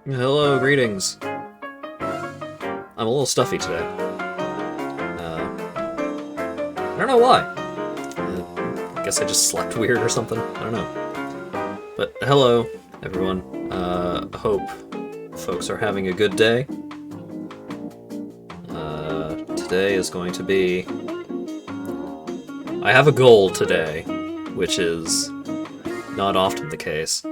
Hello, greetings. I'm a little stuffy today. I don't know why. I guess I just slept weird or something. I don't know. But hello, everyone. Hope folks are having a good day. Today is going to be... I have a goal today, which is not often the case.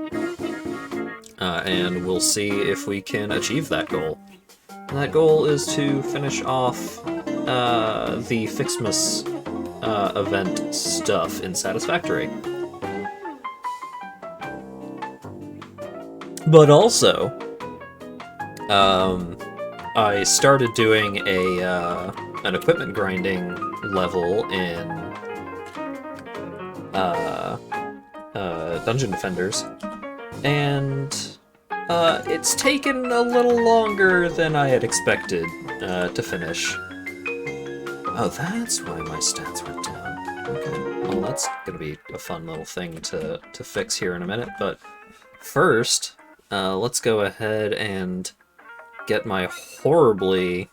And we'll see if we can achieve that goal. And that goal is to finish off the Fixmas event stuff in Satisfactory. But also, I started doing an equipment grinding level in Dungeon Defenders, and it's taken a little longer than I had expected to finish. Oh, that's why my stats went down. Okay, well that's gonna be a fun little thing to fix here in a minute, but first, let's go ahead and get my horribly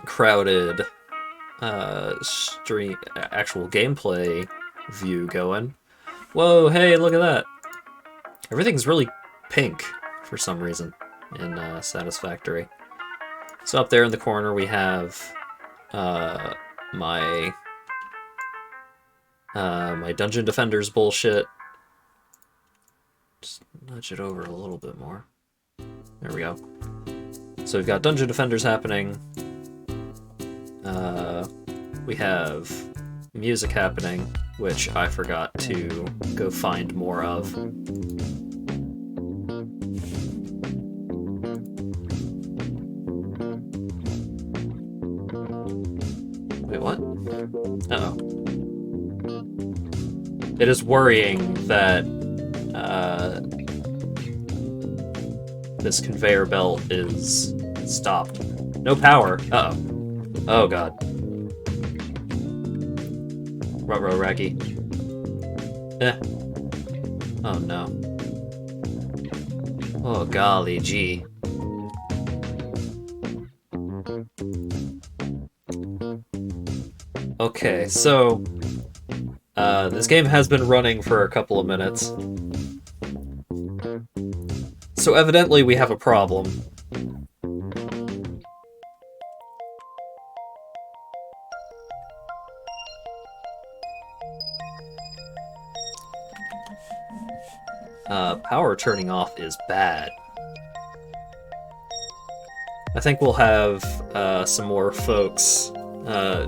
crowded actual gameplay view going. Whoa, hey, look at that! Everything's really pink for some reason in Satisfactory. So up there in the corner we have my Dungeon Defenders bullshit. Just nudge it over a little bit more. There we go. So we've got Dungeon Defenders happening. We have music happening, which I forgot to go find more of. Wait, what? Uh-oh. It is worrying that this conveyor belt is stopped. No power. Uh-oh. Oh, God. Ruh-roh, Raggy. Eh. Oh, no. Oh, golly gee. Okay, so... this game has been running for a couple of minutes. So evidently we have a problem. Power turning off is bad. I think we'll have some more folks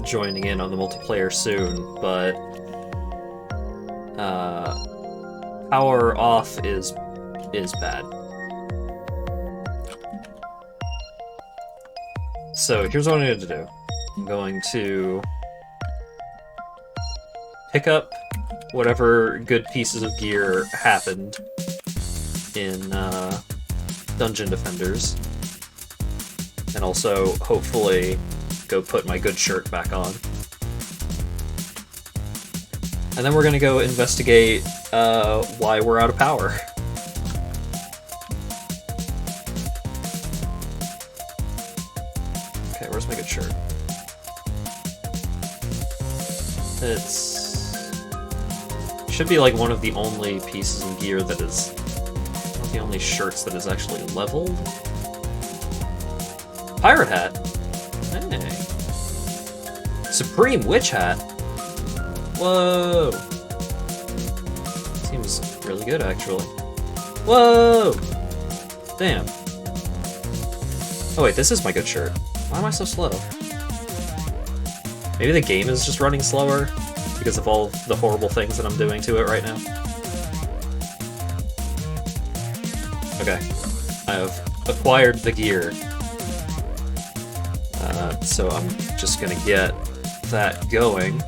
joining in on the multiplayer soon, but power off is bad. So here's what I need to do. I'm going to pick up whatever good pieces of gear happened in Dungeon Defenders, and also hopefully go put my good shirt back on. And then we're gonna go investigate why we're out of power. Okay, where's my good shirt? Should be like one of the only pieces of gear that is... one of the only shirts that is actually leveled. Pirate hat! Hey. Supreme Witch Hat! Whoa! Seems really good, actually. Whoa! Damn. Oh wait, this is my good shirt. Why am I so slow? Maybe the game is just running slower because of all the horrible things that I'm doing to it right now. Okay. I have acquired the gear. So I'm just gonna get that going.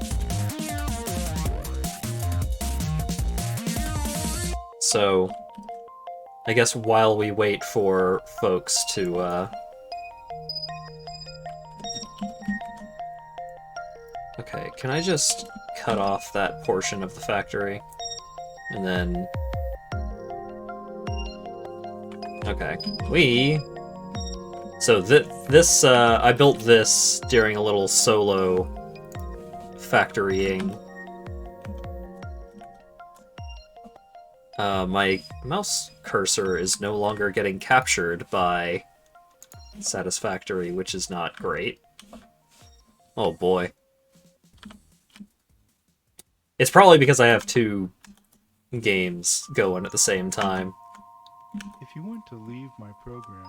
So, I guess while we wait for folks to, Okay, can I just cut off that portion of the factory? And then Okay. So this, I built this during a little solo factorying. My mouse cursor is no longer getting captured by Satisfactory, which is not great. Oh boy. It's probably because I have two games going at the same time. If you want to leave my program,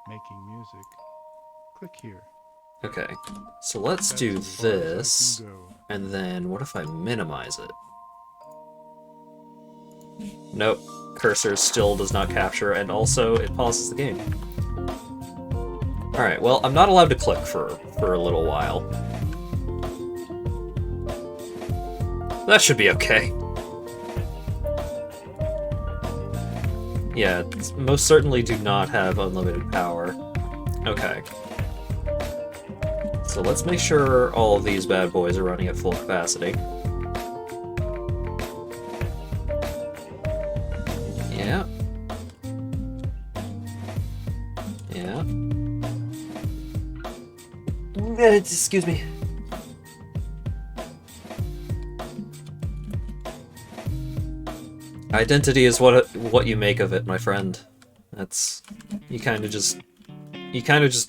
making music, click here. Okay, so let's do this, and then what if I minimize it? Nope, cursor still does not capture, and also it pauses the game. Alright, well, I'm not allowed to click for a little while. That should be okay. Yeah, most certainly do not have unlimited power. Okay. So let's make sure all of these bad boys are running at full capacity. Yeah. Yeah. Excuse me. Identity is what you make of it, my friend. That's you kind of just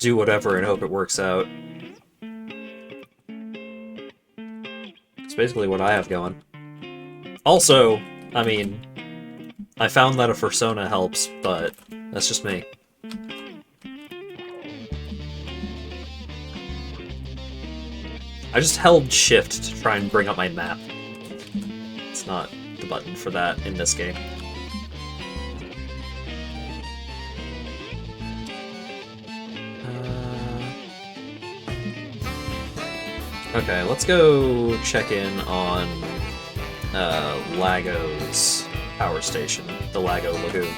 do whatever and hope it works out. It's basically what I have going. Also, I mean, I found that a persona helps, but that's just me. I just held shift to try and bring up my map. It's not the button for that in this game. Okay, let's go check in on Lago's power station, the Lago Lagoon.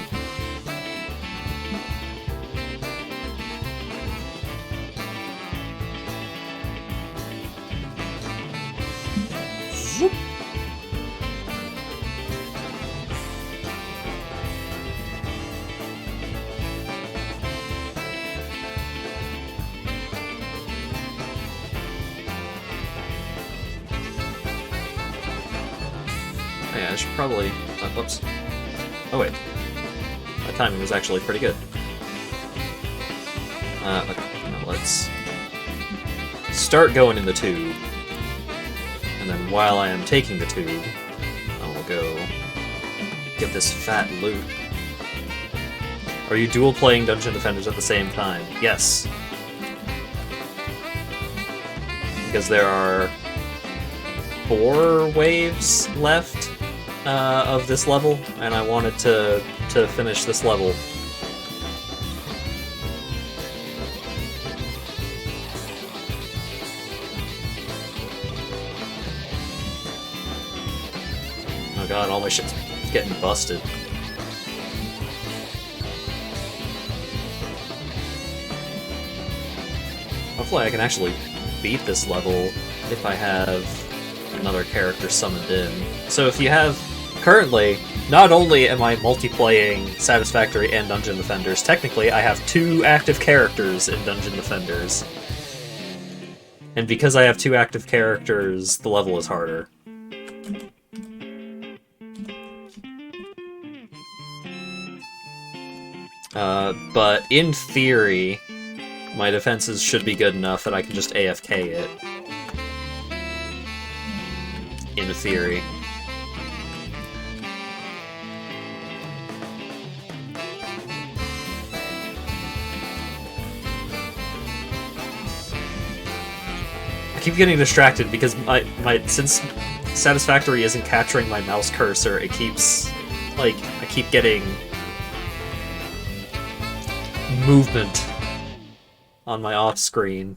Zoop. Yeah, I should probably... whoops. Oh wait. That timing was actually pretty good. Okay, now let's start going in the tube. And then while I am taking the tube, I will go get this fat loot. Are you dual playing Dungeon Defenders at the same time? Yes. Because there are 4 waves left of this level, and I wanted to finish this level. Oh god, all my shit's getting busted. Hopefully I can actually beat this level if I have another character summoned in. So if you have... Currently, not only am I multiplaying Satisfactory and Dungeon Defenders, technically I have 2 active characters in Dungeon Defenders. And because I have 2 active characters, the level is harder. But in theory, my defenses should be good enough that I can just AFK it. In theory. I keep getting distracted because since Satisfactory isn't capturing my mouse cursor, it keeps, like, I keep getting movement on my off screen.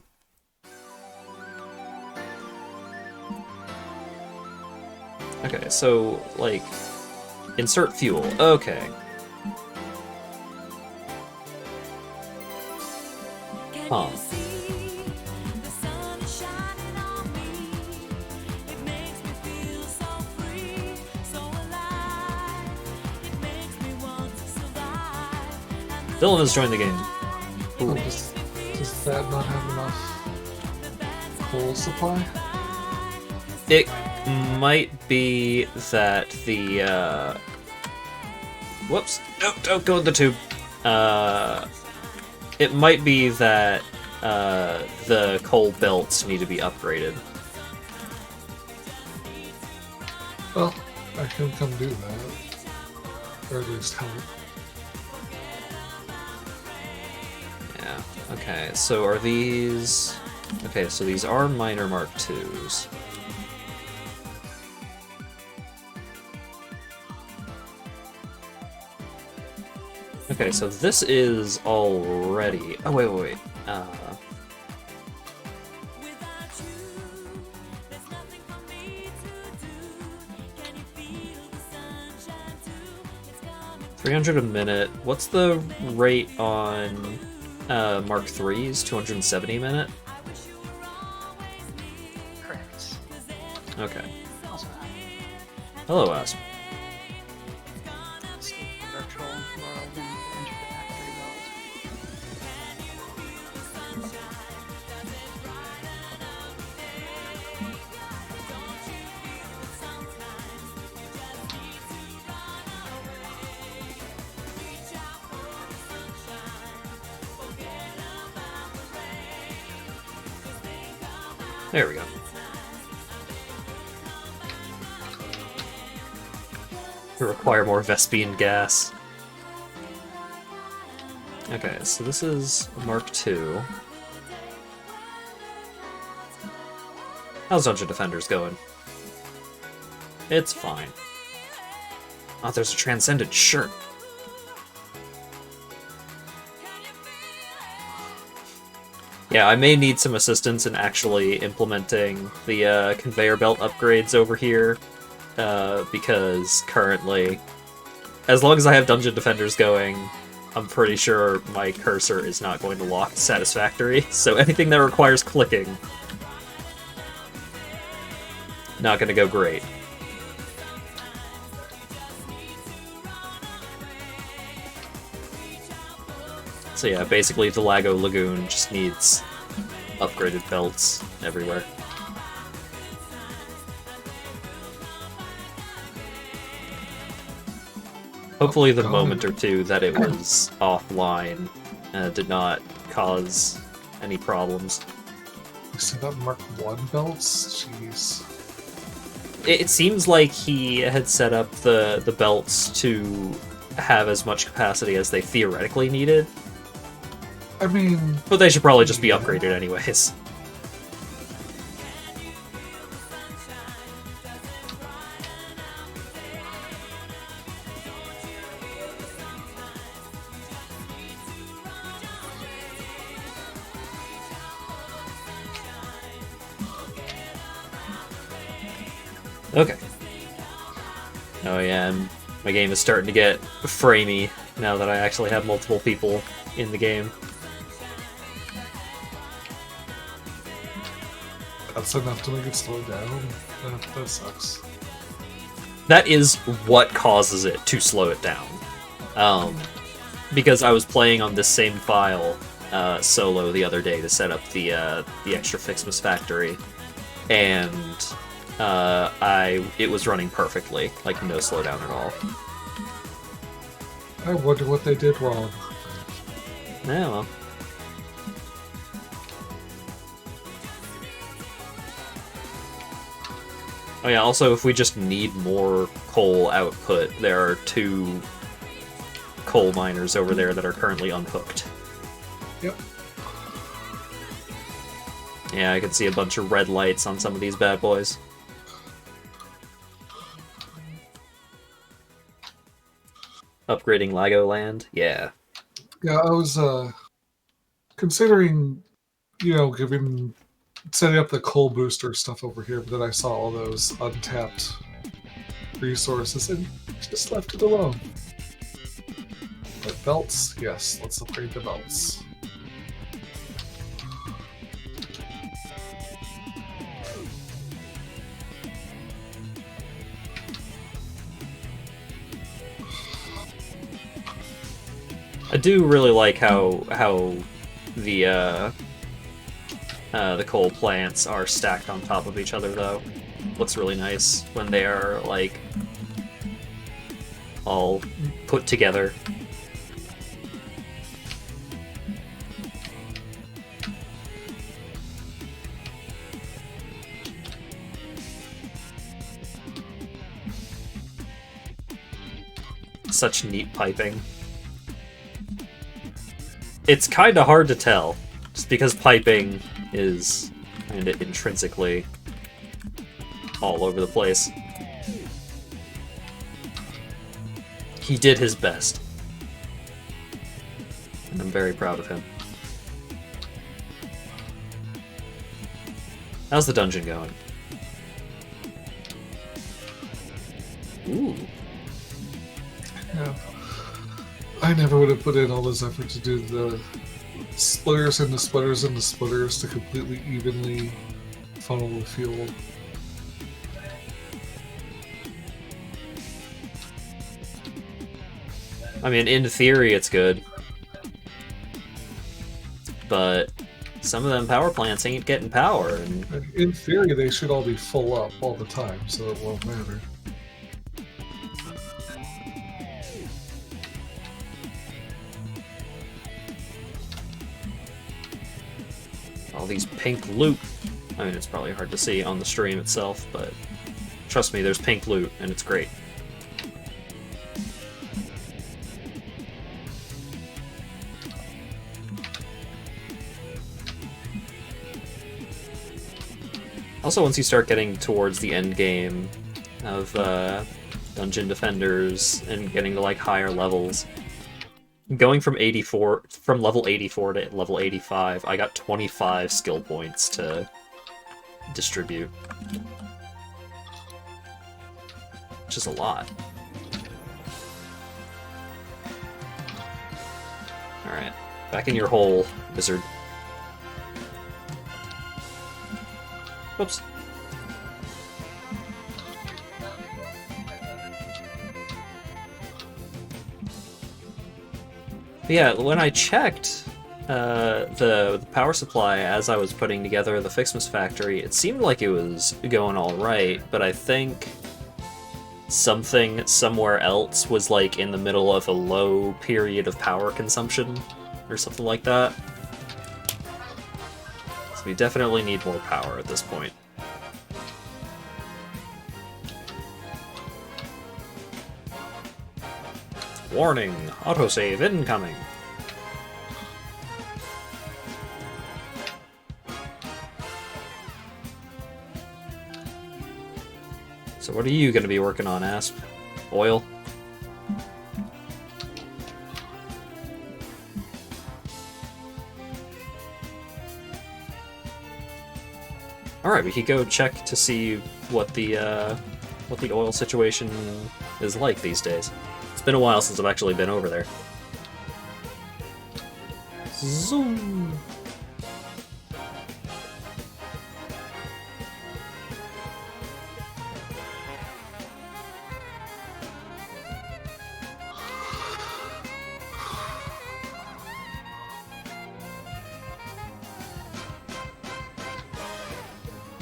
Okay, so, like, insert fuel. Okay. Huh. Dylan has joined the game. Ooh. Does that not have enough coal supply? It might be that the, whoops. No, don't go in the tube. It might be that, the coal belts need to be upgraded. Well, I can come do that. Or at least help. Yeah, okay, so are these... Okay, so these are minor Mark IIs. Okay, so this is already... Oh, wait. $300 a minute. What's the rate on Mark III's? 270 a minute? Correct. Okay. Also, Hello, Asp. escape the virtual world and enter the factory world. There we go. We require more Vespian gas. Okay, so this is Mark II. How's Dungeon Defenders going? It's fine. Oh, there's a Transcendent shirt. Yeah, I may need some assistance in actually implementing the conveyor belt upgrades over here, because currently, as long as I have Dungeon Defenders going, I'm pretty sure my cursor is not going to lock Satisfactory, so anything that requires clicking, not going to go great. So yeah, basically the Lago Lagoon just needs upgraded belts everywhere. Hopefully the moment or two that it was offline did not cause any problems. You set up Mark I belts? Jeez. It seems like he had set up the belts to have as much capacity as they theoretically needed. I mean... But they should probably just be upgraded anyways. Okay. Oh yeah, and my game is starting to get framey now that I actually have multiple people in the game. That's enough to make it slow down? That sucks. That is what causes it to slow it down. Because I was playing on this same file solo the other day to set up the extra Fixmas factory, and it was running perfectly, like no slowdown at all. I wonder what they did wrong. Yeah, well. Oh yeah, also if we just need more coal output, there are 2 coal miners over there that are currently unhooked. Yep. Yeah, I can see a bunch of red lights on some of these bad boys. Upgrading Legoland? Yeah. Yeah, I was considering, setting up the coal booster stuff over here, but then I saw all those untapped resources and just left it alone. But belts, yes, let's upgrade the belts. I do really like how the coal plants are stacked on top of each other, though. Looks really nice when they are, like, all put together. Such neat piping. It's kind of hard to tell, just because piping is kind of intrinsically all over the place. He did his best, and I'm very proud of him. How's the dungeon going? Ooh. Yeah. I never would have put in all this effort to do the splitters into splitters into splitters to completely evenly funnel the fuel. I mean, in theory, it's good. But some of them power plants ain't getting power, and In theory, they should all be full up all the time, so it won't matter. all these pink loot. I mean, it's probably hard to see on the stream itself, but trust me, there's pink loot, and it's great. Also, once you start getting towards the end game of Dungeon Defenders and getting to like higher levels, going from level 84 to level 85, I got 25 skill points to distribute, which is a lot. All right, back in your hole, wizard. Whoops. But yeah, when I checked the power supply as I was putting together the Fixmas factory, it seemed like it was going all right, but I think something somewhere else was like in the middle of a low period of power consumption or something like that. So we definitely need more power at this point. Warning! Autosave incoming! So what are you going to be working on, Asp? Oil? Alright, we could go check to see what the oil situation is like these days. It's been a while since I've actually been over there. Zoom!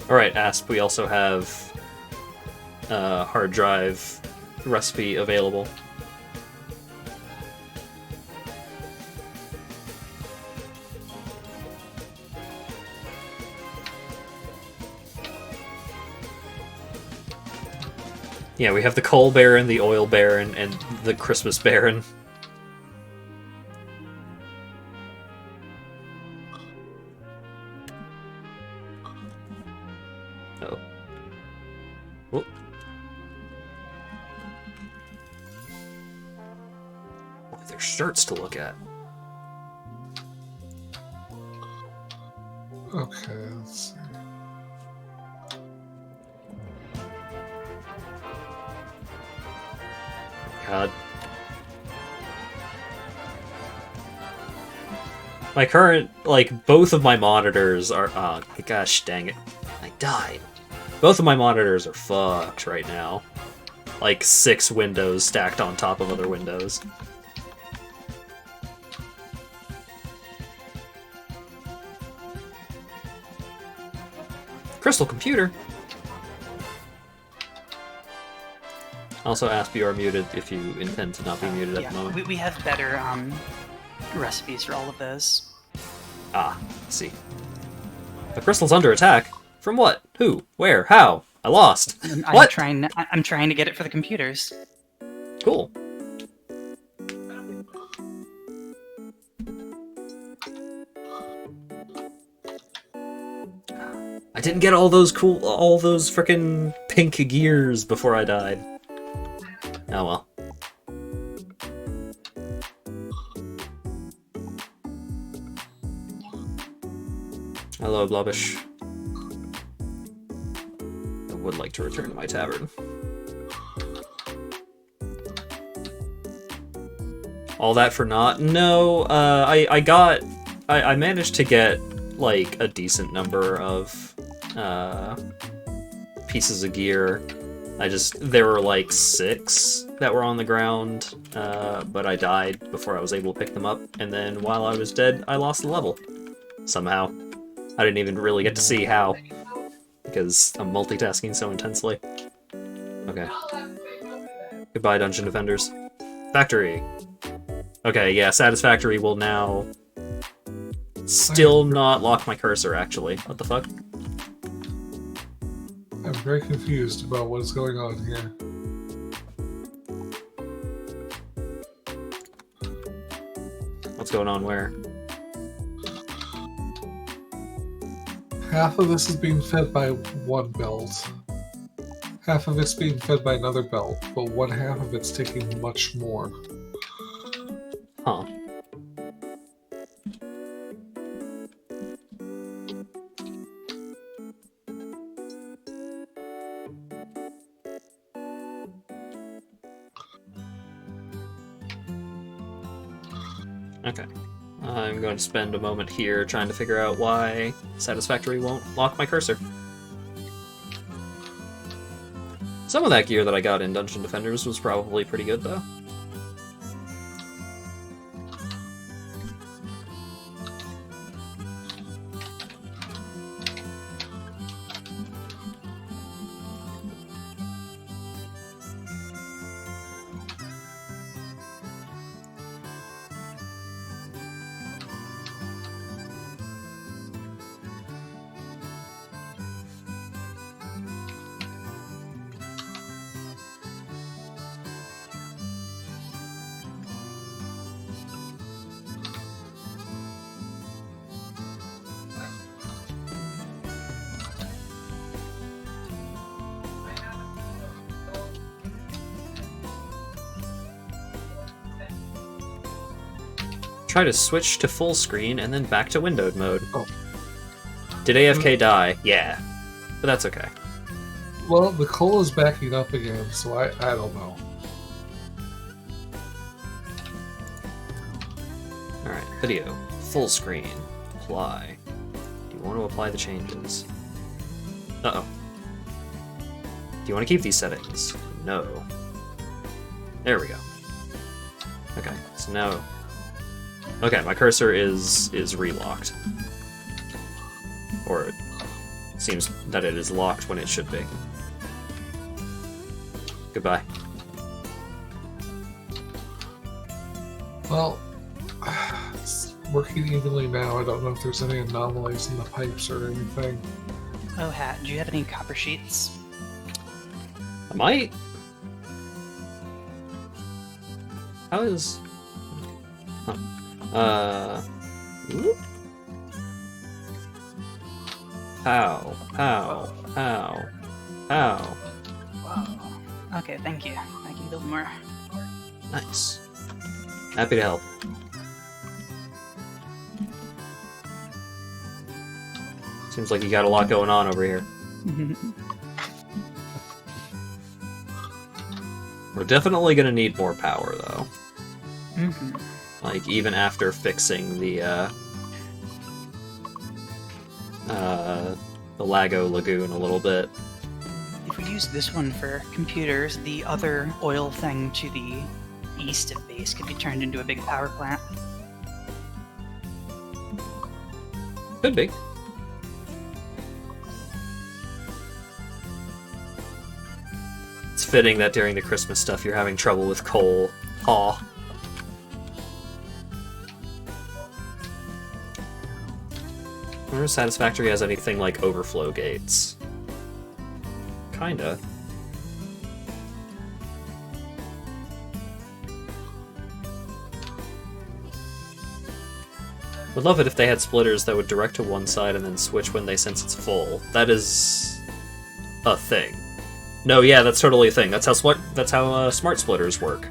Alright, Asp, we also have a hard drive recipe available. Yeah, we have the coal baron, the oil baron, and the Christmas baron. Oh. Whoop. Oh, there's shirts to look at. Okay, let's see. God. My current, like, both of my monitors are, oh, gosh dang it. I died. Both of my monitors are fucked right now. Like, 6 windows stacked on top of other windows. Crystal computer? Also, Asp, you are muted if you intend to not be muted at the moment. We have better recipes for all of those. Ah, I see. The crystal's under attack? From what? Who? Where? How? I lost. What? I'm trying to get it for the computers. Cool. I didn't get all those frickin' pink gears before I died. Oh well. Hello, Blobbish. I would like to return to my tavern. All that for naught? No, I managed to get, like, a decent number of, pieces of gear. There were, like, 6 that were on the ground, but I died before I was able to pick them up, and then while I was dead, I lost the level. Somehow. I didn't even really get to see how, because I'm multitasking so intensely. Okay. Goodbye, Dungeon Defenders. Factory! Okay, yeah, Satisfactory will now still not lock my cursor, actually. What the fuck? I'm very confused about what is going on here. What's going on where? Half of this is being fed by one belt. Half of it's being fed by another belt, but one half of it's taking much more. Huh. Okay. I'm going to spend a moment here trying to figure out why Satisfactory won't lock my cursor. Some of that gear that I got in Dungeon Defenders was probably pretty good, though. Try to switch to full screen and then back to windowed mode. Oh. Did AFK die? Yeah. But that's okay. Well, the cola's backing up again, so I don't know. Alright, video. Full screen. Apply. Do you want to apply the changes? Uh-oh. Do you want to keep these settings? No. There we go. Okay, so now... Okay, my cursor is relocked. Or it seems that it is locked when it should be. Goodbye. Well, it's working evenly now. I don't know if there's any anomalies in the pipes or anything. Oh, Hat, do you have any copper sheets? I might. How is... Huh. Whoop. How? Whoa. Okay, thank you. I can build more. Nice. Happy to help. Seems like you got a lot going on over here. We're definitely gonna need more power, though. Mm-hmm. Like, even after fixing the Lago Lagoon a little bit. If we use this one for computers, the other oil thing to the east of base could be turned into a big power plant. Could be. fitting that during the Christmas stuff you're having trouble with coal. Aw. I wonder if Satisfactory has anything like overflow gates. Kinda. Would love it if they had splitters that would direct to one side and then switch when they sense it's full. That is a thing. No, yeah, that's totally a thing. That's how smart splitters work.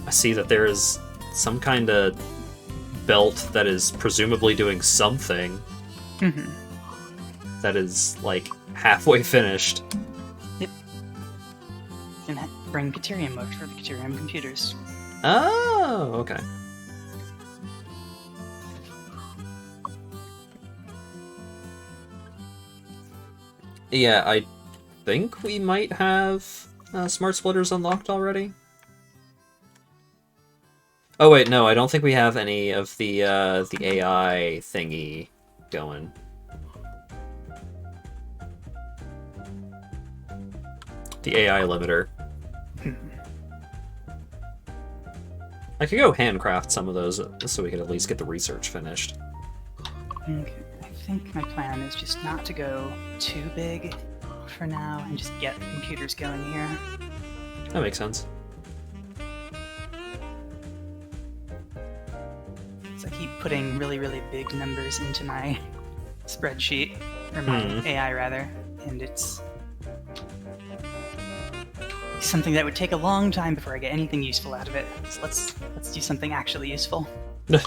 I see that there is some kind of belt that is presumably doing something. That is like halfway finished. Yep. And bring Caterium over for the Caterium computers. Oh, okay. Yeah, I think we might have smart splitters unlocked already. Oh wait, no, I don't think we have any of the AI thingy going. The AI limiter. I could go handcraft some of those so we could at least get the research finished. Okay. I think my plan is just not to go too big for now and just get the computers going here. That makes sense. So I keep putting really, really big numbers into my spreadsheet, or my AI rather, and it's something that would take a long time before I get anything useful out of it. So let's do something actually useful. Yeah,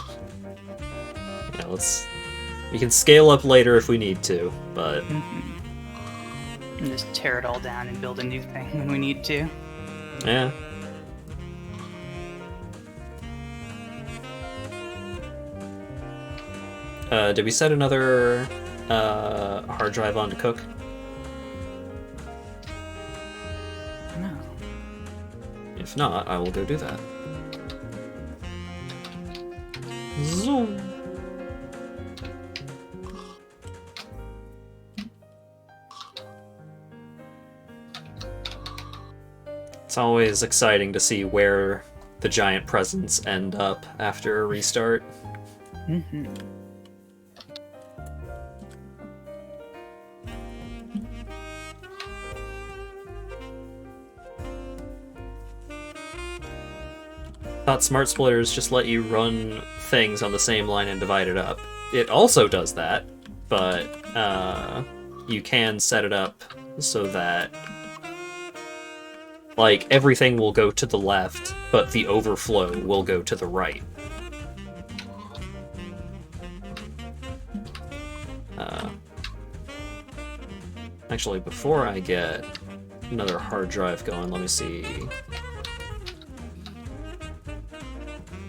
we can scale up later if we need to, but And just tear it all down and build a new thing when we need to. yeah. Did we set another hard drive on to cook? No. If not, I will go do that. Zoom. It's always exciting to see where the giant presents end up after a restart. Thought smart splitters just let you run things on the same line and divide it up. It also does that, but you can set it up so that like everything will go to the left, but the overflow will go to the right. Actually, before I get another hard drive going, let me see.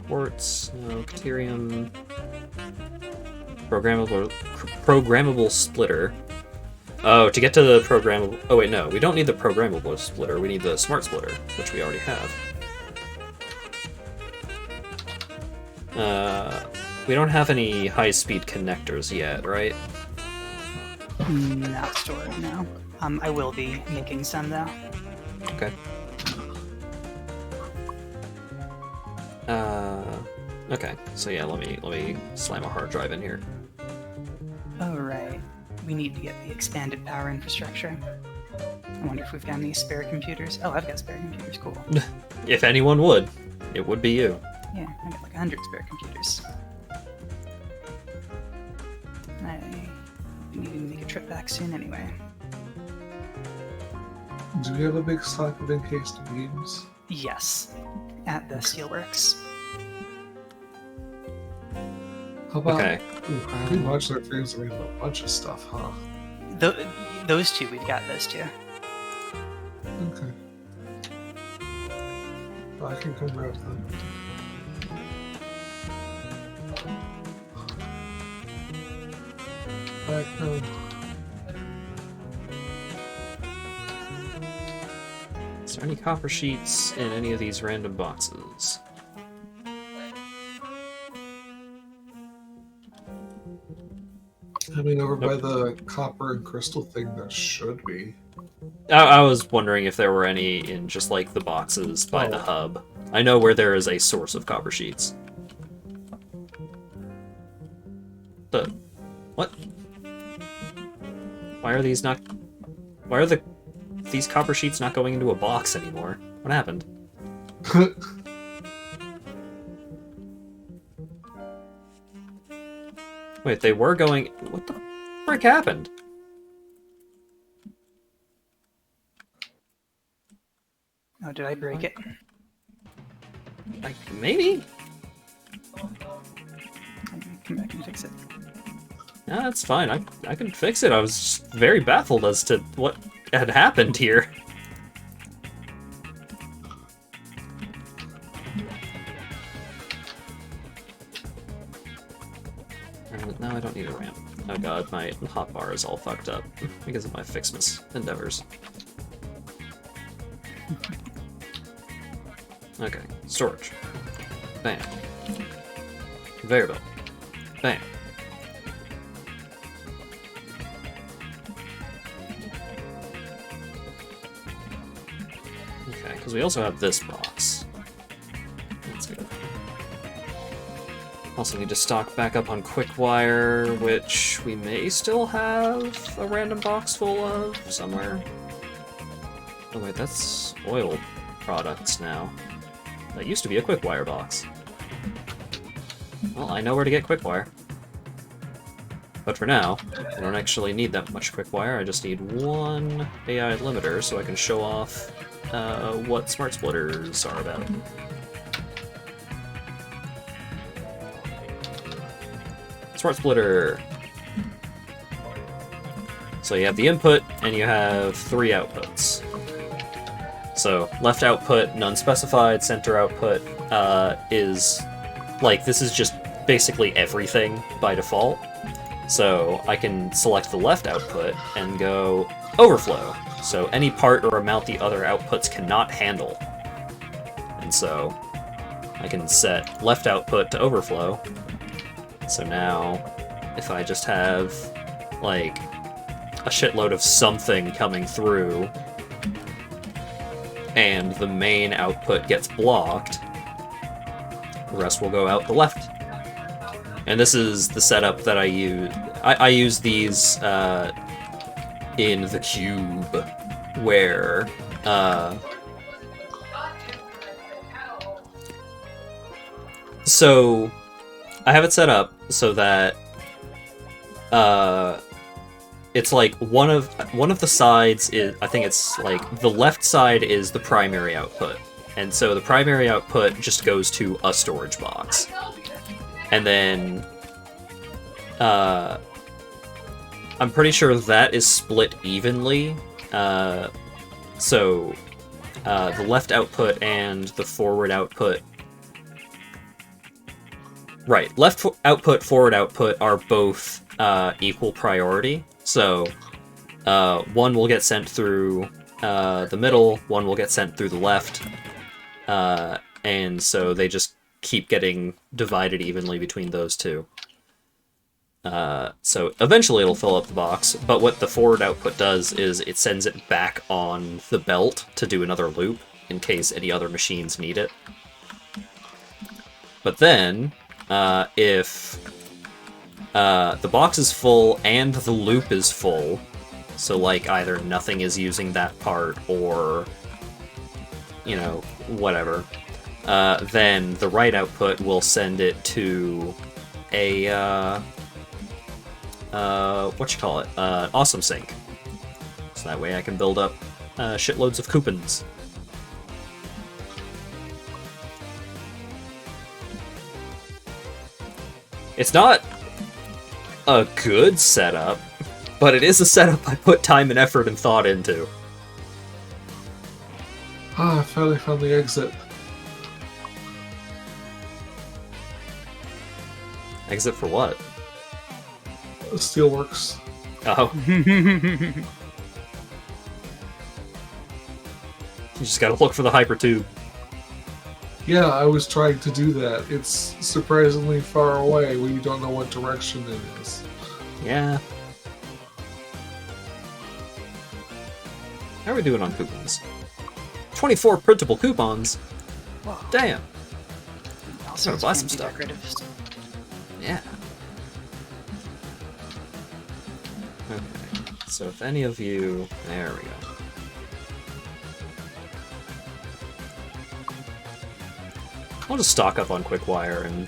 Quartz, no, Caterium, programmable splitter. Oh, to get to the programmable... Oh wait, no, we don't need the programmable splitter, we need the smart splitter, which we already have. We don't have any high-speed connectors yet, right? Not stored, no. I will be making some, though. Okay. Okay, so yeah, let me slam a hard drive in here. Oh, right. We need to get the expanded power infrastructure. I wonder if we've got any spare computers. Oh, I've got spare computers, cool. If anyone would, it would be you. Yeah, I got like 100 spare computers. I need to make a trip back soon anyway. Do we have a big stock of encased beams? Yes, at the Steelworks. How about Okay. modular frames? We have a bunch of stuff, huh? Those two, we've got those two. Okay. I can come grab them. Back home. Is there any copper sheets in any of these random boxes? I mean, over by the copper and crystal thing, there should be. I was wondering if there were any in just like the boxes by the Oh. hub. I know where there is a source of copper sheets. What? Why are these not? Why are these copper sheets not going into a box anymore? What happened? Wait, they were going. What the frick happened? Oh, did I break it? Maybe. I can come back and fix it. No, that's fine. I can fix it. I was just very baffled as to what had happened here. Now I don't need a ramp. Oh god, my hotbar is all fucked up because of my Fixmas endeavors. Okay, storage. Bam. Conveyor belt. Bam. Okay, because we also have this box. That's good. Also need to stock back up on quick wire, which we may still have a random box full of somewhere. Oh wait, that's oil products now. That used to be a quick wire box. Well, I know where to get quick wire. But for now, I don't actually need that much quick wire. I just need one AI limiter so I can show off what smart splitters are about. Smart splitter. So you have the input and you have 3 outputs. So left output, none specified, center output is like, this is just basically everything by default. So I can select the left output and go overflow. So any part or amount the other outputs cannot handle. And so I can set left output to overflow. So now if I just have like a shitload of something coming through and the main output gets blocked, the rest will go out the left. And this is the setup that I use. I use these in the cube, where so I have it set up so that it's like one of the sides is, I think it's like the left side is the primary output, and so the primary output just goes to a storage box. And then, I'm pretty sure that is split evenly. So, the left output and the forward output. Right, left output, forward output are both equal priority. So, one will get sent through the middle, one will get sent through the left, and so they just keep getting divided evenly between those two. So eventually it'll fill up the box, but what the forward output does is it sends it back on the belt to do another loop in case any other machines need it. But then, if the box is full and the loop is full, so like either nothing is using that part or, you know, whatever, then the right output will send it to a, awesome sync. So that way I can build up shitloads of coupons. It's not a good setup, but it is a setup I put time and effort and thought into. Ah, I finally found the exit. Exit for what? The Steelworks. Oh. You just gotta look for the hypertube. Yeah, I was trying to do that. It's surprisingly far away when you don't know what direction it is. Yeah. How are we doing on coupons? 24 printable coupons? Whoa. Damn. Also, Gotta buy some stuff. decorative. Yeah. Okay. So if any of you... There we go. I'll just stock up on Quickwire and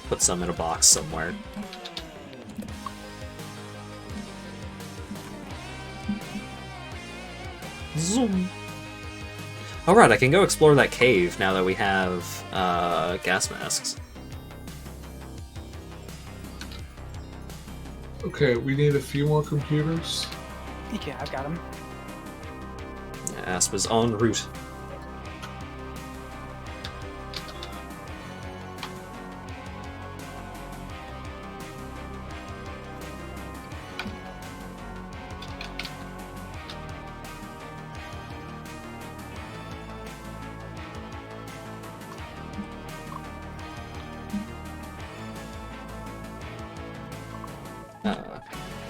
put some in a box somewhere. Zoom. Alright, I can go explore that cave now that we have gas masks. Okay, we need a few more computers. Yeah, I've got them. Aspa's en route.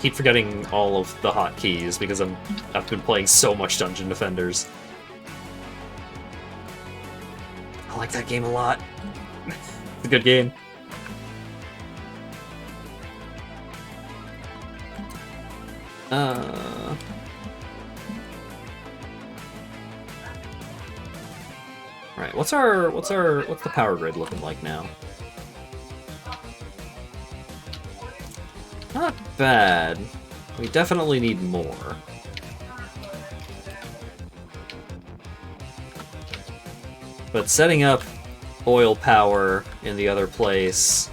Keep forgetting all of the hotkeys because I've been playing so much Dungeon Defenders. I like that game a lot. It's a good game. Right, what's the power grid looking like now? Not bad. We definitely need more. But setting up oil power in the other place,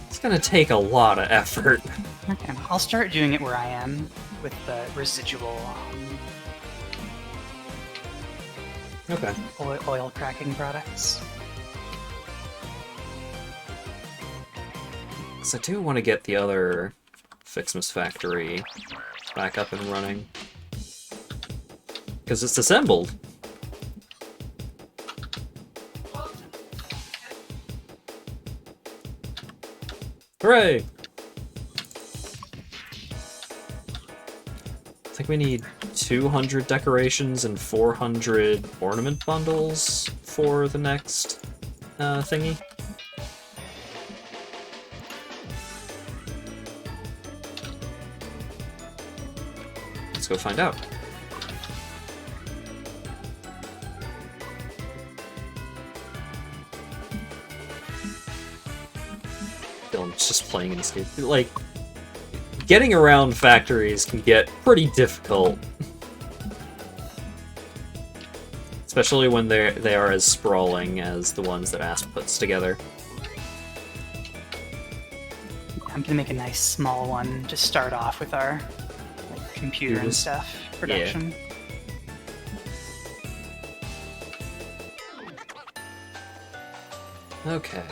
it's gonna take a lot of effort. Okay, I'll start doing it where I am with the residual Okay. oil cracking products. So I do want to get the other Fixmas factory back up and running. Because it's assembled. Hooray! I think we need 200 decorations and 400 ornament bundles for the next thingy. Let's go find out. Dylan's just playing in escape. Like, getting around factories can get pretty difficult. Especially when they are as sprawling as the ones that Asp puts together. I'm gonna make a nice small one to start off with our computer and stuff production. Yeah. Okay.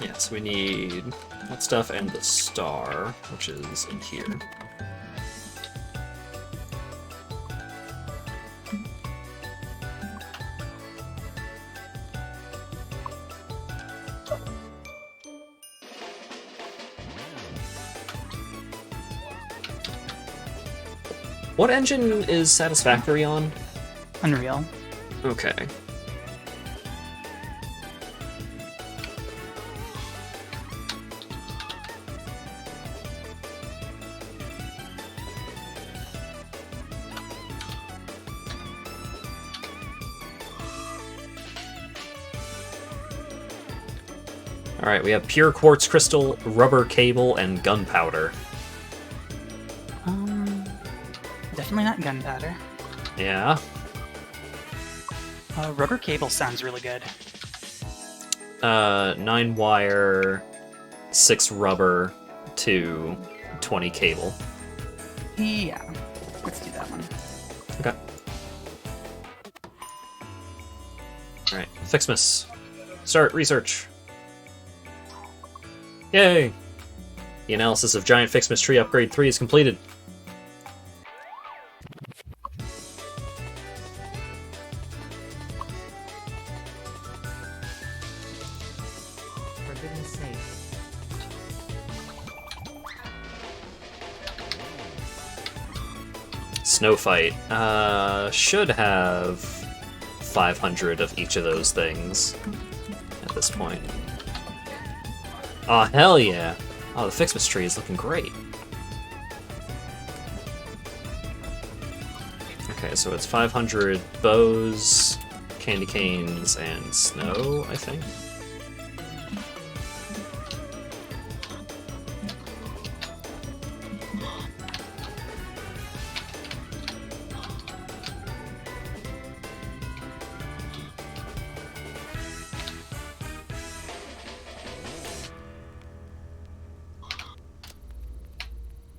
Yes, we need that stuff and the star, which is in here. What engine is Satisfactory on? Unreal. Okay. Alright, we have pure quartz crystal, rubber cable, and gunpowder. Definitely not gunpowder. Yeah. Rubber cable sounds really good. 9 wire, 6 rubber, to 20 cable. Yeah, let's do that one. Okay. Alright, Fixmas. Start research. Yay! The analysis of Giant Fixmas Tree Upgrade 3 is completed. Snow Fight should have 500 of each of those things at this point. Oh, hell yeah! Oh, the Fixmas tree is looking great. Okay, so it's 500 bows, candy canes, and snow, I think.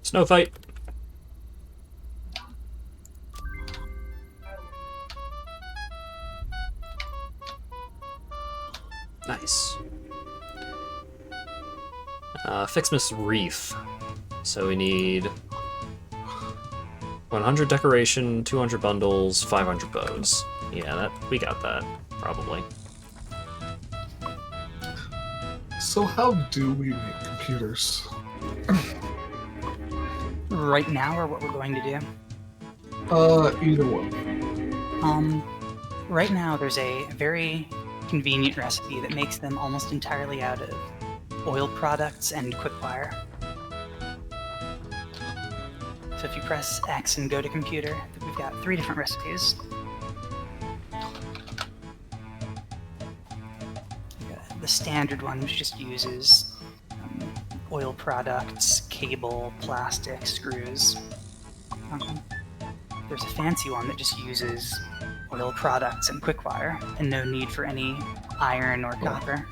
Snow fight! Nice. Fixmas Reef. So we need 100 decoration, 200 bundles, 500 bows. Yeah, we got that, probably. So how do we make computers? Right now, or what we're going to do? Either one. Right now, there's a very convenient recipe that makes them almost entirely out of oil products and quickfire. So if you press X and go to computer, we've got 3 different recipes. The standard one, which just uses oil products, cable, plastic, screws. There's a fancy one that just uses oil products and quickfire, and no need for any iron or copper.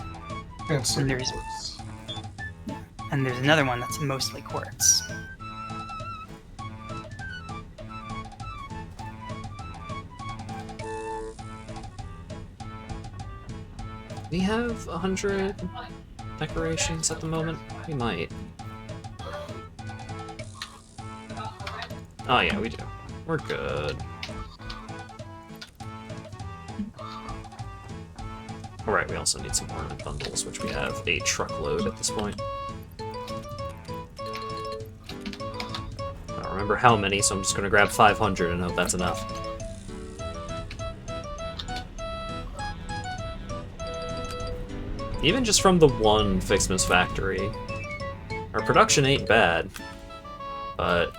And there's another one that's mostly quartz. We have 100 decorations at the moment? We might. Oh yeah, we do. We're good. Alright, we also need some ornament bundles, which we have a truckload at this point. I don't remember how many, so I'm just gonna grab 500 and hope that's enough. Even just from the one Fixmas factory, our production ain't bad, but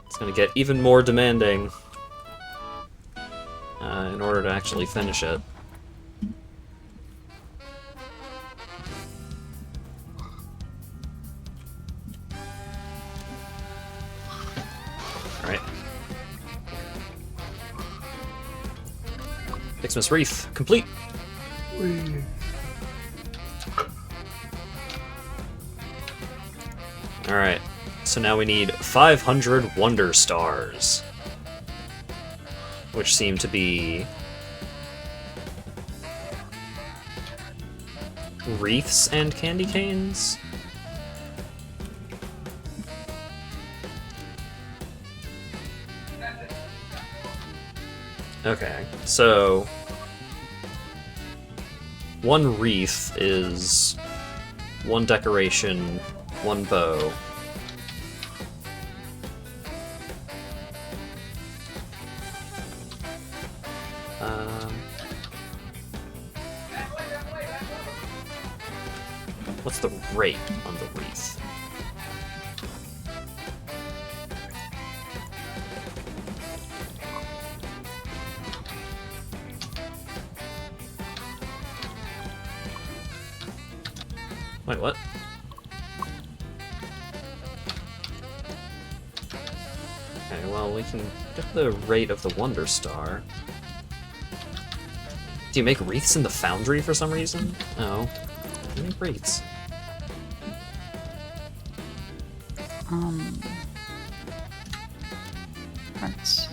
it's gonna get even more demanding in order to actually finish it. Alright. Fixmas Reef, complete! Alright, so now we need 500 Wonder Stars, which seem to be wreaths and candy canes? Okay, so one wreath is 1 decoration, 1 bow. What's the rate on the wreath? Wait, what? Okay, well, we can get the rate of the Wonder Star. Do you make wreaths in the foundry for some reason? No. You make wreaths. Parts.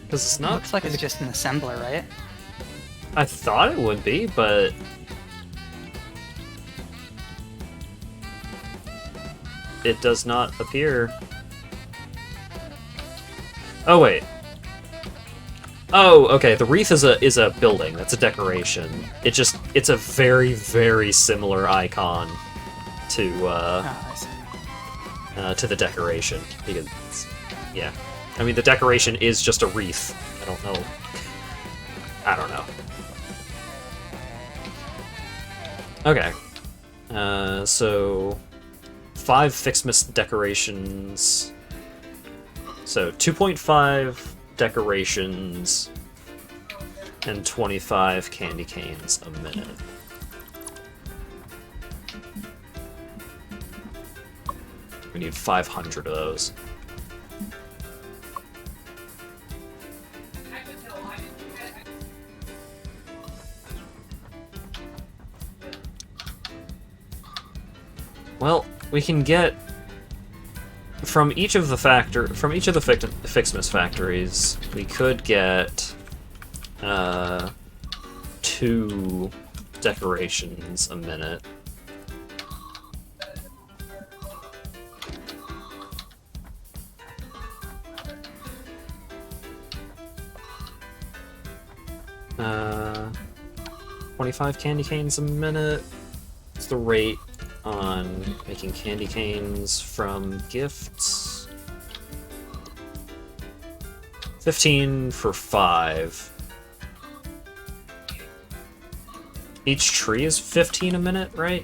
Because it's not... Looks like it's just an assembler, right? I thought it would be, but... it does not appear... Oh, wait. Oh, okay. The wreath is a building. That's a decoration. It's a very, very similar icon to I see. to the decoration because yeah, I mean the decoration is just a wreath. I don't know. I don't know. Okay. So 5 Fixmas decorations. So 2.5 decorations and 25 candy canes a minute. We need 500 of those. Well, we can get from each of the Fixmas factories, we could get 2 decorations a minute. Uh, 25 candy canes a minute. What's the rate on making candy canes from gifts? 15 for 5. Each tree is 15 a minute, right?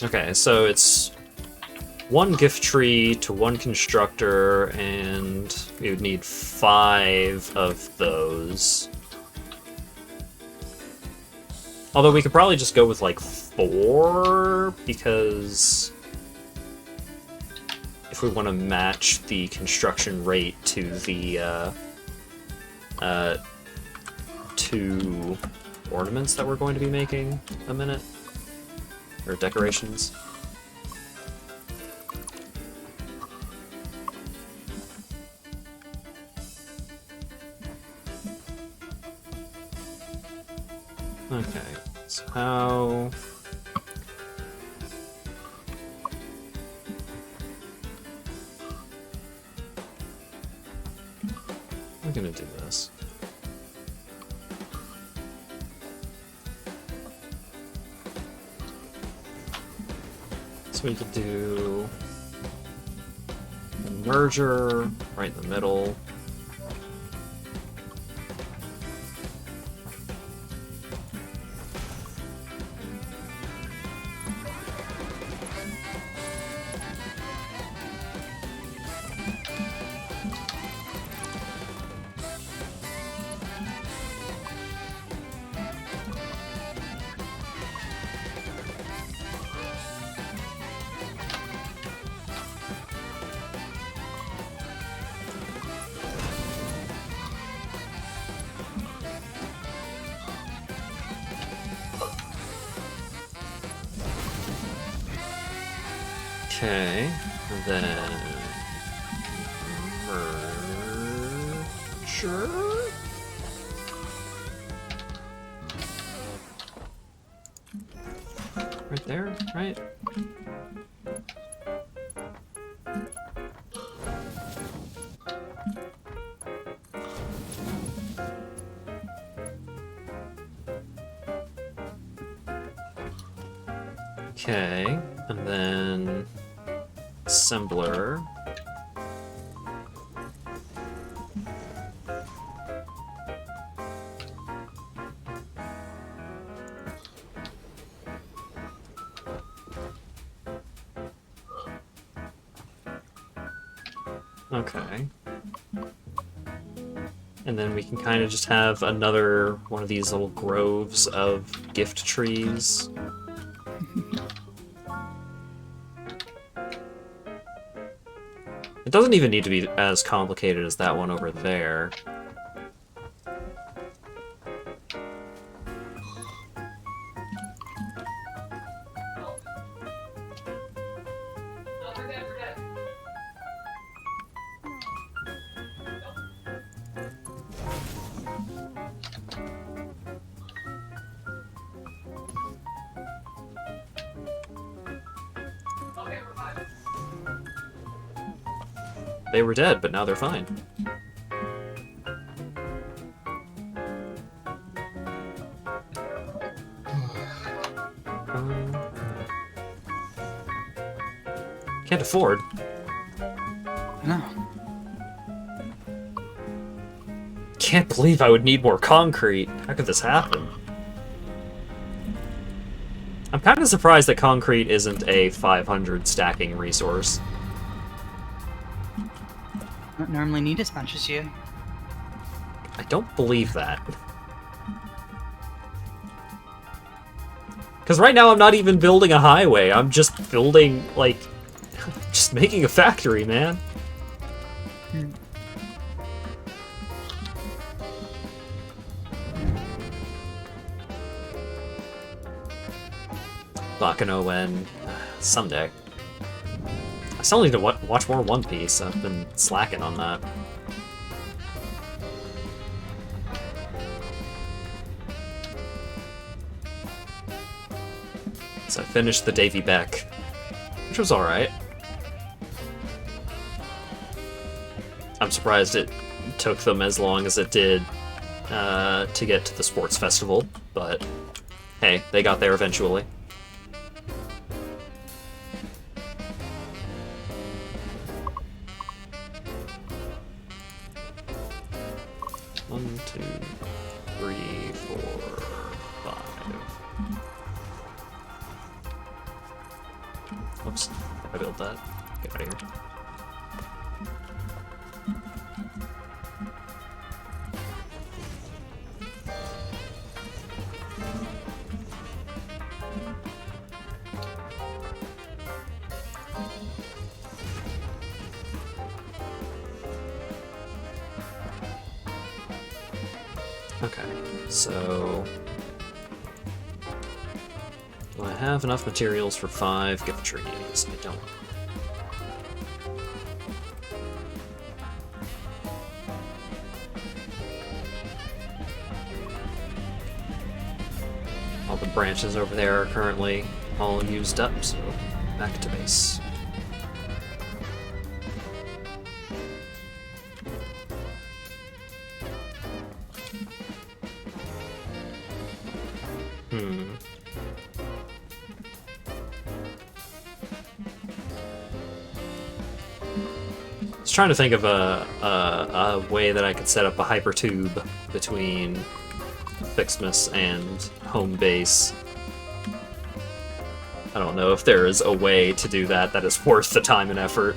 Okay, so it's 1 gift tree to 1 constructor, and we would need 5 of those. Although we could probably just go with like 4, because if we want to match the construction rate to the 2 ornaments that we're going to be making a minute, or decorations. Okay, so how... I'm gonna do this. So we could do a merger right in the middle. Okay, and then merger. Right there, right? Okay, and then assembler. Okay. And then we can kind of just have another one of these little groves of gift trees. It doesn't even need to be as complicated as that one over there. they were dead, but now they're fine. Can't afford. No. Can't believe I would need more concrete. How could this happen? I'm kind of surprised that concrete isn't a 500 stacking resource. Don't normally need as much as you. I don't believe that. Because right now I'm not even building a highway. I'm just building, like, just making a factory, man. Not gonna when someday. I still need to watch more One Piece. I've been slacking on that. So I finished the Davy Beck, which was alright. I'm surprised it took them as long as it did to get to the sports festival, but hey, they got there eventually. One, two, three, four, five. Oops, I built that. Get out of here. Okay, so do I have enough materials for 5 gift trees? I don't. All the branches over there are currently all used up, so back to base. I was trying to think of a way that I could set up a hypertube between Fixmas and home base. I don't know if there is a way to do that that is worth the time and effort.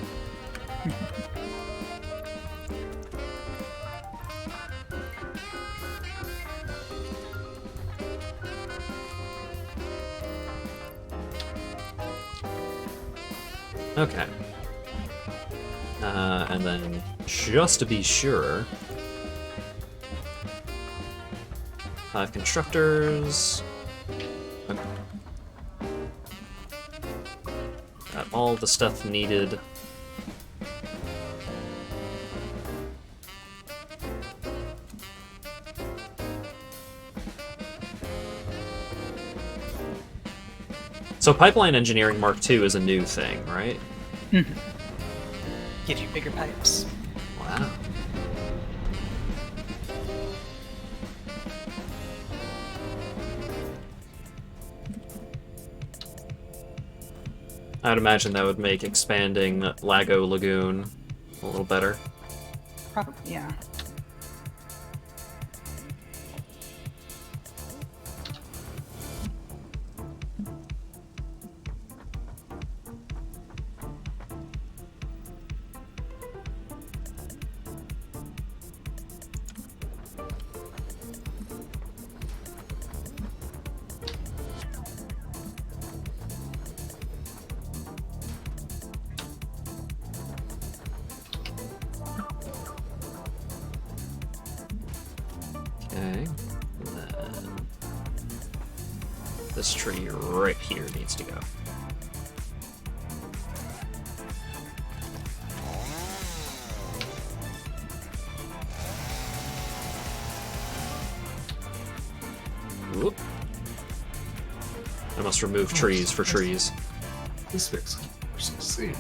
Okay. And then, just to be sure, 5 constructors. Okay. Got all the stuff needed. So Pipeline Engineering Mark II is a new thing, right? Mm-hmm. Gives you bigger pipes. Wow. I'd imagine that would make expanding Lago Lagoon a little better. Probably, yeah. Okay, and then this tree right here needs to go. Whoop. I must remove trees for trees. This makes see.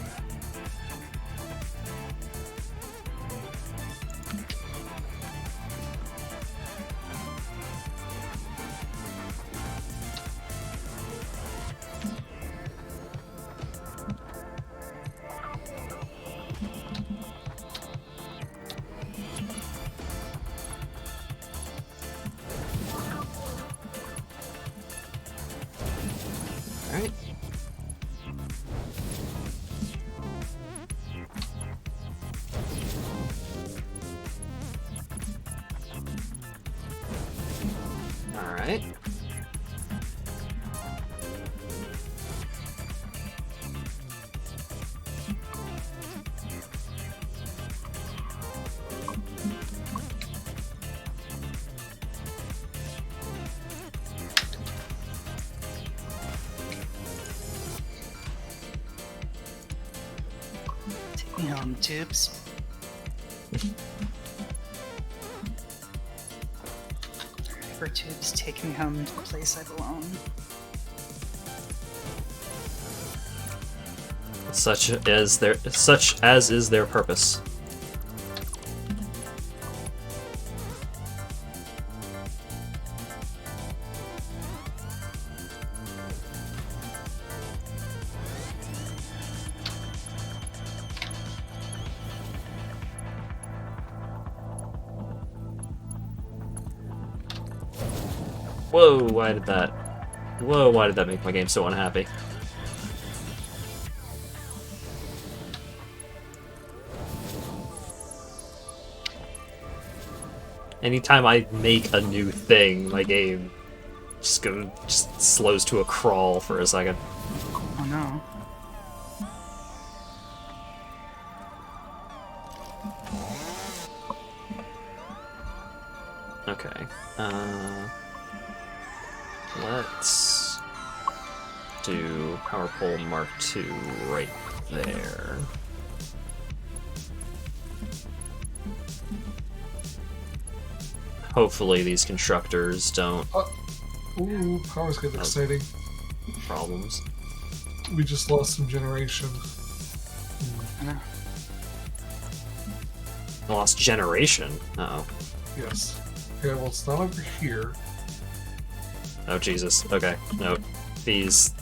Alright. Take me home, tubes. For tubes, take me home to the place I belong. Such as is their purpose. Whoa, why did that... Whoa, why did that make my game so unhappy? Anytime I make a new thing, my game just slows to a crawl for a second. Oh no. Okay. Let's do Power Pole Mark II right there. Hopefully these constructors don't Ooh, power's getting exciting. problems. We just lost some generation. I know. I lost generation. Uh-oh. Yes. Okay, well, it's not over here. Oh, Jesus. Okay. No. These...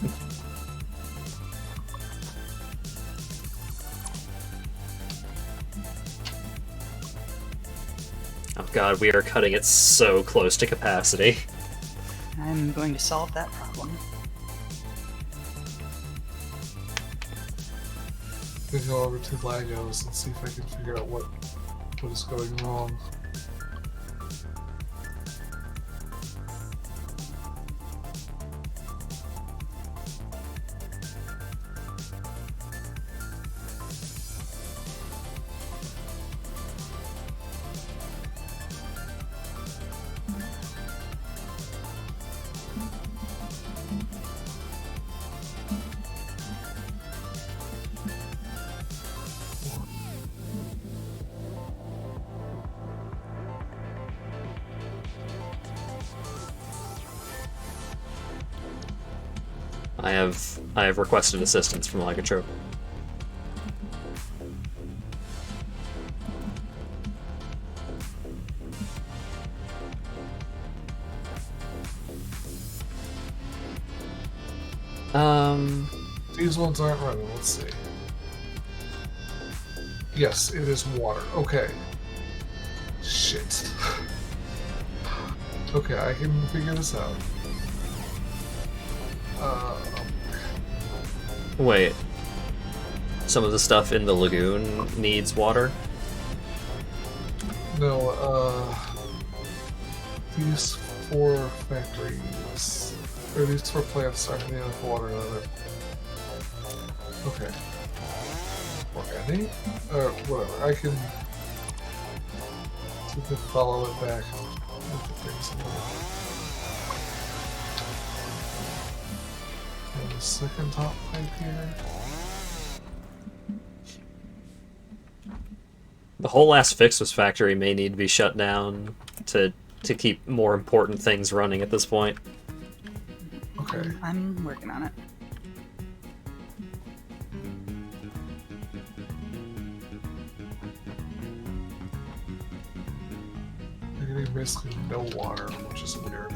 Oh god, we are cutting it so close to capacity. I'm going to solve that problem. I'm gonna go over to Lagos and see if I can figure out what is going wrong. I have requested assistance from Lycanthrope. These ones aren't running, let's see. Yes, it is water. Okay. Shit. Okay, I can figure this out. Wait. Some of the stuff in the lagoon needs water? No, these 4 factories, or these 4 plants aren't needing enough water, either. Okay. Organic? Whatever, I can follow it back and look at things a little. And the second top pipe here. The whole last Fixus factory may need to be shut down to keep more important things running at this point. Okay. I'm working on it. They're getting basically no water, which is weird.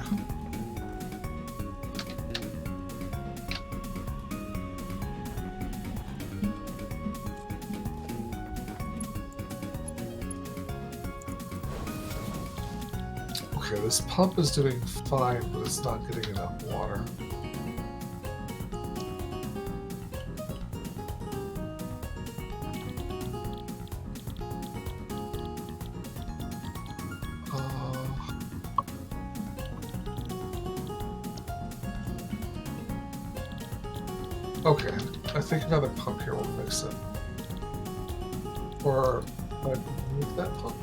Okay, this pump is doing fine, but it's not getting enough water. Okay, I think another pump here will fix it. Or I remove that pump?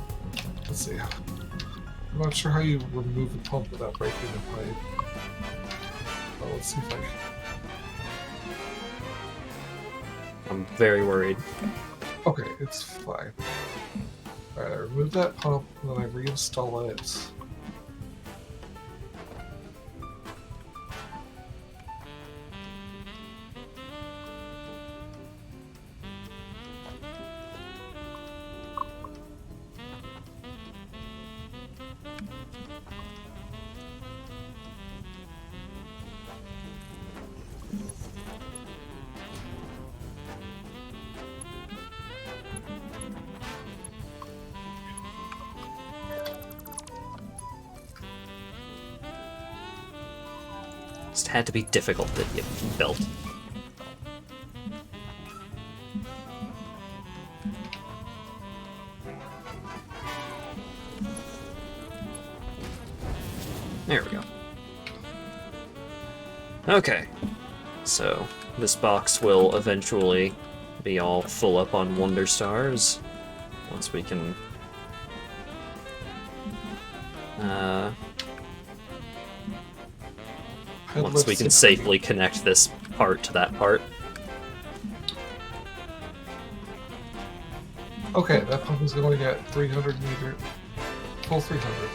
Let's see. I'm not sure how you remove the pump without breaking the pipe. Well, let's see if I can. I'm very worried. Okay, it's fine. Alright, I remove that pump, and then I reinstall it. Just had to be difficult to get built. There we go. Okay, so this box will eventually be all full up on Wonder Stars once we can once we can safely connect this part to that part. Okay, that pump is going at 300 meter, full 300.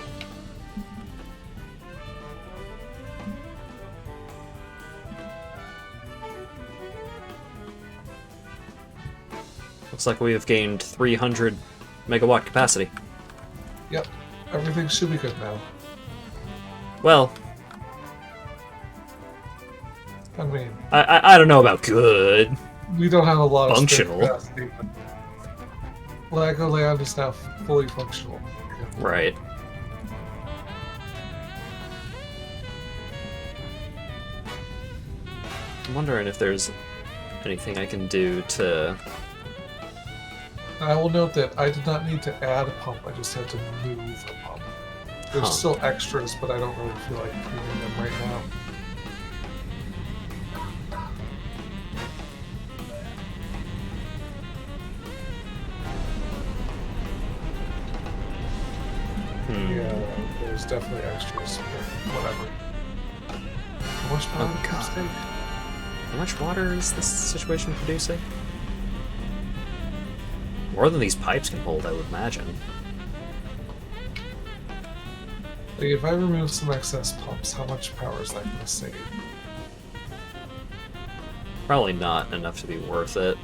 Looks like we have gained 300 megawatt capacity. Yep, everything should be good now. Well, I mean, I don't know about good. we don't have a lot of Functional. spare capacity, but Legoland is now fully functional. Right. I'm wondering if there's anything I can do to... I will note that I did not need to add a pump, I just had to move a pump. There's Huh. still extras, but I don't really feel like moving them right now. Yeah, there's definitely extras, but whatever. How much power Oh, did God. this take? How much water is this situation producing? More than these pipes can hold, I would imagine. Like, if I remove some excess pumps, how much power is that going to save? Probably not enough to be worth it.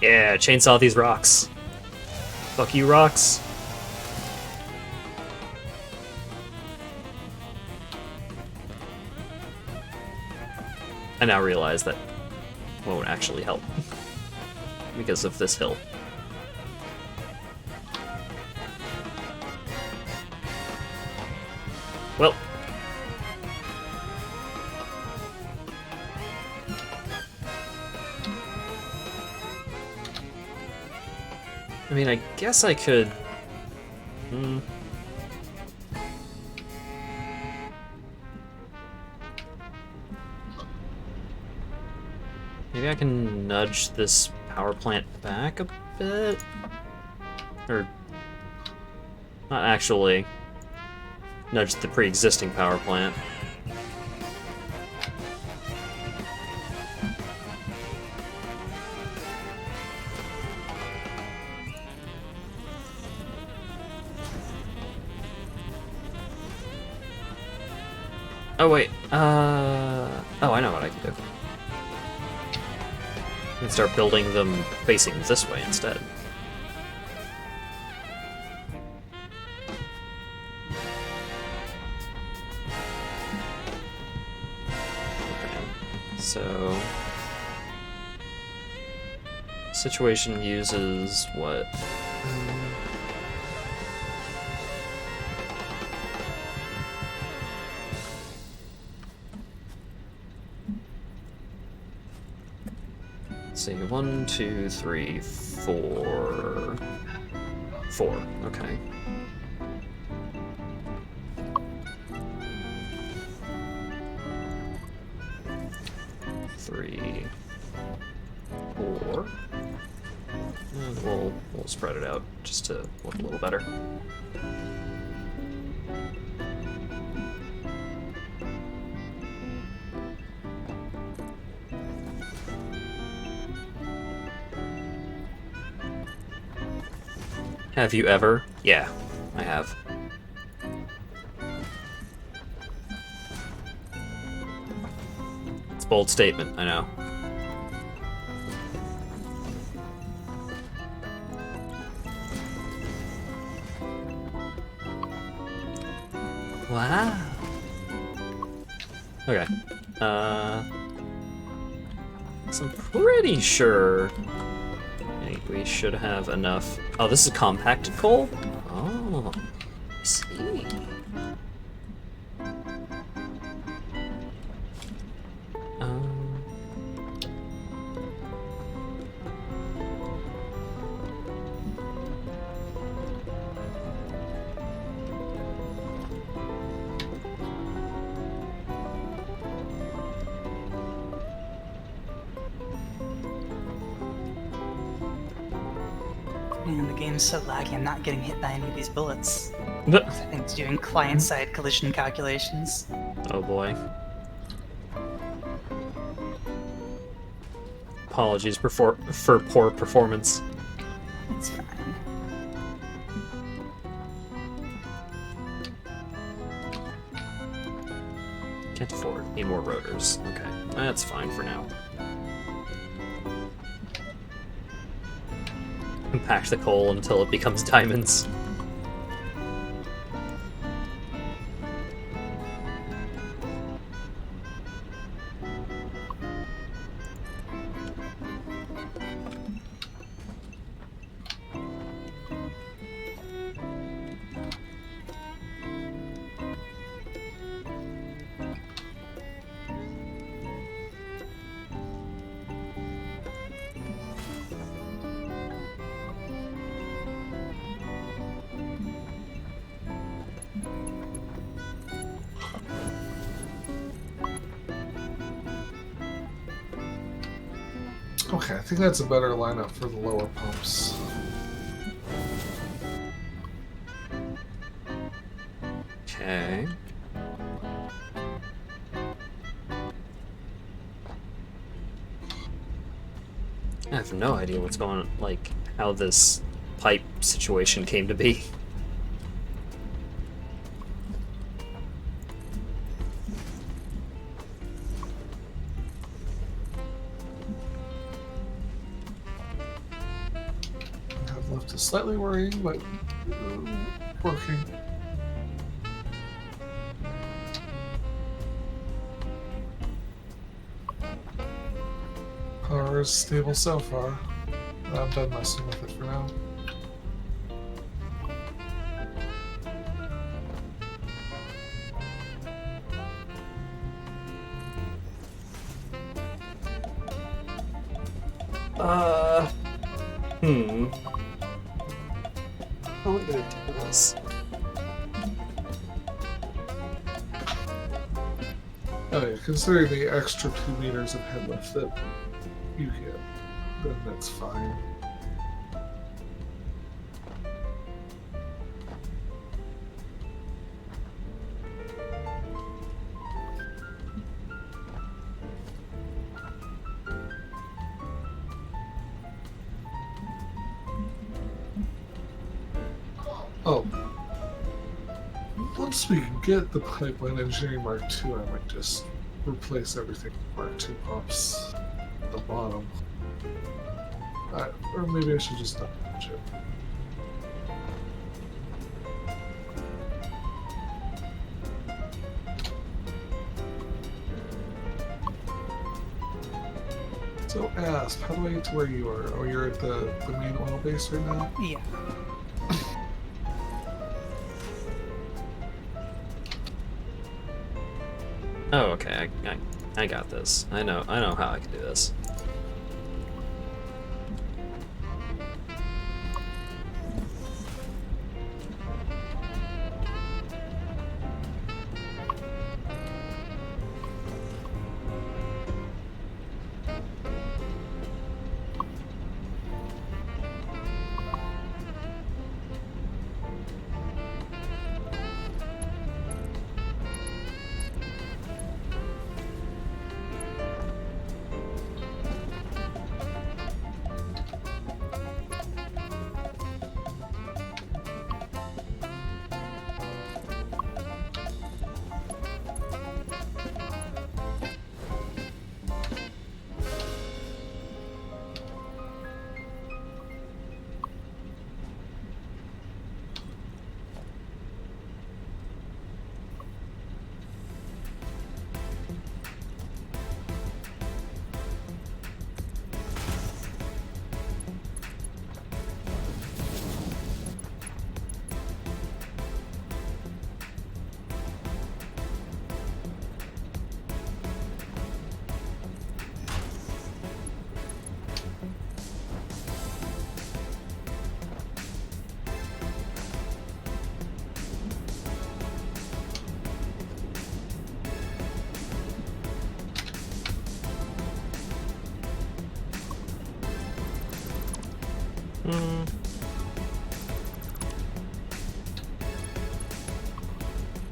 Yeah, chainsaw these rocks. Fuck you, rocks. I now realize that won't actually help because of this hill. Well, I mean, I guess I could... Maybe I can nudge this power plant back a bit? Or... not actually. Nudge the pre-existing power plant. Oh wait, oh, I know what I can do. I can start building them facing this way instead. Okay, so... Situation uses what? Let's see, 1, 2, 3, 4. 4, okay. Three, 4. And we'll spread it out just to look a little better. Have you ever? Yeah, I have. It's a bold statement, I know. Wow. Okay. So I'm pretty sure we should have enough. Oh, this is compacted coal? Oh, I see. Man, the game's so laggy, I'm not getting hit by any of these bullets. I But- think it's doing client-side collision calculations. Oh boy. Apologies for poor performance. It's fine. Can't afford. Need more rotors. Okay, that's fine for now. Compact the coal until it becomes diamonds. Okay, I think that's a better lineup for the lower pumps. Okay. I have no idea what's going on, like, how this pipe situation came to be. I've left is slightly worrying, but working. Power is stable so far. I'm done messing with it for now. How am I gonna do this? Oh yeah, considering the extra 2 meters of head lift that you get, then that's fine. Oh. Once we get the Pipeline Engineering Mark II, I might just replace everything with Mark II pumps at the bottom. Or maybe I should just not touch it. So, Asp, how do I get to where you are? Oh, you're at the main oil base right now? Yeah. Oh, okay. I got this. I know how I can do this.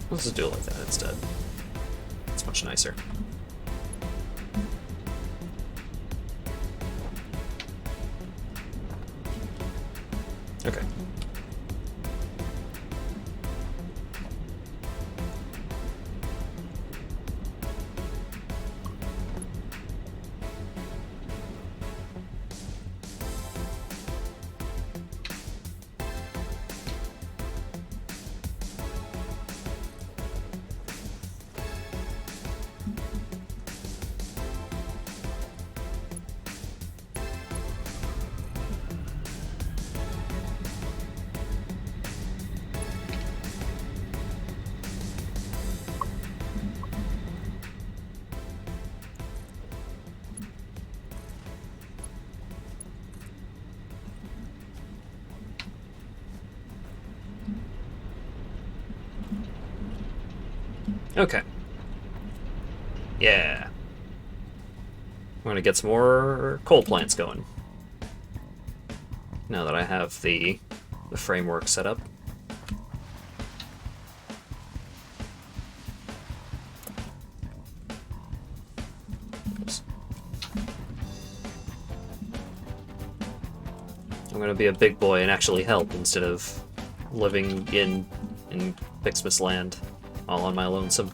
Let's just do it like that instead. It's much nicer. Okay. Okay. Yeah. I'm gonna get some more coal plants going. Now that I have the framework set up. Oops. I'm gonna be a big boy and actually help instead of living in Pixmas land all on my lonesome.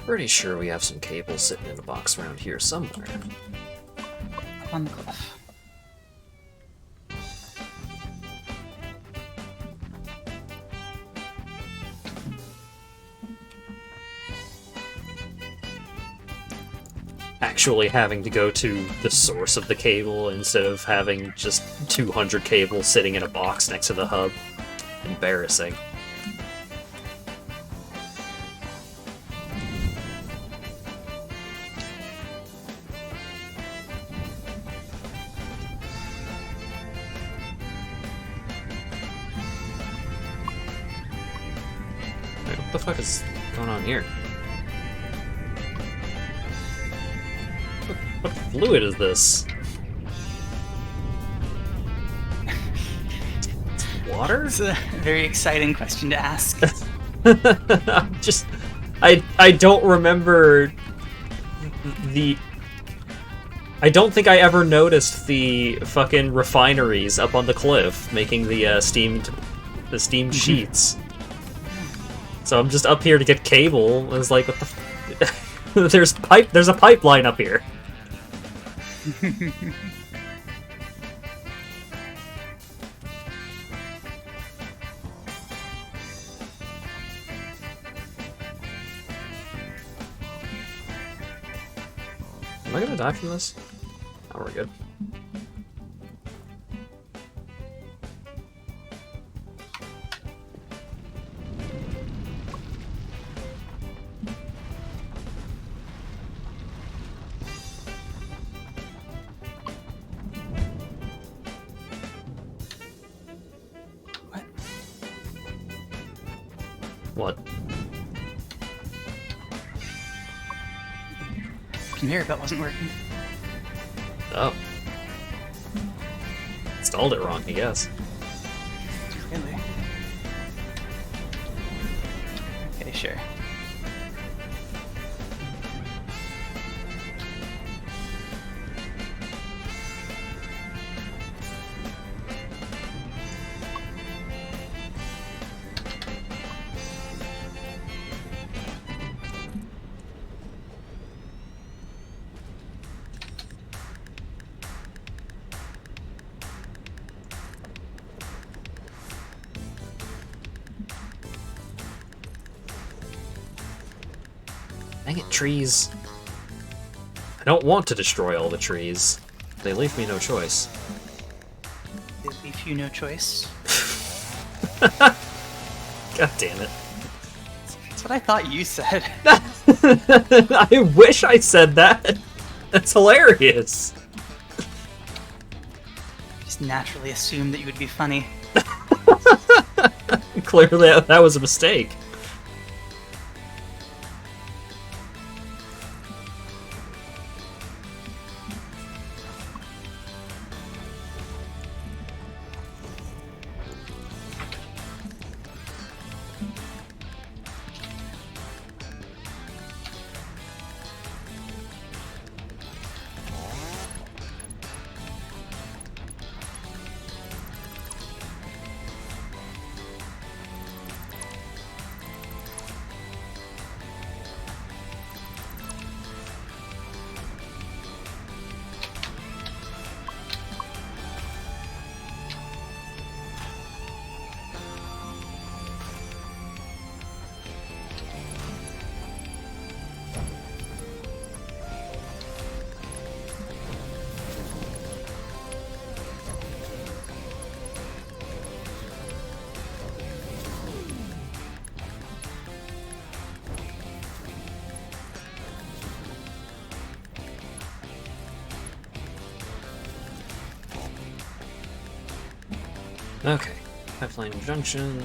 Pretty sure we have some cable sitting in a box around here somewhere. Up on the cliff. Actually having to go to the source of the cable instead of having just 200 cables sitting in a box next to the hub. Embarrassing. Wait, what the fuck is going on here? What fluid is this? Water? It's a very exciting question to ask. I don't remember the I don't think I ever noticed the fucking refineries up on the cliff making the steamed sheets. So I'm just up here to get cable. I was like, what the there's a pipeline up here. Am I gonna die from this? Oh, we're good. What? What? Conveyor belt wasn't working. Oh. Installed it wrong, I guess. Really? Okay, sure. Dang it, trees. I don't want to destroy all the trees. They leave me no choice. They leave you no choice. God damn it. That's what I thought you said. I wish I said that. That's hilarious. Just naturally assumed that you would be funny. Clearly that was a mistake. Okay. Pipeline Junction.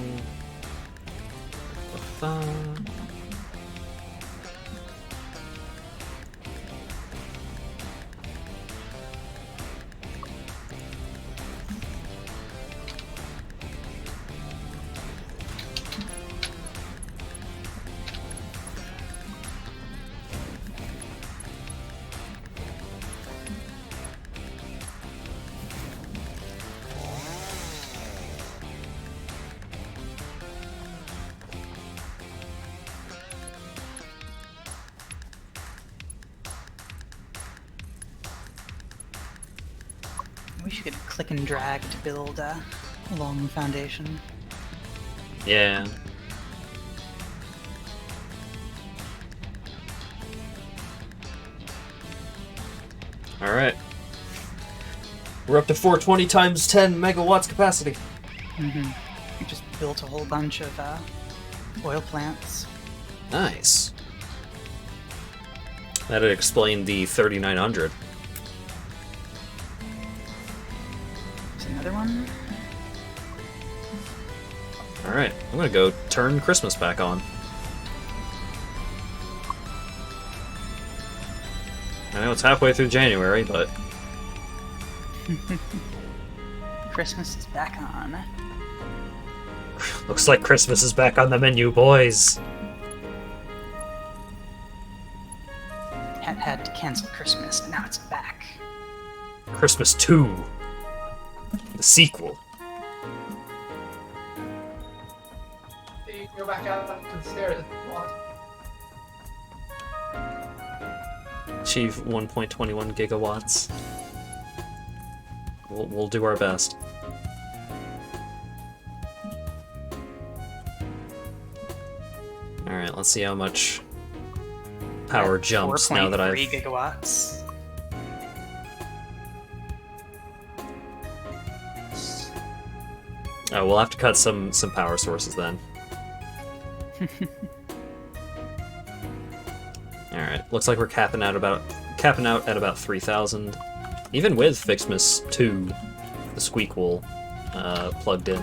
I wish you could click and drag to build a long foundation. Yeah. Alright. We're up to 420 times 10 megawatts capacity. Mm-hmm. You just built a whole bunch of oil plants. Nice. That'd explain the 3900. There's another one. Alright, I'm gonna go turn Christmas back on. I know it's halfway through January, but... Christmas is back on. Looks like Christmas is back on the menu, boys. Had to cancel Christmas, and now it's back. Christmas 2. The sequel. You can go back out to the stairs if you want. Achieve 1.21 gigawatts. We'll do our best. Alright, let's see how much power jumps now that I've... 4.3 gigawatts. Oh, we'll have to cut some power sources then. Alright, looks like we're capping out at about 3,000. Even with Fixmas 2, the Squeakwool, plugged in.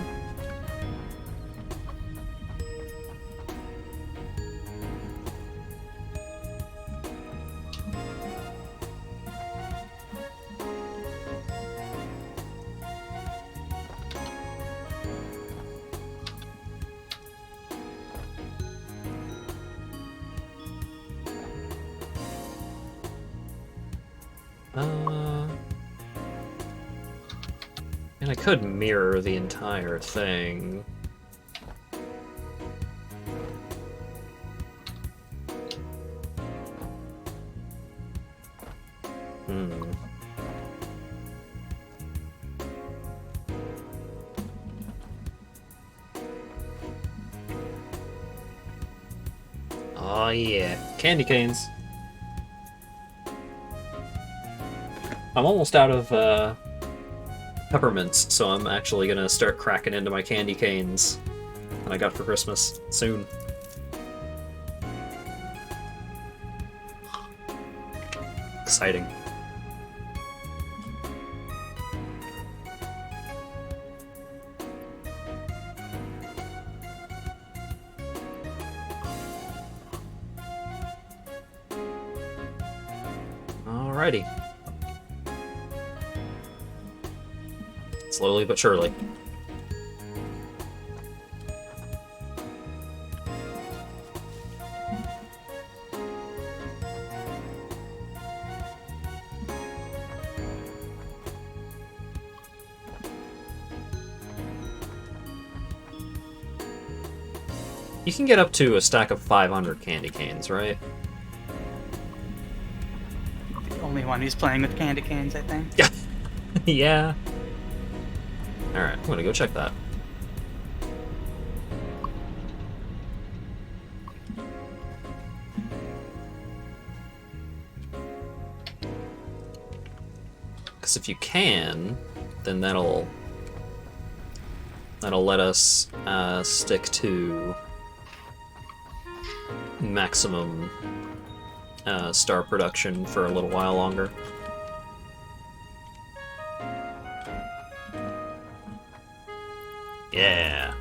And I could mirror the entire thing. Oh yeah, candy canes. I'm almost out of peppermints, so I'm actually gonna start cracking into my candy canes that I got for Christmas soon. Exciting. Alrighty. Slowly but surely. You can get up to a stack of 500 candy canes, right? The only one who's playing with candy canes, I think. Yeah. Yeah. Alright, I'm gonna go check that. Because if you can, then that'll let us stick to maximum star production for a little while longer. Yeah.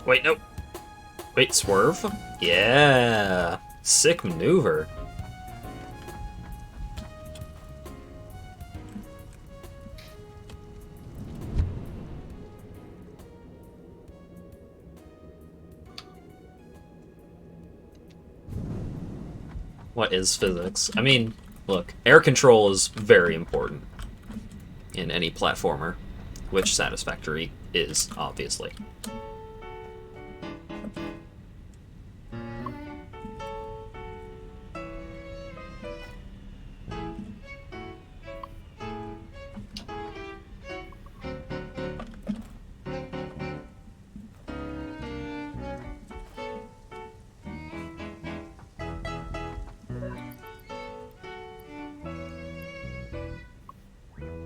Wait, no. Wait, swerve? Yeah. Sick maneuver. What is physics? I mean, look, air control is very important in any platformer, which Satisfactory is, obviously.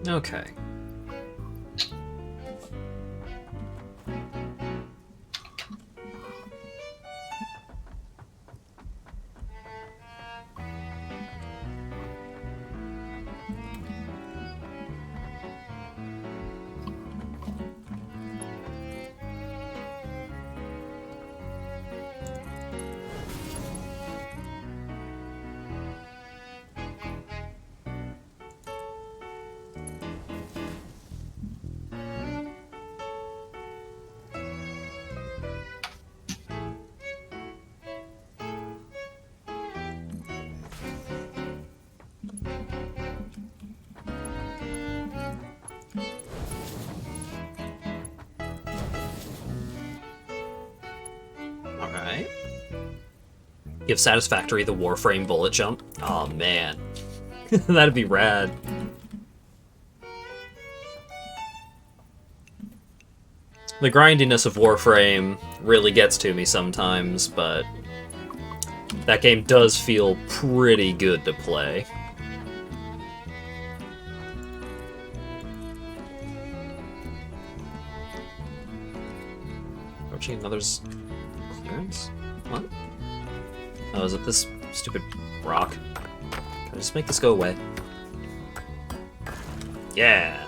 Okay. Give Satisfactory the Warframe bullet jump. Oh man. That'd be rad. The grindiness of Warframe really gets to me sometimes, but that game does feel pretty good to play. Approaching another clearance? What? Oh, is it this stupid rock? Can I just make this go away? Yeah!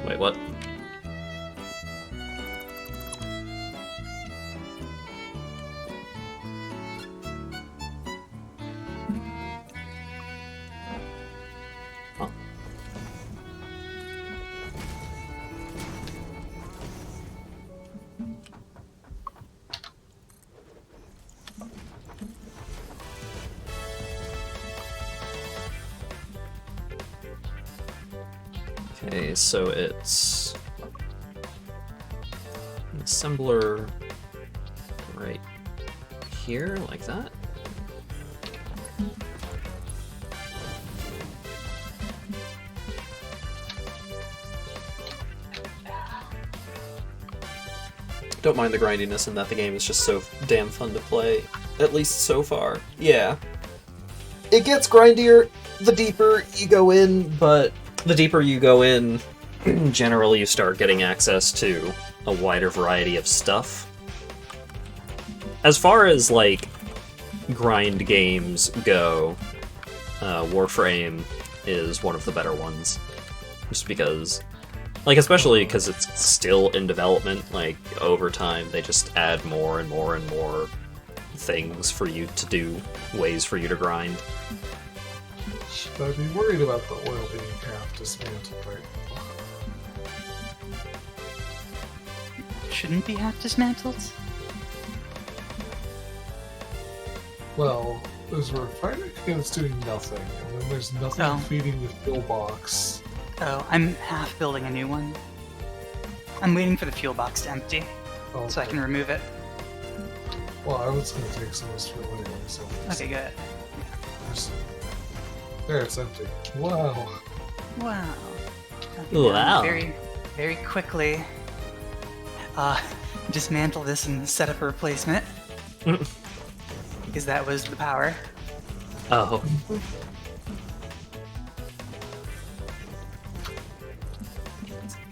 Wait, what? Huh. Okay, so it's an assembler right here, like that. Don't mind the grindiness in that the game is just so damn fun to play, at least so far. Yeah. It gets grindier the deeper you go in, but the deeper you go in, generally you start getting access to a wider variety of stuff. As far as, like, grind games go, Warframe is one of the better ones. Just because, like, especially because it's still in development, like, over time they just add more and more and more things for you to do, ways for you to grind. Should I be worried about the oil being half dismantled right now? Shouldn't be half dismantled. Well, there's a refinery that's doing nothing, and then there's nothing Oh. feeding the fuel box. Oh, I'm half building a new one. I'm waiting for the fuel box to empty, Oh, so I can remove it. Well, I was going to take some of this fuel anyway, so... Okay, good. There, it's empty. Wow. Wow. Wow. Very, very quickly dismantle this and set up a replacement. Because that was the power. Oh.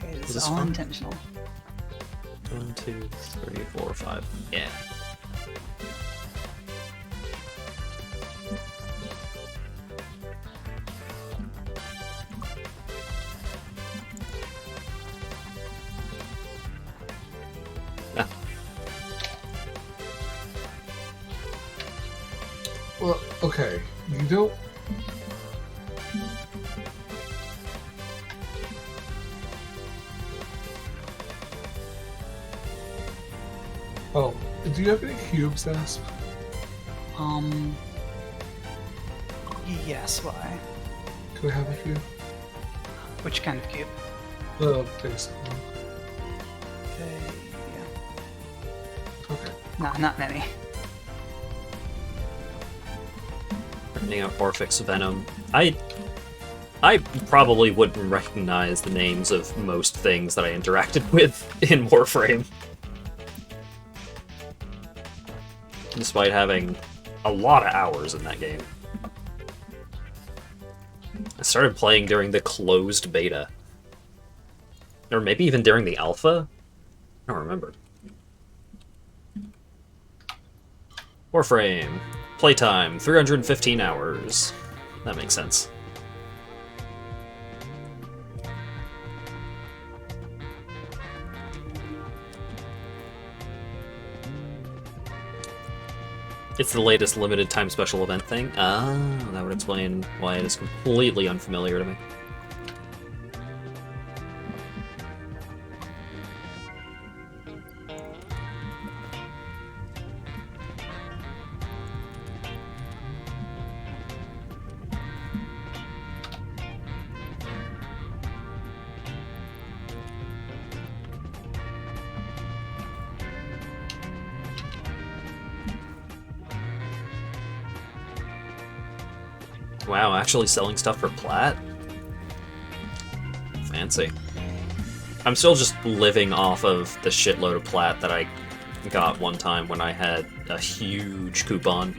Okay, this Is is this all fun? intentional. 1, 2, 3, 4, 5. Yeah. Ah. Well, okay. You don't... Oh, do you have any cubes, Asp? Yes, why? Could I have a cube? Which kind of cube? The basic one. Okay, yeah. Okay. Not many. Turning out Orphix Venom. I probably wouldn't recognize the names of most things that I interacted with in Warframe. Despite having a lot of hours in that game. I started playing during the closed beta. Or maybe even during the alpha? I don't remember. Warframe. Playtime, 315 hours. That makes sense. It's the latest limited time special event thing. Ah, that would explain why it is completely unfamiliar to me. Wow, actually selling stuff for plat? Fancy. I'm still just living off of the shitload of plat that I got one time when I had a huge coupon.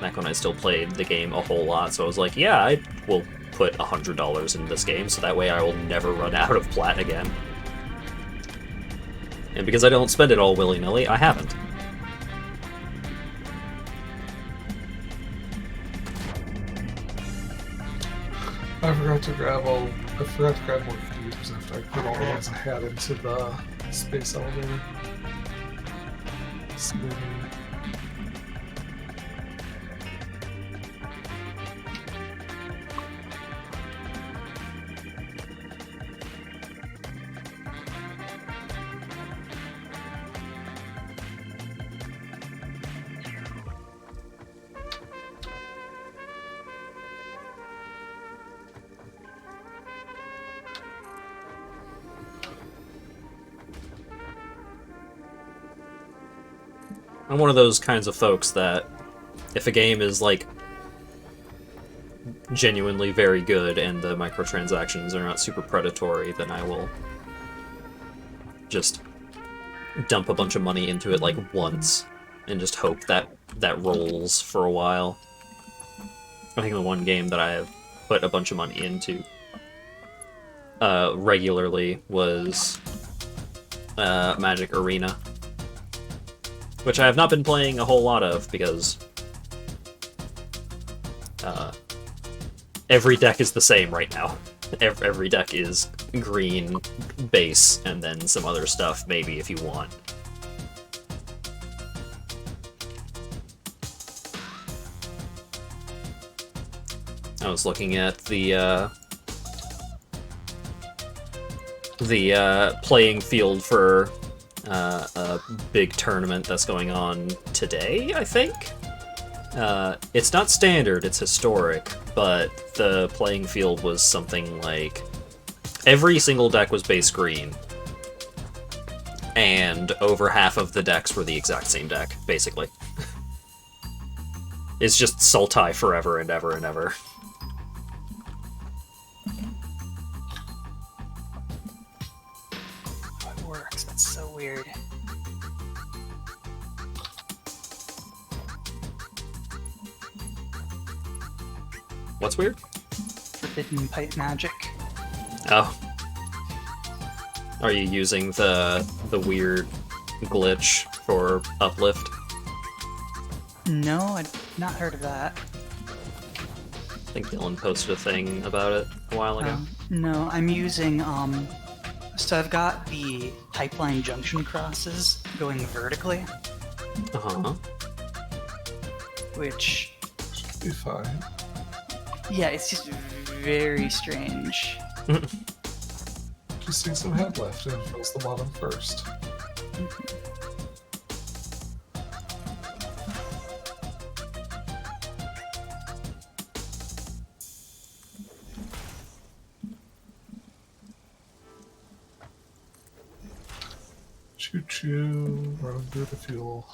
Back when I still played the game a whole lot, so I was like, yeah, I will put $100 in this game, so that way I will never run out of plat again. And because I don't spend it all willy-nilly, I haven't. I forgot to grab more computers after I put all the ones I had into the space elevator. Smoothing. I'm one of those kinds of folks that if a game is, like, genuinely very good and the microtransactions are not super predatory, then I will just dump a bunch of money into it, like, once and just hope that that rolls for a while. I think the one game that I have put a bunch of money into regularly was Magic Arena, which I have not been playing a whole lot of because every deck is the same right now. Every deck is green base and then some other stuff maybe if you want. I was looking at the playing field for a big tournament that's going on today, I think. It's not standard, it's historic, but the playing field was something like every single deck was base green, and over half of the decks were the exact same deck, basically. It's just Sultai forever and ever and ever. It works. That's so weird. What's weird? Forbidden pipe magic. Oh. Are you using the weird glitch for uplift? No, I'd not heard of that. I think Dylan posted a thing about it a while ago. No, I'm using, so I've got the pipeline junction crosses going vertically, Uh-huh. which, Should be fine. yeah, it's just very strange. Just see some head left and fills the bottom first. Choo choo, running through the fuel.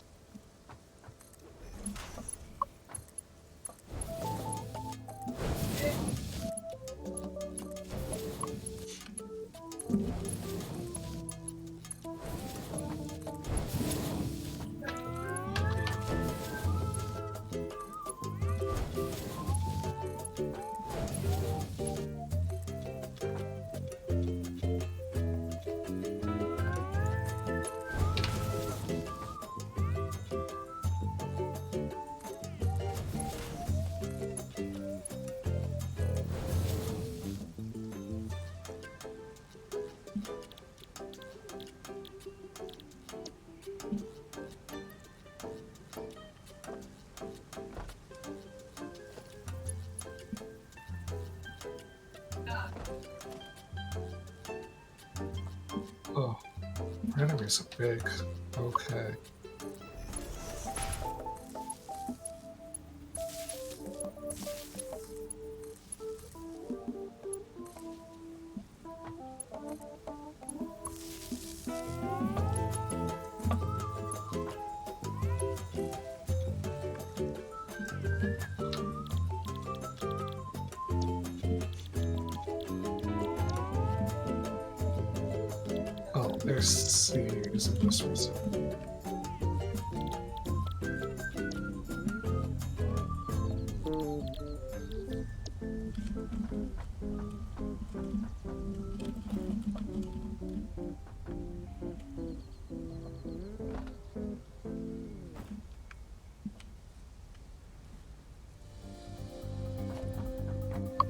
Oh, our enemies are big. Okay. There's series of this one.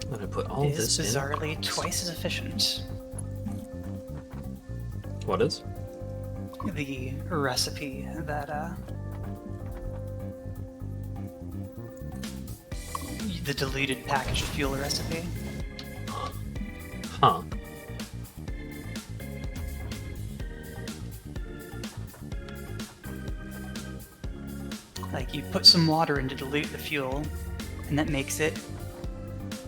I'm gonna put all It is this in. bizarrely twice as efficient. What is? The recipe that the diluted packaged fuel recipe. Huh. Like, you put some water in to dilute the fuel, and that makes it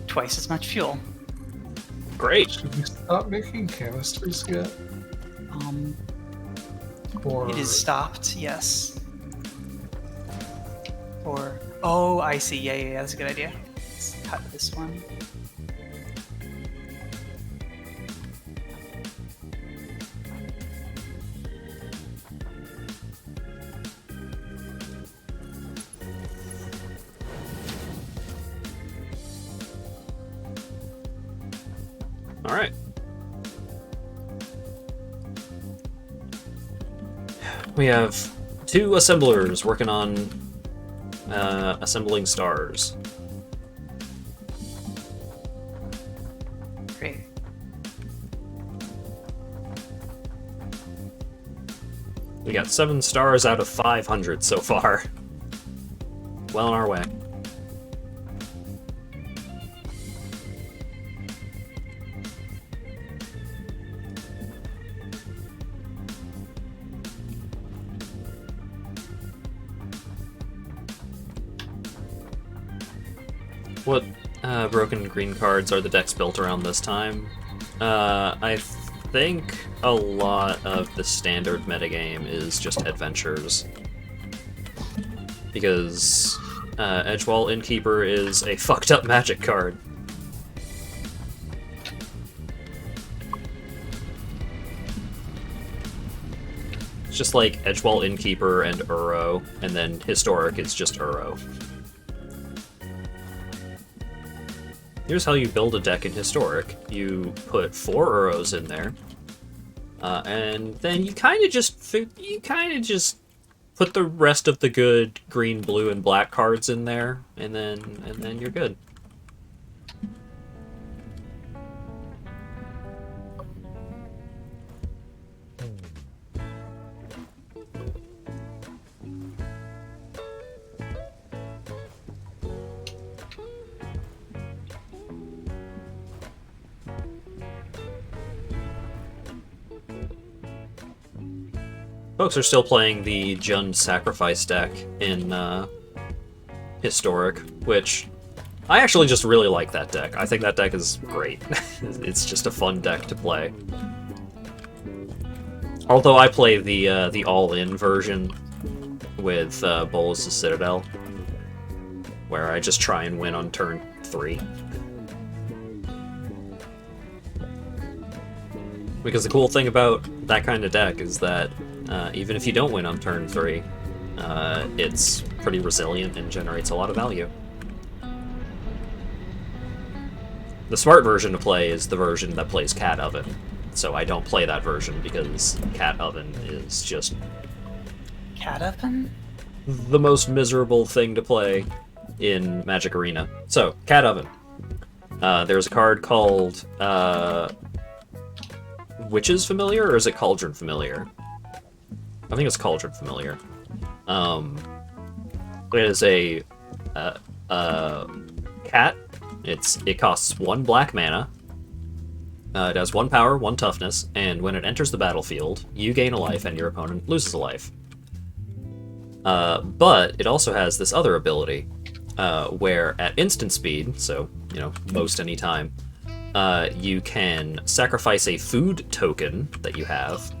twice as much fuel. Great. Should we stop making canisters yet? Or It is stopped, yes. Or, oh, I see. Yeah, that's a good idea. Let's cut this one. All right. We have 2 assemblers working on assembling stars. Great. We got 7 stars out of 500 so far. Well on our way. What broken green cards are the decks built around this time? I think a lot of the standard metagame is just adventures. Because Edgewall Innkeeper is a fucked up magic card. It's just like Edgewall Innkeeper and Uro, and then Historic is just Uro. Here's how you build a deck in Historic. You put 4 Uros in there, and then you kind of just put the rest of the good green, blue, and black cards in there, and then you're good. Folks are still playing the Jund Sacrifice deck in Historic, which I actually just really like that deck. I think that deck is great. It's just a fun deck to play. Although I play the all-in version with Bolas' Citadel, where I just try and win on turn 3. Because the cool thing about that kind of deck is that even if you don't win on turn 3, it's pretty resilient and generates a lot of value. The smart version to play is the version that plays Cat Oven, so I don't play that version because Cat Oven is just Cat Oven? the most miserable thing to play in Magic Arena. So, Cat Oven. There's a card called Witch's Familiar, or is it Cauldron Familiar? I think it's Cauldron Familiar. It is a cat. It costs 1 black mana. It has 1 power, 1 toughness, and when it enters the battlefield, you gain a life and your opponent loses a life. But it also has this other ability, where at instant speed, so, most any time, you can sacrifice a food token that you have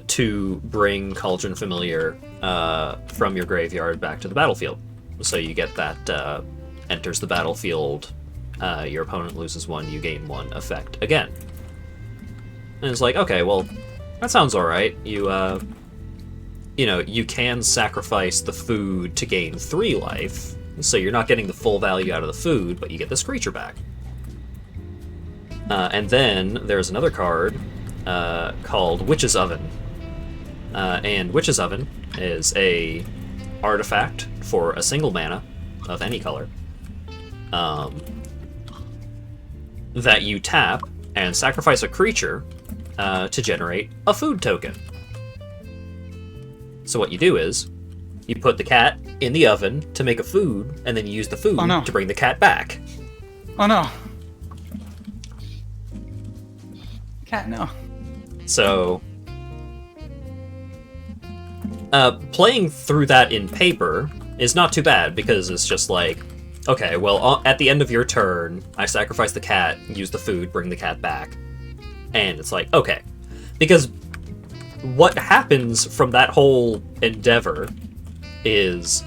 to bring Cauldron Familiar from your graveyard back to the battlefield. So you get that enters the battlefield, your opponent loses 1, you gain 1 effect again. And it's like, okay, well, that sounds alright. You can sacrifice the food to gain 3 life, so you're not getting the full value out of the food, but you get this creature back. And then there's another card called Witch's Oven. And Witch's Oven is a artifact for a single mana of any color that you tap and sacrifice a creature to generate a food token. So what you do is, you put the cat in the oven to make a food, and then you use the food to bring the cat back. Oh no. Cat, no. So, playing through that in paper is not too bad, because it's just like, okay, well, at the end of your turn, I sacrifice the cat, use the food, bring the cat back. And it's like, okay. Because what happens from that whole endeavor is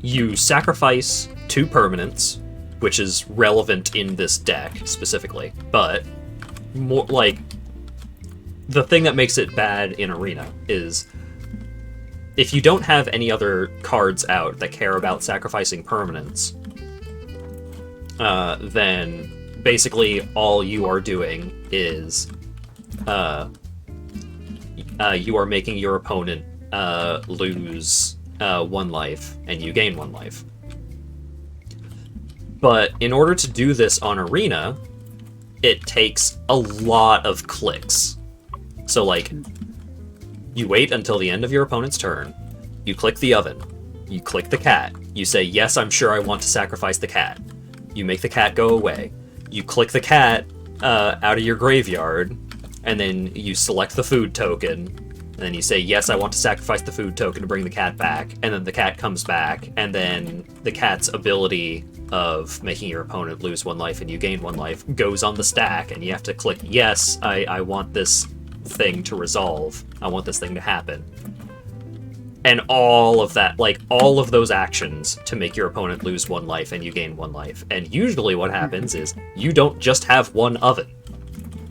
you sacrifice 2 permanents, which is relevant in this deck specifically, but more like the thing that makes it bad in Arena is if you don't have any other cards out that care about sacrificing permanents, then basically all you are doing is you are making your opponent lose 1 life, and you gain 1 life. But in order to do this on Arena, it takes a lot of clicks. So, like, you wait until the end of your opponent's turn, you click the oven, you click the cat, you say, yes, I'm sure I want to sacrifice the cat. You make the cat go away. You click the cat out of your graveyard, and then you select the food token, and then you say, yes, I want to sacrifice the food token to bring the cat back, and then the cat comes back, and then the cat's ability of making your opponent lose 1 life and you gain 1 life goes on the stack, and you have to click, yes, I want this thing to resolve. I want this thing to happen. And all of that, like, all of those actions to make your opponent lose 1 life and you gain 1 life. And usually what happens is you don't just have 1 oven.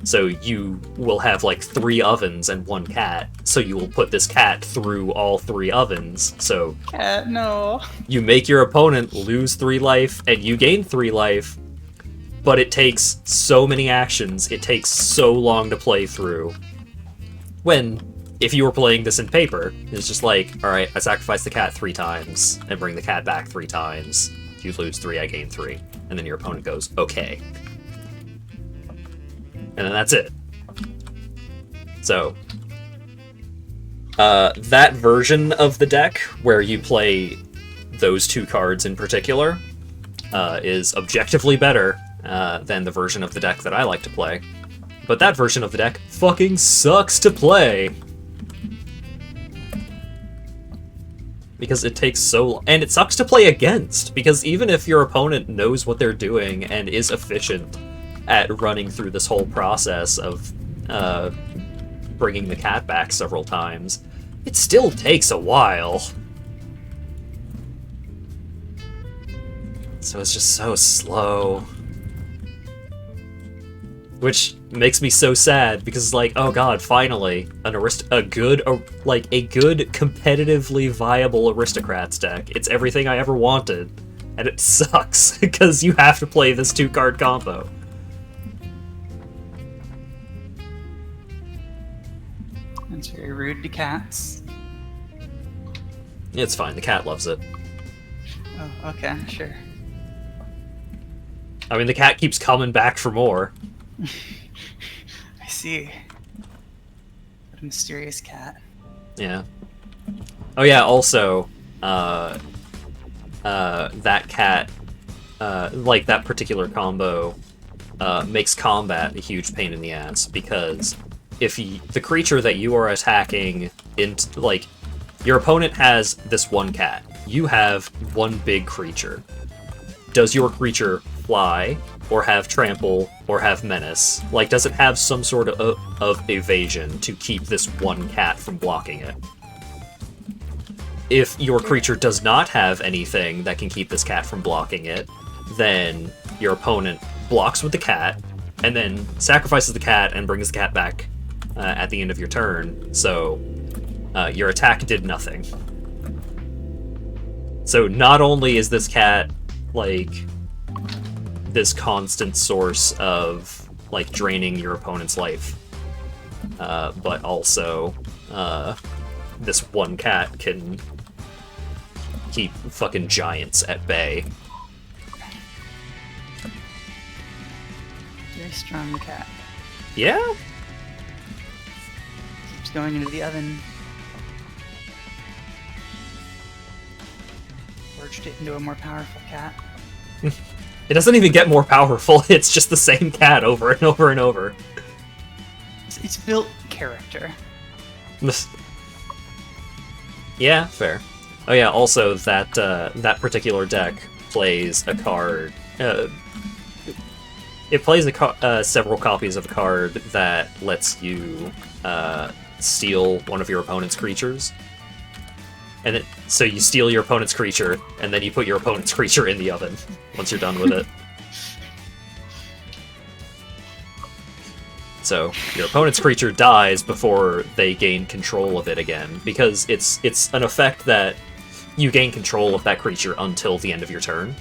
So you will have, like, 3 ovens and 1 cat. So you will put this cat through all 3 ovens. So Cat, no. you make your opponent lose 3 life and you gain 3 life. But it takes so many actions, it takes so long to play through. When, if you were playing this in paper, it's just like, alright, I sacrifice the cat 3 times, and bring the cat back 3 times. If you lose 3, I gain 3. And then your opponent goes, okay. And then that's it. So, that version of the deck, where you play those 2 cards in particular, is objectively better than the version of the deck that I like to play. But that version of the deck fucking sucks to play! Because it takes so long. And it sucks to play against, because even if your opponent knows what they're doing and is efficient at running through this whole process of bringing the cat back several times, it still takes a while. So it's just so slow. Which makes me so sad, because it's like, oh god, finally, a good competitively viable Aristocrats deck. It's everything I ever wanted, and it sucks, because you have to play this 2-card combo. That's very rude to cats. It's fine, the cat loves it. Oh, okay, sure. I mean, the cat keeps coming back for more. I see. What a mysterious cat. Yeah. Oh yeah, also, that cat, like that particular combo, makes combat a huge pain in the ass, because if the creature that you are attacking, like, your opponent has this 1 cat. You have 1 big creature. Does your creature fly, or have trample, or have menace? Like, does it have some sort of evasion to keep this 1 cat from blocking it? If your creature does not have anything that can keep this cat from blocking it, then your opponent blocks with the cat, and then sacrifices the cat and brings the cat back at the end of your turn. So your attack did nothing. So not only is this cat like this constant source of like draining your opponent's life, but also this one cat can keep fucking giants at bay. Very strong cat. Yeah? Keeps going into the oven. Forged it into a more powerful cat. It doesn't even get more powerful, it's just the same cat over and over and over. It's built character. Yeah, fair. Oh yeah, also that particular deck plays a card. It plays several copies of a card that lets you steal one of your opponent's creatures. And so you steal your opponent's creature, and then you put your opponent's creature in the oven once you're done with it. So your opponent's creature dies before they gain control of it again, because it's an effect that you gain control of that creature until the end of your turn.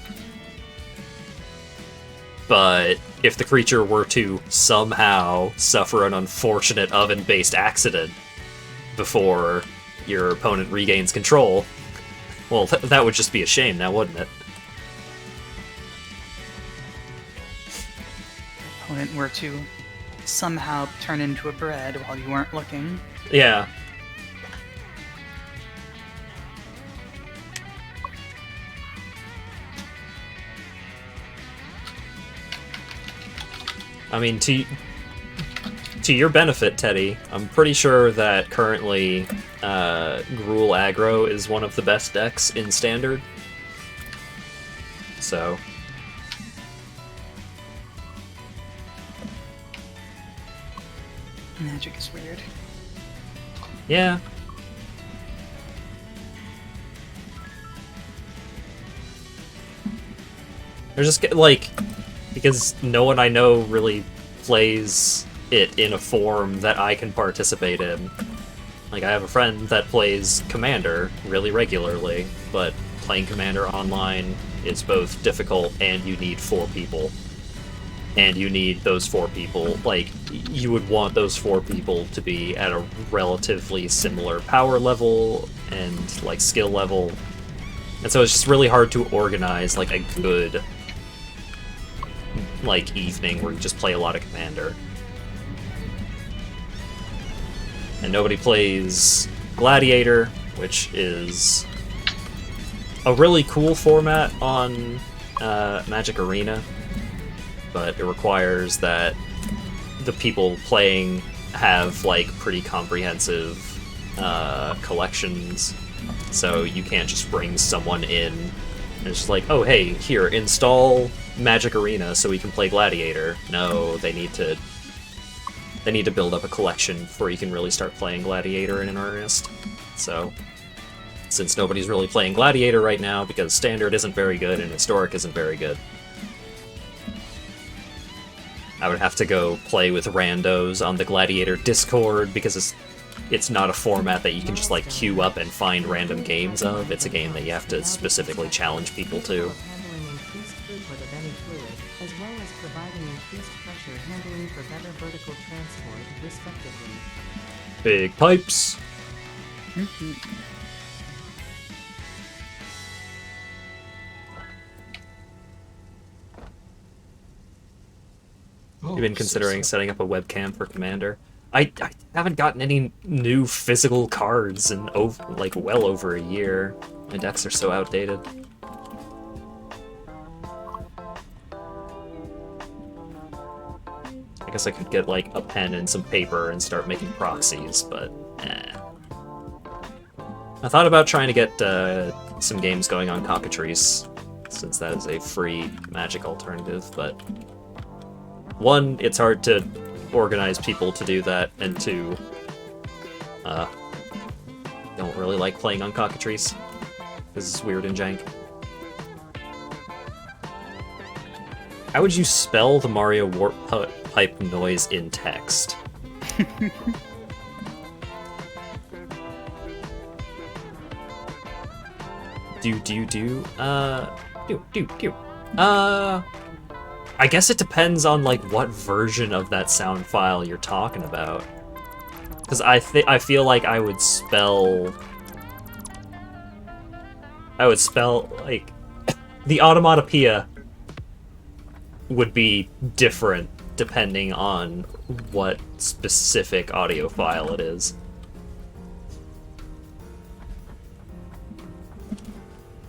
But if the creature were to somehow suffer an unfortunate oven-based accident before your opponent regains control, well, that would just be a shame now, wouldn't it? Opponent were to somehow turn into a bread while you weren't looking. Yeah. I mean, to your benefit, Teddy, I'm pretty sure that currently Gruul Aggro is one of the best decks in Standard. So... Magic is weird. yeah. They're just, like... because no one I know really plays it in a form that I can participate in. Like, I have a friend that plays Commander really regularly, but playing Commander online is both difficult and you need 4 people. And you need those 4 people, like, you would want those 4 people to be at a relatively similar power level and, like, skill level. And so it's just really hard to organize, like, a good, like, evening where you just play a lot of Commander. And nobody plays Gladiator, which is a really cool format on Magic Arena, but it requires that the people playing have, like, pretty comprehensive collections, so you can't just bring someone in and it's just like, oh hey, here, install Magic Arena so we can play Gladiator. No, they need to build up a collection before you can really start playing Gladiator in earnest. So, since nobody's really playing Gladiator right now because Standard isn't very good and Historic isn't very good, I would have to go play with randos on the Gladiator Discord because it's not a format that you can just, like, queue up and find random games of. It's a game that you have to specifically challenge people to. Handling increased throughput of any fluid, as well as providing increased pressure handling for better vertical transport, respectively. Big pipes. Oh, You've been considering setting up a webcam for Commander. I haven't gotten any new physical cards in well over a year. My decks are so outdated. I guess I could get, like, a pen and some paper and start making proxies, but I thought about trying to get some games going on Cockatrice, since that is a free Magic alternative, but 1, it's hard to organize people to do that, and 2, don't really like playing on Cockatrice. This is weird and jank. How would you spell the Mario Warp pipe noise in text. Do. I guess it depends on like what version of that sound file you're talking about. Because I feel like I would spell like the onomatopoeia would be different depending on what specific audio file it is.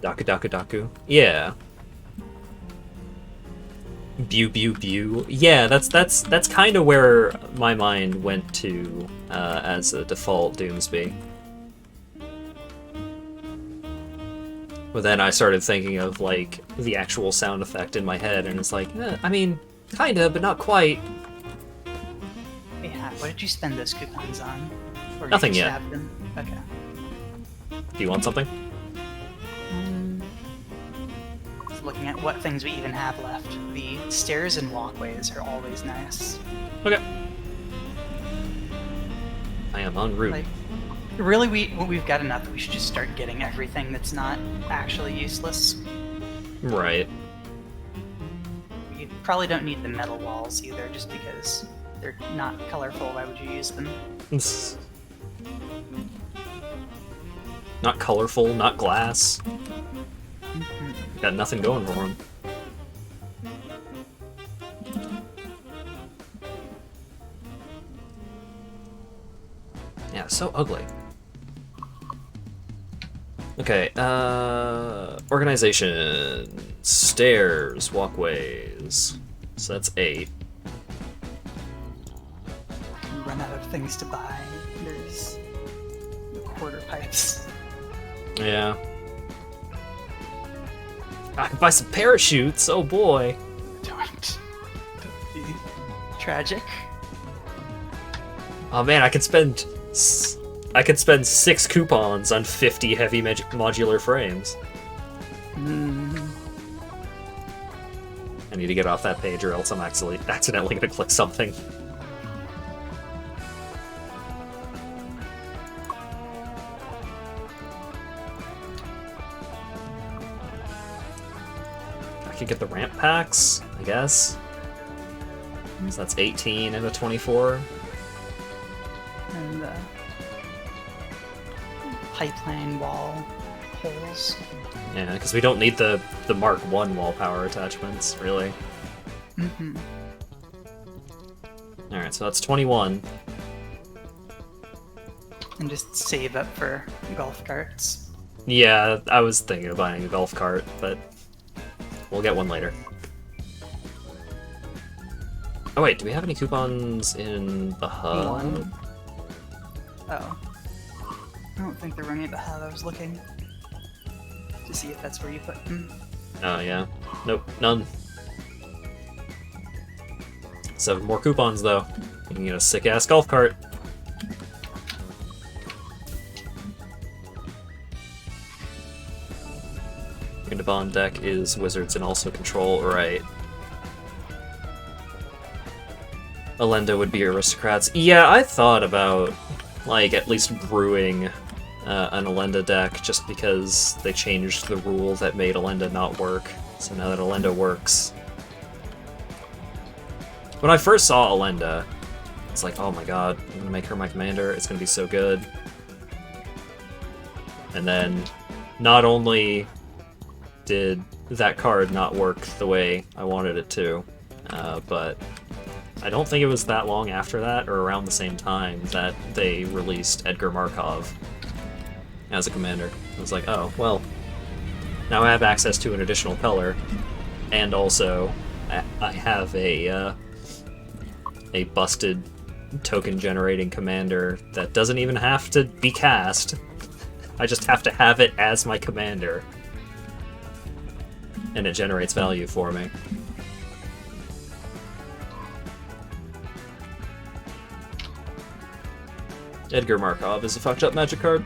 Daku. Yeah. Bew. Yeah, that's kind of where my mind went to as a default Doomsby. But then I started thinking of like the actual sound effect in my head, and it's like, I mean, kinda, but not quite. Hey, Hat, what did you spend those coupons on? Or Nothing you just yet. have them? Okay. Do you want something? Just looking at what things we even have left. The stairs and walkways are always nice. Okay. I am en route. Like, really, we've got enough that we should just start getting everything that's not actually useless. Right. You probably don't need the metal walls either, just because they're not colorful. Why would you use them? Not colorful, not glass. Mhm. Got nothing going for them. Yeah, so ugly. Okay, organization, stairs, walkways. So that's 8. You run out of things to buy. There's the quarter pipes. Yeah. I can buy some parachutes, oh boy. Don't be tragic. Oh man, I could spend 6 coupons on 50 heavy modular frames. I need to get off that page or else I'm accidentally gonna click something. I could get the ramp packs, I guess. So that's 18 and a 24. And the pipeline wall holes. Yeah, because we don't need the Mark 1 wall power attachments, really. Mm-hmm. Alright, so that's 21. And just save up for golf carts. Yeah, I was thinking of buying a golf cart, but we'll get one later. Oh wait, do we have any coupons in the hub? One. Oh. I don't think they're running at the hub. I was looking to see if that's where you put them. Oh yeah. Nope, none. 7 more coupons though. You can get a sick-ass golf cart. Bond deck is Wizards and also Control, right. Alenda would be Aristocrats. Yeah, I thought about, like, at least brewing an Alenda deck just because they changed the rule that made Alenda not work. So now that Alenda works... When I first saw Alenda, it's like, oh my god, I'm gonna make her my commander, it's gonna be so good. And then, not only did that card not work the way I wanted it to, but I don't think it was that long after that, or around the same time, that they released Edgar Markov as a commander. I was like, oh, well, now I have access to an additional color, and also I have a busted token-generating commander that doesn't even have to be cast. I just have to have it as my commander. And it generates value for me. Edgar Markov is a fucked up magic card.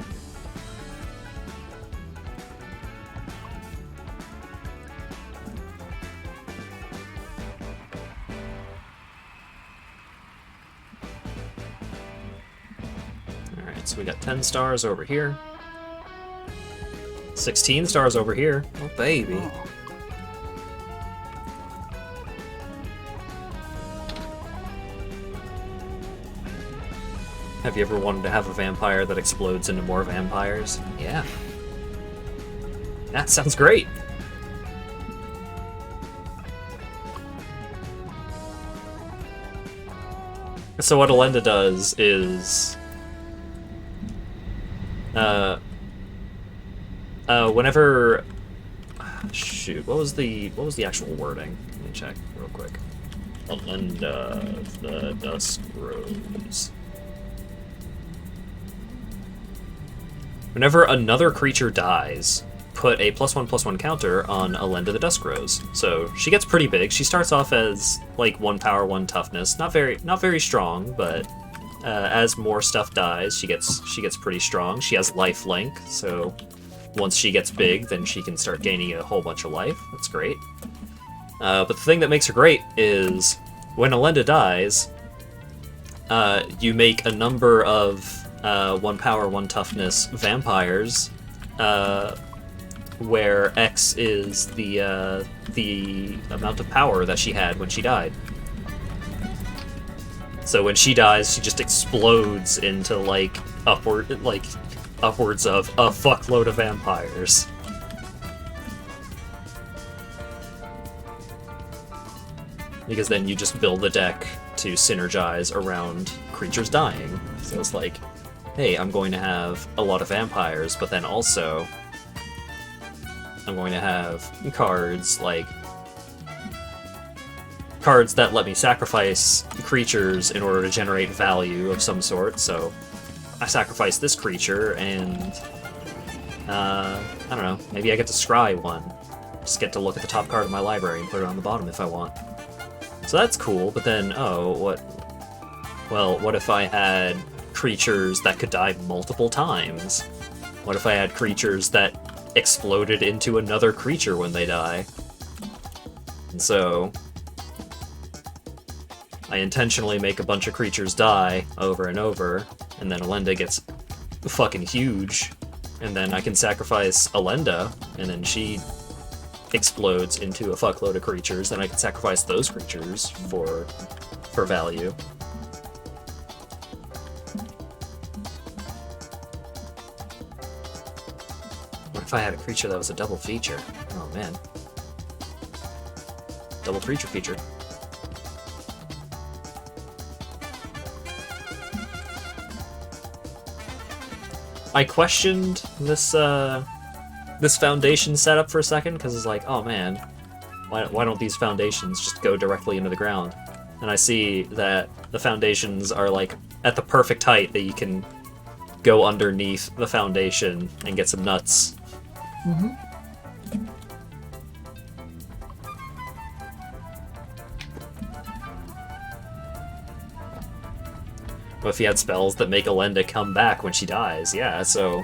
got 10 stars over here. 16 stars over here. Oh, baby. Oh. Have you ever wanted to have a vampire that explodes into more vampires? Yeah. That sounds great. So what Alenda does is, whenever, shoot, what was the actual wording? Let me check real quick. Alenda of the Dusk Rose. Whenever another creature dies, put a +1/+1 counter on Alenda the Dusk Rose. So she gets pretty big. She starts off as like 1 power, 1 toughness. Not very strong, but as more stuff dies, she gets pretty strong. She has life link, so once she gets big, then she can start gaining a whole bunch of life. That's great. But the thing that makes her great is when Alenda dies, you make a number of 1 power, 1 toughness vampires, where X is the amount of power that she had when she died. So when she dies, she just explodes into upwards of a fuckload of vampires. Because then you just build the deck to synergize around creatures dying. So it's like, hey, I'm going to have a lot of vampires, but then also I'm going to have cards that let me sacrifice creatures in order to generate value of some sort. So I sacrifice this creature and I don't know, maybe I get to scry one. Just get to look at the top card of my library and put it on the bottom if I want. So that's cool, but then, what if I had creatures that could die multiple times? What if I had creatures that exploded into another creature when they die? And so I intentionally make a bunch of creatures die over and over, and then Alenda gets fucking huge, and then I can sacrifice Alenda, and then she explodes into a fuckload of creatures, then I can sacrifice those creatures for value. What if I had a creature that was a double feature? Oh man. Double creature feature. I questioned this foundation setup for a second, because it's like, oh man, why don't these foundations just go directly into the ground? And I see that the foundations are like at the perfect height that you can go underneath the foundation and get some nuts. Mm-hmm. Well, if you had spells that make Alenda come back when she dies, yeah, so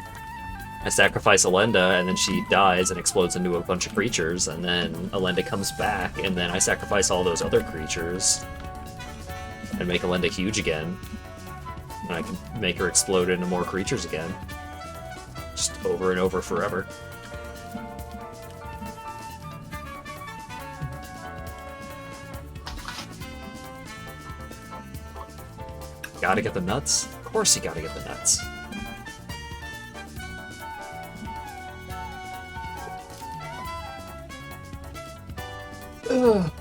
I sacrifice Alenda, and then she dies and explodes into a bunch of creatures, and then Alenda comes back, and then I sacrifice all those other creatures and make Alenda huge again. And I can make her explode into more creatures again. Just over and over forever. Gotta get the nuts? Of course you gotta get the nuts. Ugh.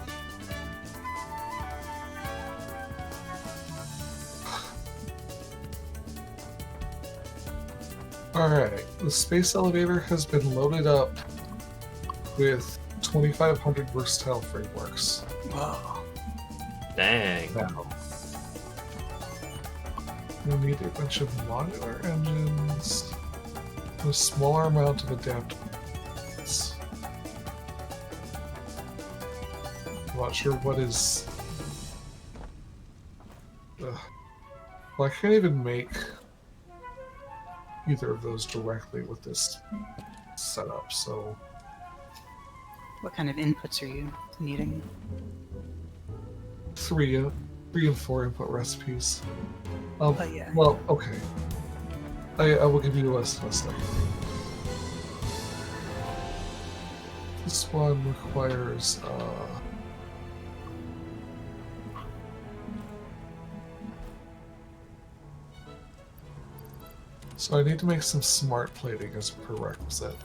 Alright, the space elevator has been loaded up with 2,500 versatile frameworks. Whoa. Dang. Now, we need a bunch of modular engines, a smaller amount of adaptables. I'm not sure what is... Ugh. Well, I can't even make either of those directly with this setup, so... What kind of inputs are you needing? 3 and 4 input recipes. Oh, yeah. Well, okay. I will give you a list in a second. This one requires so I need to make some smart plating as a prerequisite.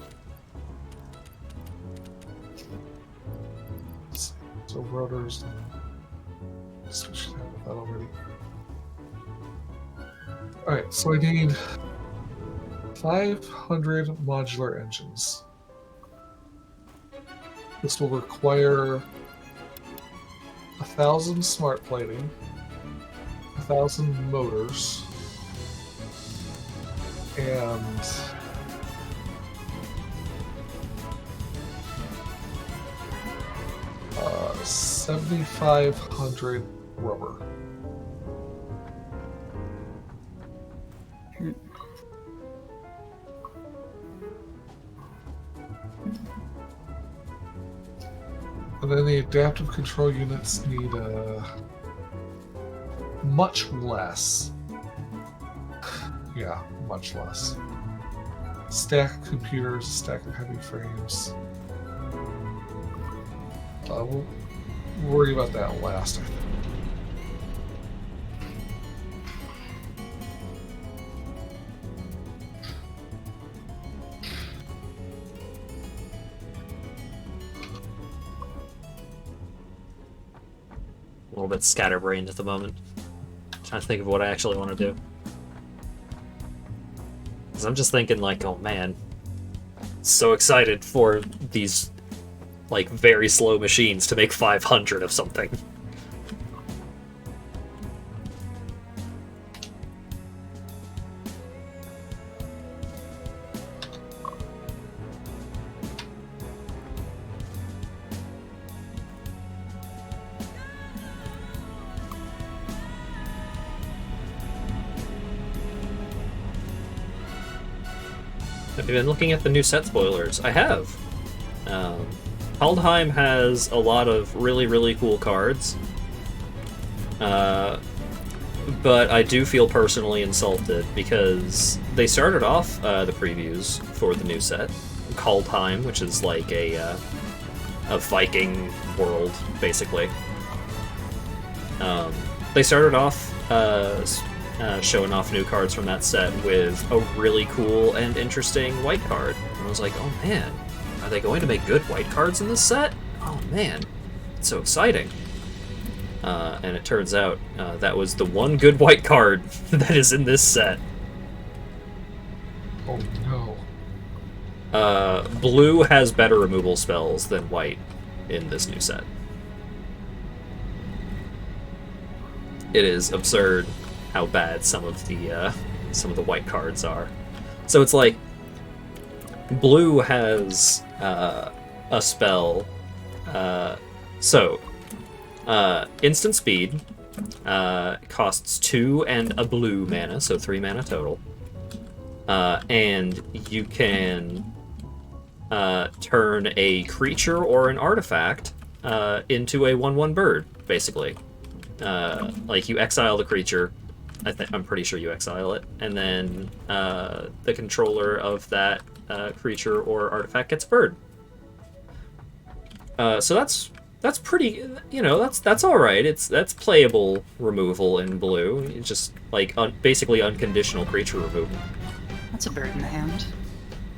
So rotors, we should have that already. Alright, so I need 500 modular engines. This will require 1,000 smart plating, 1,000 motors, and 7,500 rubber. And then the adaptive control units need much less. Yeah, much less. Stack of computers, stack of heavy frames. We'll worry about that last, I think. A little bit scatterbrained at the moment. Trying to think of what I actually want to do. Because I'm just thinking, like, oh man, so excited for these, like, very slow machines to make 500 of something. Have you been looking at the new set spoilers? I have. Kaldheim has a lot of really, really cool cards. But I do feel personally insulted because they started off the previews for the new set, Kaldheim, which is like a Viking world, basically. They started off showing off new cards from that set with a really cool and interesting white card. And I was like, oh man, are they going to make good white cards in this set? Oh man, it's so exciting. And it turns out that was the one good white card that is in this set. Oh no. Blue has better removal spells than white in this new set. It is absurd how bad some of the white cards are. So it's like blue has a spell. Instant speed costs 2 and a blue mana, so 3 mana total. And you can turn a creature or an artifact into a 1/1 bird, basically. Like you exile the creature. I'm pretty sure you exile it, and then the controller of that creature or artifact gets a bird. So that's pretty, you know, that's all right. That's playable removal in blue. It's just like basically unconditional creature removal. That's a bird in the hand.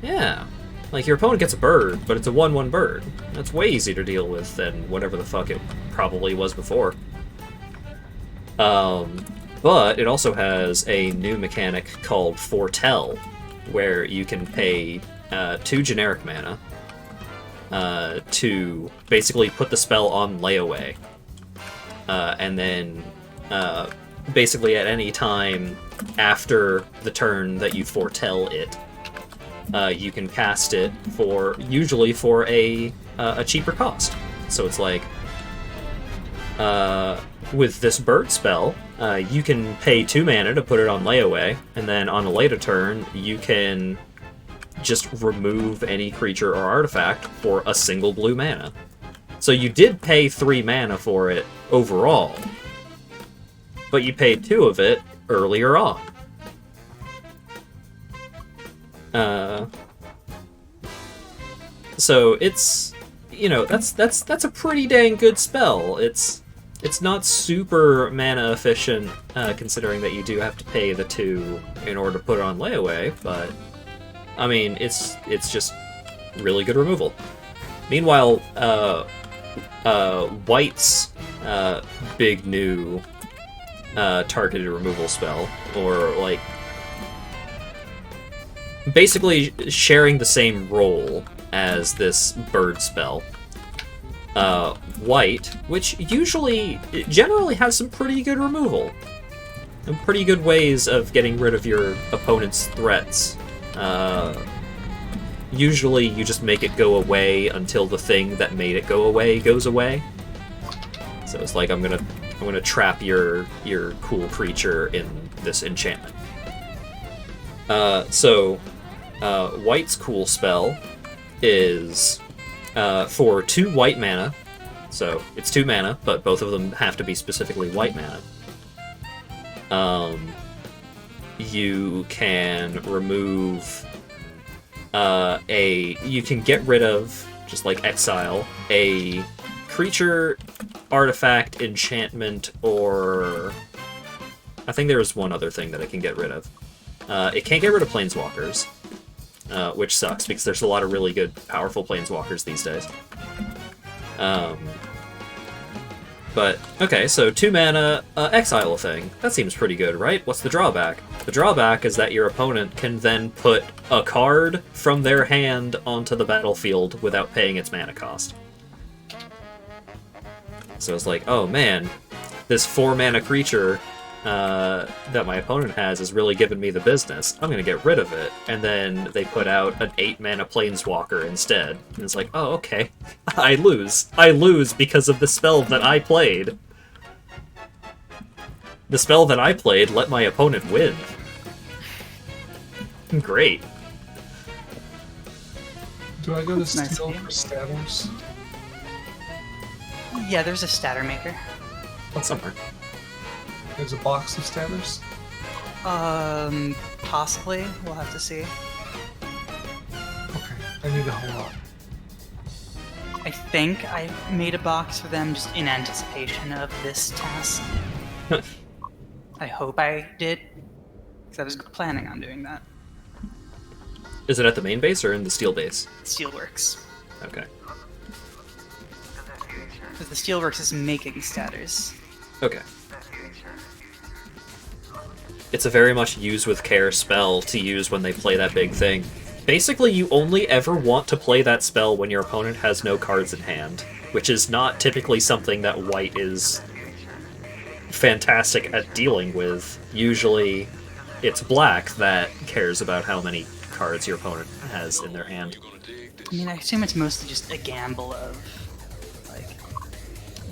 Yeah, like your opponent gets a bird, but it's a 1/1 bird. That's way easier to deal with than whatever the fuck it probably was before. But it also has a new mechanic called Foretell, where you can pay 2 generic mana to basically put the spell on layaway. And then basically at any time after the turn that you foretell it, you can cast it usually for a cheaper cost. So it's like, with this bird spell, you can pay 2 mana to put it on layaway, and then on a later turn, you can just remove any creature or artifact for a single blue mana. So you did pay 3 mana for it overall, but you paid 2 of it earlier on. So it's, that's a pretty dang good spell. It's not super mana efficient, considering that you do have to pay the 2 in order to put it on layaway, but I mean, it's just really good removal. Meanwhile, White's big new targeted removal spell, or like basically sharing the same role as this bird spell. White, which generally has some pretty good removal, and pretty good ways of getting rid of your opponent's threats. Usually you just make it go away until the thing that made it go away goes away. So it's like, I'm gonna trap your cool creature in this enchantment. White's cool spell is for 2 white mana. So it's 2 mana, but both of them have to be specifically white mana. You can remove you can get rid of, just like exile, a creature, artifact, enchantment, or I think there's one other thing that it can get rid of. It can't get rid of planeswalkers, which sucks because there's a lot of really good, powerful planeswalkers these days. But, okay, so 2 mana, exile a thing. That seems pretty good, right? What's the drawback? The drawback is that your opponent can then put a card from their hand onto the battlefield without paying its mana cost. So it's like, oh man, this 4 mana creature that my opponent has is really giving me the business. I'm gonna get rid of it. And then they put out an 8 mana planeswalker instead. And it's like, oh, okay. I lose. I lose because of the spell that I played. The spell that I played let my opponent win. Great. Do I go to Nice Steel game. for statters? Yeah, there's a statter maker. What's Somewhere. There's a box of statters? Possibly. We'll have to see. Okay, I need a whole lot. I think I made a box for them just in anticipation of this task. I hope I did, because I was planning on doing that. Is it at the main base or in the steel base? Steelworks. Okay. Because the Steelworks is making statters. Okay. It's a very much use with care spell to use when they play that big thing. Basically, you only ever want to play that spell when your opponent has no cards in hand, which is not typically something that White is fantastic at dealing with. Usually, it's Black that cares about how many cards your opponent has in their hand. I mean, I assume it's mostly just a gamble of, like,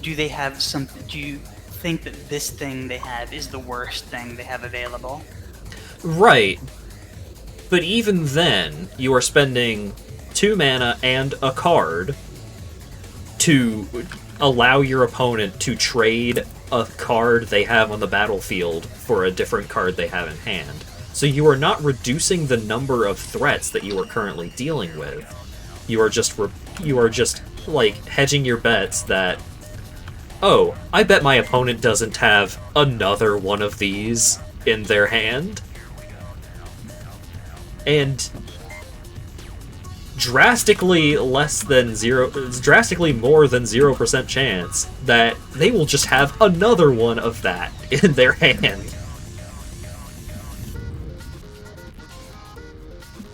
do they have something? Do you think that this thing they have is the worst thing they have available? Right. But even then, you are spending 2 mana and a card to allow your opponent to trade a card they have on the battlefield for a different card they have in hand. So you are not reducing the number of threats that you are currently dealing with. You are just like hedging your bets that, oh, I bet my opponent doesn't have another one of these in their hand. And drastically more than 0% chance that they will just have another one of that in their hand.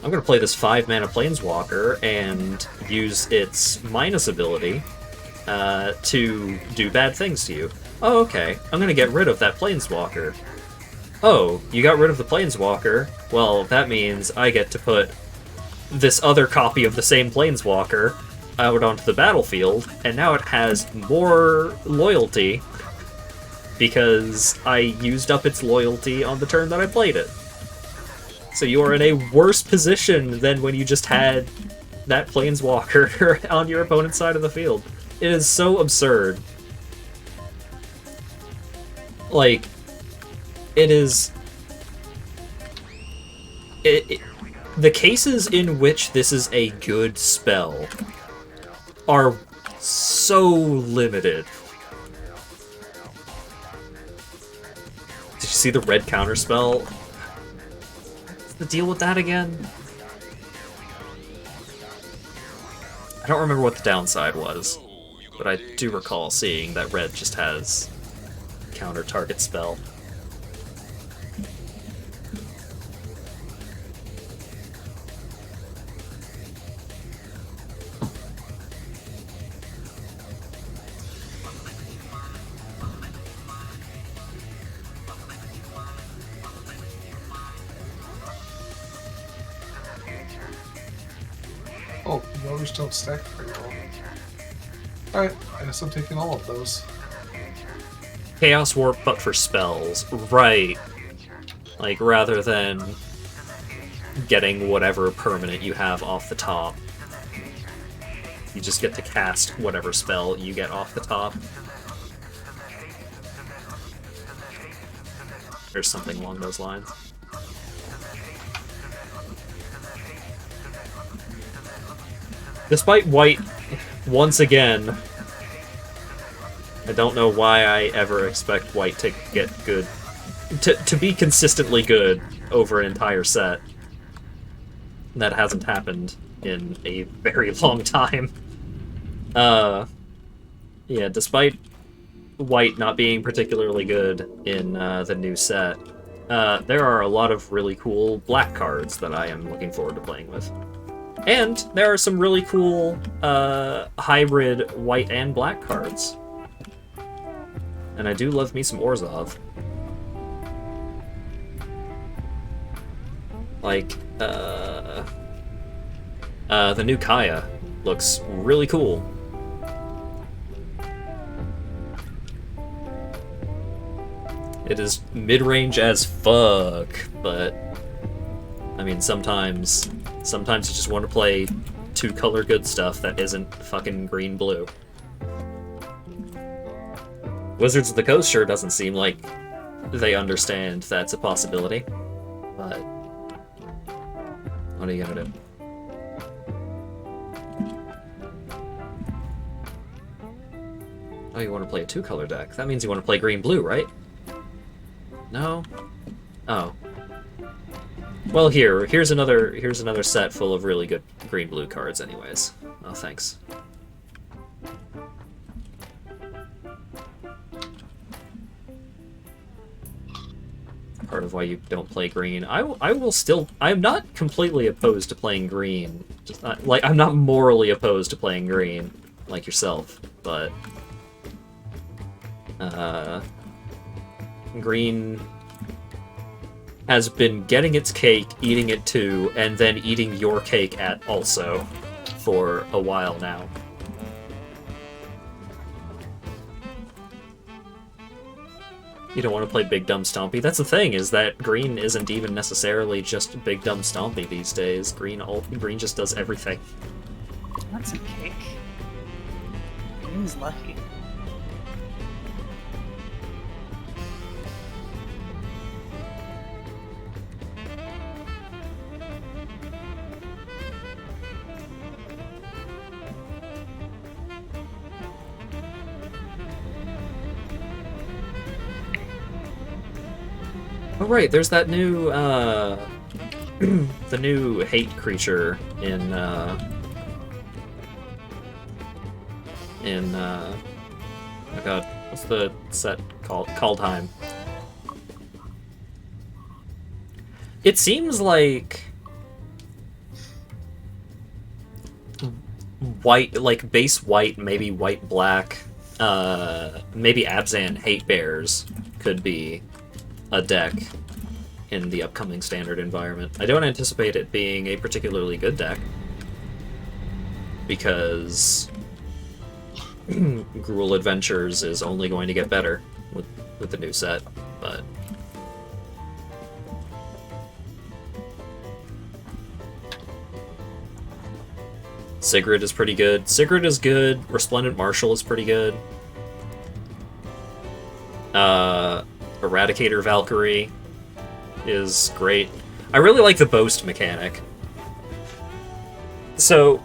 I'm gonna play this 5 mana Planeswalker and use its minus ability to do bad things to you. Oh, okay. I'm gonna get rid of that Planeswalker. Oh, you got rid of the Planeswalker? Well, that means I get to put this other copy of the same Planeswalker out onto the battlefield, and now it has more loyalty because I used up its loyalty on the turn that I played it. So you are in a worse position than when you just had that Planeswalker on your opponent's side of the field. It is so absurd. Like, it is... the cases in which this is a good spell are so limited. Did you see the red counter spell? What's the deal with that again? I don't remember what the downside was, but I do recall seeing that red just has counter target spell. Oh, rotors don't stack very well. Alright, I guess I'm taking all of those. Chaos Warp, but for spells. Right. Like, rather than getting whatever permanent you have off the top, you just get to cast whatever spell you get off the top. Or something along those lines. Despite white, once again, I don't know why I ever expect white to get good, to be consistently good over an entire set. That hasn't happened in a very long time. Yeah, despite white not being particularly good in the new set, there are a lot of really cool black cards that I am looking forward to playing with. And there are some really cool hybrid white and black cards. And I do love me some Orzhov. Like, the new Kaya looks really cool. It is mid-range as fuck, but I mean, sometimes you just want to play two-color good stuff that isn't fucking green-blue. Wizards of the Coast sure doesn't seem like they understand that's a possibility, but what are you gonna do? Oh, you want to play a two-color deck? That means you want to play green-blue, right? No? Oh. Well, here's another set full of really good green-blue cards anyways. Oh, thanks. Part of why you don't play green. I will still... I'm not completely opposed to playing green. Just not, like, I'm not morally opposed to playing green, like yourself, but... green has been getting its cake, eating it too, and then eating your cake at also for a while now. You don't want to play Big Dumb Stompy? That's the thing, is that green isn't even necessarily just Big Dumb Stompy these days. Green just does everything. That's some cake. Green's lucky. Oh right, there's that new, the new hate creature in, oh god, what's the set called? Kaldheim. It seems like white, like base white, maybe white black, maybe Abzan Hate Bears could be a deck in the upcoming standard environment. I don't anticipate it being a particularly good deck, because Gruul Adventures is only going to get better with the new set, but... Sigrid is pretty good. Sigrid is good. Resplendent Marshal is pretty good. Eradicator Valkyrie is great. I really like the boast mechanic So,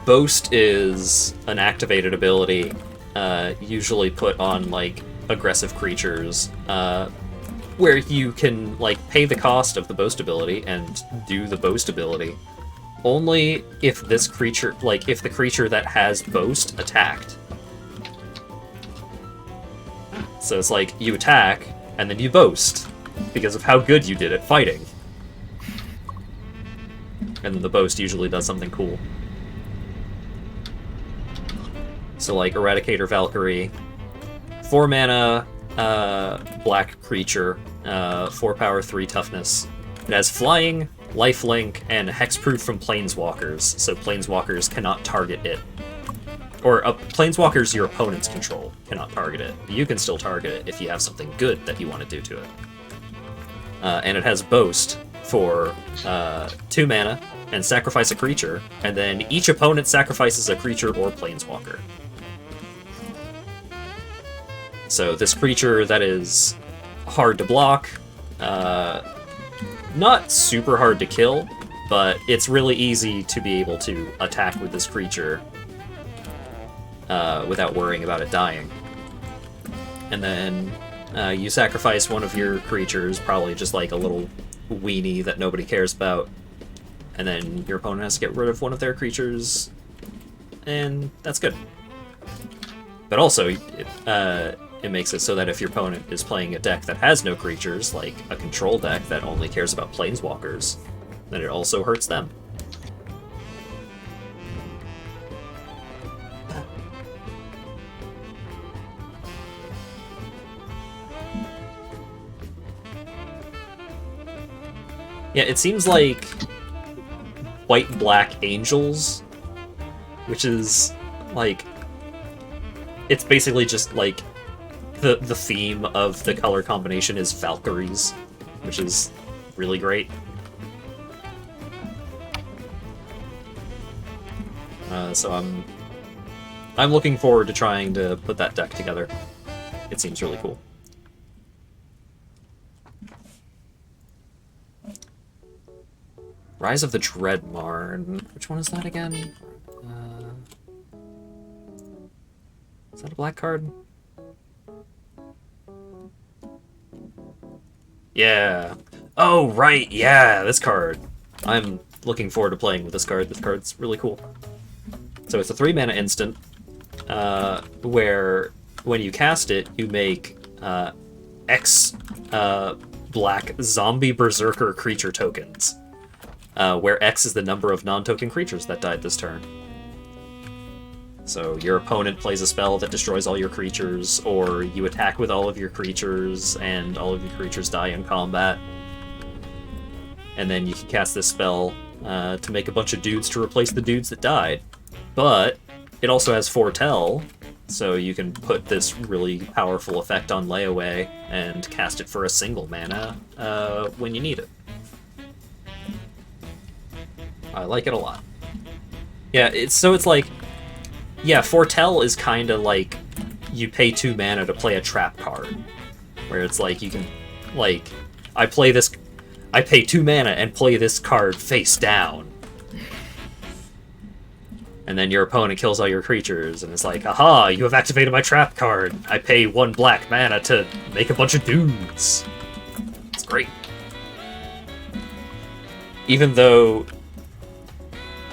Boast is an activated ability, usually put on, like, aggressive creatures, where you can, like, pay the cost of the Boast ability and do the Boast ability. Only if this creature, like, if the creature that has Boast attacked. So it's like, you attack, and then you boast, because of how good you did at fighting. And then the boast usually does something cool. So like, Eradicator Valkyrie, 4 mana, black creature, 4 power, 3 toughness. It has flying, lifelink, and hexproof from planeswalkers, so planeswalkers cannot target it. Or planeswalkers your opponents control cannot target it. You can still target it if you have something good that you want to do to it. And it has Boast for 2 mana, and sacrifice a creature, and then each opponent sacrifices a creature or planeswalker. So this creature that is hard to block, not super hard to kill, but it's really easy to be able to attack with this creature without worrying about it dying. And then you sacrifice one of your creatures, probably just like a little weenie that nobody cares about, and then your opponent has to get rid of one of their creatures, and that's good. But also, it makes it so that if your opponent is playing a deck that has no creatures, like a control deck that only cares about planeswalkers, then it also hurts them. Yeah, it seems like white-black angels, which is, like, it's basically just, like, the theme of the color combination is Valkyries, which is really great. So I'm looking forward to trying to put that deck together. It seems really cool. Rise of the Dreadmarn. Which one is that again? Is that a black card? Yeah. Oh, right, yeah, this card. I'm looking forward to playing with this card. This card's really cool. So it's a 3-mana instant, where when you cast it, you make X black zombie berserker creature tokens. Where X is the number of non-token creatures that died this turn. So your opponent plays a spell that destroys all your creatures, or you attack with all of your creatures, and all of your creatures die in combat. And then you can cast this spell to make a bunch of dudes to replace the dudes that died. But it also has Foretell, so you can put this really powerful effect on layaway and cast it for a single mana when you need it. I like it a lot. Yeah, it's like, yeah, Foretell is kind of like you pay 2 mana to play a trap card, where it's like you can, like, I pay 2 mana and play this card face down, and then your opponent kills all your creatures, and it's like, aha, you have activated my trap card. I pay 1 black mana to make a bunch of dudes. It's great. Even though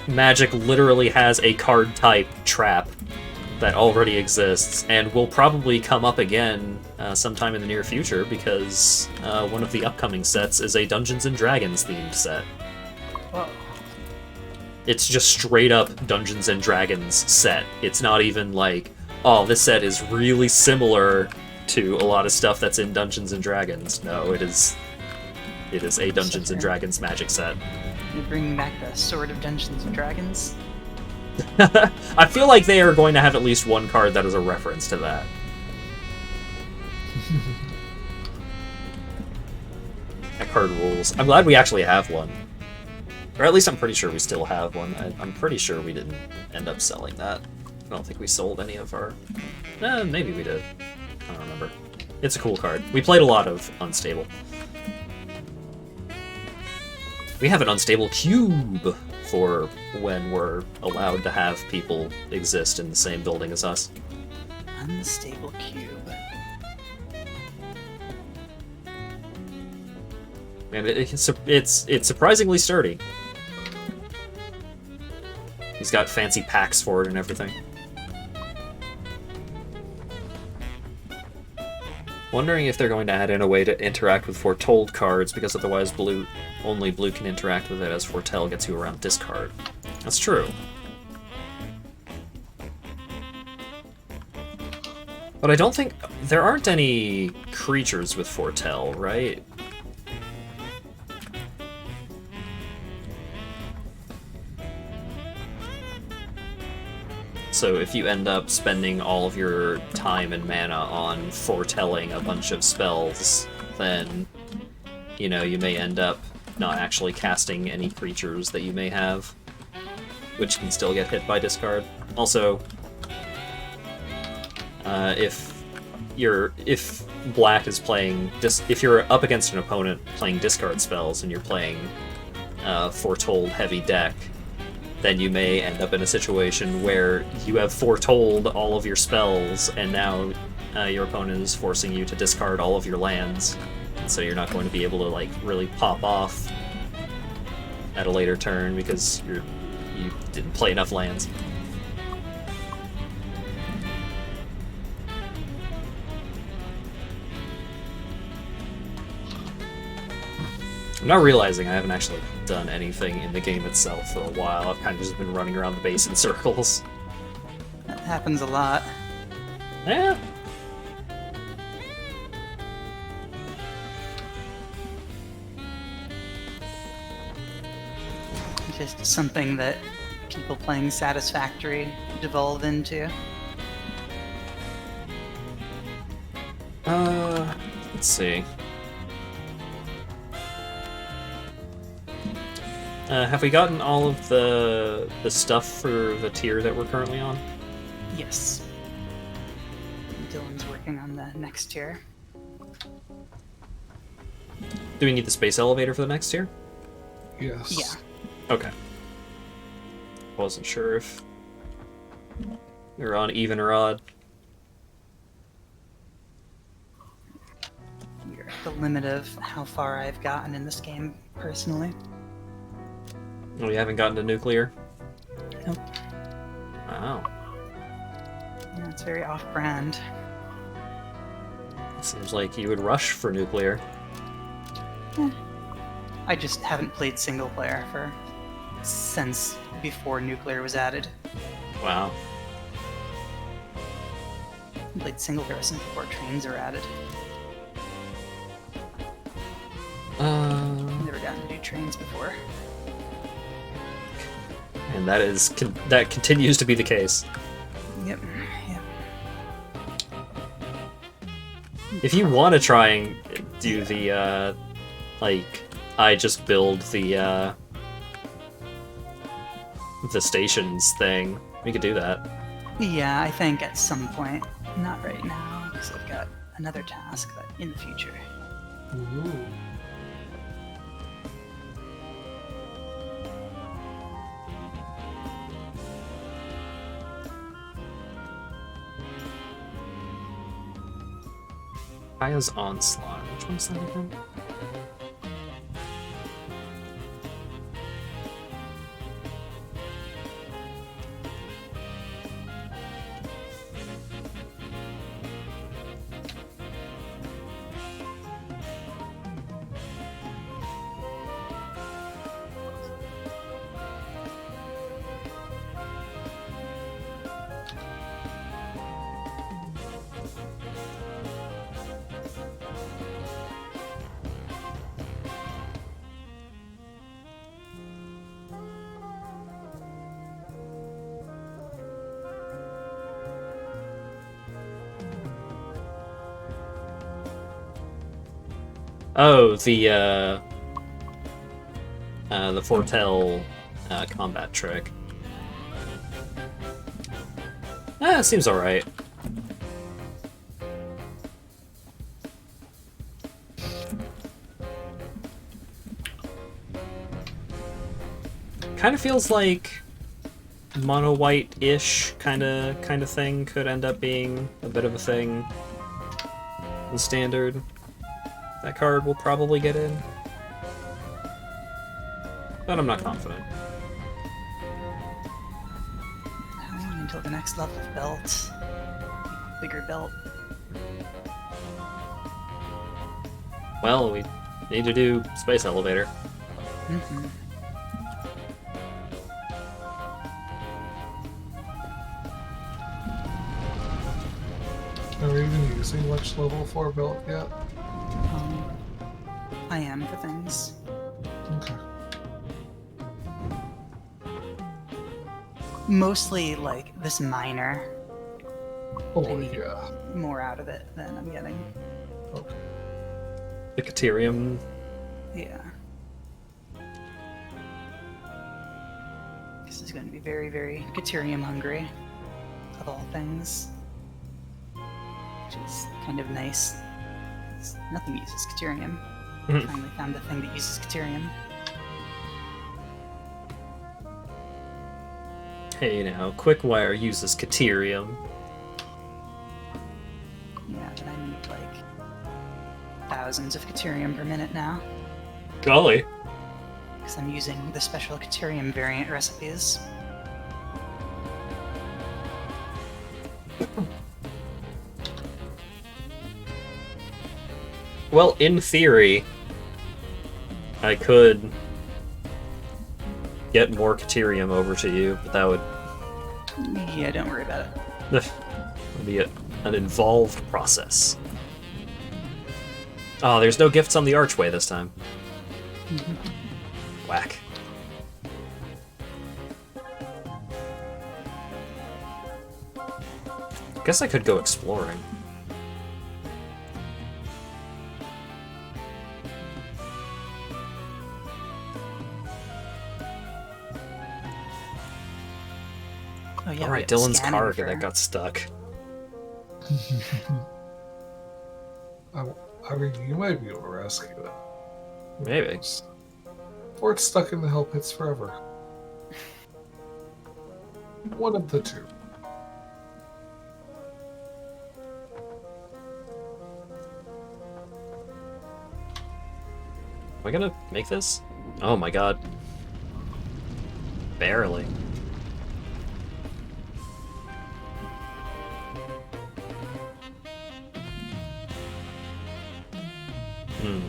Magic literally has a card type trap that already exists and will probably come up again sometime in the near future, because one of the upcoming sets is a Dungeons & Dragons themed set. Whoa. It's just straight up Dungeons & Dragons set. It's not even like, oh, this set is really similar to a lot of stuff that's in Dungeons & Dragons. No, it is a Dungeons & Dragons Magic set. You're bringing back the Sword of Dungeons & Dragons? I feel like they are going to have at least one card that is a reference to that. That card rules. I'm glad we actually have one. Or at least I'm pretty sure we still have one. I'm pretty sure we didn't end up selling that. I don't think we sold any of our... maybe we did. I don't remember. It's a cool card. We played a lot of Unstable. We have an unstable cube for when we're allowed to have people exist in the same building as us. Unstable cube. And it's surprisingly sturdy. He's got fancy packs for it and everything. Wondering if they're going to add in a way to interact with Foretold cards, because otherwise only blue can interact with it, as Foretell gets you around discard. That's true. But I don't think... there aren't any creatures with Foretell, right? So if you end up spending all of your time and mana on foretelling a bunch of spells, then, you know, you may end up not actually casting any creatures that you may have, which can still get hit by discard. Also, if black is playing, if you're up against an opponent playing discard spells and you're playing Foretold heavy deck, then you may end up in a situation where you have foretold all of your spells, and now your opponent is forcing you to discard all of your lands, and so you're not going to be able to like really pop off at a later turn because you didn't play enough lands. I'm not realizing I haven't actually done anything in the game itself for a while. I've kind of just been running around the base in circles. That happens a lot. Yeah. Just something that people playing Satisfactory devolve into. Let's see. Have we gotten all of the stuff for the tier that we're currently on? Yes. Dylan's working on the next tier. Do we need the space elevator for the next tier? Yes. Yeah. Okay. Wasn't sure if we were on even or odd. We're at the limit of how far I've gotten in this game, personally. We haven't gotten to nuclear? Nope. Wow. Yeah, it's very off-brand. Seems like you would rush for nuclear. I just haven't played single player since before nuclear was added. Wow. I played single player since before trains were added. Never gotten to do trains before. And that continues to be the case. Yep. If you want to try and do the, I just build the stations thing, we could do that. Yeah, I think at some point. Not right now, because I've got another task, but in the future. Ooh. Kaya's Onslaught. Which one's that again? Oh, the Foretell combat trick. It seems alright. Kind of feels like mono white-ish kind of thing could end up being a bit of a thing in standard. That card will probably get in, but I'm not confident. How long until the next level of belt? Bigger belt. Well, we need to do Space Elevator. Mm-hmm. Are we even using much level 4 belt yet? I am for things. Okay. Mostly like this minor. Oh, I need yeah. more out of it than I'm getting. Okay. The Caterium. Yeah. This is going to be very, very Caterium hungry, of all things. Which is kind of nice. Nothing uses Caterium. Mhm. Finally found the thing that uses Caterium. Hey now, Quickwire uses Caterium. Yeah, but I need like thousands of Caterium per minute now. Golly. Because I'm using the special Caterium variant recipes. Well, in theory, I could get more Caterium over to you, but that would Yeah, don't worry about it. be an involved process. Oh, there's no gifts on the archway this time. Whack. Guess I could go exploring. Oh yeah, Alright, we have Dylan's scanning car for- that got stuck. I mean, you might be able to rescue it. Maybe. Or it's stuck in the hell pits forever. One of the two. Am I gonna make this? Oh my god. Barely. Hmm.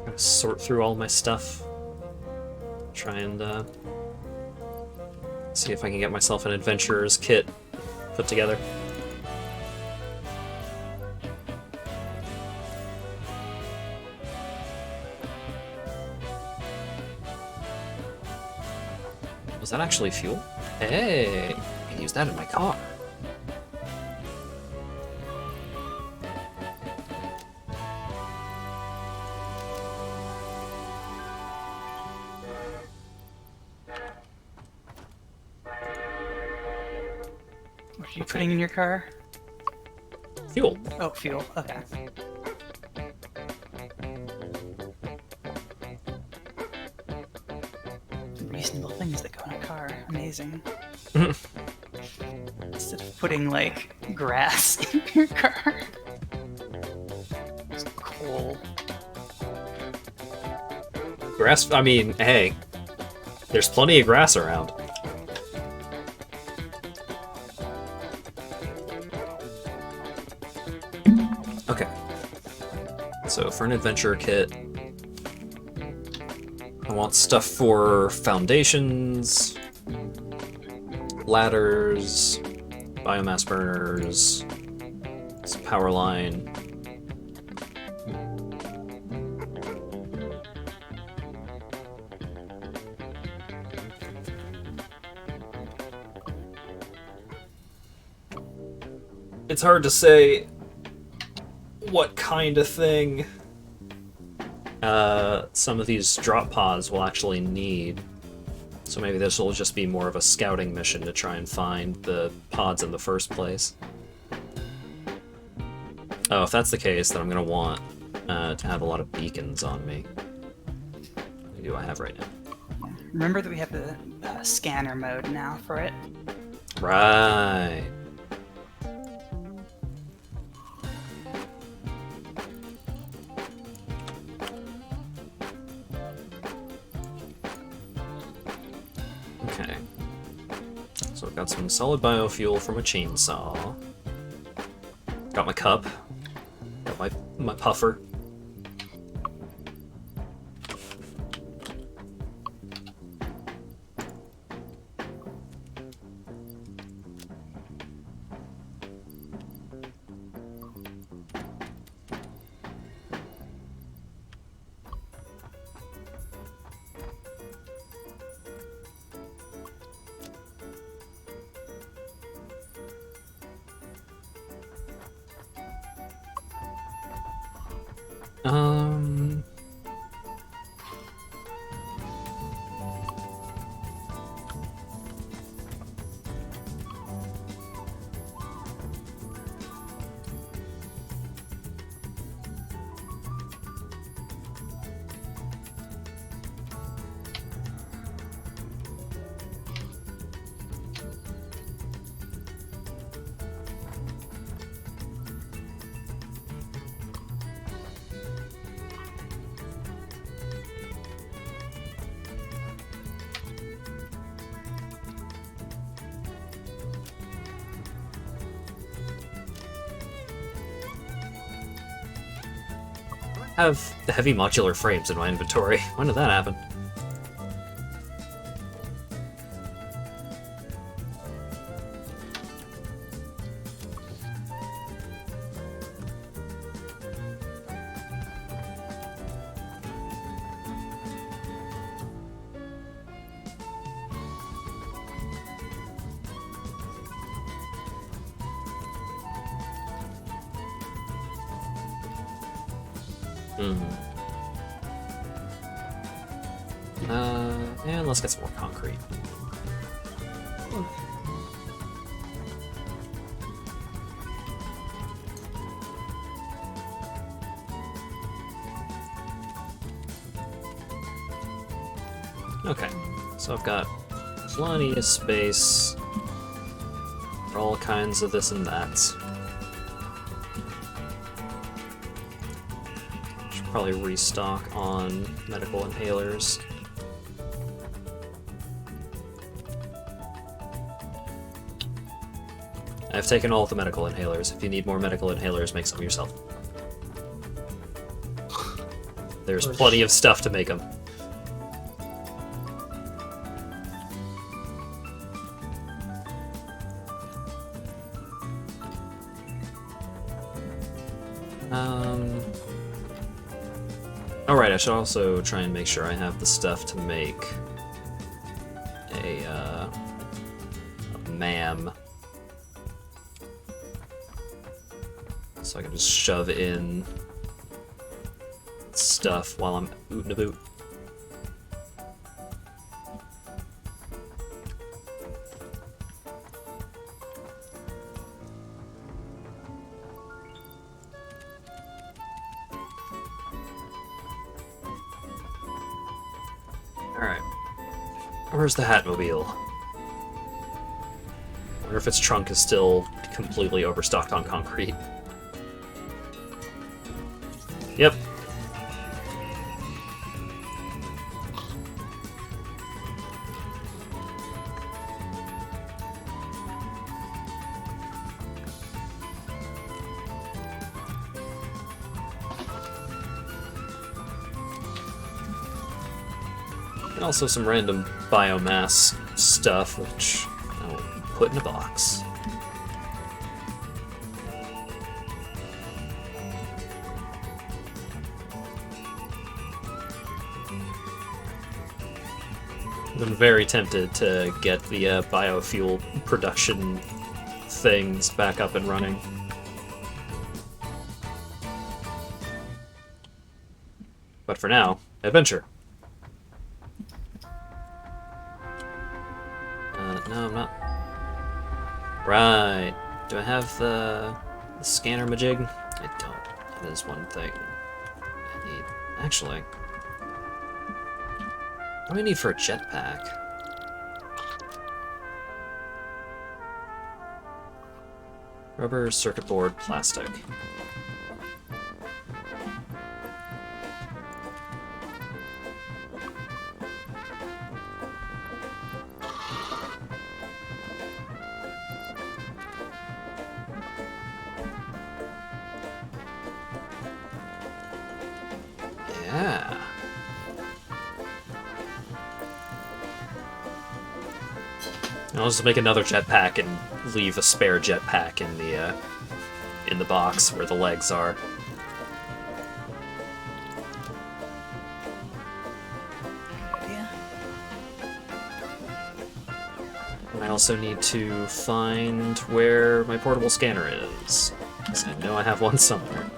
Gotta sort through all my stuff. Try and see if I can get myself an adventurer's kit put together. Was that actually fuel? Hey, I can use that in my car. What are you putting in your car? Fuel. Oh, fuel. Okay. Reasonable things that go in a car. Amazing. Instead of putting, like, grass in your car. Just coal. Grass, I mean, hey, there's plenty of grass around. Okay. So for an adventure kit, I want stuff for foundations, ladders, biomass burners, some power line, it's hard to say what kind of thing some of these drop pods will actually need. So maybe this will just be more of a scouting mission to try and find the pods in the first place. Oh, if that's the case, then I'm gonna want to have a lot of beacons on me. What do I have right now? Remember that we have the scanner mode now for it. Right. Okay. So I've got some solid biofuel from a chainsaw. Got my cup. Got my puffer. Um... I have the heavy modular frames in my inventory. When did that happen? And let's get some more concrete. Okay, so I've got plenty of space for all kinds of this and that. Should probably restock on medical inhalers. I've taken all of the medical inhalers. If you need more medical inhalers, make some yourself. There's plenty of stuff to make them. Alright, I should also try and make sure I have the stuff to make a MAM. So I can just shove in stuff while I'm ootin' a boot. Alright. Where's the Hatmobile? I wonder if its trunk is still completely overstocked on concrete. Yep. And also some random biomass stuff, which I'll put in a box. I'm very tempted to get the biofuel production things back up and running. But for now, adventure. No, I'm not. Right. Do I have the scanner majig? I don't. That is one thing I need. Actually, what do I need for a jetpack? Rubber, circuit board, plastic. Yeah. I'll just make another jetpack and leave a spare jetpack in the box where the legs are. Yeah. And I also need to find where my portable scanner is, because I know I have one somewhere.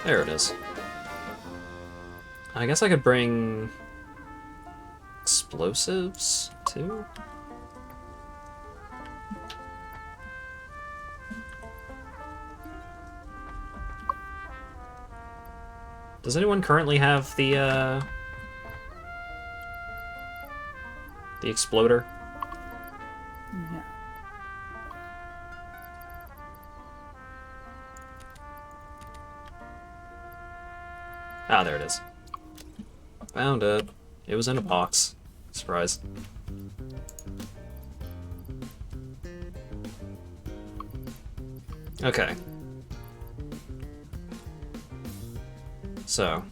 There it is. I guess I could bring explosives too? Does anyone currently have the exploder? Yeah. Ah, there it is. Found it. It was in a box. Surprise. Okay. So.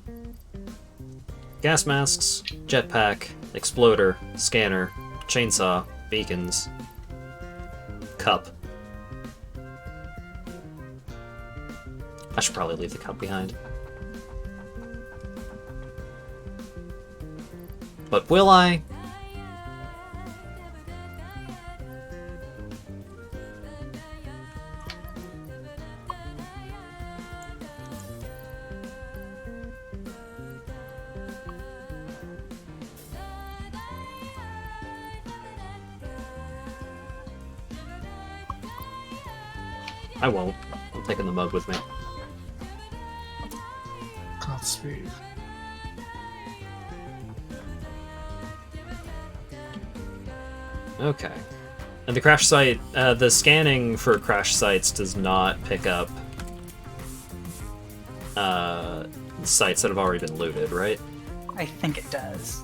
Gas masks, jetpack, exploder, scanner, chainsaw, beacons, cup. I should probably leave the cup behind. But will I? I won't. I'm taking the mug with me. Godspeed. Okay. And the crash site, the scanning for crash sites does not pick up sites that have already been looted, right? I think it does.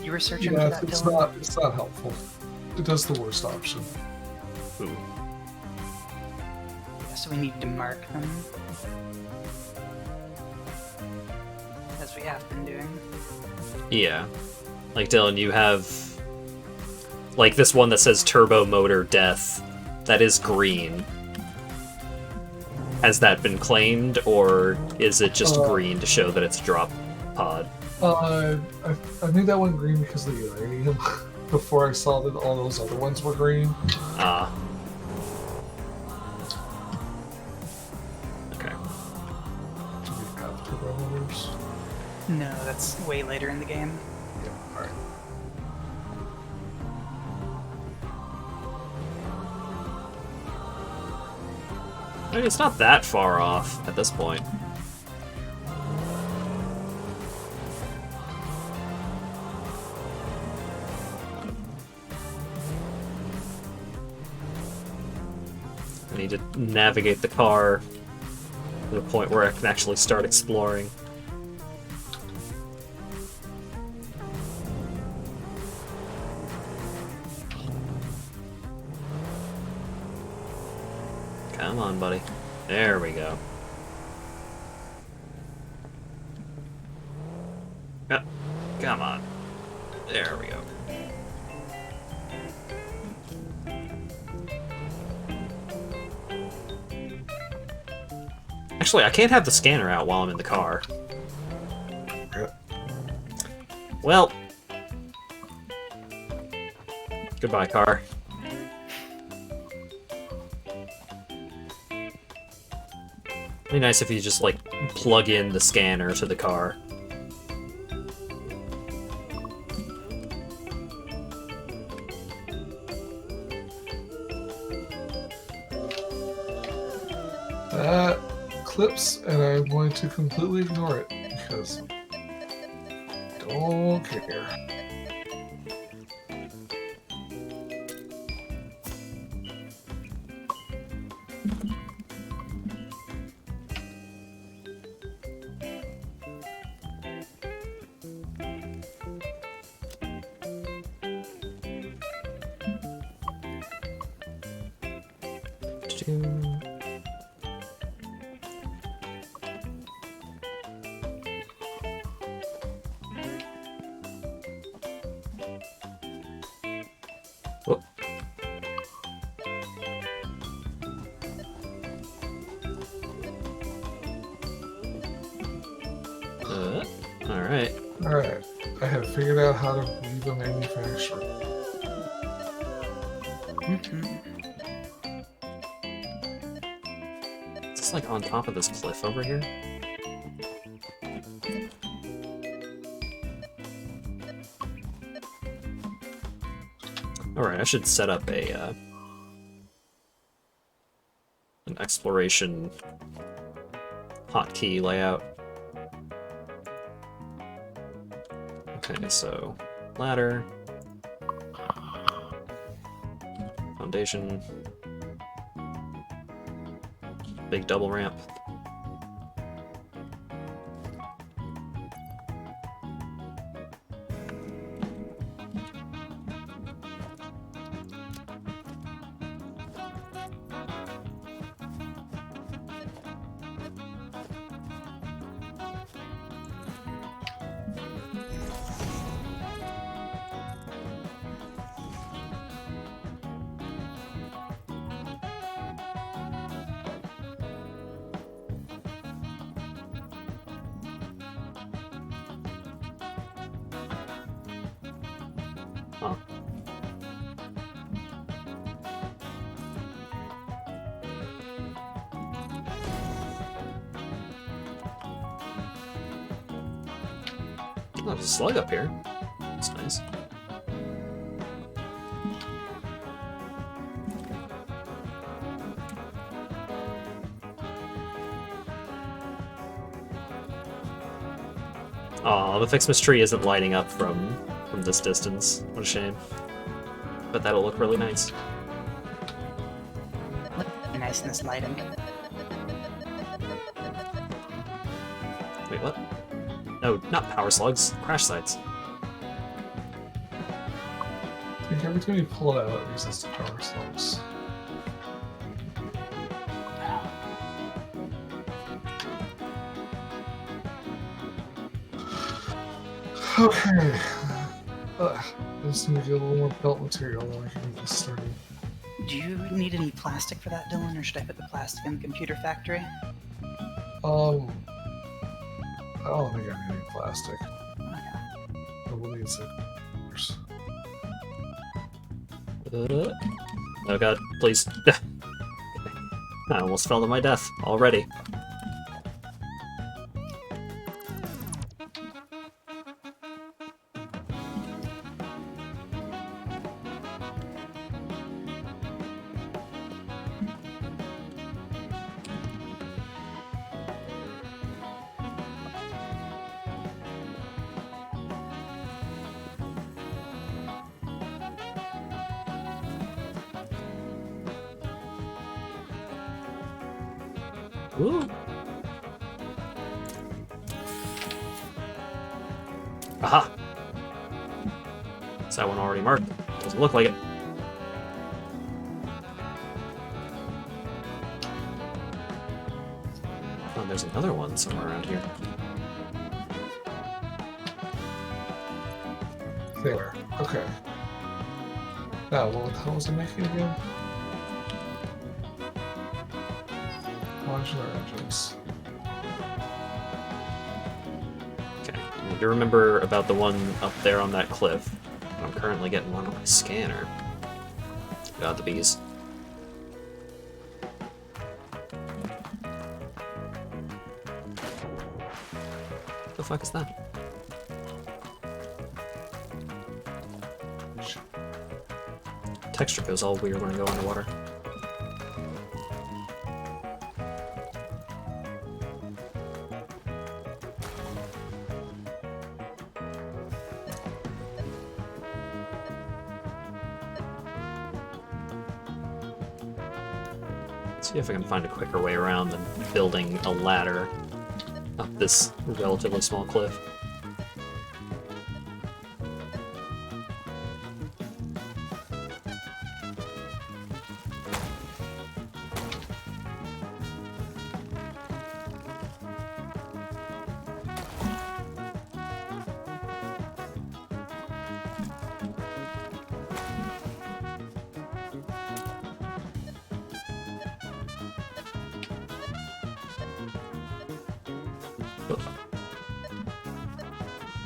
You were searching Yeah, for that, it's Dylan? not helpful. It does the worst option. Ooh. Yeah, so we need to mark them. As we have been doing. Yeah. Like, Dylan, you have... like, this one that says turbo motor death. That is green. Has that been claimed, or is it just green to show that it's a drop pod? I made that one green because of the uranium. Before I saw that all those other ones were green. Ah. Okay. Do we have turbo motors? No, that's way later in the game. Yeah, alright. I mean, it's not that far off at this point. I need to navigate the car to the point where I can actually start exploring. Come on, buddy. There we go. Yeah, come on. There we go. Actually, I can't have the scanner out while I'm in the car. Yep. Well, Goodbye, car. It'd be nice if you just, like, plug in the scanner to the car. That clips, and I'm going to completely ignore it because don't care. Oh. Alright. Alright, I have figured out how to leave a manufacturer. Is this like on top of this cliff over here? Alright, I should set up a an exploration hotkey layout. Okay, so ladder, foundation, big double ramp. Huh. Oh, there's a slug up here. That's nice. Aw, the Fixmas tree isn't lighting up from this distance. What a shame. But that'll look really nice. Nice in this lighting. Wait, what? No, not power slugs. Crash sites. I think every time you pull it out, it resists power slugs. Okay. I just need to get a little more belt material, then I can get started. Do you need any plastic for that, Dylan, or should I put the plastic in the computer factory? I don't think I need any plastic. Okay. I will need some. Oh god, please. I almost fell to my death already. Ooh. Aha! Is that one already marked? Doesn't look like it. Oh, there's another one somewhere around here. There. Okay. Now, what the hell was I making again? Modular engines. Okay, I need to remember about the one up there on that cliff. I'm currently getting one on my scanner. God, the bees. The fuck is that? Texture goes all weird when I go underwater. See if I can find a quicker way around than building a ladder up this relatively small cliff.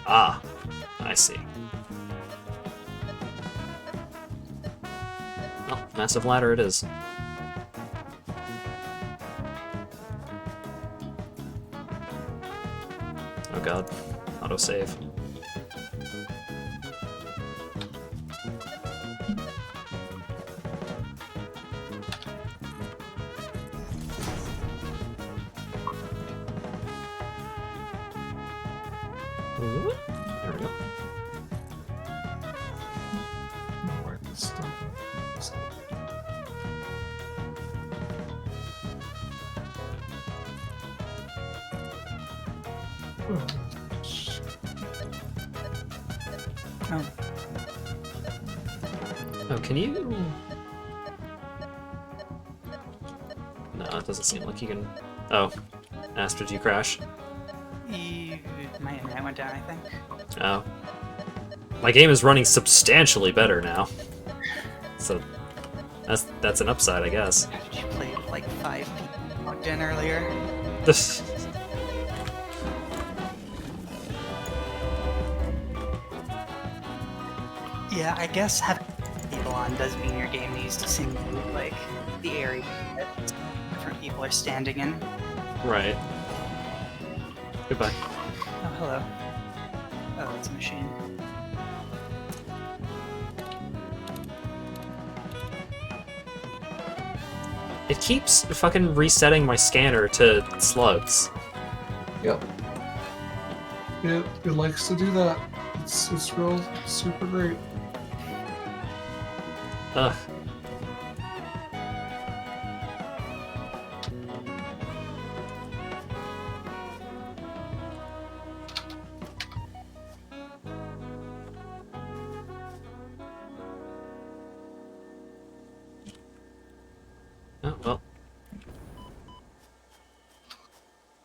Ah, I see. Oh, massive ladder it is. Oh god, autosave. There we go. Where this stuff is. Oh, shit. Oh, Oh, can you... No, it doesn't seem like you can... Oh. Asked, did you crash? my internet went down, I think. Oh. My game is running substantially better now. So, that's an upside, I guess. Did you play with like 5 people logged in earlier? Yeah, I guess having people on does mean your game needs to simulate like the area that different people are standing in. Right. Goodbye. Oh, hello. Oh, it's a machine. It keeps fucking resetting my scanner to slugs. Yep. It likes to do that. It's real super great. Ugh. Oh, well.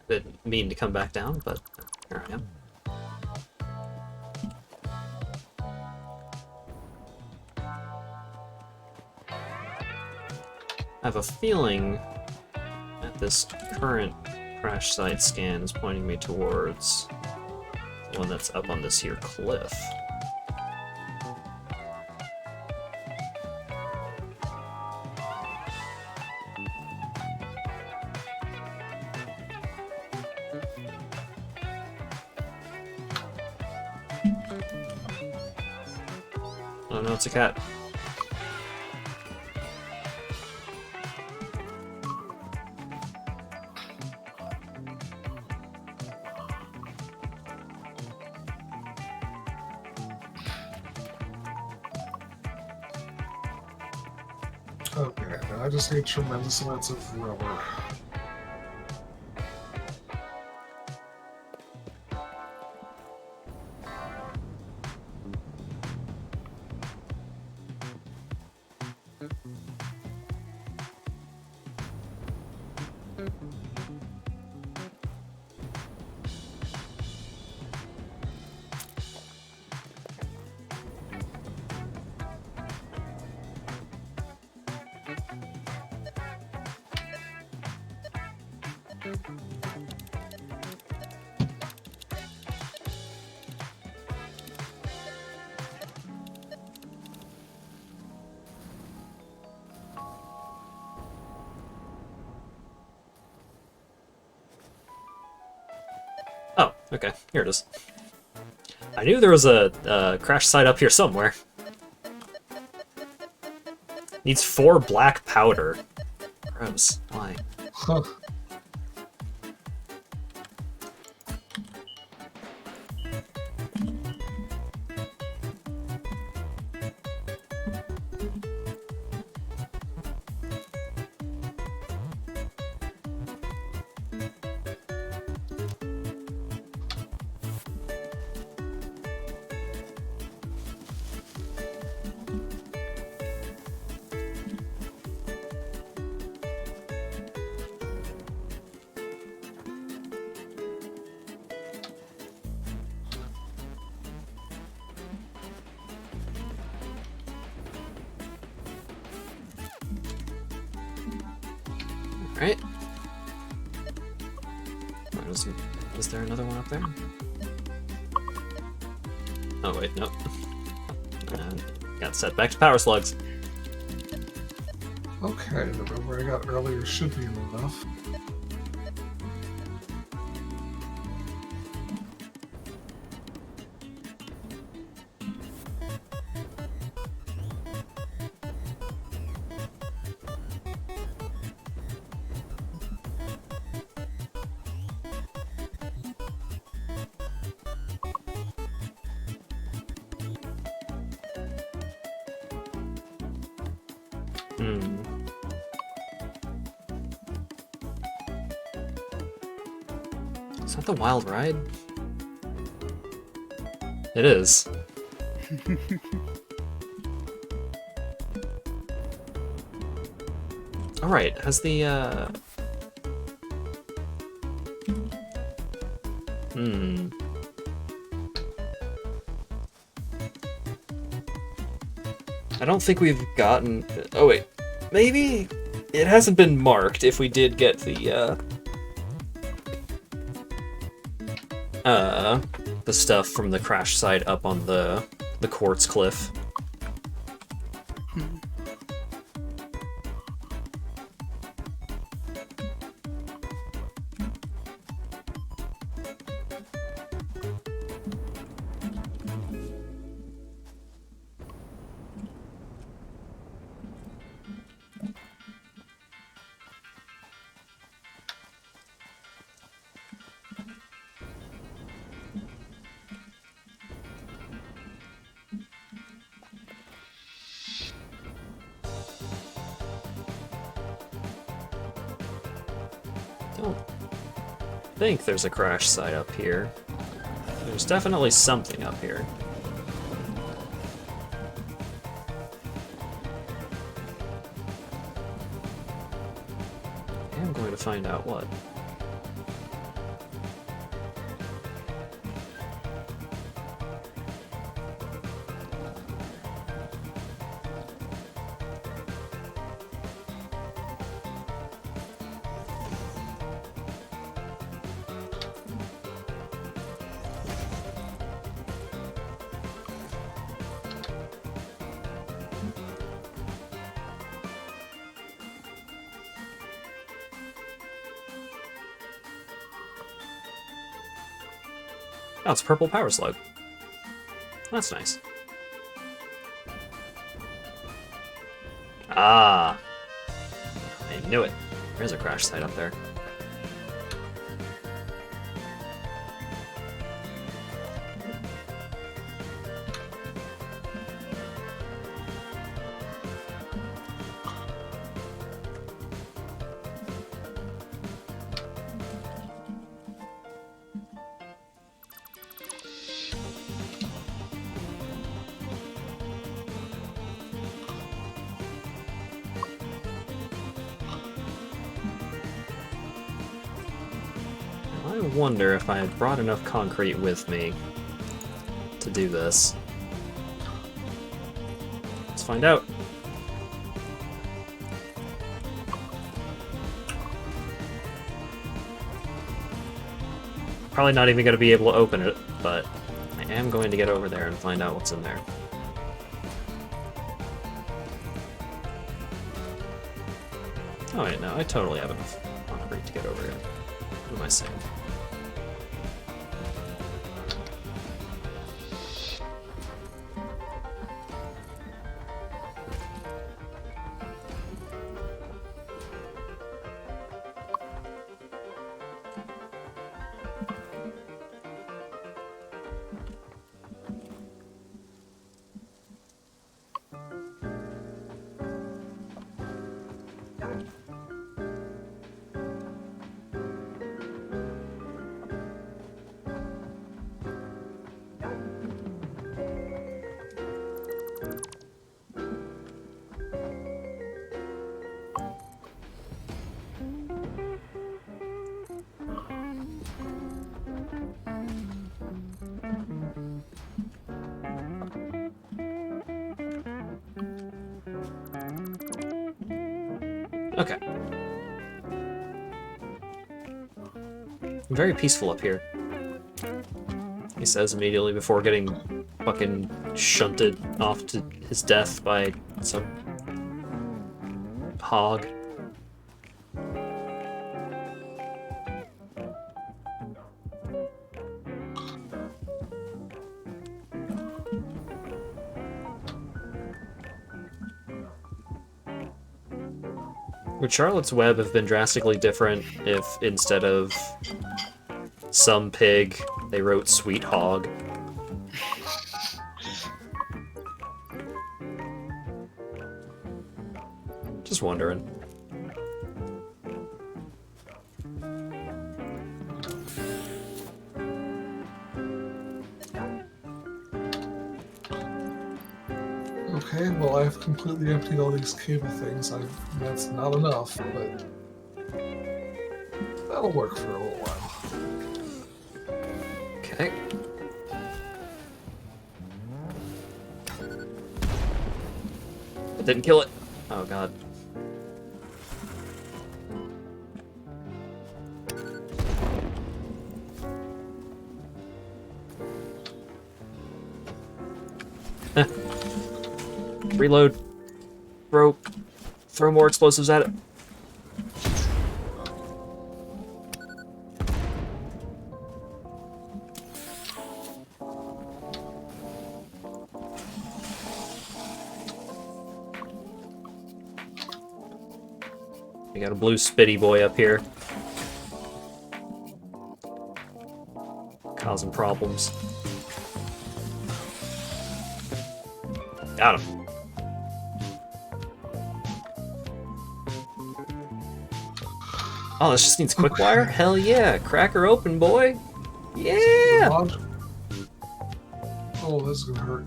I didn't mean to come back down, but here I am. I have a feeling that this current crash site scan is pointing me towards the one that's up on this here cliff. Oh no, it's a cat. Okay, now I just need tremendous amounts of rubber. Okay, here it is. I knew there was a crash site up here somewhere. Needs 4 black powder. Gross. Why? Huh. Alright. Is there another one up there? Oh wait, nope. Got set back to power slugs. Okay, the number I got earlier should be enough. Is that the wild ride? It is. Alright, has the, I don't think we've gotten... Oh wait, maybe it hasn't been marked if we did get the stuff from the crash site up on the quartz cliff. Don't think there's a crash site up here. There's definitely something up here. I'm going to find out what. Oh, it's a purple power slug. That's nice. Ah! I knew it. There's a crash site up there. I wonder if I had brought enough concrete with me to do this. Let's find out. Probably not even going to be able to open it, but I am going to get over there and find out what's in there. Oh wait, no, I totally have enough concrete to get over here. What am I saying? Okay. Very peaceful up here. He says immediately before getting fucking shunted off to his death by some hog. Would Charlotte's Web have been drastically different if instead of some pig, they wrote Sweet Hog? Just wondering. Okay, well, I've completely emptied all these cable things. That's not enough, but that'll work for a little while. Okay. It didn't kill it. Oh god. Reload. Throw more explosives at it. We got a blue spitty boy up here. Causing problems. Got him. Oh, this just needs quick wire? Hell yeah. Crack her open, boy. Yeah. Oh, this is gonna hurt.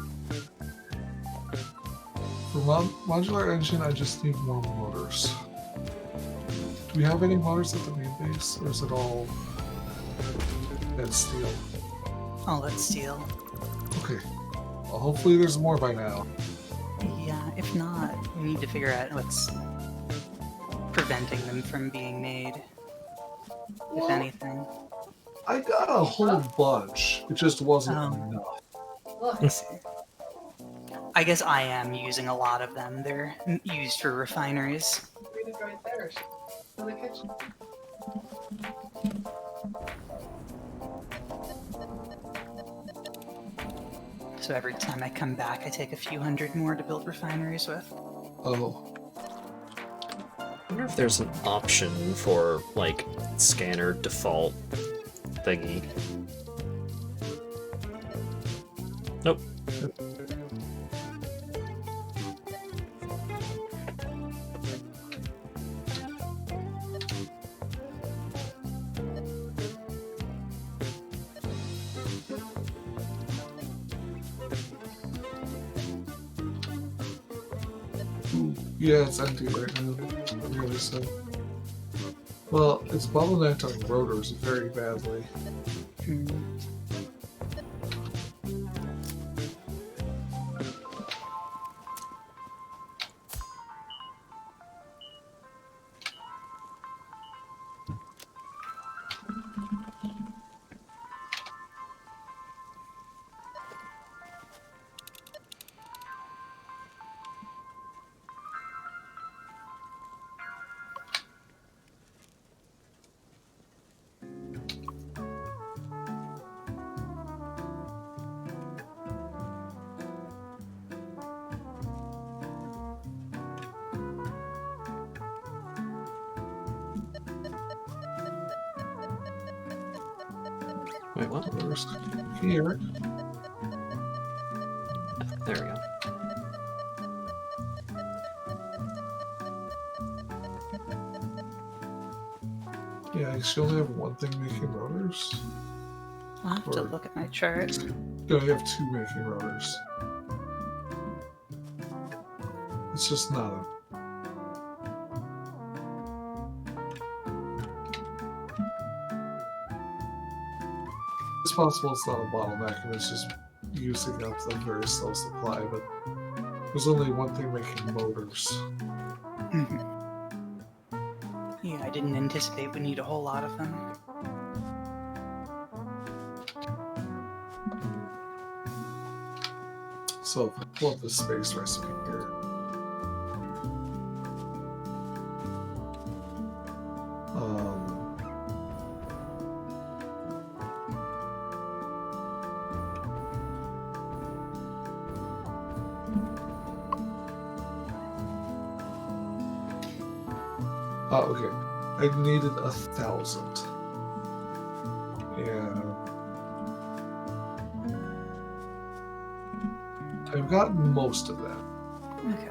For modular engine, I just need more motors. Do we have any motors at the main base, or is it all dead steel? All that steel. Okay. Well, hopefully there's more by now. Yeah, if not, we need to figure out what's preventing them from being made. If Well, anything. I got a whole bunch. It just wasn't Oh. enough. Look, I see. I guess I am using a lot of them. They're used for refineries. read it right there. In the kitchen. So every time I come back, I take a few hundred more to build refineries with. Oh. I wonder if there's an option for, like, scanner default thingy. Nope. Ooh, yeah, it's empty right now. Really so. Well, it's bottlenecked on rotors very badly. Hmm. Wait, what? Rotors. Can you hear it? There we go. Yeah, you still only have one thing making rotors? I'll have to Or- look at my chart. No, you have two making rotors. It's just not a... It's possible it's not a bottleneck and it's just using up the very slow supply, but there's only one thing making motors. Yeah, I didn't anticipate we need a whole lot of them. So if I pull up the space recipe here. Oh, okay. I needed 1,000. Yeah. I've got most of that. Okay.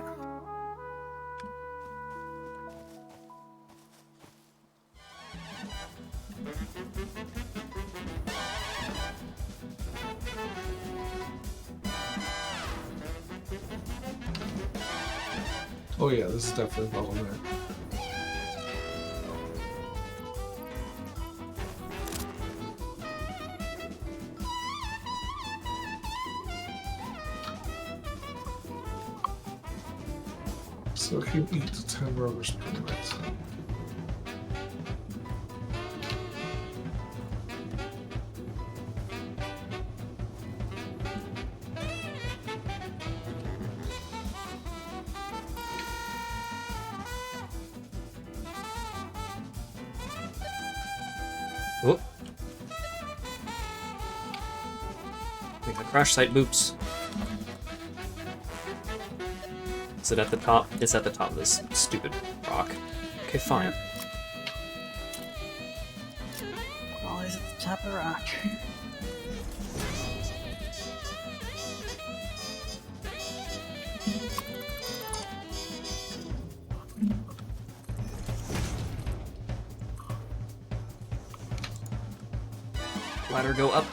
Oh yeah, this is definitely a bottleneck. So I can eat 10 rotors per minute. Whoop. We got crash site boops. Is it at the top? It's at the top of this stupid rock. Okay, fine. Always at the top of the rock. Ladder go up.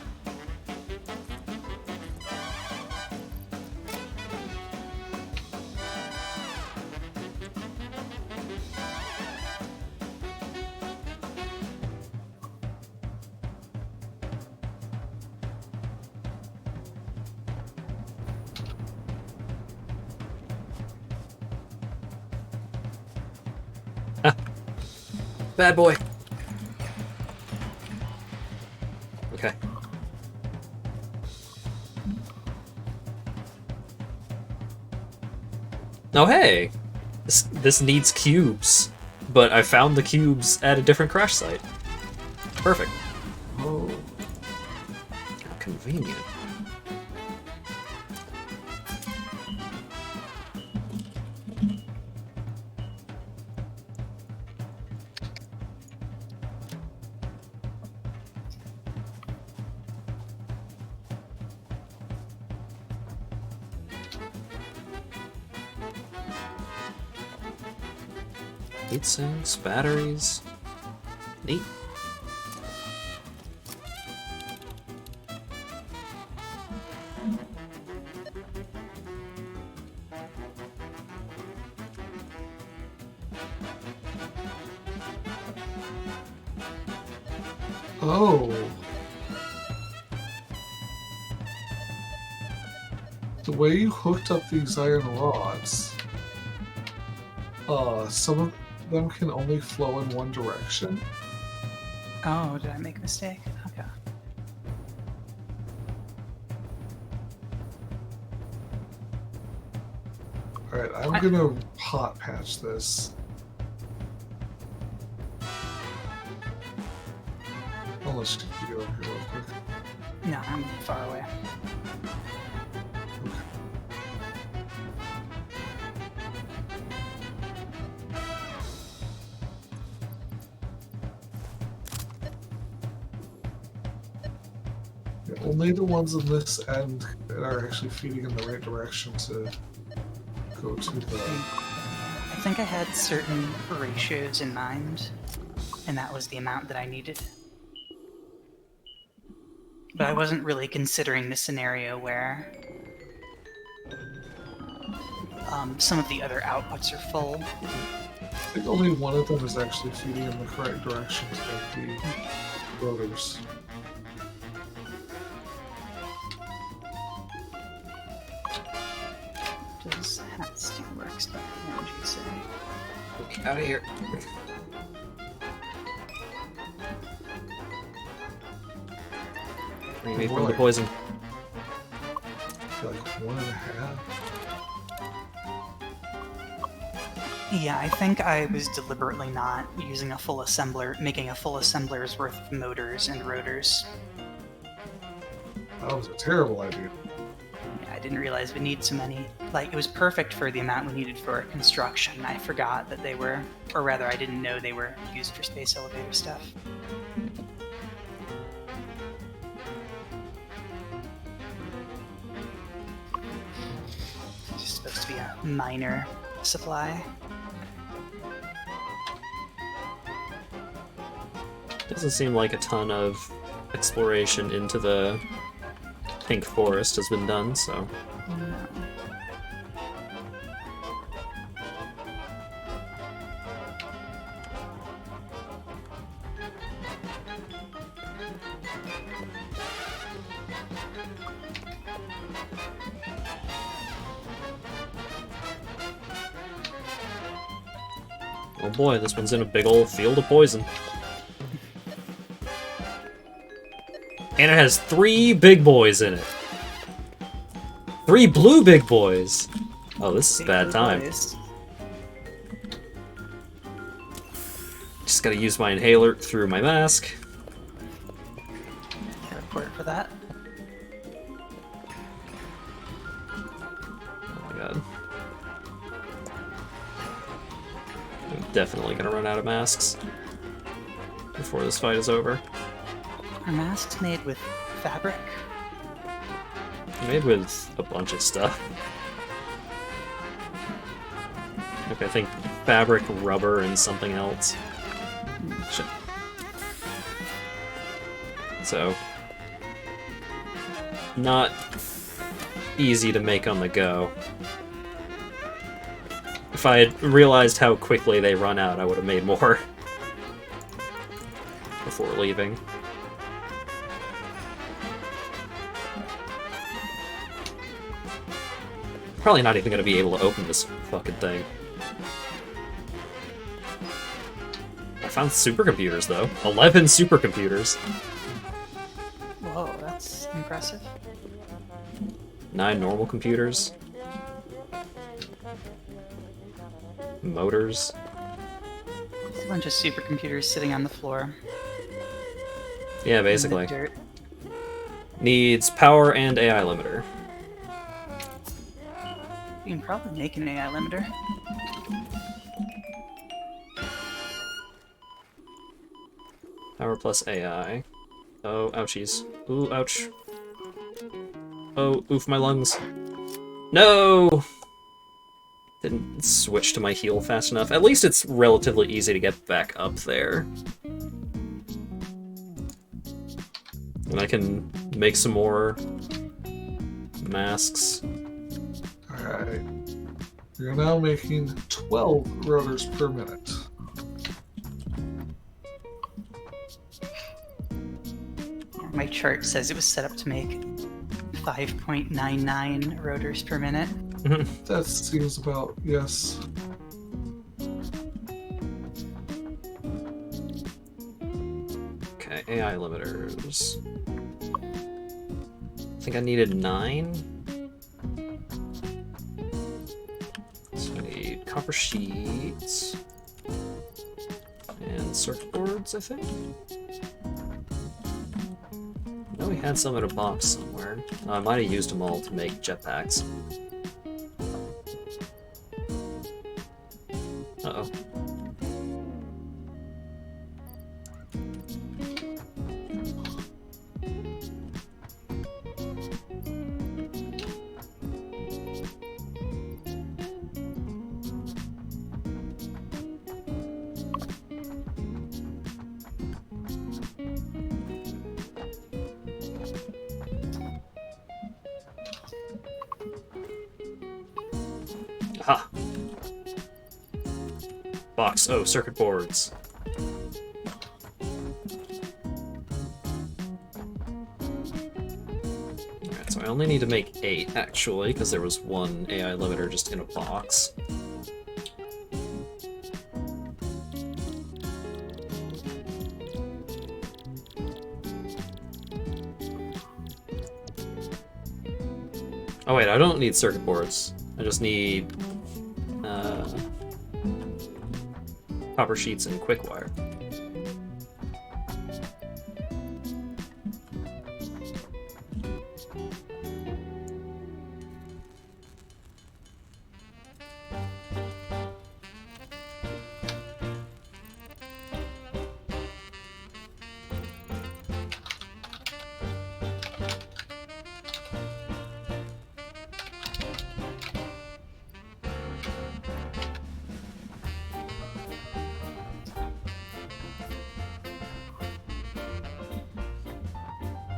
Bad boy. Okay. Oh hey! This needs cubes, but I found the cubes at a different crash site. Perfect. Oh. How convenient. Heat sinks, batteries. Neat. Oh. The way you hooked up these iron rods, some of them can only flow in one direction. Oh, did I make a mistake? Okay. Alright, I'm gonna hot patch this. Unless you go over here real quick. No, I'm far away. Yeah, only the ones on this end are actually feeding in the right direction to go to the... I think I had certain ratios in mind, and that was the amount that I needed. But I wasn't really considering the scenario where some of the other outputs are full. I think only one of them is actually feeding in the correct direction to make the rotors. Does hat steelworks energy say? Get out of here. Bring me from the poison. Like 1.5. Yeah, I think I was deliberately not using a full assembler, making a full assembler's worth of motors and rotors. That was a terrible idea. Yeah, I didn't realize we need so many. Like, it was perfect for the amount we needed for construction. I forgot that they were, or rather, I didn't know they were used for space elevator stuff. It's just supposed to be a minor supply. Doesn't seem like a ton of exploration into the pink forest has been done, so. No. Oh boy, this one's in a big old field of poison. And it has 3 big boys in it. 3 blue big boys. Oh, this is a bad time. Just gotta use my inhaler through my mask. Report for that. Oh my god. I'm definitely gonna run out of masks before this fight is over. Are masks made with fabric? Made with a bunch of stuff. Okay, I think fabric, rubber, and something else. Shit. So, not easy to make on the go. If I had realized how quickly they run out, I would have made more before leaving. Probably not even going to be able to open this fucking thing. I found supercomputers, though. 11 supercomputers. Whoa, that's impressive. 9 normal computers. Motors. There's a bunch of supercomputers sitting on the floor. Yeah, In the basically. dirt. Needs power and AI limiter. You can probably make an AI limiter. Power plus AI. Oh, ouchies. Ooh, ouch. Oh, oof, my lungs. No! Didn't switch to my heal fast enough. At least it's relatively easy to get back up there. And I can make some more masks. Alright. You're now making 12 rotors per minute. My chart says it was set up to make 5.99 rotors per minute. That seems about, yes. Okay, AI limiters. I think I needed 9. So I need copper sheets and circuit boards, I think. I know we had some in a box somewhere. I might have used them all to make jetpacks. Uh-oh. Aha! Box. Oh, circuit boards. Alright, so I only need to make 8, actually, because there was one AI limiter just in a box. Oh wait, I don't need circuit boards. I just need copper sheets and quick wire.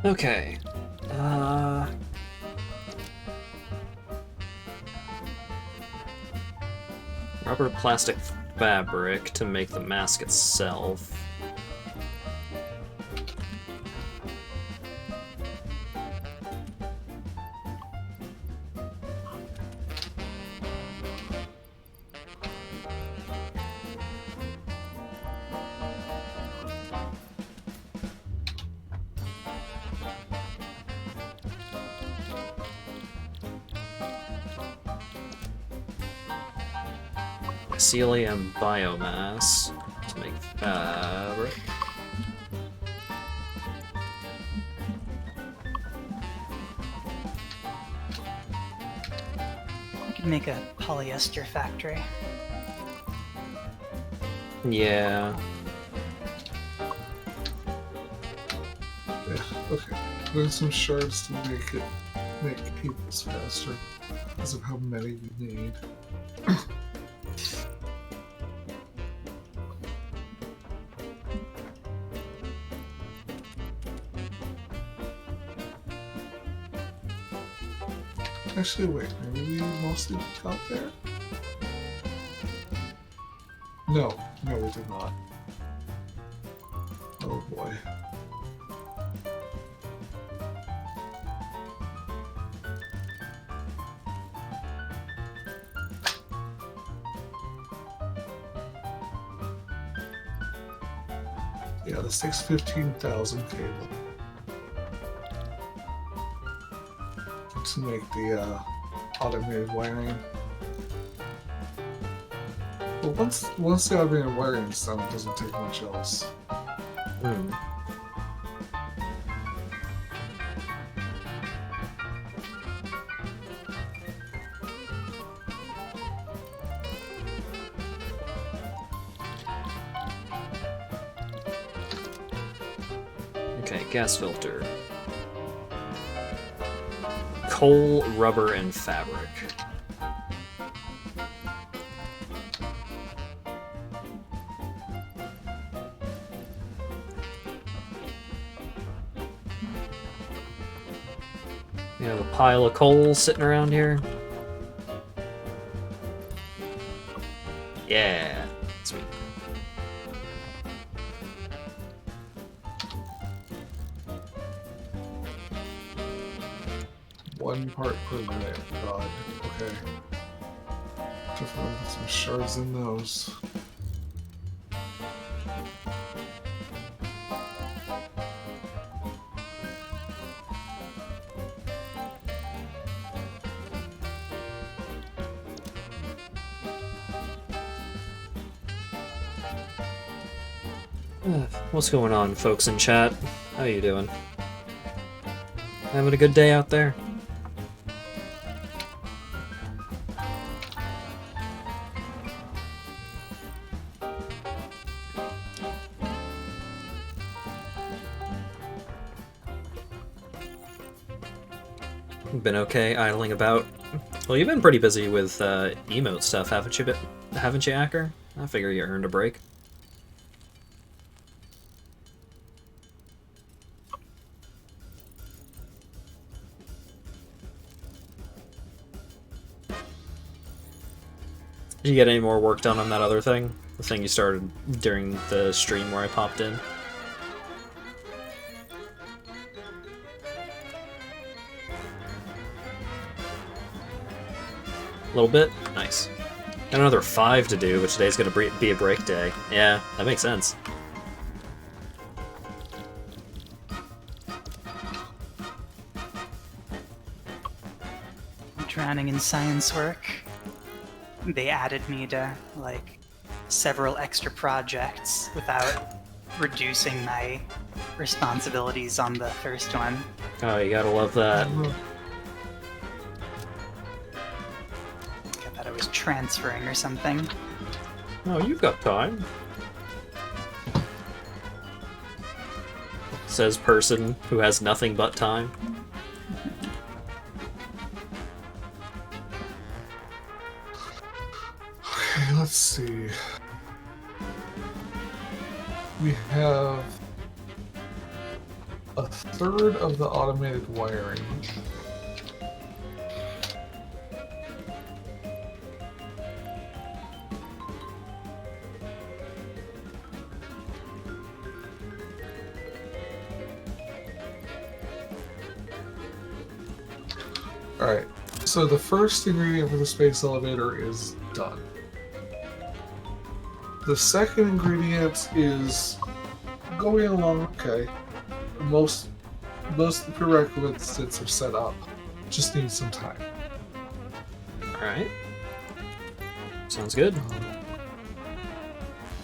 Okay. Rubber plastic fabric to make the mask itself. Mycelium biomass to make fabric. I could make a polyester factory. Yeah. Yeah, okay. There's some shards to make cables faster because of how many you need. Actually, wait, maybe we mostly got there? No, we did not. Oh boy. Yeah, this takes 15,000 cable to make the automated wiring. But once the automated wiring is done, it doesn't take much else. Hmm. Okay, gas filter. Coal, rubber, and fabric. We have a pile of coal sitting around here. Yeah, sweet. One part per minute. God. Okay. Definitely put some shards in those. What's going on, folks in chat? How you doing? Having a good day out there? Been okay idling about? Well, you've been pretty busy with emote stuff, haven't you? Haven't you, Acker? I figure you earned a break. Did you get any more work done on that other thing? The thing you started during the stream where I popped in? A little bit? Nice. Got another 5 to do, but today's gonna be a break day. Yeah, that makes sense. I'm drowning in science work. They added me to, like, several extra projects without reducing my responsibilities on the first one. Oh, you gotta love that. I thought I was transferring or something. Oh, you've got time. Says person who has nothing but time. Okay, let's see. We have a third of the automated wiring. Alright, so the first ingredient for the space elevator is done. The second ingredient is going along okay. Most of the prerequisites are set up. Just need some time. Alright. Sounds good.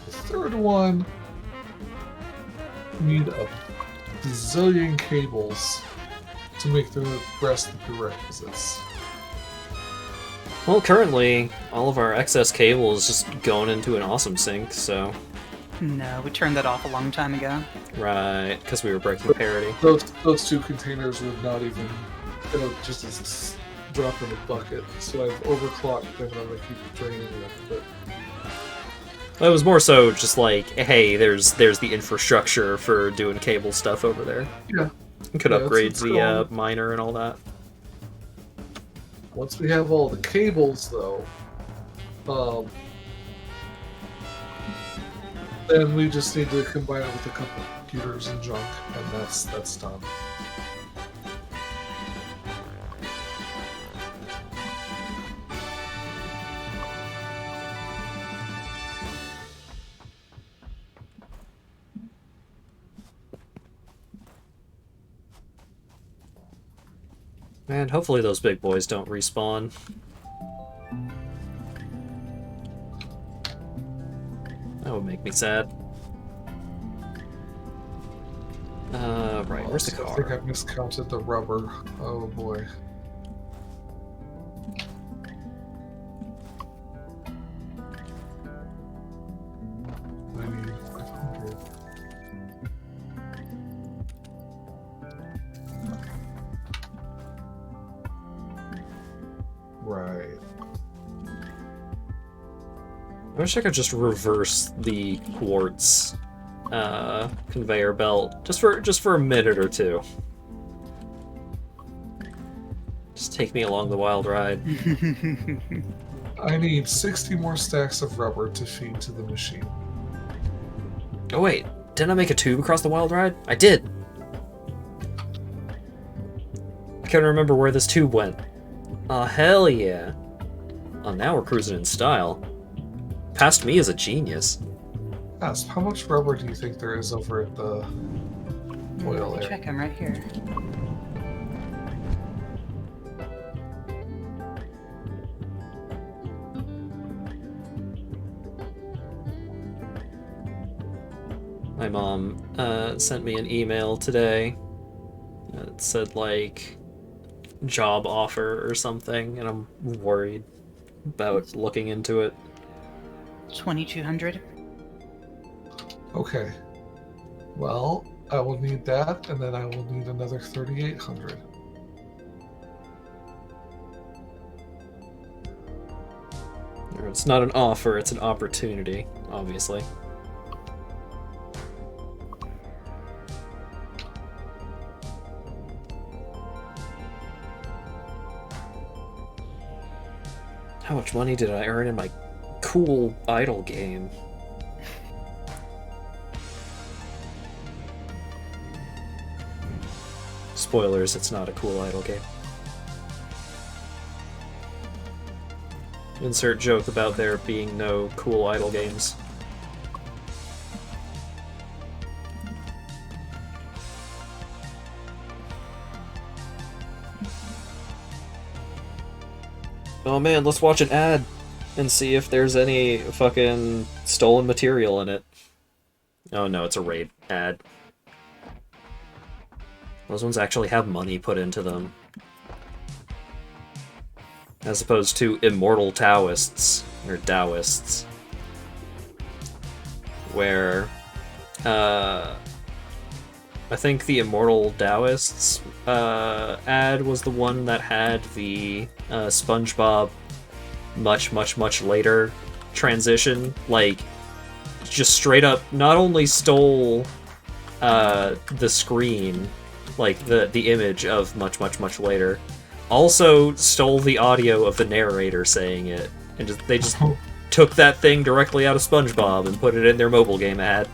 The third one need a bazillion cables to make the rest of the prerequisites. Well, currently, all of our excess cable is just going into an awesome sink, so... No, we turned that off a long time ago. Right, because we were breaking parity. Those two containers would not even, just as drop in the bucket. So I've overclocked them and I'm gonna keep draining it a bit. It was more so just like, hey, there's the infrastructure for doing cable stuff over there. Yeah. You could Yeah, upgrade it's the cool. miner and all that. Once we have all the cables, though, then we just need to combine it with a couple of computers and junk, and that's done. Man, hopefully those big boys don't respawn. That would make me sad. Right, where's the I think car? I miscounted the rubber. Oh boy. I need 500. Right. I wish I could just reverse the quartz conveyor belt just for a minute or two. Just take me along the wild ride. I need 60 more stacks of rubber to feed to the machine. Oh wait, didn't I make a tube across the wild ride? I did! I can't remember where this tube went. Oh, hell yeah. Oh, now we're cruising in style. Past me is a genius. Asp, how much rubber do you think there is over at the oil area? Check, I'm right here. My mom sent me an email today. It said, like, job offer or something, and I'm worried about looking into it. 2200. Okay. Well, I will need that, and then I will need another 3,800. It's not an offer, it's an opportunity, obviously. How much money did I earn in my cool idle game. Spoilers, it's not a cool idle game. Insert joke about there being no cool idle games. Oh man, let's watch an ad and see if there's any fucking stolen material in it. Oh no, it's a raid ad. Those ones actually have money put into them. As opposed to immortal Taoists, or Taoists. Where, I think the immortal Taoists ad was the one that had the SpongeBob much later transition. Like, just straight up not only stole the screen, like the image of much later, also stole the audio of the narrator saying it, and they just took that thing directly out of SpongeBob and put it in their mobile game ad.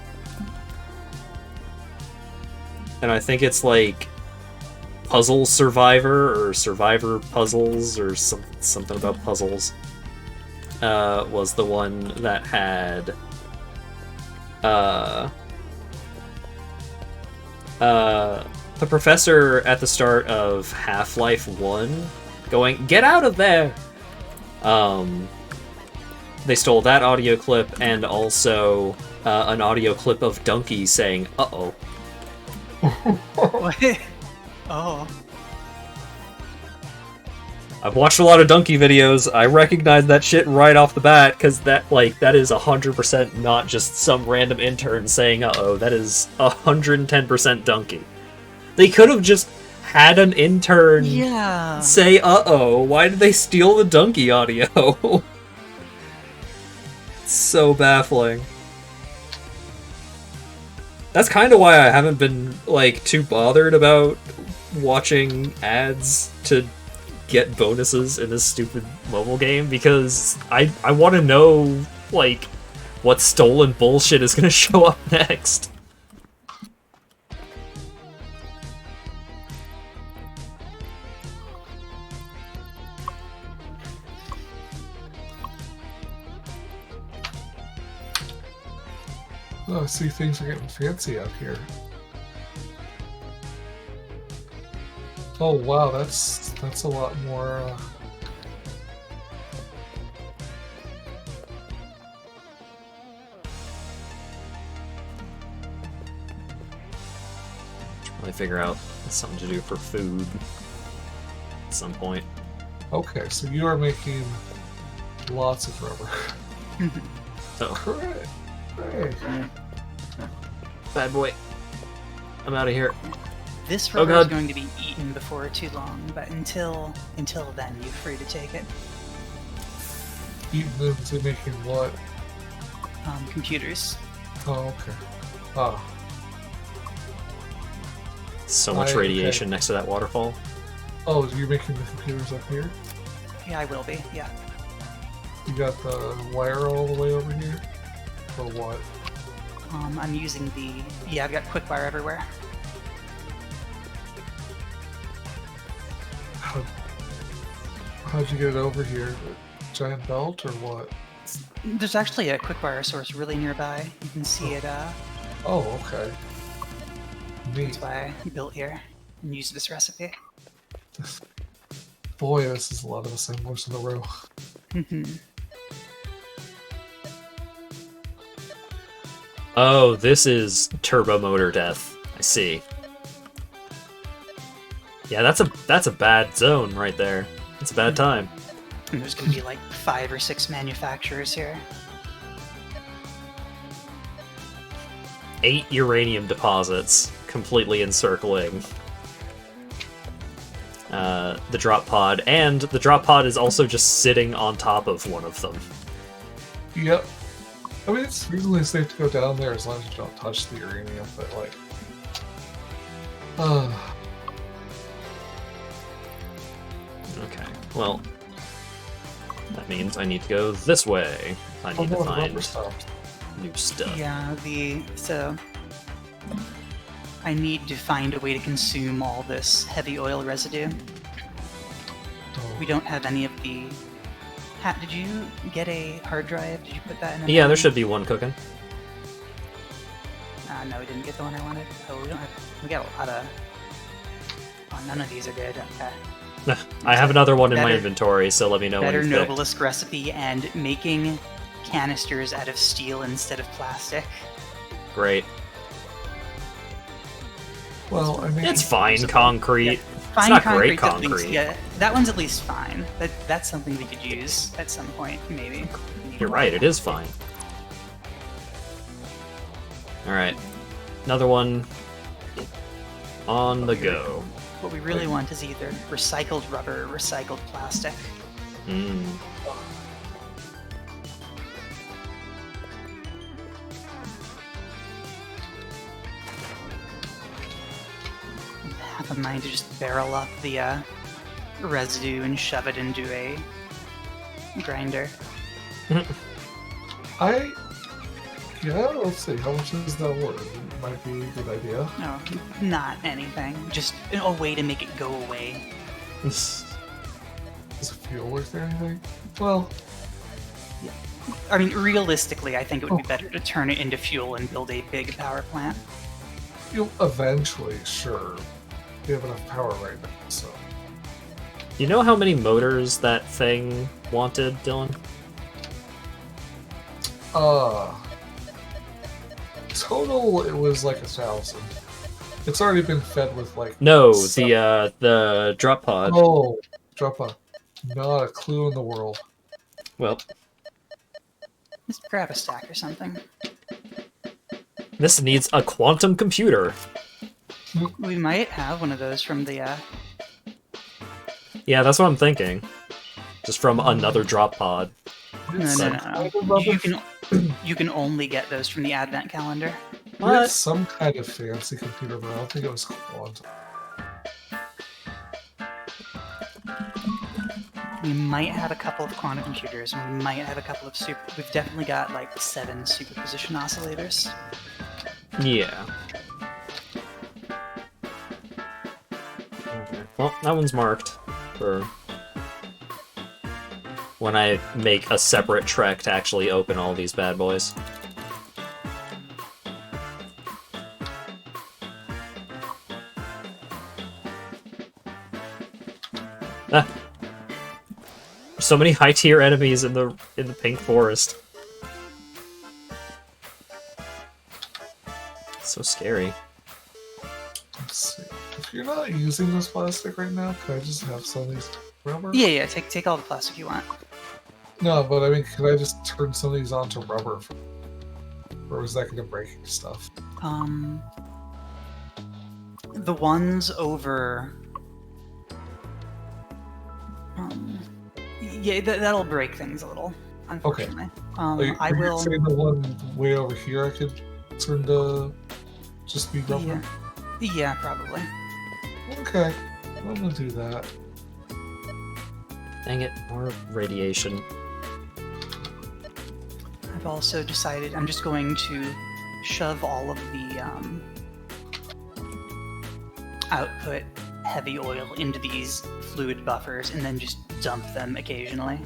And I think it's like Puzzle Survivor or Survivor Puzzles or something about puzzles was the one that had the professor at the start of Half-Life 1 going, "Get out of there!" They stole that audio clip and also an audio clip of Donkey saying, "Uh-oh." What? Oh. I've watched a lot of Donkey videos. I recognize that shit right off the bat, because that is 100% not just some random intern saying "uh-oh." That is 110% Donkey. They could have just had an intern say "uh-oh." Why did they steal the Donkey audio? It's so baffling. That's kind of why I haven't been, like, too bothered about watching ads to get bonuses in this stupid mobile game, because I want to know, like, what stolen bullshit is going to show up next. Oh, I see things are getting fancy out here. Oh wow, that's a lot more. Probably figure out something to do for food at some point. Okay, so you are making lots of rubber. Oh, Great. Great. bad boy. I'm out of here. This Oh, rubber is God. going to be eaten before too long, but until then, you're free to take it. Eating them to making what? Computers. Oh, okay. Ah, So much okay. radiation next to that waterfall. oh, you're making the computers up here? Yeah, I will be. Yeah. You got the wire all the way over here? Or what? I'm using the. Yeah, I've got quick wire everywhere. How'd you get it over here? Giant belt or what? There's actually a quick wire source really nearby. You can see it. Oh, okay. Neat. That's why I built here and used this recipe. Boy, this is a lot of assemblers in a row. Oh, this is turbo motor death. I see. Yeah, that's a bad zone right there. It's a bad time. And there's going to be like 5 or 6 manufacturers here. 8 uranium deposits completely encircling the drop pod, and the drop pod is also just sitting on top of one of them. Yep. I mean, it's reasonably safe to go down there as long as you don't touch the uranium, but like... Okay, well, That means I need to go this way. I need to no, the find rubber stopped. new stuff. Yeah, so I need to find a way to consume all this heavy oil residue. Oh. We don't have any of the... Did you get a hard drive? Did you put that in? Yeah, there should be one cooking. No, we didn't get the one I wanted. Oh, we don't have... We got a lot of... Oh, none of these are good. Okay. I have another one in my Better- inventory, so let me know when Better you're picked. Novelist recipe and making canisters out of steel instead of plastic. Great. Well, I mean, It's fine concrete. Fine not great concrete's at least- concrete. yeah, that one's at least fine. That's something we could use at some point, maybe. You're right, it is fine. Alright. Another one on the go. What we really want is either recycled rubber or recycled plastic. Mm. Have a mind to just barrel up the residue and shove it into a grinder. Yeah, let's see. How much is that worth? It might be a good idea. No, not anything. Just a way to make it go away. Is fuel worth anything? Well, I mean, realistically, I think it would be Oh. better to turn it into fuel and build a big power plant. you'll eventually, sure. We have enough power right now, so. You know how many motors that thing wanted, Dylan? Total, it was like 1,000. It's already been fed with like. No, some- the drop pod. Oh, drop a. Not a clue in the world. Well, Just grab a stack or something. this needs a quantum computer. We might have one of those from the Yeah, that's what I'm thinking. Just from another drop pod. It's No, some no, kind no. of rubber- You can only get those from the advent calendar. we had What? some kind of fancy computer, but I don't think it was quantum. We might have a couple of quantum computers, and we might have a couple of super. We've definitely got like 7 superposition oscillators. Yeah. Okay. Well, that one's marked for when I make a separate trek to actually open all these bad boys. Ah. So many high tier enemies in the pink forest. So scary. Let's see. If you're not using this plastic right now, can I just have some of these rubber? Yeah. Take all the plastic you want. No, but I mean, can I just turn some of these onto rubber? Or is that going to break stuff? The ones over. Yeah, that'll break things a little. Unfortunately. I Are you will. saying the one way over here I could turn to just be rubber? Yeah, probably. Okay, I'm gonna do that. Dang it, more radiation. I've also decided I'm just going to shove all of the output heavy oil into these fluid buffers and then just dump them occasionally.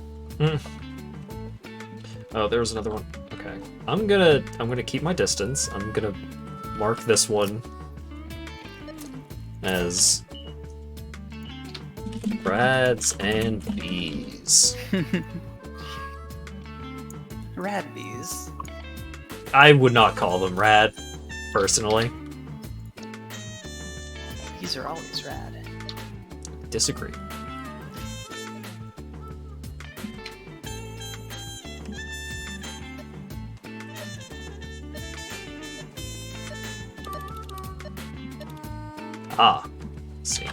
Oh, there was another one. Okay. I'm gonna keep my distance. I'm gonna mark this one as Brads and Bees. Rad bees. I would not call them rad, personally. These are always rad. Disagree. Ah, let's see.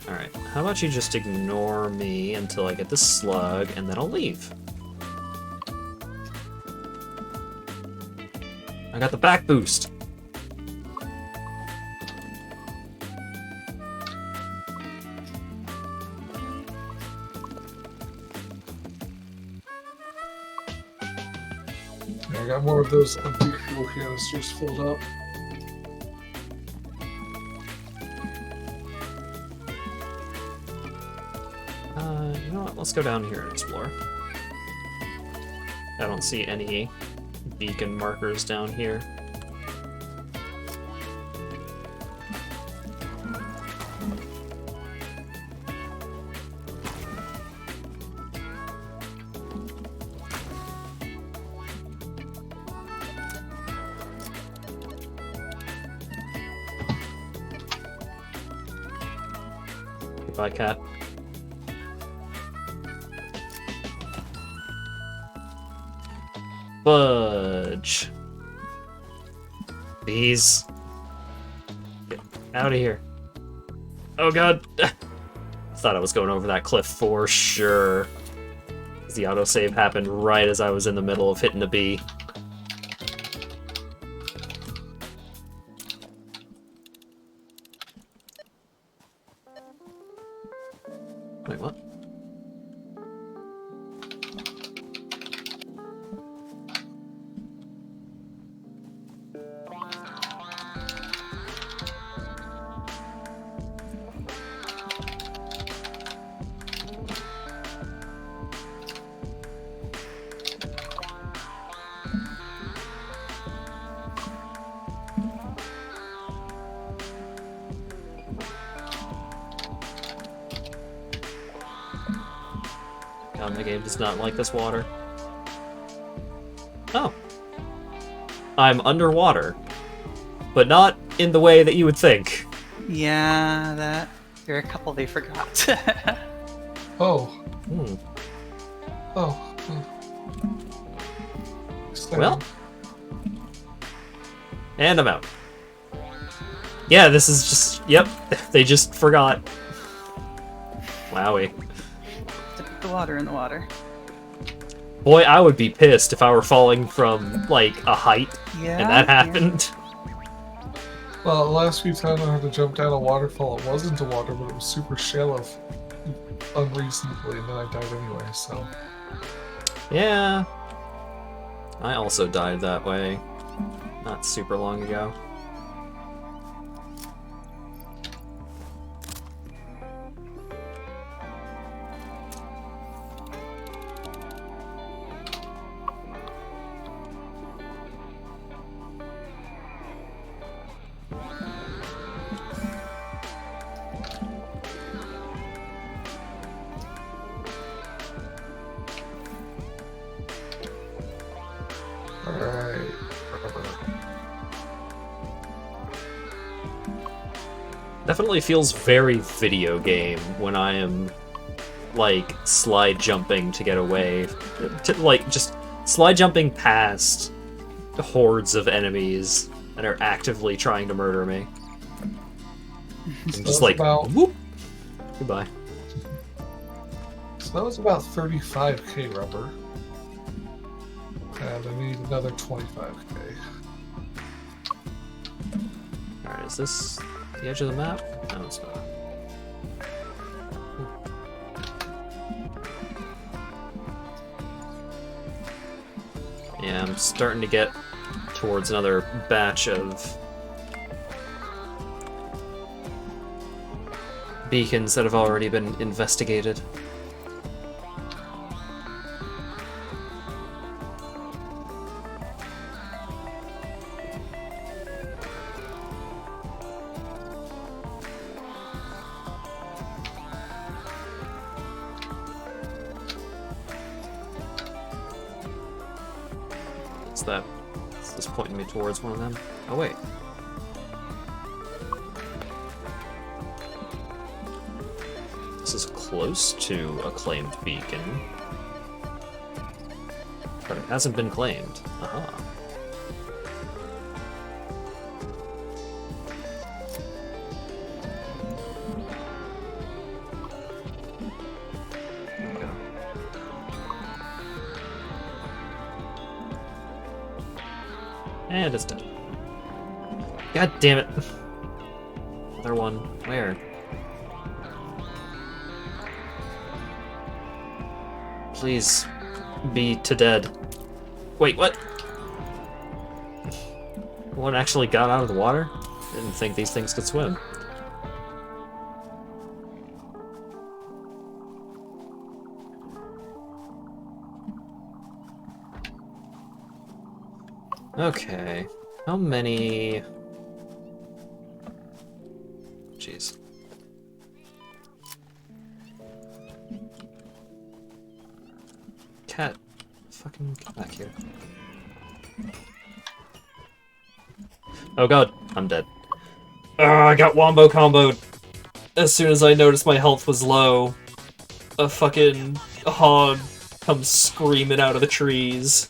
Alright, how about you just ignore me until I get the slug, and then I'll leave. I got the back boost. I got more of those empty fuel canisters filled up. You know what? Let's go down here and explore. I don't see any beacon markers down here. Goodbye, cat. Fudge. Bees. Get out of here. Oh god. Thought I was going over that cliff for sure. 'Cause the autosave happened right as I was in the middle of hitting the bee. Wait, what? God, my game does not like this water. Oh. I'm underwater. But not in the way that you would think. Yeah, there are a couple they forgot. Oh, Hmm. oh. Well. And I'm out. Yeah, this is just... Yep, they just forgot. Wowie. To put the water in the water. Boy, I would be pissed if I were falling from, like, a height, Yeah. and that happened. Well, the last few times I had to jump down a waterfall, it wasn't a water, but it was super shallow unreasonably, and then I died anyway, so... Yeah. I also died that way. Not super long ago. Alright. Definitely feels very video game when I am, like, slide jumping to get away. Like, just slide jumping past hordes of enemies that are actively trying to murder me. I'm So just like, about, whoop! Goodbye. so that was about 35k rubber. And I need another 25k. Alright, is this the edge of the map? No, it's not. Yeah, I'm starting to get towards another batch of beacons that have already been investigated. What's that? Is this pointing me towards one of them? Oh, wait. This is close to a claimed beacon. But it hasn't been claimed. Aha. There we go. And it's done. God damn it. Another one. Where? Please be to dead. Wait, what? One actually got out of the water? Didn't think these things could swim. Okay. How many... Jeez. Cat. Fucking get back here. Oh god, I'm dead. I got wombo comboed. As soon as I noticed my health was low, a fucking hog comes screaming out of the trees.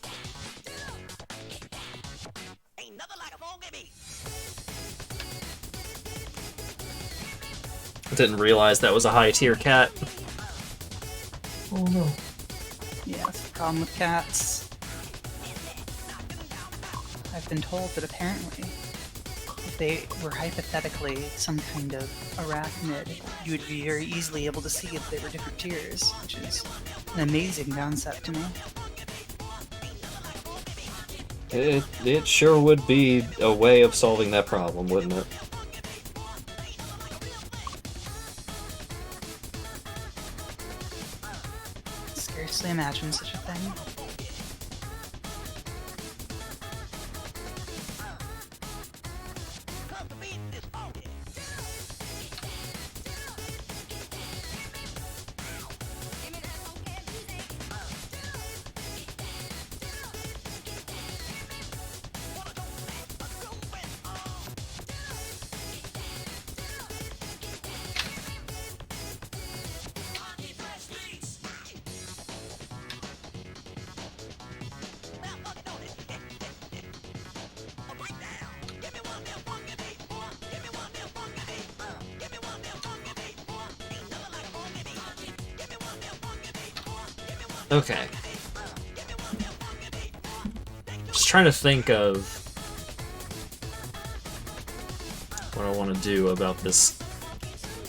I didn't realize that was a high tier cat. Oh no. Yeah, that's the problem with cats. I've been told that apparently, if they were hypothetically some kind of arachnid, you would be very easily able to see if they were different tiers, which is an amazing concept to me. It sure would be a way of solving that problem, wouldn't it? Scarcely imagine such a thing. Okay. Just trying to think of what I want to do about this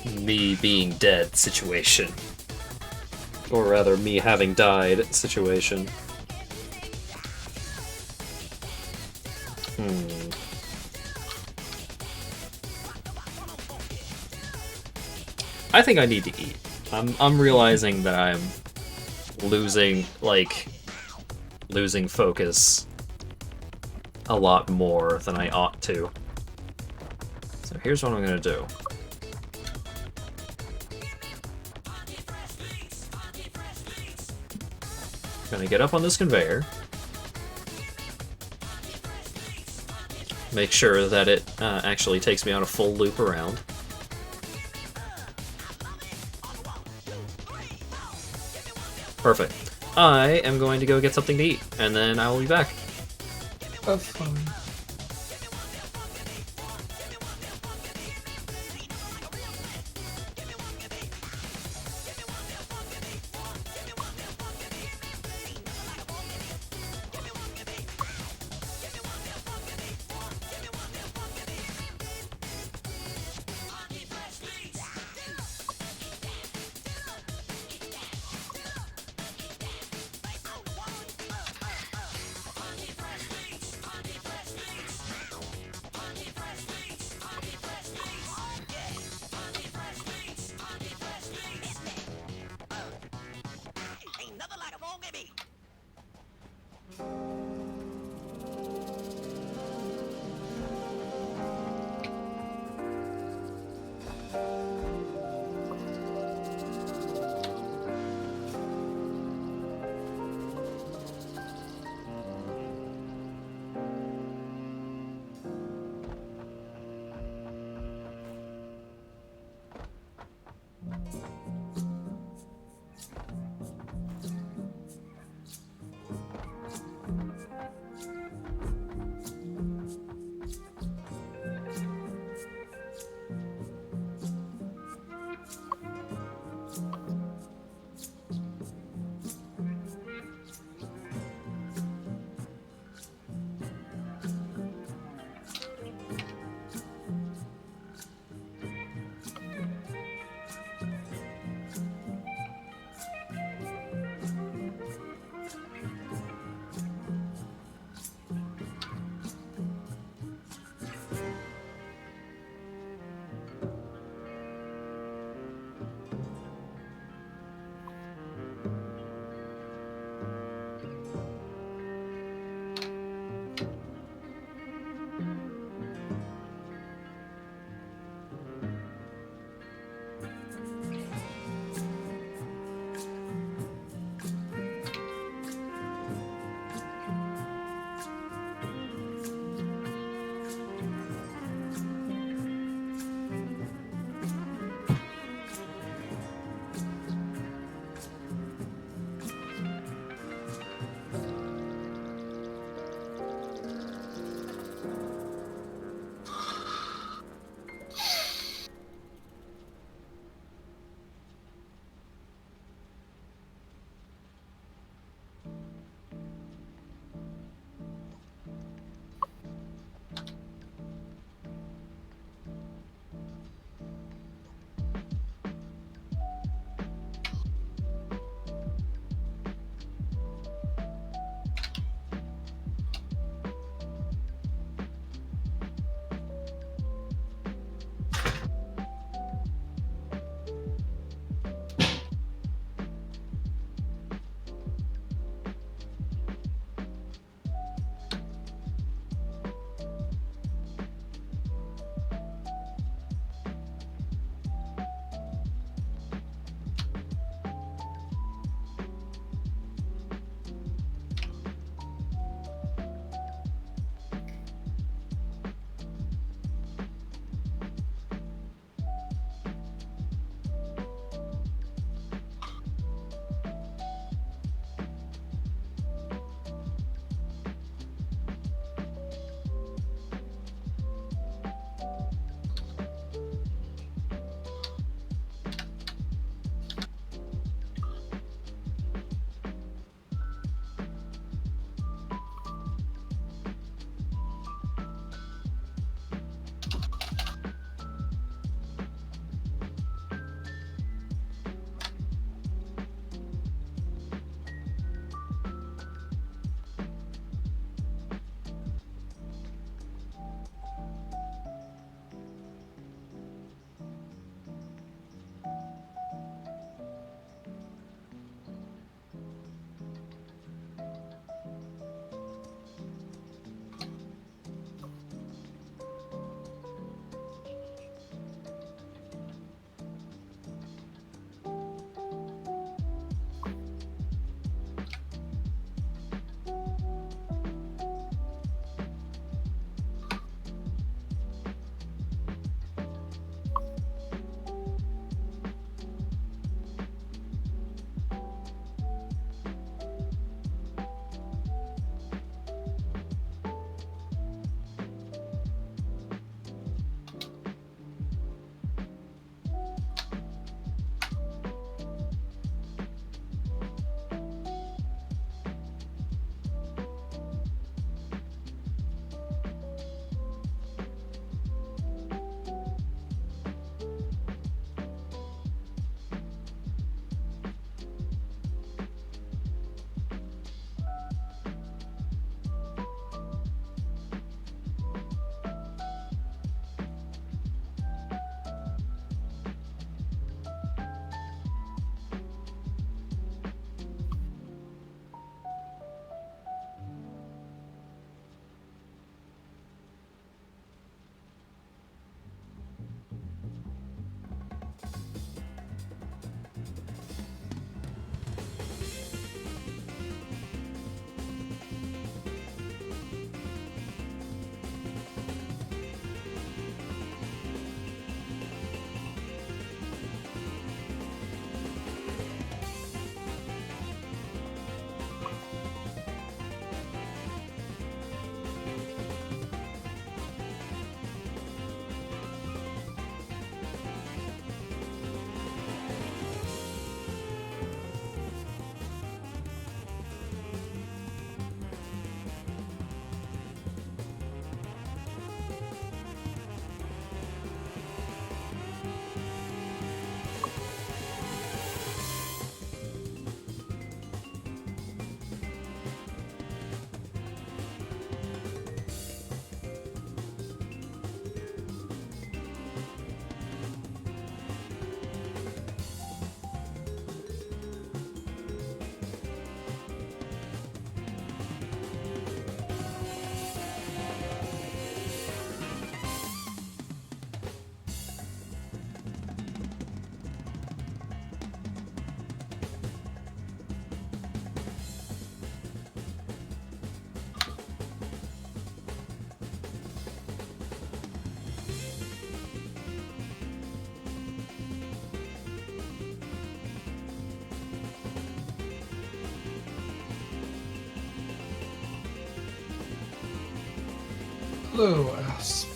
me being dead situation. Or rather, me having died situation. I think I need to eat. I'm realizing that I'm losing focus a lot more than I ought to. So here's what I'm gonna do. Gonna get up on this conveyor. Make sure that it actually takes me on a full loop around. Perfect. I am going to go get something to eat, and then I will be back. Have fun. Hello, Asp.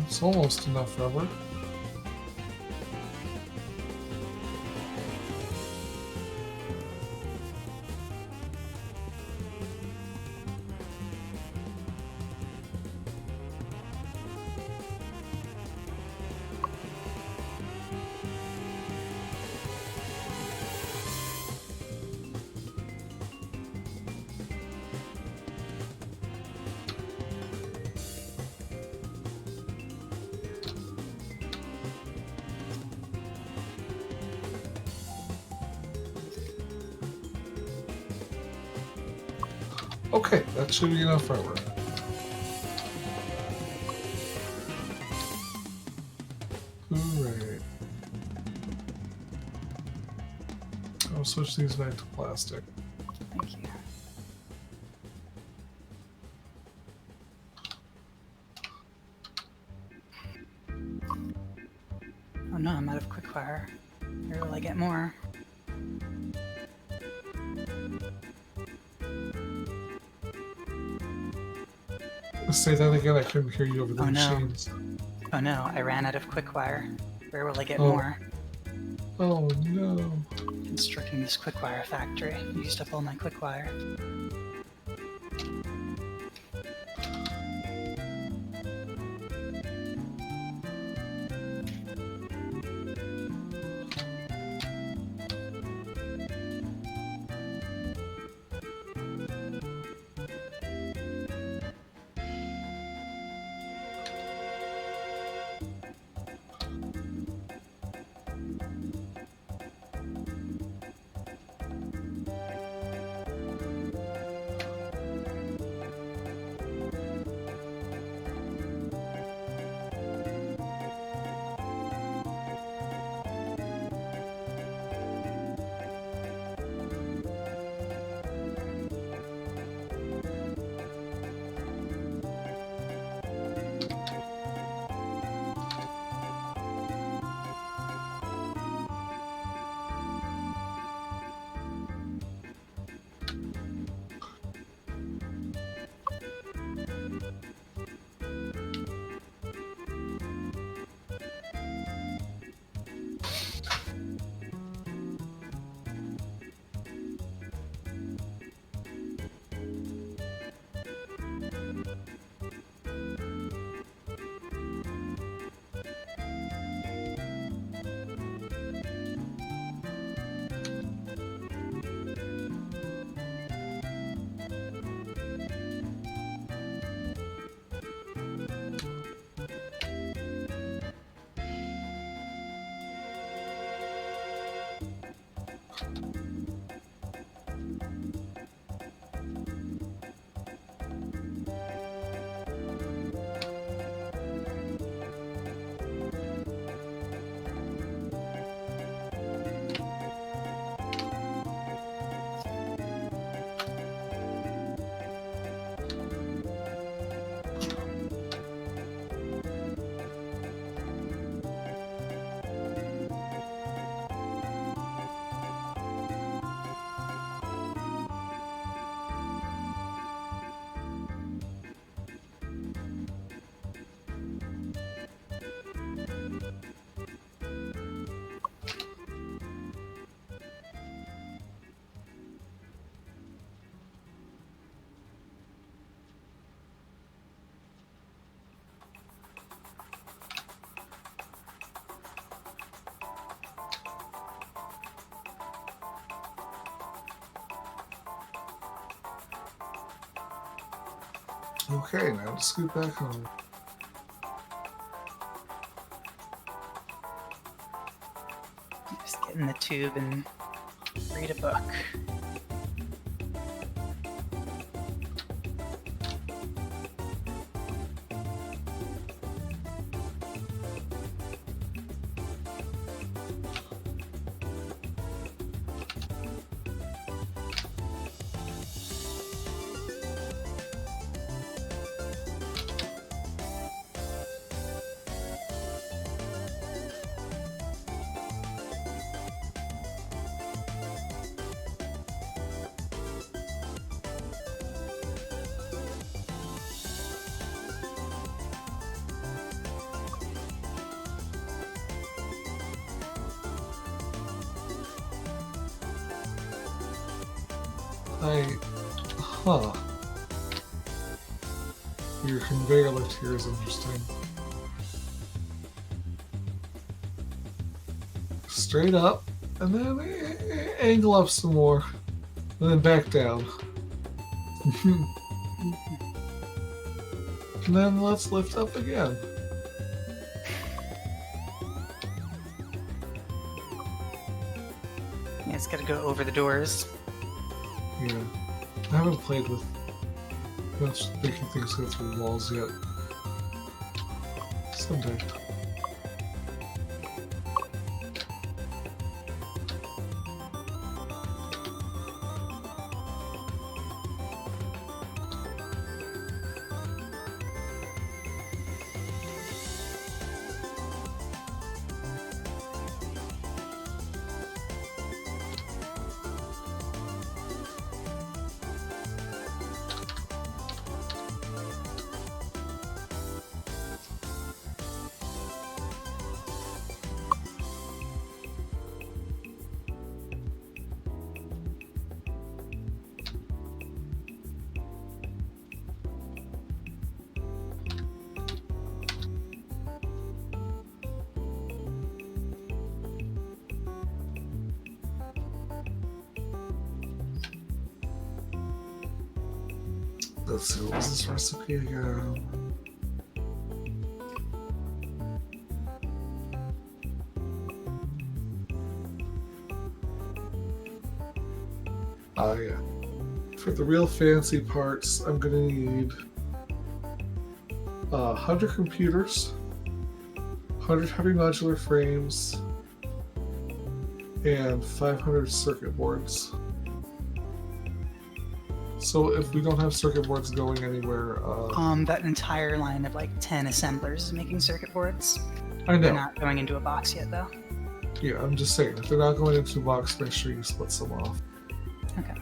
It's almost enough rubber. Okay, that should be enough rubber. Hooray. I'll switch these back to plastic. Thank you. Oh no, I'm out of quickfire. Where will I get more? Say that again, I couldn't hear you over the Oh, no. machines. Oh no, I ran out of quickfire. Where will I get Oh. more? Oh no. Constructing this quickfire factory. Used up all my quickfire. Okay, now to scoot back home. Just get in the tube and read a book. Huh. Your conveyor lift here is interesting. Straight up, and then angle up some more, and then back down. And then let's lift up again. Yeah, it's gotta go over the doors. Yeah. I haven't played with much making things go through walls yet. Someday. Let's see, what was this recipe again? Ah, yeah. For the real fancy parts, I'm gonna need 100 computers, 100 heavy modular frames, and 500 circuit boards. So if we don't have circuit boards going anywhere, That entire line of like 10 assemblers is making circuit boards. I They're know. not going into a box yet, though. Yeah, I'm just saying, if they're not going into a box, make sure you split some off. Okay.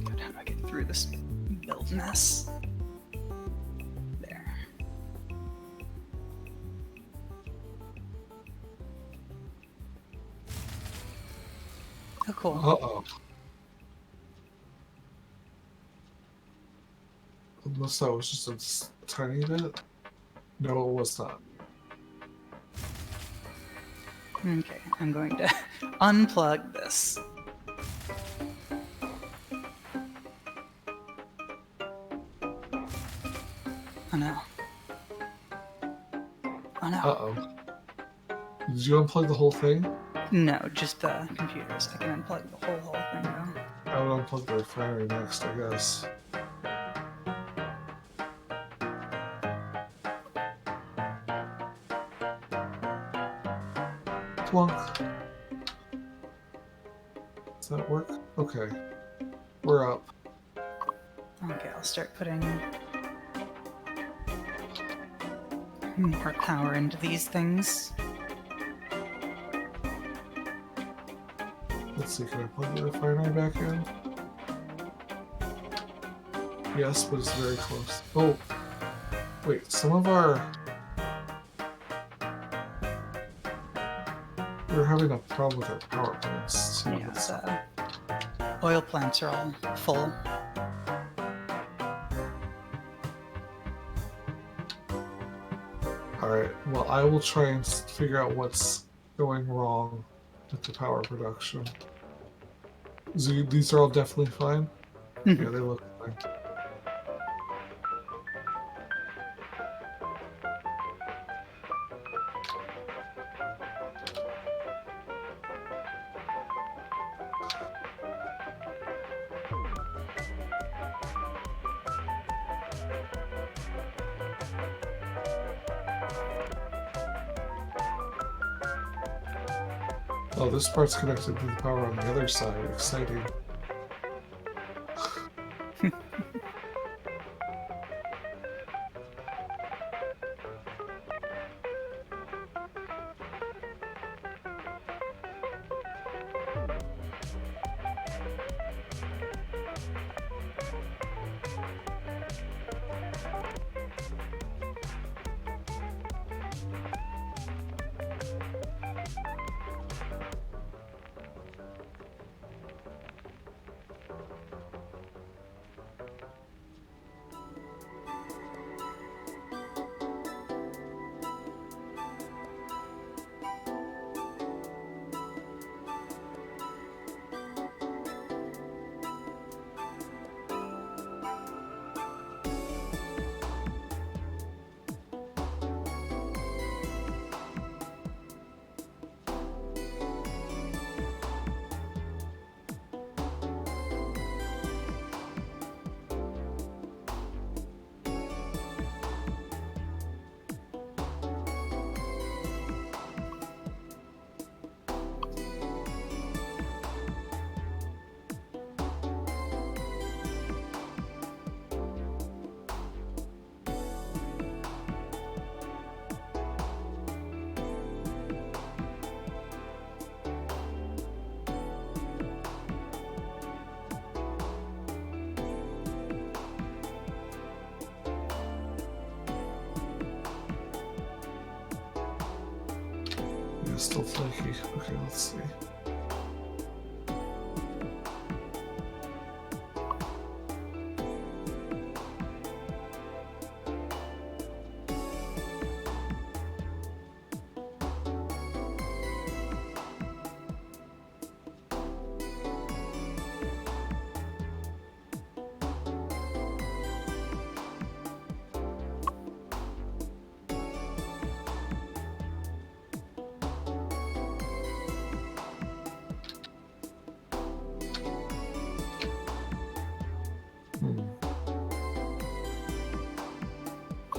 God, how do I get through this build mess? There. Oh, cool. Uh-oh. Unless that was just a tiny bit? No, it was not. Okay, I'm going to unplug this. Oh no. Oh no. Uh-oh. Did you unplug the whole thing? No, just the computers. I can unplug the whole thing though. I would unplug the refinery next, I guess. Plunk. Does that work? Okay. We're up. Okay, I'll start putting more power into these things. Let's see, can I plug the refinery back in? Yes, but it's very close. Oh, wait, some of our... We're having a problem with our power plants. too. Yeah, the oil plants are all full. Alright, well, I will try and figure out what's going wrong with the power production. These are all definitely fine? Mhm. Yeah, they look fine. Oh, this part's connected to the power on the other side. Exciting. Still flaky. Okay, let's see.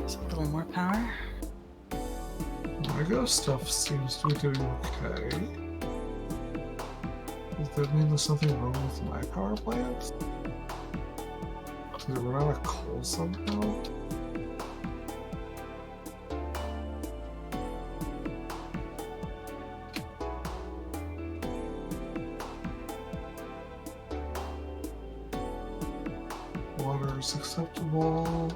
Just a little more power. Lego stuff seems to be doing okay. Does that mean there's something wrong with my power plant? Did it run out of coal somehow? Water is acceptable.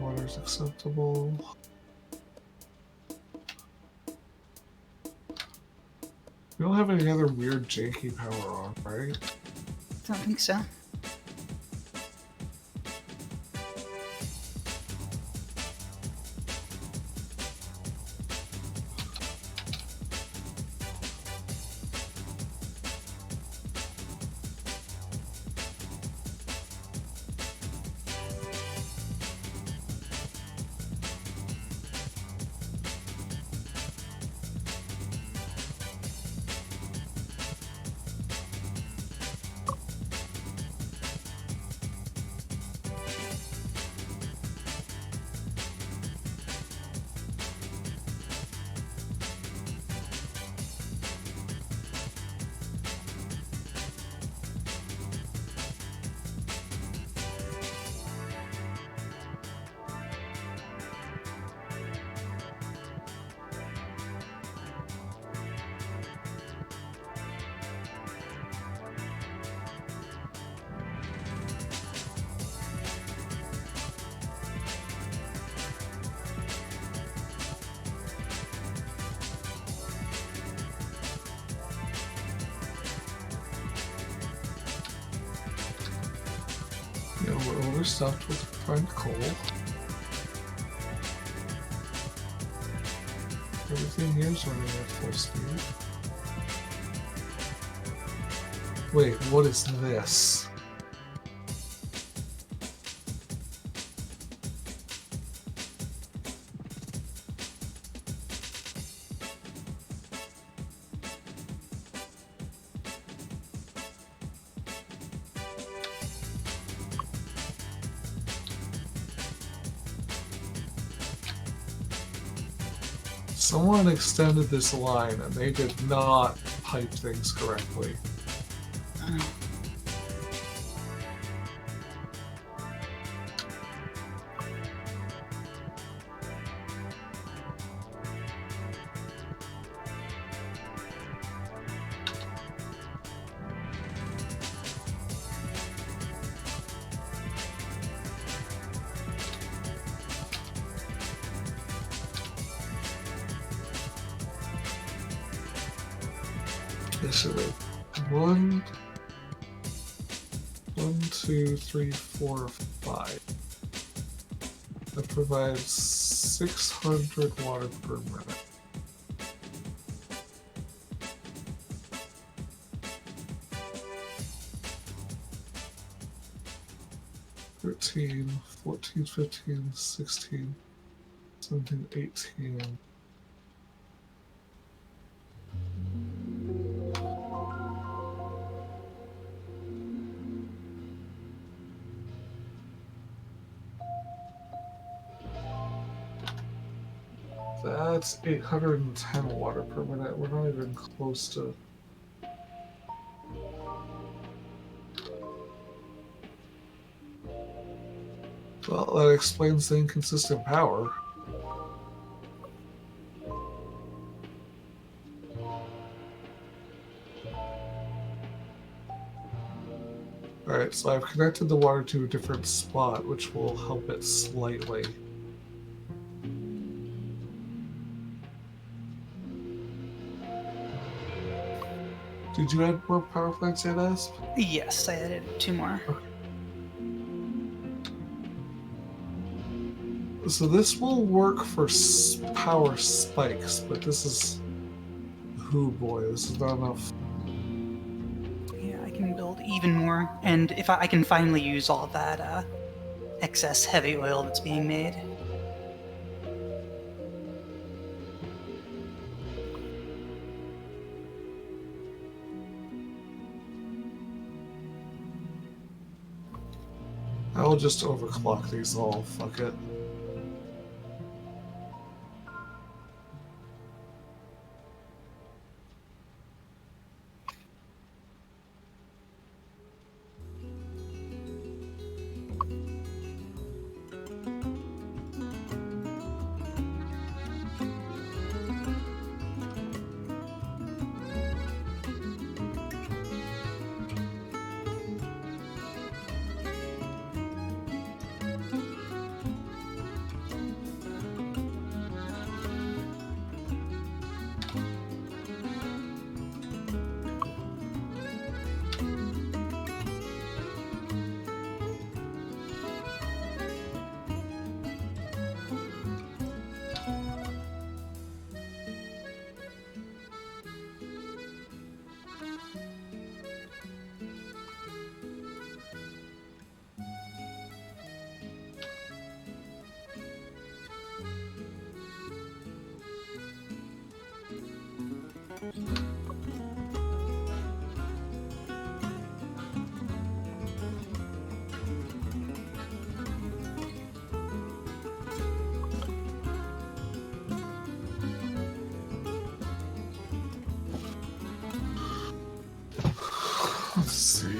Water's acceptable. We don't have any other weird janky power on, right? Don't think so. Yeah, we're overstuffed with refined coal. Everything here is running at full speed. Wait, what is this? Someone extended this line and they did not pipe things correctly. So wait, 1, 2, 3, 4, 5. That provides 600 water per minute. $13, $14, $15, $16, $17, $18. That's 810 water per minute. We're not even close to... Well, that explains the inconsistent power. Alright, so I've connected the water to a different spot, which will help it slightly. Did you add more power plants yet, Asp? Yes, I added 2 more. So this will work for power spikes, but this is... Oh boy, this is not enough. Yeah, I can build even more, and if I can finally use all that excess heavy oil that's being made. I'll just overclock these all, fuck it. Let's see.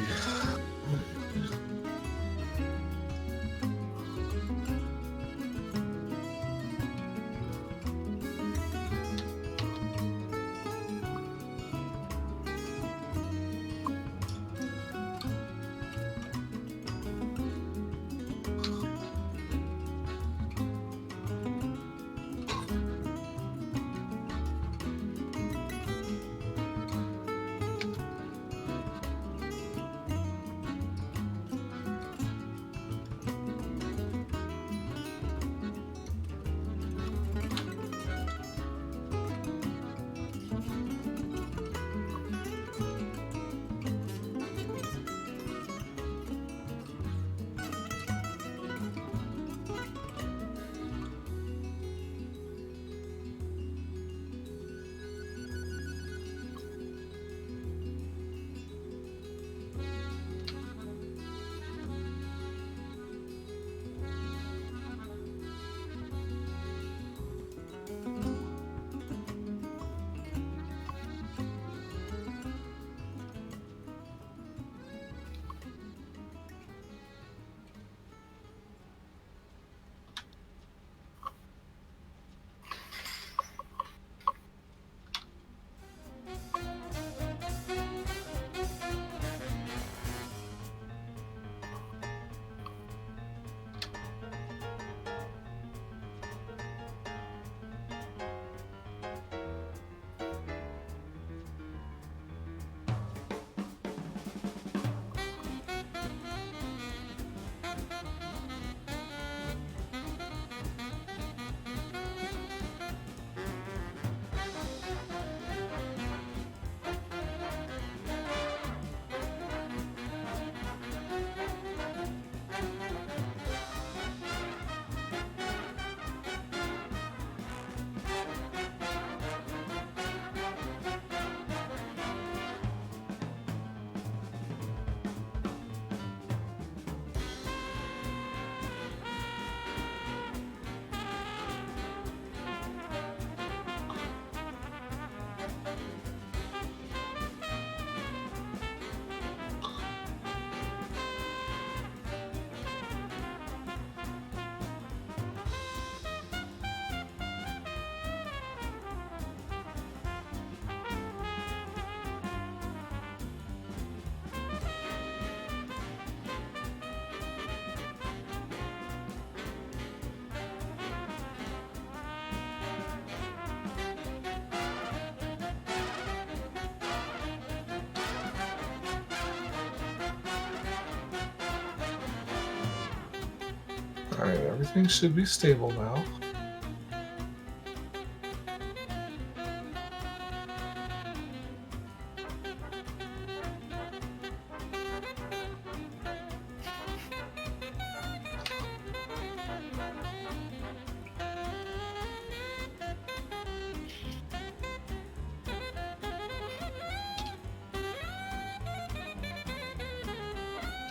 Alright, everything should be stable now.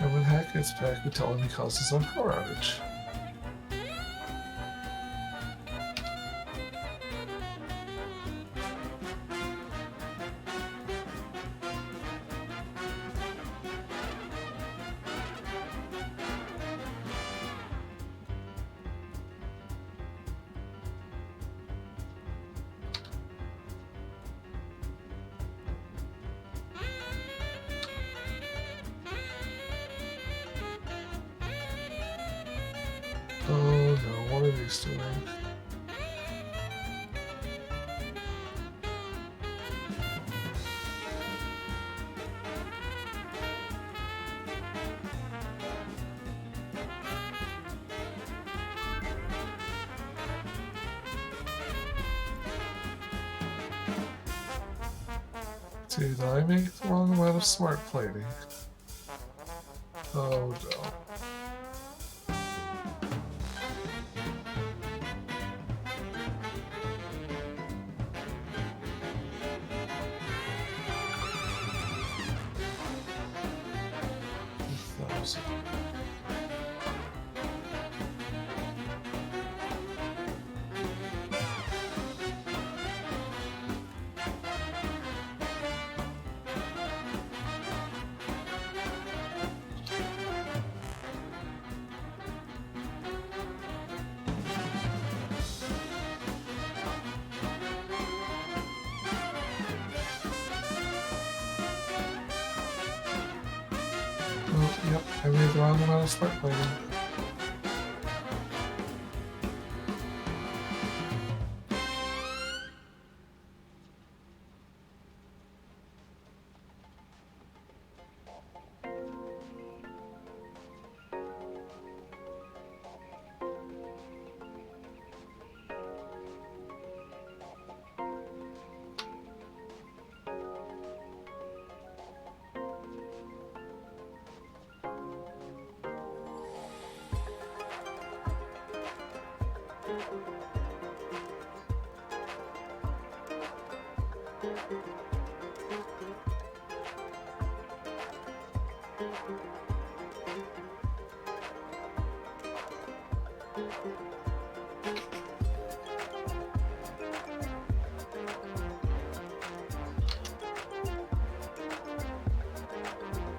And when Hack gets back, we tell him he caused his own power outage. Oh no, what are these doing? Did I make the wrong amount of smart plating? Oh no. Thousand. Oh, yep, I made the wrong amount of smart plating.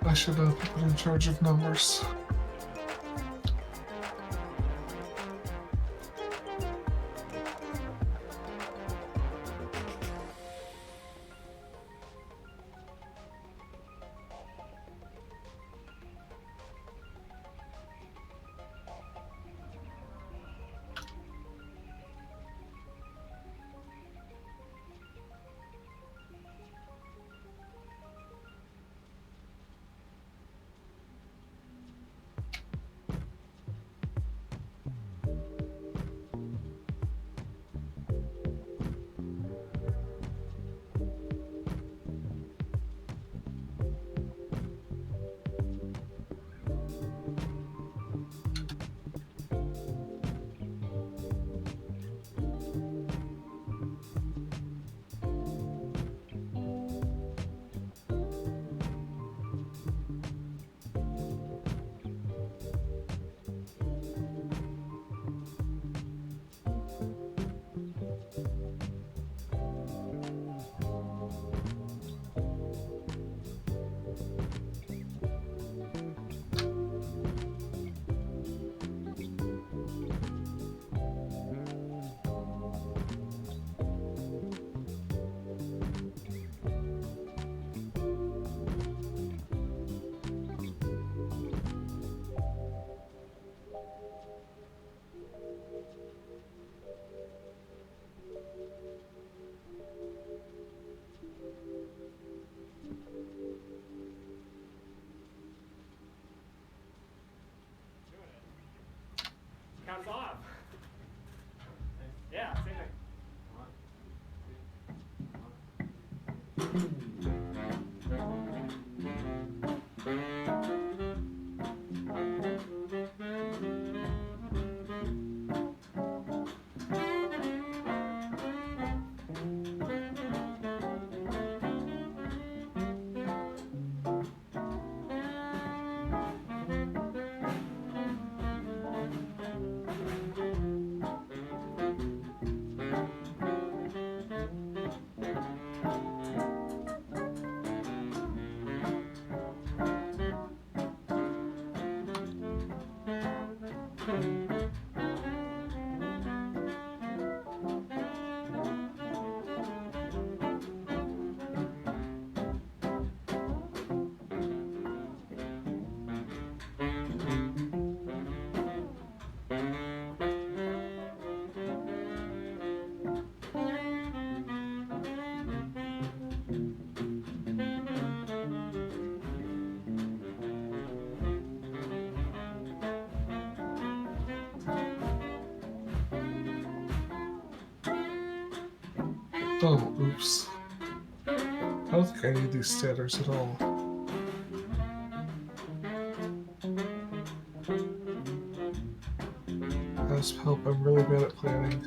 I should have put in charge of numbers. Oh, oops. I don't think I need these standards at all. As help, I'm really bad at planning.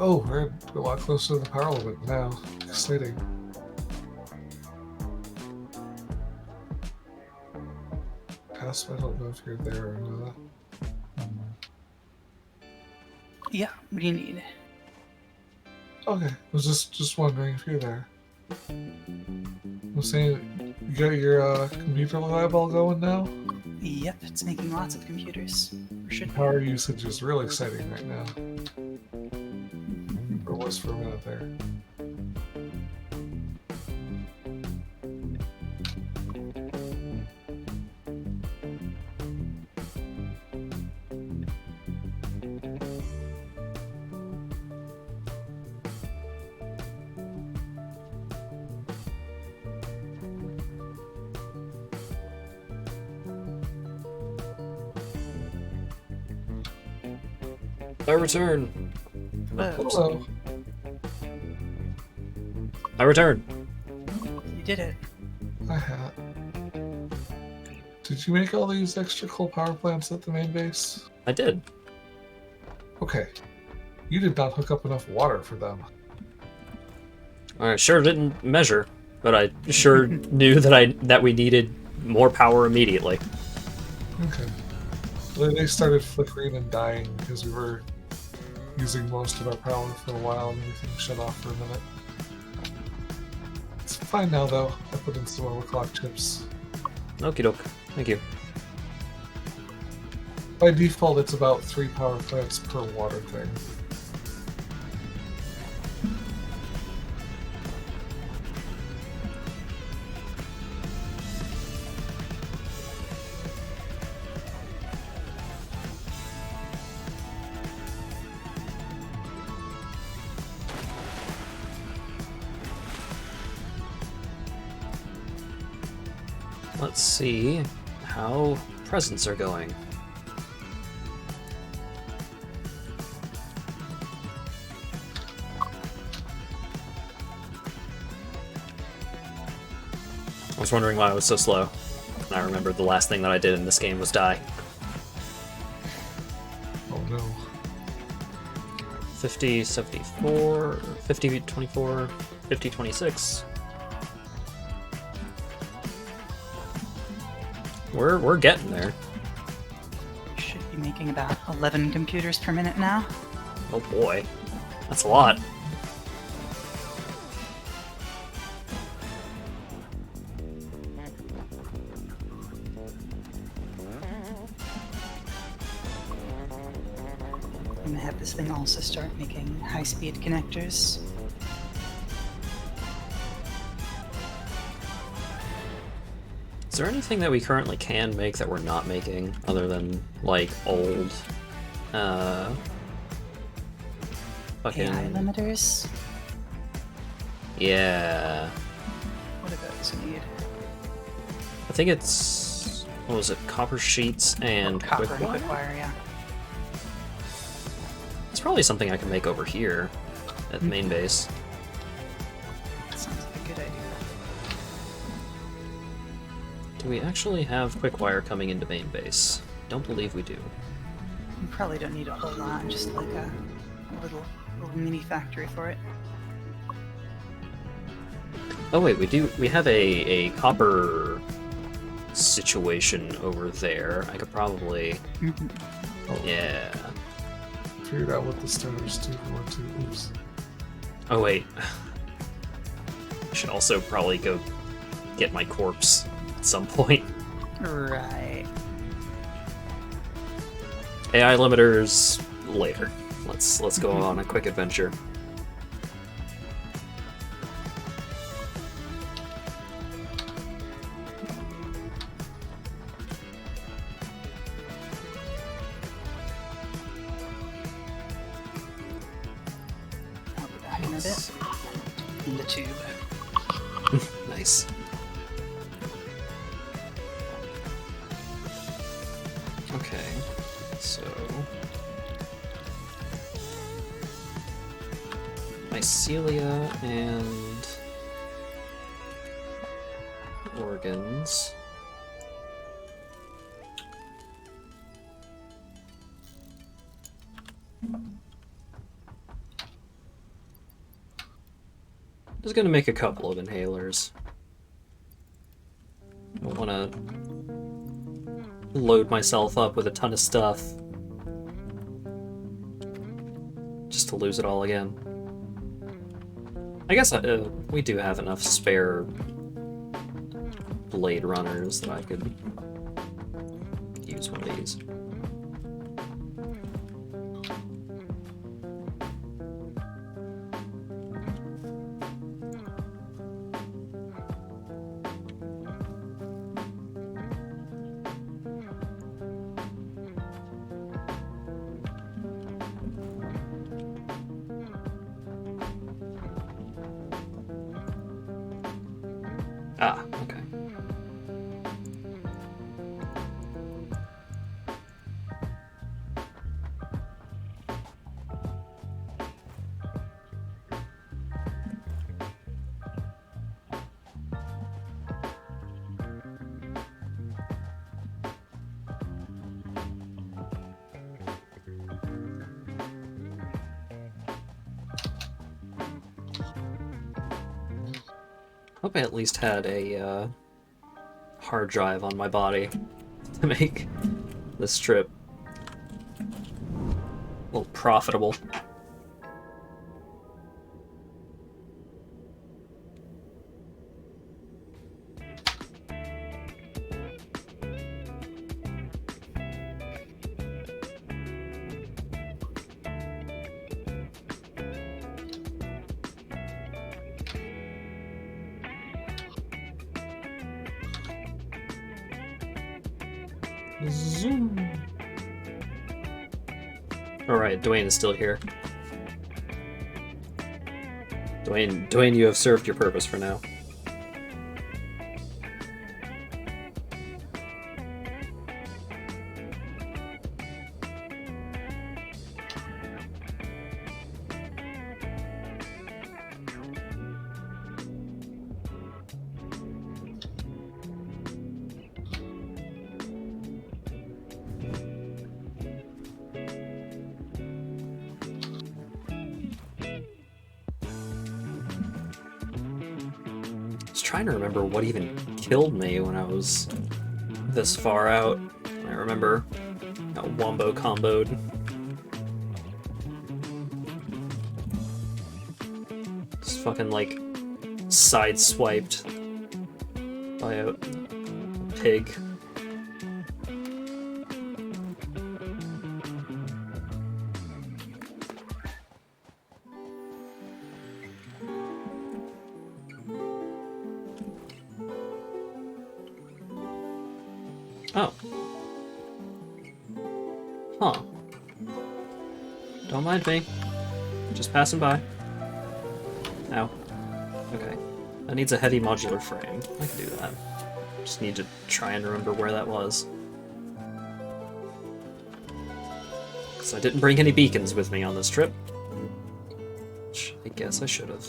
Oh, we're a lot closer to the power limit now. Exciting. Pass, I don't know if you're there or not. Yeah, what do you need? Okay, I was just wondering if you're there. I'm saying, you got your computer lab all going now? Yep, it's making lots of computers. Or should be. Power usage is real exciting right now. Or was for a minute there. I return. Hello. I return. You did it. Hi, Hat. Did you make all these extra coal power plants at the main base? I did. Okay. You did not hook up enough water for them. I sure didn't measure, but I sure knew that we needed more power immediately. Okay. Well, they started flickering and dying because we were using most of our power for a while and everything shut off for a minute. It's fine now, though. I put in some overclock chips. Okie doke. Thank you. By default, it's about 3 power plants per water thing. Let's see how presents are going. I was wondering why I was so slow. And I remembered the last thing that I did in this game was die. Oh no. 50, 74, 50, 24, 50, 26. We're getting there. Should be making about 11 computers per minute now. Oh boy. That's a lot. I'm gonna have this thing also start making high-speed connectors. Is there anything that we currently can make that we're not making, other than, like, old, fucking... AI limiters? Yeah. What do those need? I think it's... what was it? Copper sheets and Copper quick and wire? quick wire, yeah. It's probably something I can make over here, at the main base. That sounds like a good idea. Do we actually have quick wire coming into main base? Don't believe we do. You probably don't need a whole lot, just like a little mini factory for it. Oh wait, we have a copper situation over there. I could probably... Oh, yeah. figured out what the stars do. Oops. Oh wait. I should also probably go get my corpse at some point. Right. AI limiters later. Let's go on a quick adventure. I'll be back in a bit. In the tube. Nice. Okay, so mycelia and organs. Just gonna make a couple of inhalers. I don't wanna load myself up with a ton of stuff just to lose it all again. I guess we do have enough spare blade runners that I could use one of these. Ah, okay. Hope I at least had a hard drive on my body to make this trip a little profitable. Zoom. Alright, Dwayne is still here. Dwayne, you have served your purpose for now. Trying to remember what even killed me when I was this far out. I remember got wombo comboed. Just fucking like sideswiped by a pig. Oh. Huh. Don't mind me. Just passing by. Ow. Okay. That needs a heavy modular frame. I can do that. Just need to try and remember where that was. Because I didn't bring any beacons with me on this trip. Which I guess I should have.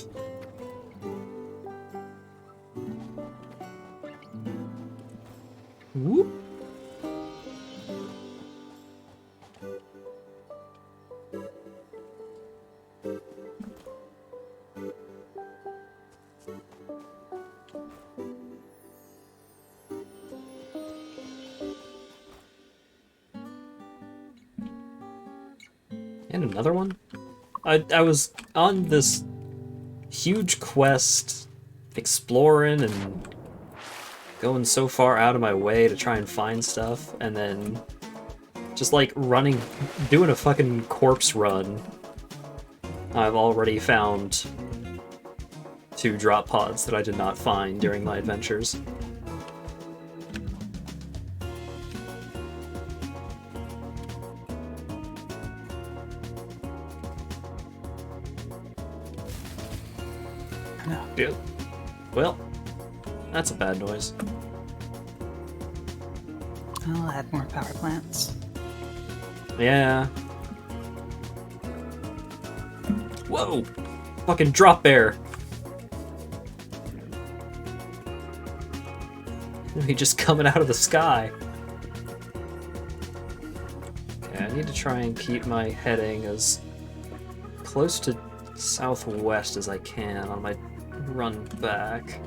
Whoop. And another one? I was on this huge quest, exploring and going so far out of my way to try and find stuff, and then just like running, doing a fucking corpse run. I've already found 2 drop pods that I did not find during my adventures. Yeah. Well, that's a bad noise. I'll add more power plants. Yeah. Whoa! Fucking drop bear! He just coming out of the sky. Okay, I need to try and keep my heading as close to southwest as I can on my run back.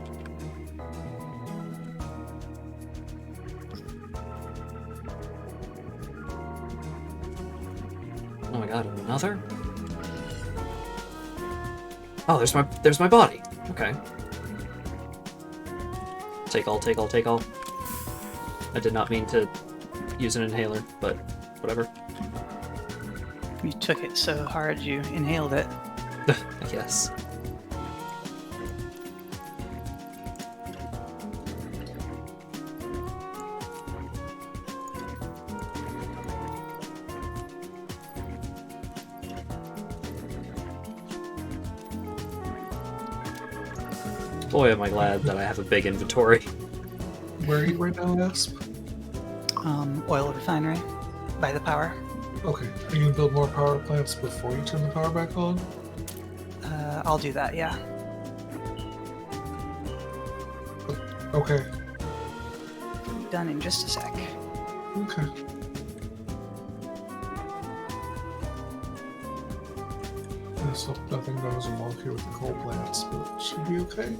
Oh my god, another? Oh, there's my body. Okay. Take all, take all, take all. I did not mean to use an inhaler, but whatever. You took it so hard you inhaled it. I guess. Boy, am I glad that I have a big inventory. Where are you right now, Asp? Oil refinery by the power. Okay. Are you gonna build more power plants before you turn the power back on? I'll do that, yeah. Okay. Done in just a sec. Okay. Let's hope nothing goes wrong here with the coal plants, but it should be okay.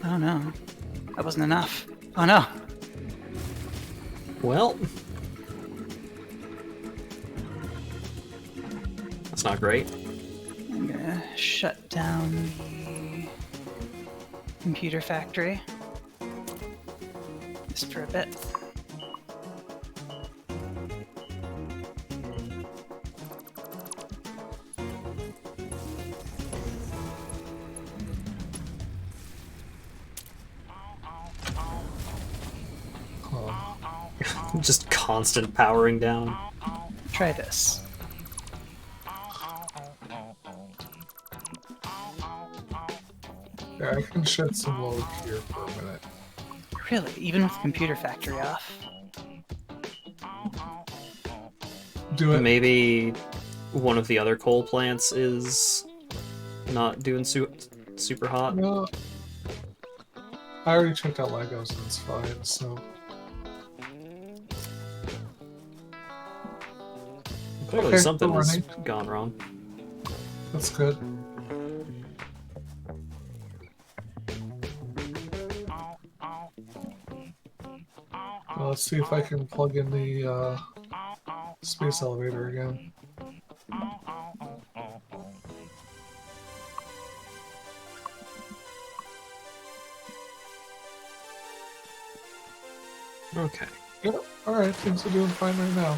Oh no. That wasn't enough. Oh no. Well, that's not great. I'm gonna shut down the computer factory. Just for a bit. Just constant powering down. Try this. Yeah, I can shed some load here for a minute. Really, even with the computer factory off. Do it. Maybe one of the other coal plants is not doing super hot. No. I already checked out Legos and it's fine, so. Clearly Okay, something we're has running. gone wrong. That's good. Well, let's see if I can plug in the space elevator again. Okay. Yep, alright, things are doing fine right now.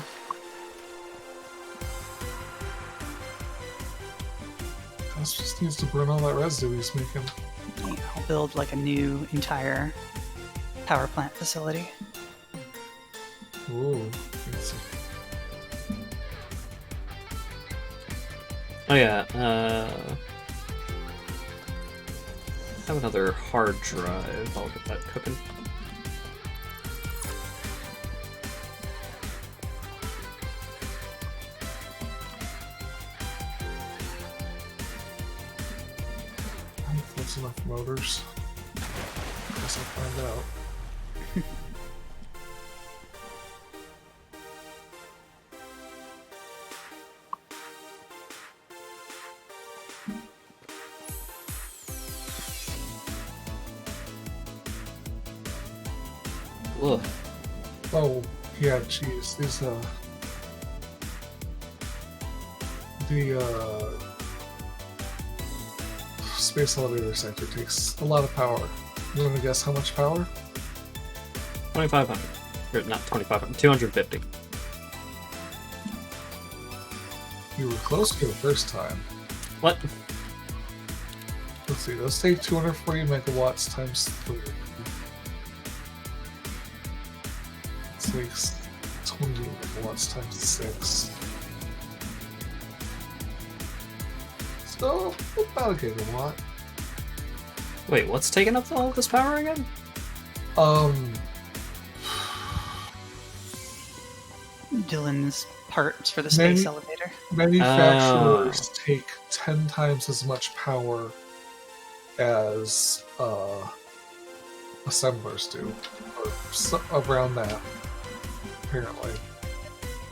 Gus just needs to burn all that residue he's making. I'll build like a new entire power plant facility. Ooh, fancy. Oh yeah, have another hard drive. I'll get that cooking. I think that's enough motors. Guess I'll find out. Ugh. Oh, yeah, geez, these, the, space elevator sector takes a lot of power. You want to guess how much power? 2,500. Or not 2,500, 250. You were close to the first time. What? Let's see, let's take 240 megawatts times 3. It takes 20 megawatts times 6. So, about a gigawatt. Wait, what's taking up all this power again? Dylan's parts for the space elevator. Manufacturers take 10 times as much power as assemblers do, or around that, apparently.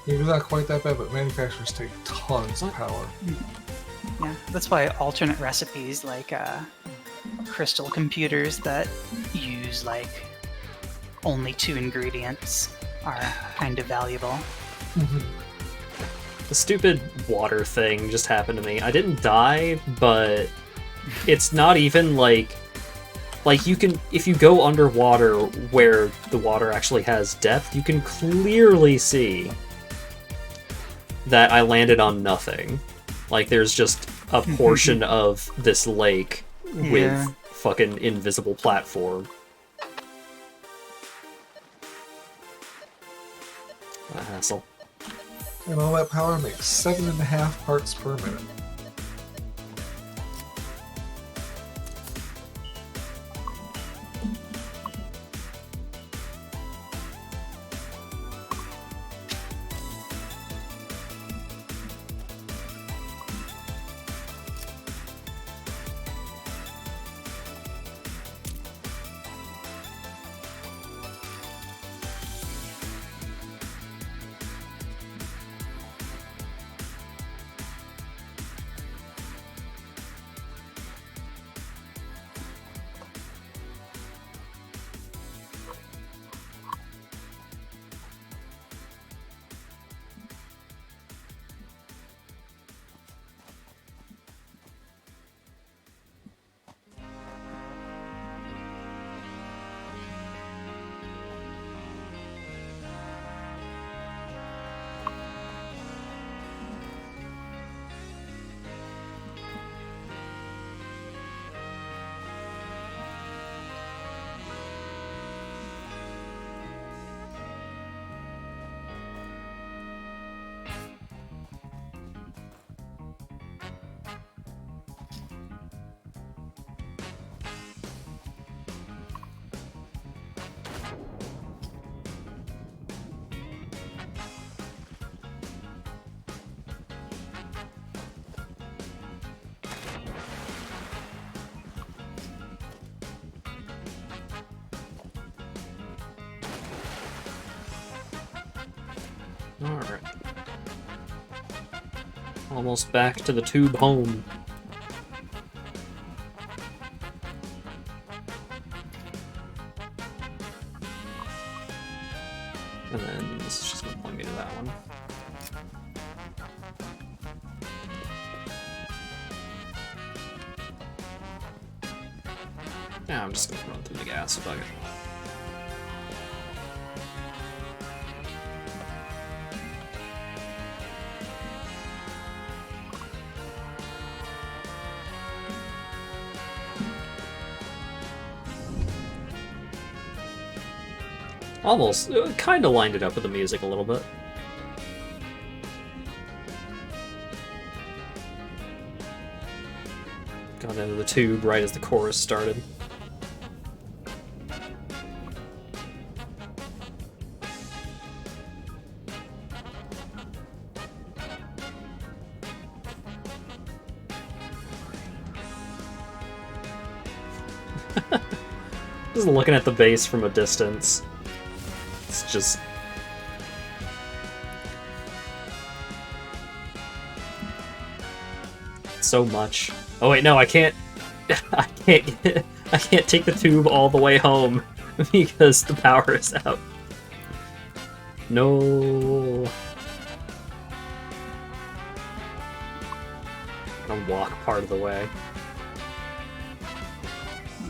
Maybe not quite that bad, but manufacturers take tons of power. Yeah, that's why alternate recipes like crystal computers that use like only 2 ingredients are kind of valuable. The stupid water thing just happened to me. I didn't die, but it's not even like you can, if you go underwater where the water actually has depth, you can clearly see that I landed on nothing. Like there's just a portion of this lake with fucking invisible platform. A hassle. And all that power makes 7.5 parts per minute. Alright. Almost back to the tube home. And then this is just gonna point me to that one. Yeah, I'm just gonna run through the gas, fuck it. Almost, kind of lined it up with the music a little bit. Got into the tube right as the chorus started. Just looking at the bass from a distance. It's just... so much. Oh wait, no, I can't... I can't take the tube all the way home because the power is out. No. I'm gonna walk part of the way.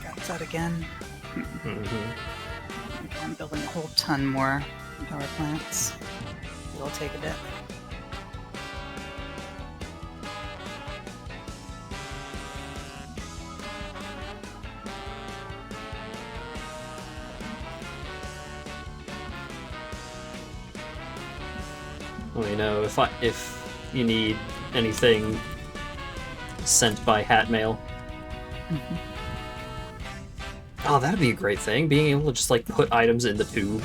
Got that again. Mm-hmm. Okay, I'm building a whole ton more power plants. It'll take a bit. Let me know if you need anything sent by hat mail. Mm-hmm. Oh, that'd be a great thing, being able to just like put items in the tube.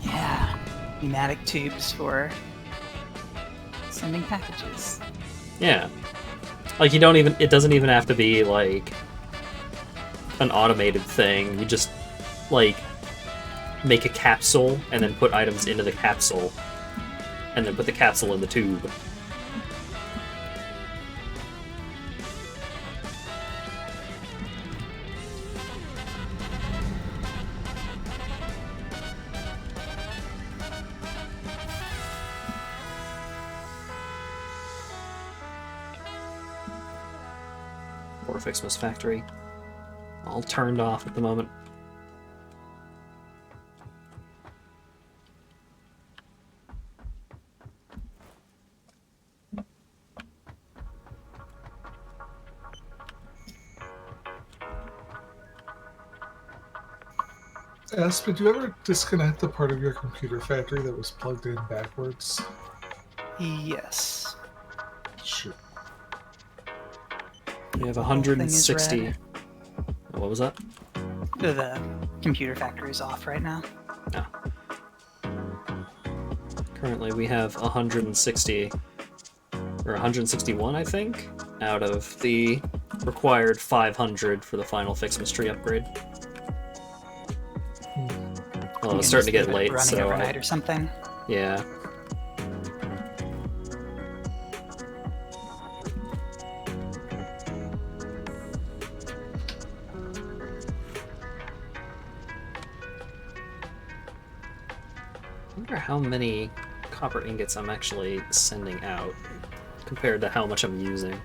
Yeah, pneumatic tubes for sending packages. Yeah. Like you don't even, it doesn't even have to be like an automated thing. You just like make a capsule and then put items into the capsule and then put the capsule in the tube. Satisfactory. All turned off at the moment. Aspen, did you ever disconnect the part of your computer factory that was plugged in backwards? Yes. Sure. We have The whole thing is 160. red. What was that? The computer factory's off right now. Oh. Currently we have 160, or 161 I think, out of the required 500 for the final Fixmas tree upgrade. Well, You it's can starting to just get leave it late, running so overnight or something. yeah. I wonder how many copper ingots I'm actually sending out compared to how much I'm using.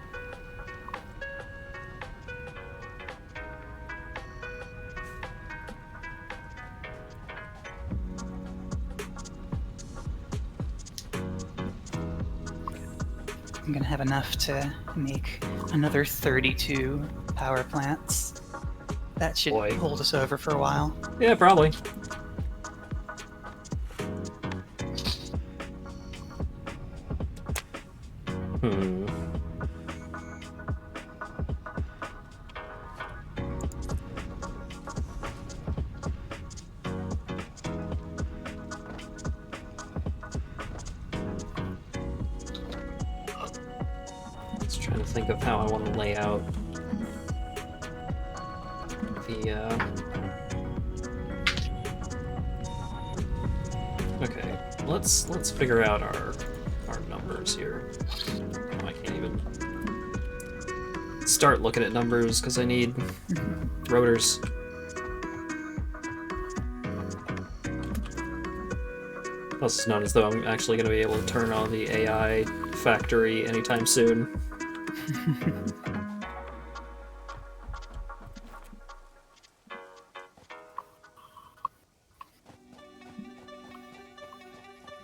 I'm gonna have enough to make another 32 power plants. That should Boy. hold us over for a while. Yeah, probably. Hmm. Just trying to think of how I want to lay out the Okay, let's figure out our numbers here. Oh, I can't even start looking at numbers because I need rotors. Plus, it's not as though I'm actually going to be able to turn on the AI factory anytime soon.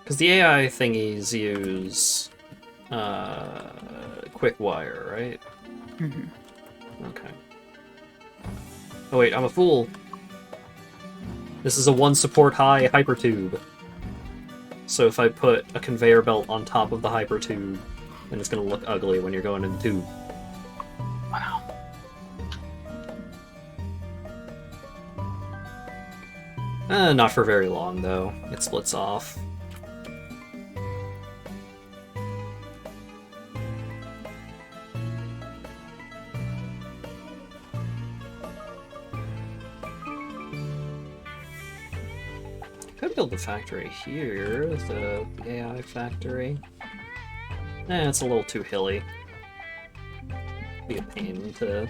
Because the AI thingies use quick wire, right? Okay. Oh wait, I'm a fool. This is a one support high hypertube. So if I put a conveyor belt on top of the hypertube, then it's gonna look ugly when you're going in the tube. Wow. Not for very long though. It splits off. Could build the factory here, the AI factory. It's a little too hilly. Be a pain to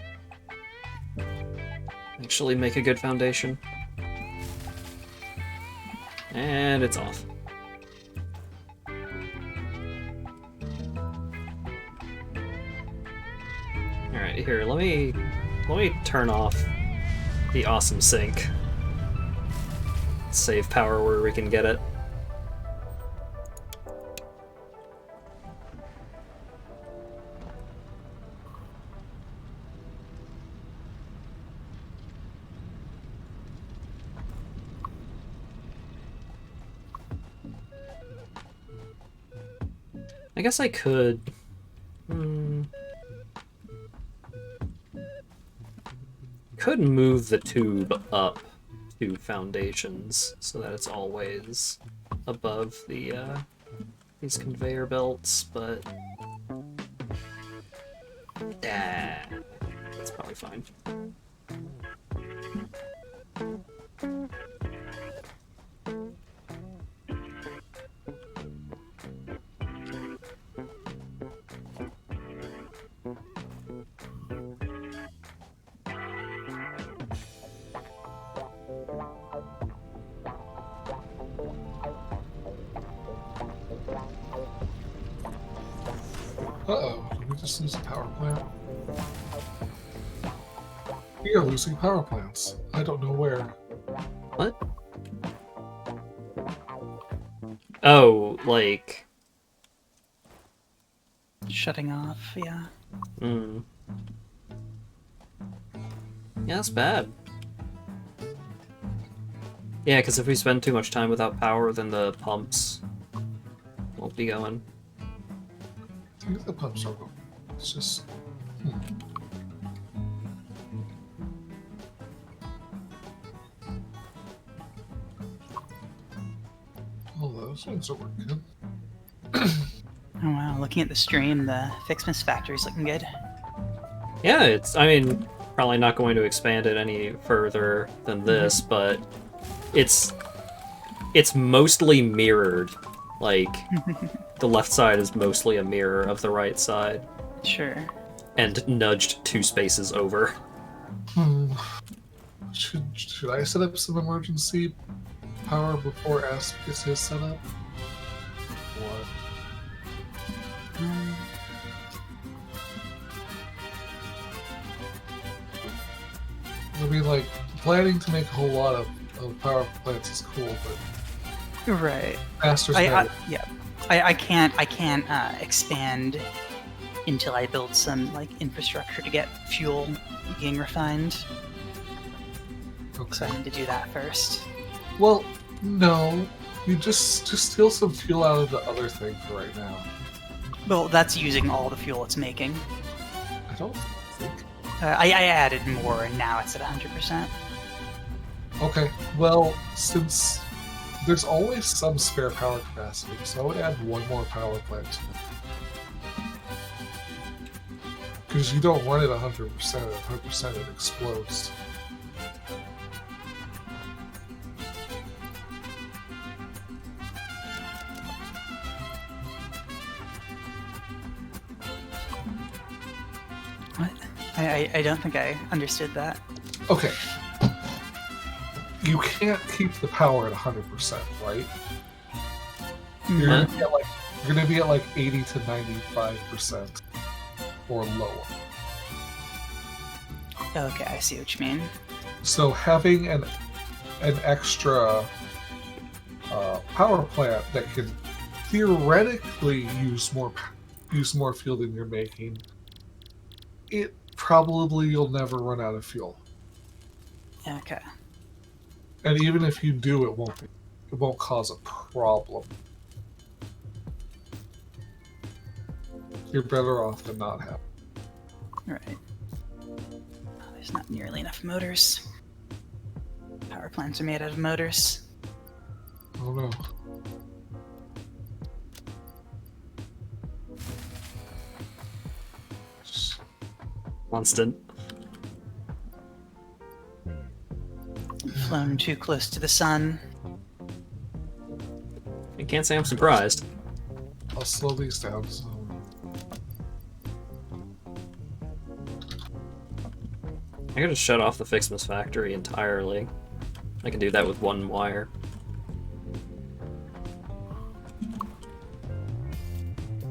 actually make a good foundation. And it's off. Alright, here, let me turn off the awesome sink. Save power where we can get it. I guess I could... could move the tube up to foundations so that it's always above the these conveyor belts, but that's probably fine. Uh-oh, did we just lose a power plant? We are losing power plants. I don't know where. What? Oh, like... Shutting off, yeah. Yeah, that's bad. Yeah, because if we spend too much time without power, then the pumps won't be going. I think the pumps are going. It's just... Oh, those ones are working. Oh wow, looking at the stream, the Fixmas factory's looking good. Yeah, it's, I mean, probably not going to expand it any further than this, but it's mostly mirrored. Like, the left side is mostly a mirror of the right side. Sure. And nudged 2 spaces over. Should I set up some emergency power before Asp gets his set up? What? I mean, like, planning to make a whole lot of power plants is cool, but Right. faster's I better. yeah. I can't expand until I build some like infrastructure to get fuel being refined. So Okay. I need to do that first. Well, no. You just steal some fuel out of the other thing for right now. Well, that's using all the fuel it's making. I don't think. I added more, and now it's at 100%. Okay, well, since there's always some spare power capacity, so I would add one more power plant to it. Because you don't run it 100%, at 100% it explodes. What? I don't think I understood that. Okay. You can't keep the power at 100%, right? You're gonna be at like 80 to 95% or lower. Okay, I see what you mean. So having an extra power plant that can theoretically use more fuel than you're making, it probably you'll never run out of fuel. Okay. And even if you do, it won't cause a problem. You're better off than not having. Right. There's not nearly enough motors. Power plants are made out of motors. Oh no. Constant. Flown too close to the sun. I can't say I'm surprised. I'll slow these down. So. I gotta shut off the Fixmas factory entirely. I can do that with one wire.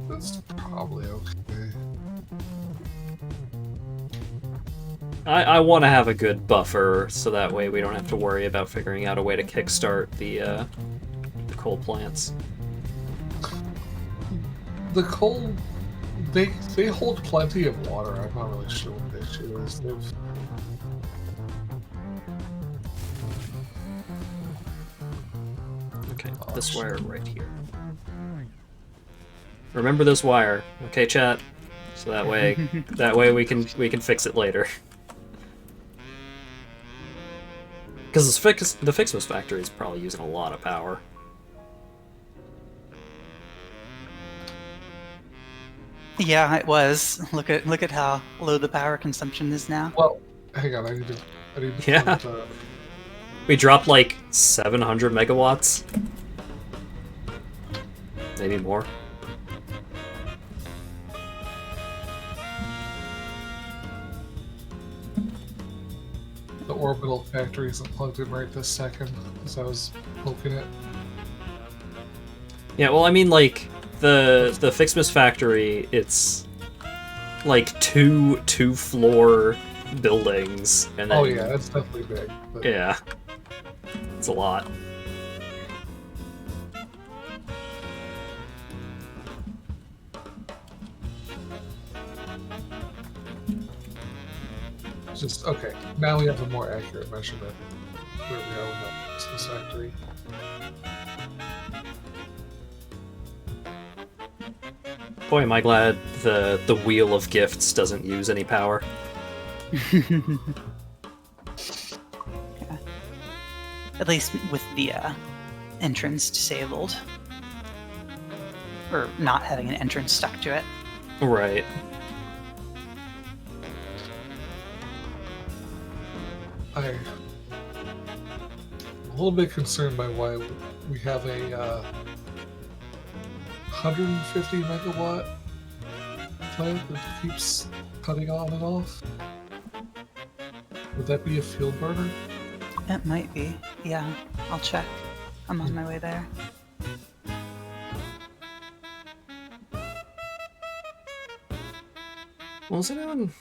That's probably okay. I want to have a good buffer, so that way we don't have to worry about figuring out a way to kickstart the coal plants. The coal, they hold plenty of water. I'm not really sure what the issue is. Okay, this wire right here. Remember this wire, okay, chat? So that way we can fix it later. Because the Fixmas factory is probably using a lot of power. Yeah, it was. Look at how low the power consumption is now. Well, hang on. I need to. Yeah. We dropped like 700 megawatts. Maybe more. The orbital factory isn't plugged in right this second, as I was poking it. Yeah, well, I mean, like the Fixmas factory, it's like two floor buildings, and then, Oh yeah, that's definitely big. But yeah, it's a lot. just okay. Now we have a more accurate measurement where we are with this factory. Boy, am I glad the wheel of gifts doesn't use any power. Yeah. At least with the entrance disabled. Or not having an entrance stuck to it. Right. I'm a little bit concerned by why we have a 150 megawatt plant that keeps cutting on and off. Would that be a fuel burner? It might be. Yeah, I'll check. I'm on my way there. What was it on?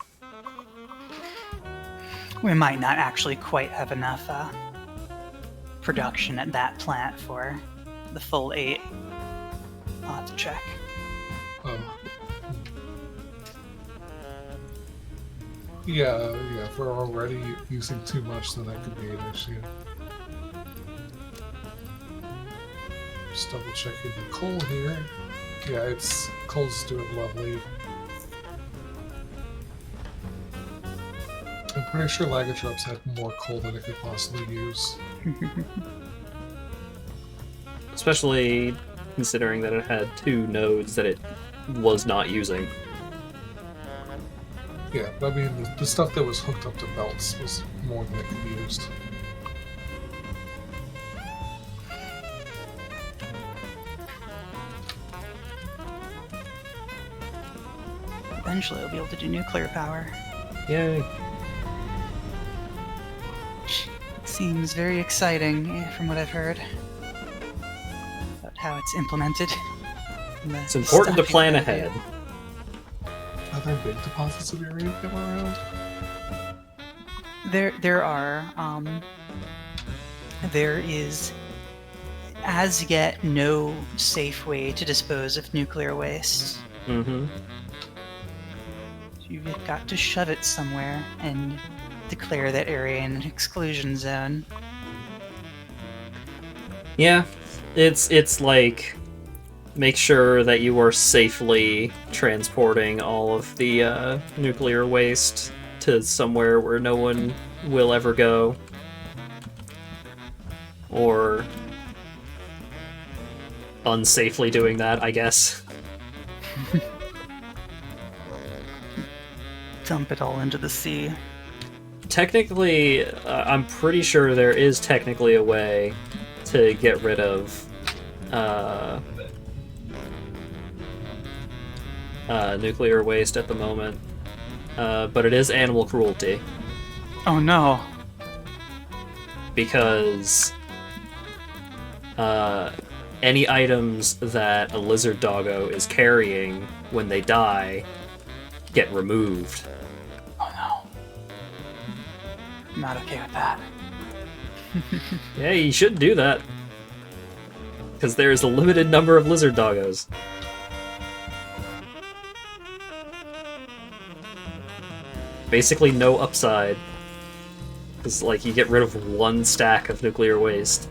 We might not actually quite have enough production at that plant for the full 8. I'll have to check. Yeah, if we're already using too much, then that could be an issue. Just double checking the coal here. Yeah, coal's doing lovely. I'm pretty sure Lagatrups had more coal than it could possibly use. Especially considering that it had 2 nodes that it was not using. Yeah, but I mean, the stuff that was hooked up to belts was more than it could be used. eventually we'll be able to do nuclear power. Yay. Seems very exciting, from what I've heard. About how it's implemented. It's important to plan ahead. Are there big deposits of uranium around? There are. There is, as yet, no safe way to dispose of nuclear waste. Mm-hmm. You've got to shove it somewhere and declare that area an exclusion zone. Yeah, it's like make sure that you are safely transporting all of the nuclear waste to somewhere where no one will ever go. Or unsafely doing that, I guess. Dump it all into the sea. Technically, I'm pretty sure there is technically a way to get rid of nuclear waste at the moment, but it is animal cruelty. Oh no. Because any items that a lizard doggo is carrying when they die get removed. Oh no. I'm not okay with that. Yeah, you shouldn't do that. Because there's a limited number of lizard doggos. Basically no upside. Because, like, you get rid of one stack of nuclear waste.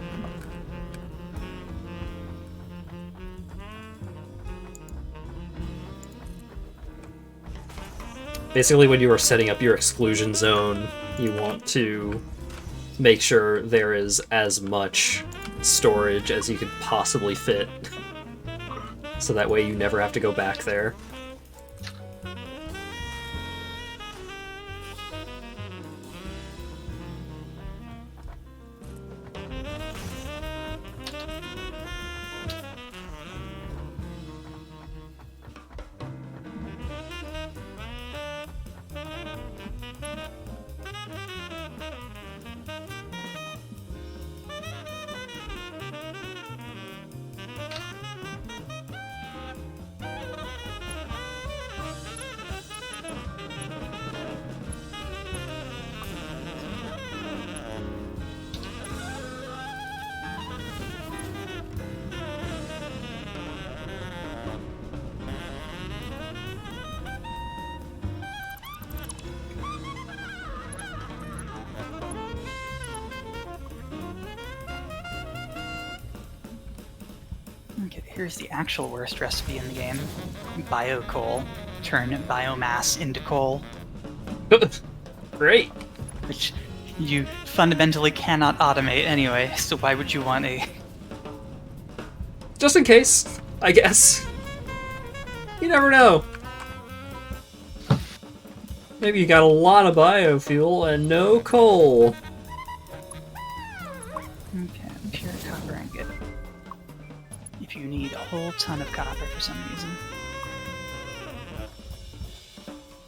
Basically, when you are setting up your exclusion zone, you want to make sure there is as much storage as you could possibly fit. So that way you never have to go back there. Okay, here's the actual worst recipe in the game. Bio-coal. Turn biomass into coal. Great! Which you fundamentally cannot automate anyway, so why would you want a... Just in case, I guess. You never know. Maybe you got a lot of biofuel and no coal. Okay, pure copper ingot. If you need a whole ton of copper for some reason.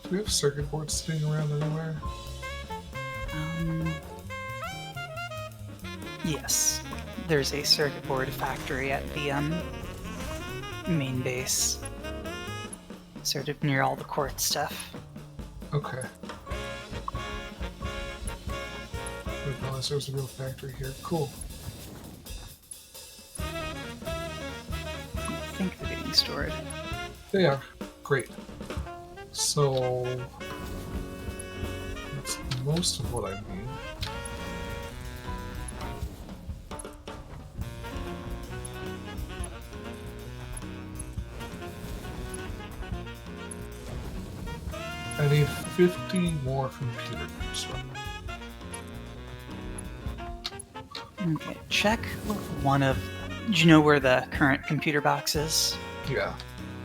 Do we have circuit boards sitting around anywhere? Yes. There's a circuit board factory at the main base. Sort of near all the quartz stuff. Okay. Didn't realize there was a real factory here. Cool. I think they're being stored. They are. Great. So that's most of what I need. I need 50 more computer groups from them. Okay, check one of... Do you know where the current computer box is? Yeah.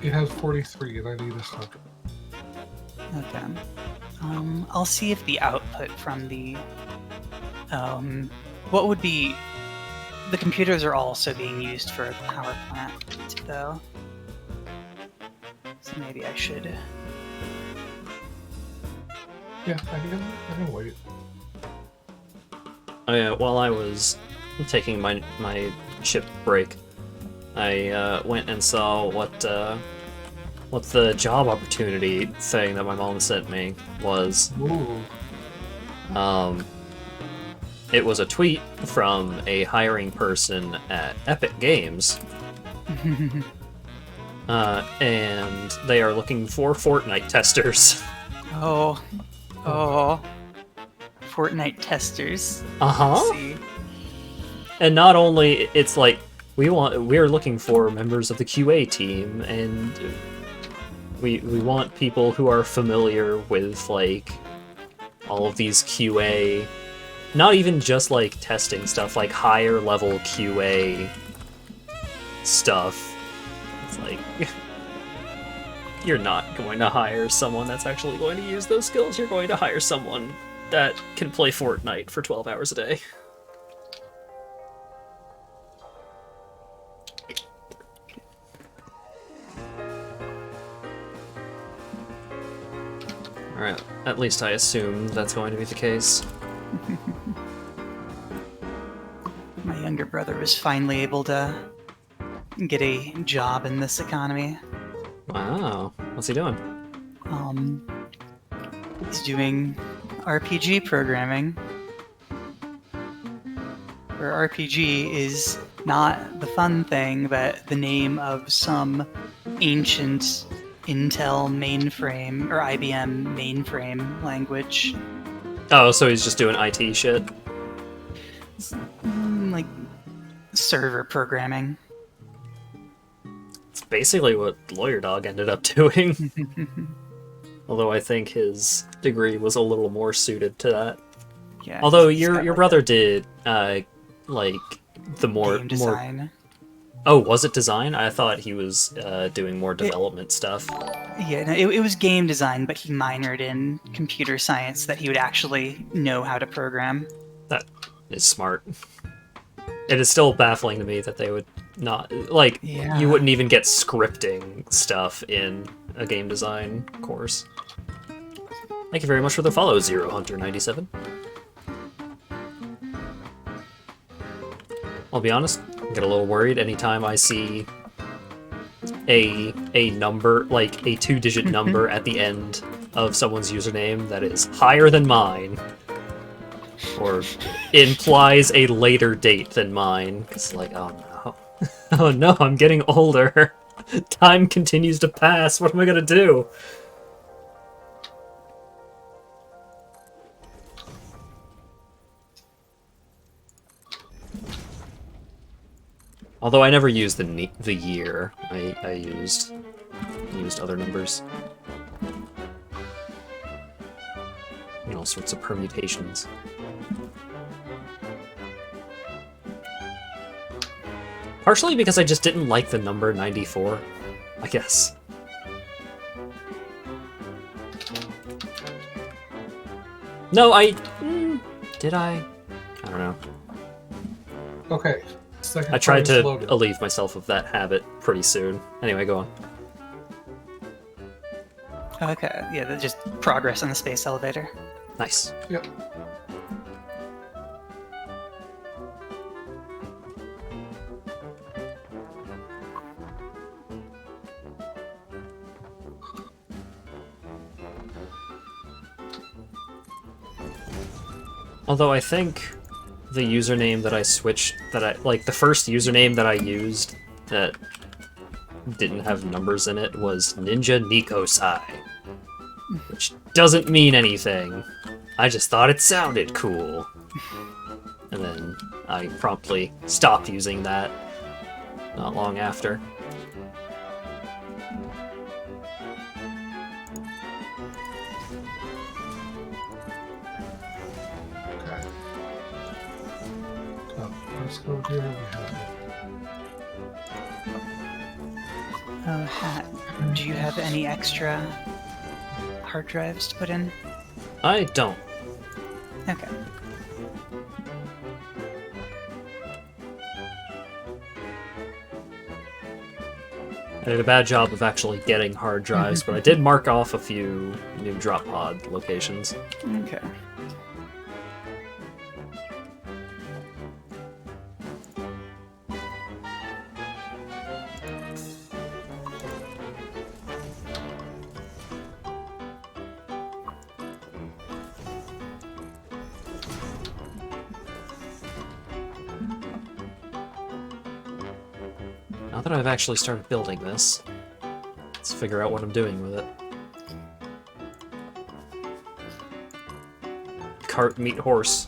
It has 43 and I need 100. Okay. I'll see if the output from the... what would be... The computers are also being used for the power plant, though. So maybe I should Yeah, I can wait. While I was taking my ship break, I went and saw what the job opportunity thing that my mom sent me was. Ooh. It was a tweet from a hiring person at Epic Games. And they are looking for Fortnite testers. Oh. Fortnite testers. Uh-huh. Let's see. And not only it's like we're looking for members of the QA team, and we want people who are familiar with like all of these QA, not even just like testing stuff, like higher level QA stuff. It's like you're not going to hire someone that's actually going to use those skills. You're going to hire someone that can play Fortnite for 12 hours a day. Alright, at least I assume that's going to be the case. My younger brother was finally able to get a job in this economy. Wow, what's he doing? He's doing RPG programming. Where RPG is not the fun thing, but the name of some ancient Intel mainframe or IBM mainframe language. Oh, so he's just doing IT shit? Like server programming. It's basically what Lawyer Dog ended up doing. Although I think his degree was a little more suited to that. Yeah. Although he's got, your like, brother did like the more game design. Oh, was it design? I thought he was doing more development stuff. Yeah, no, it was game design, but he minored in computer science that he would actually know how to program. That is smart. It is still baffling to me that they would not like. Yeah. You wouldn't even get scripting stuff in a game design course. Thank you very much for the follow, Zero Hunter 97. I'll be honest, I get a little worried anytime I see a number, like a 2-digit number at the end of someone's username that is higher than mine, or implies a later date than mine. It's like, oh no. Oh no, I'm getting older. Time continues to pass. What am I gonna do? Although I never used the year, I used other numbers. And all sorts of permutations. Partially because I just didn't like the number 94, I guess. No, did I? I don't know. Okay. Second I tried to loaded. alleviate myself of that habit pretty soon. Anyway, go on. Okay, yeah, that's just progress on the space elevator. Nice. Yep. Although I think the username that I switched, the first username that I used that didn't have numbers in it was Ninja Nikosai. Which doesn't mean anything. I just thought it sounded cool. And then I promptly stopped using that not long after. Okay. Let's go here. We have Oh, Hat, do you have any extra hard drives to put in? I don't. Okay. I did a bad job of actually getting hard drives, but I did mark off a few new drop pod locations. Okay. Now that I've actually started building this, let's figure out what I'm doing with it. Cart, meet, horse.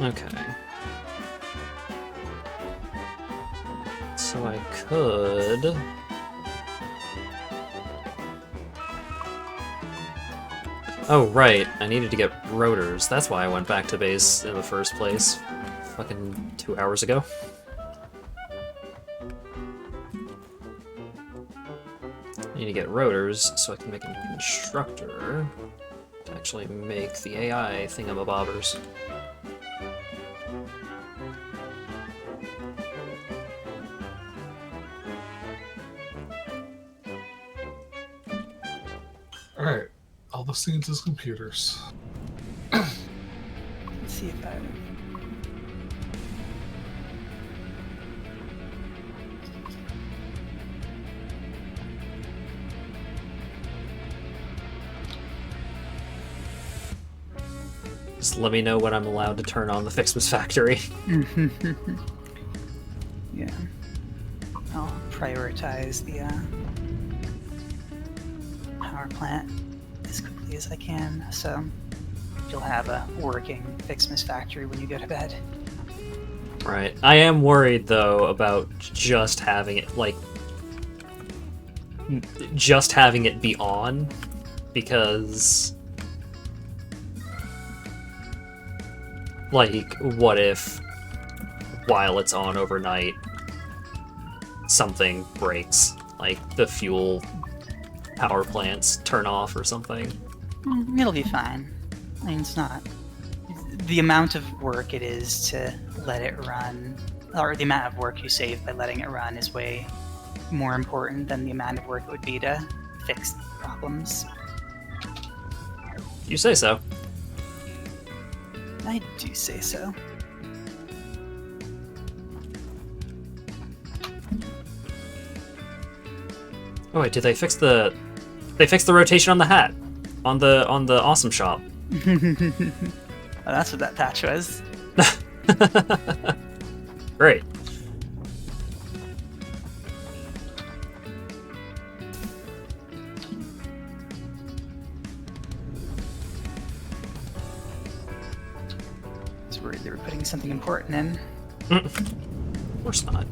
Okay. So I could... Oh, right. I needed to get rotors. That's why I went back to base in the first place. Fucking 2 hours ago. I need to get rotors so I can make a constructor to actually make the AI thingamabobbers. Alright. All the scenes is computers. Let's see if I... Just let me know when I'm allowed to turn on the Satisfactory. Yeah. I'll prioritize the power plant as quickly as I can, so you'll have a working Satisfactory when you go to bed. Right. I am worried, though, about just having it, like... just having it be on, because... like, what if, while it's on overnight, something breaks? Like, the fuel power plants turn off or something? It'll be fine. I mean, it's not... The amount of work it is to let it run, or the amount of work you save by letting it run is way more important than the amount of work it would be to fix problems. You say so. I do say so. Oh wait, did they fix the... They fixed the rotation on the hat! On the awesome shop. Oh, that's what that patch was. Great. I was worried they were putting something important in. Of course not.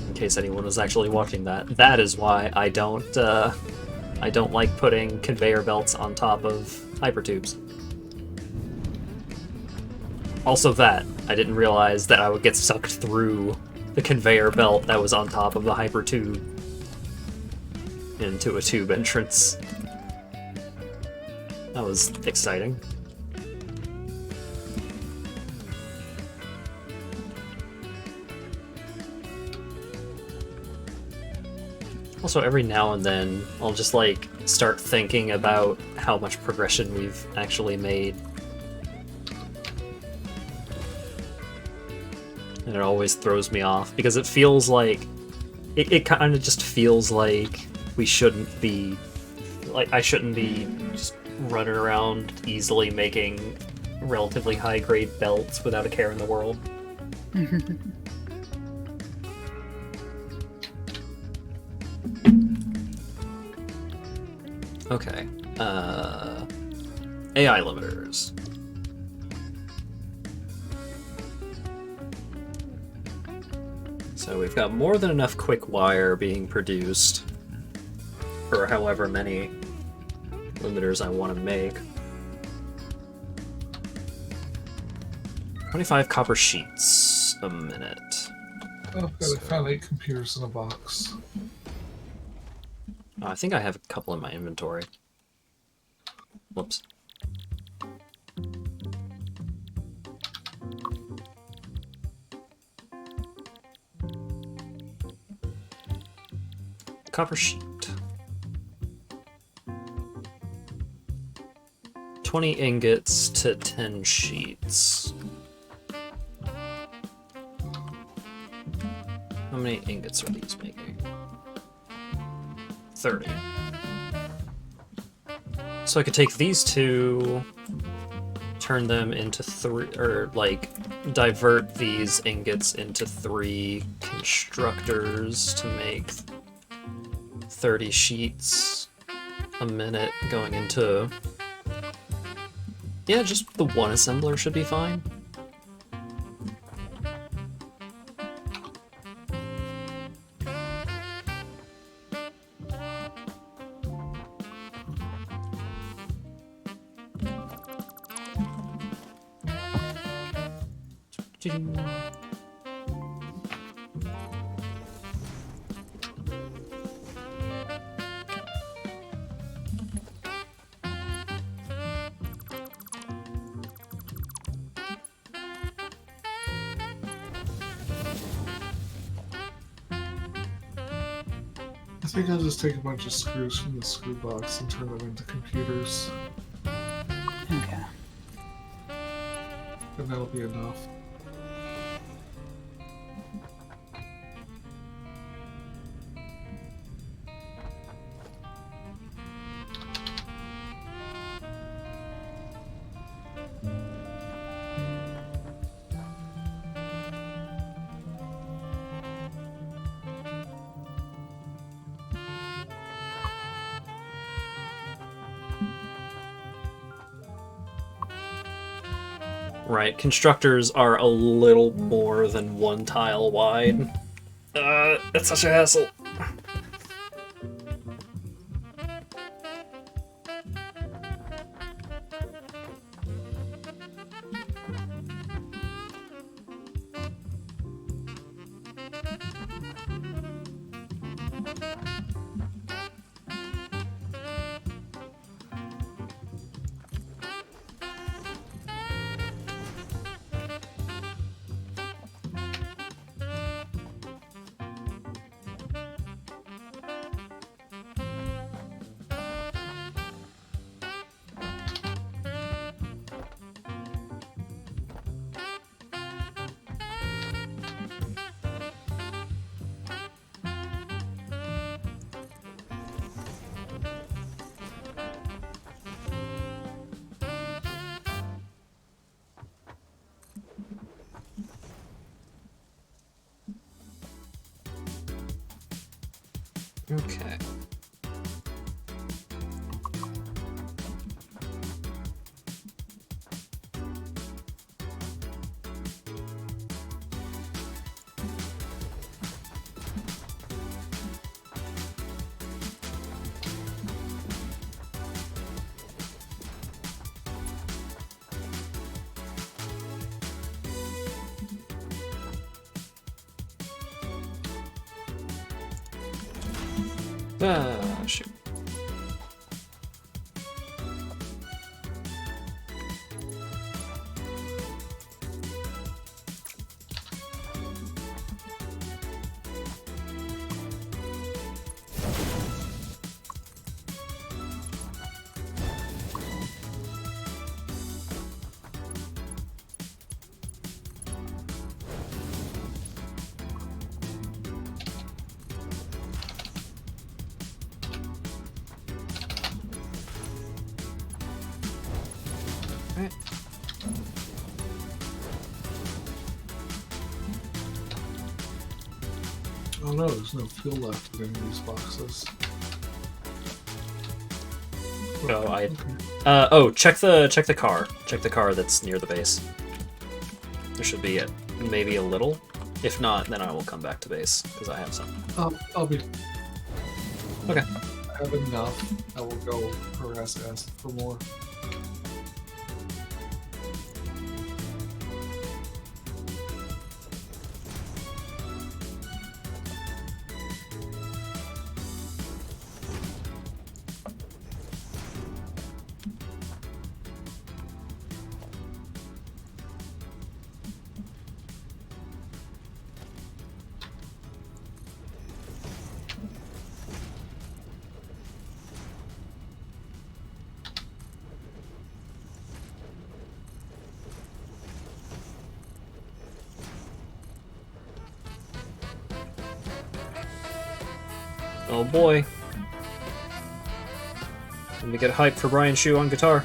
In case anyone was actually watching that, that is why I don't like putting conveyor belts on top of hypertubes. Also that, I didn't realize that I would get sucked through the conveyor belt that was on top of the hypertube into a tube entrance. That was exciting. Also, every now and then, I'll just, like, start thinking about how much progression we've actually made. And it always throws me off, because it feels like... It kind of just feels like we shouldn't be... Like, I shouldn't be just running around easily making relatively high-grade belts without a care in the world. Okay, AI limiters. So we've got more than enough quick wire being produced for however many limiters I want to make. 25 copper sheets a minute. Oh, good. I found 8 computers in a box. I think I have a couple in my inventory. Whoops. Copper sheet. 20 ingots to 10 sheets. How many ingots are these making? 30. So I could take these two, turn them into 3, or like divert these ingots into 3 constructors to make 30 sheets a minute going into... Yeah, just the one assembler should be fine. I think I'll just take a bunch of screws from the screw box and turn them into computers. Okay. And that'll be enough. Right, constructors are a little more than 1 tile wide. It's such a hassle. Okay. Shoot. Right. Oh no, there's no fuel left in any of these boxes. Oh, Okay. check the car. Check the car that's near the base. There should be maybe a little. If not, then I will come back to base, because I have some. I'll be. Okay. I have enough. I will go harass acid for more. Oh boy. Let me get hyped for Brian Shu on guitar.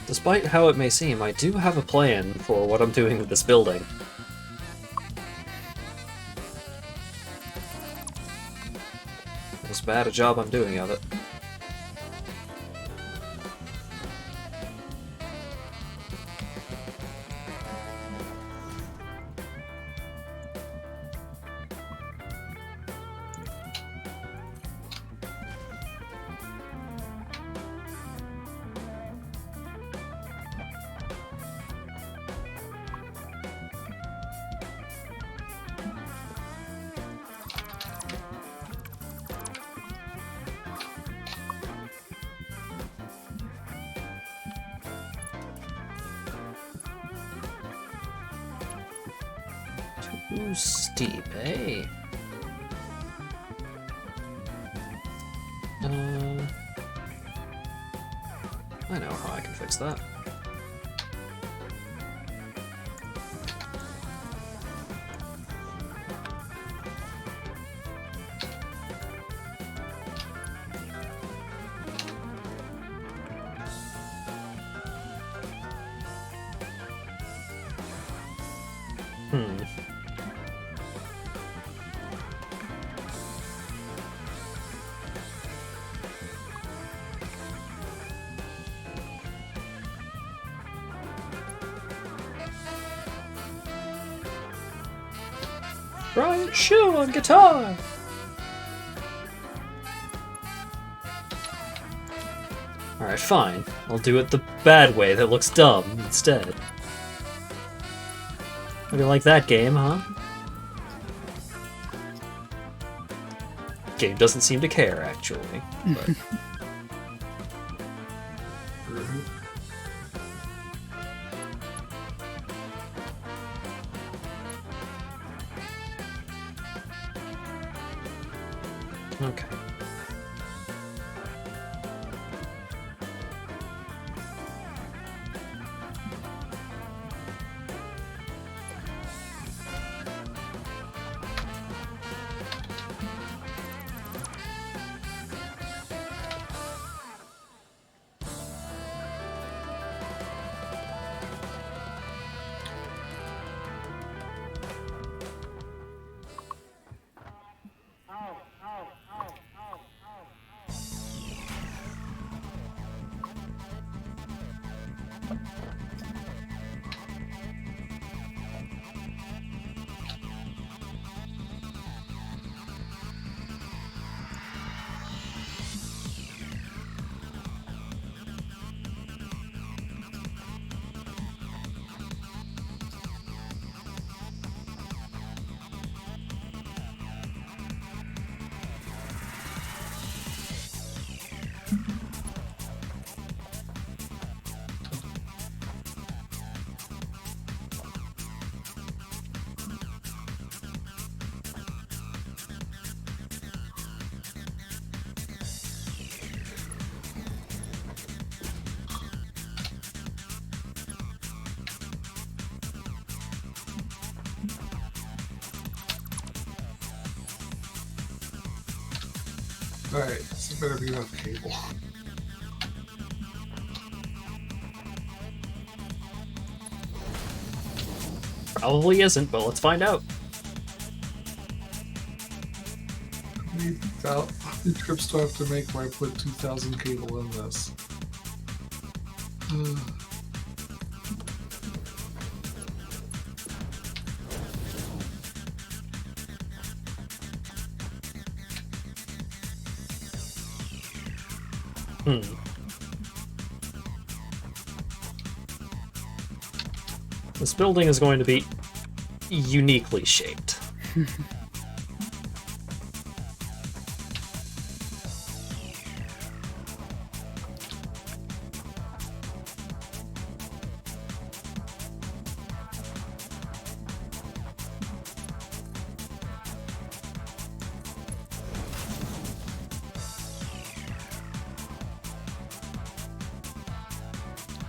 Despite how it may seem, I do have a plan for what I'm doing with this building. As bad a job I'm doing of it. Too steep, eh? I know how I can fix that. Brian Shu on guitar! Alright, fine. I'll do it the bad way that looks dumb instead. How do you like that game, huh? Game doesn't seem to care, actually. But... Alright, so better be enough cable. Probably isn't, but let's find out. How many trips do I have to make where I put 2,000 cable in this? This building is going to be uniquely shaped.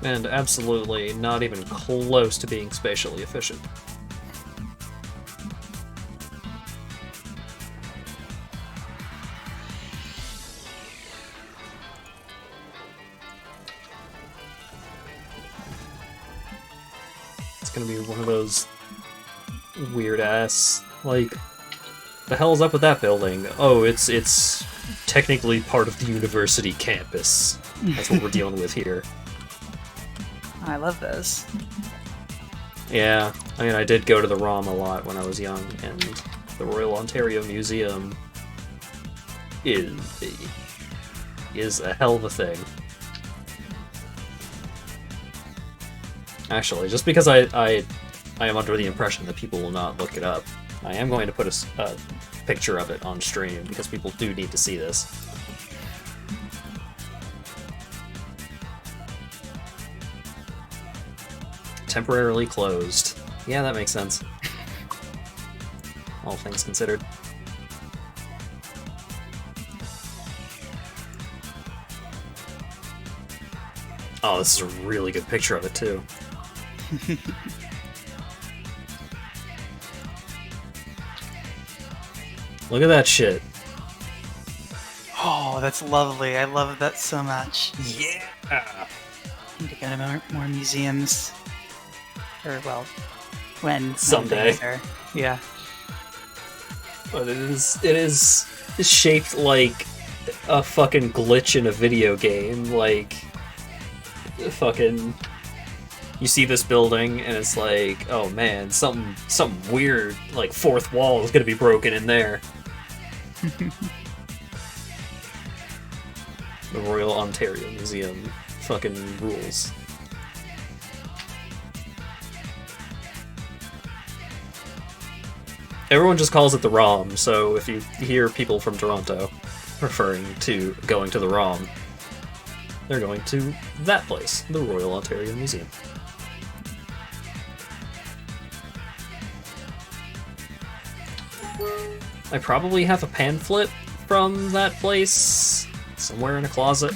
And absolutely not even close to being spatially efficient. It's gonna be one of those weird ass, like, the hell's up with that building? Oh, it's technically part of the university campus. That's what we're dealing with here. I love this. Yeah, I mean, I did go to the ROM a lot when I was young, and the Royal Ontario Museum is a hell of a thing. Actually, just because I am under the impression that people will not look it up, I am going to put a picture of it on stream, because people do need to see this. Temporarily closed. Yeah, that makes sense. All things considered. Oh, this is a really good picture of it, too. Look at that shit. Oh, that's lovely. I love that so much. Yeah! Need to go to more museums. Or, well, when Someday. things are- yeah. But it is shaped like a fucking glitch in a video game. Like, fucking, you see this building and it's like, oh man, something weird, like fourth wall is gonna be broken in there. The Royal Ontario Museum fucking rules. Everyone just calls it the ROM, so if you hear people from Toronto referring to going to the ROM, they're going to that place, the Royal Ontario Museum. I probably have a pamphlet from that place somewhere in a closet.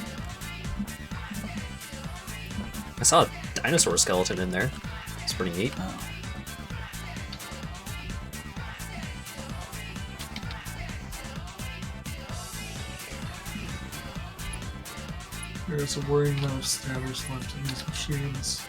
I saw a dinosaur skeleton in there. It's pretty neat. Oh. There's a worrying amount of status left in these machines.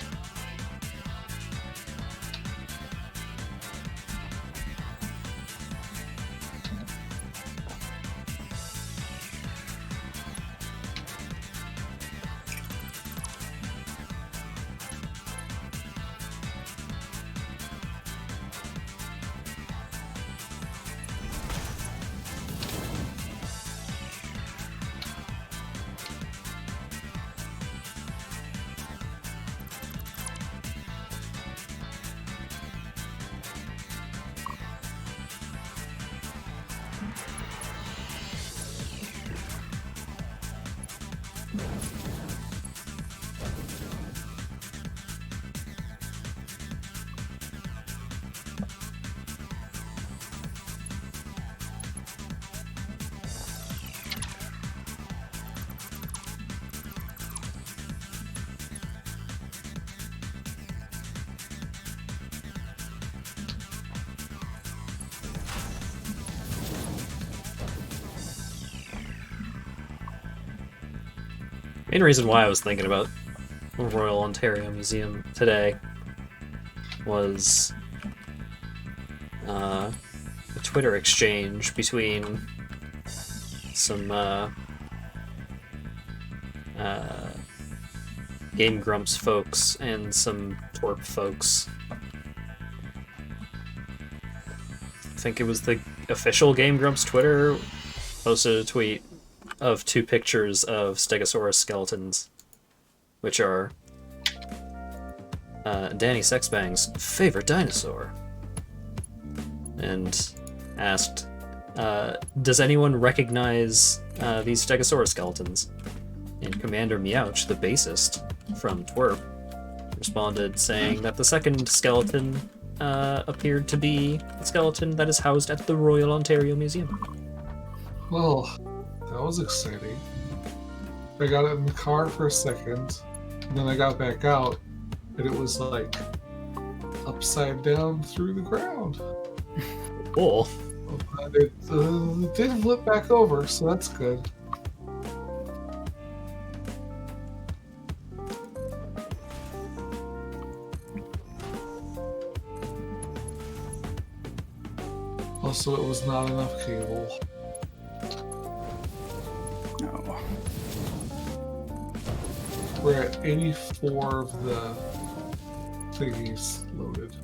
Main reason why I was thinking about the Royal Ontario Museum today was a Twitter exchange between some Game Grumps folks and some Torp folks. I think it was the official Game Grumps Twitter posted a tweet of 2 pictures of Stegosaurus skeletons, which are Danny Sexbang's favorite dinosaur, and asked, does anyone recognize these Stegosaurus skeletons? And Commander Meowch, the bassist from Twerp, responded saying that the second skeleton appeared to be the skeleton that is housed at the Royal Ontario Museum. Well, that was exciting. I got it in the car for a second, and then I got back out, and it was like upside down through the ground. Cool. But it did flip back over, so that's good. Also, it was not enough cable. No. We're at 84 of the thingies loaded.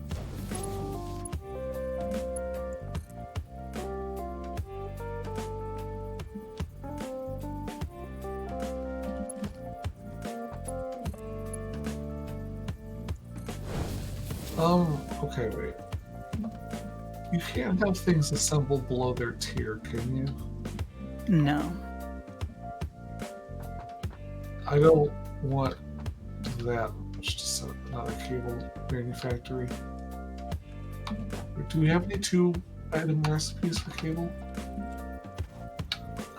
Okay, wait. You can't have things assembled below their tier, can you? No. I don't want that much to set up another cable manufactory. Do we have any 2-item recipes for cable?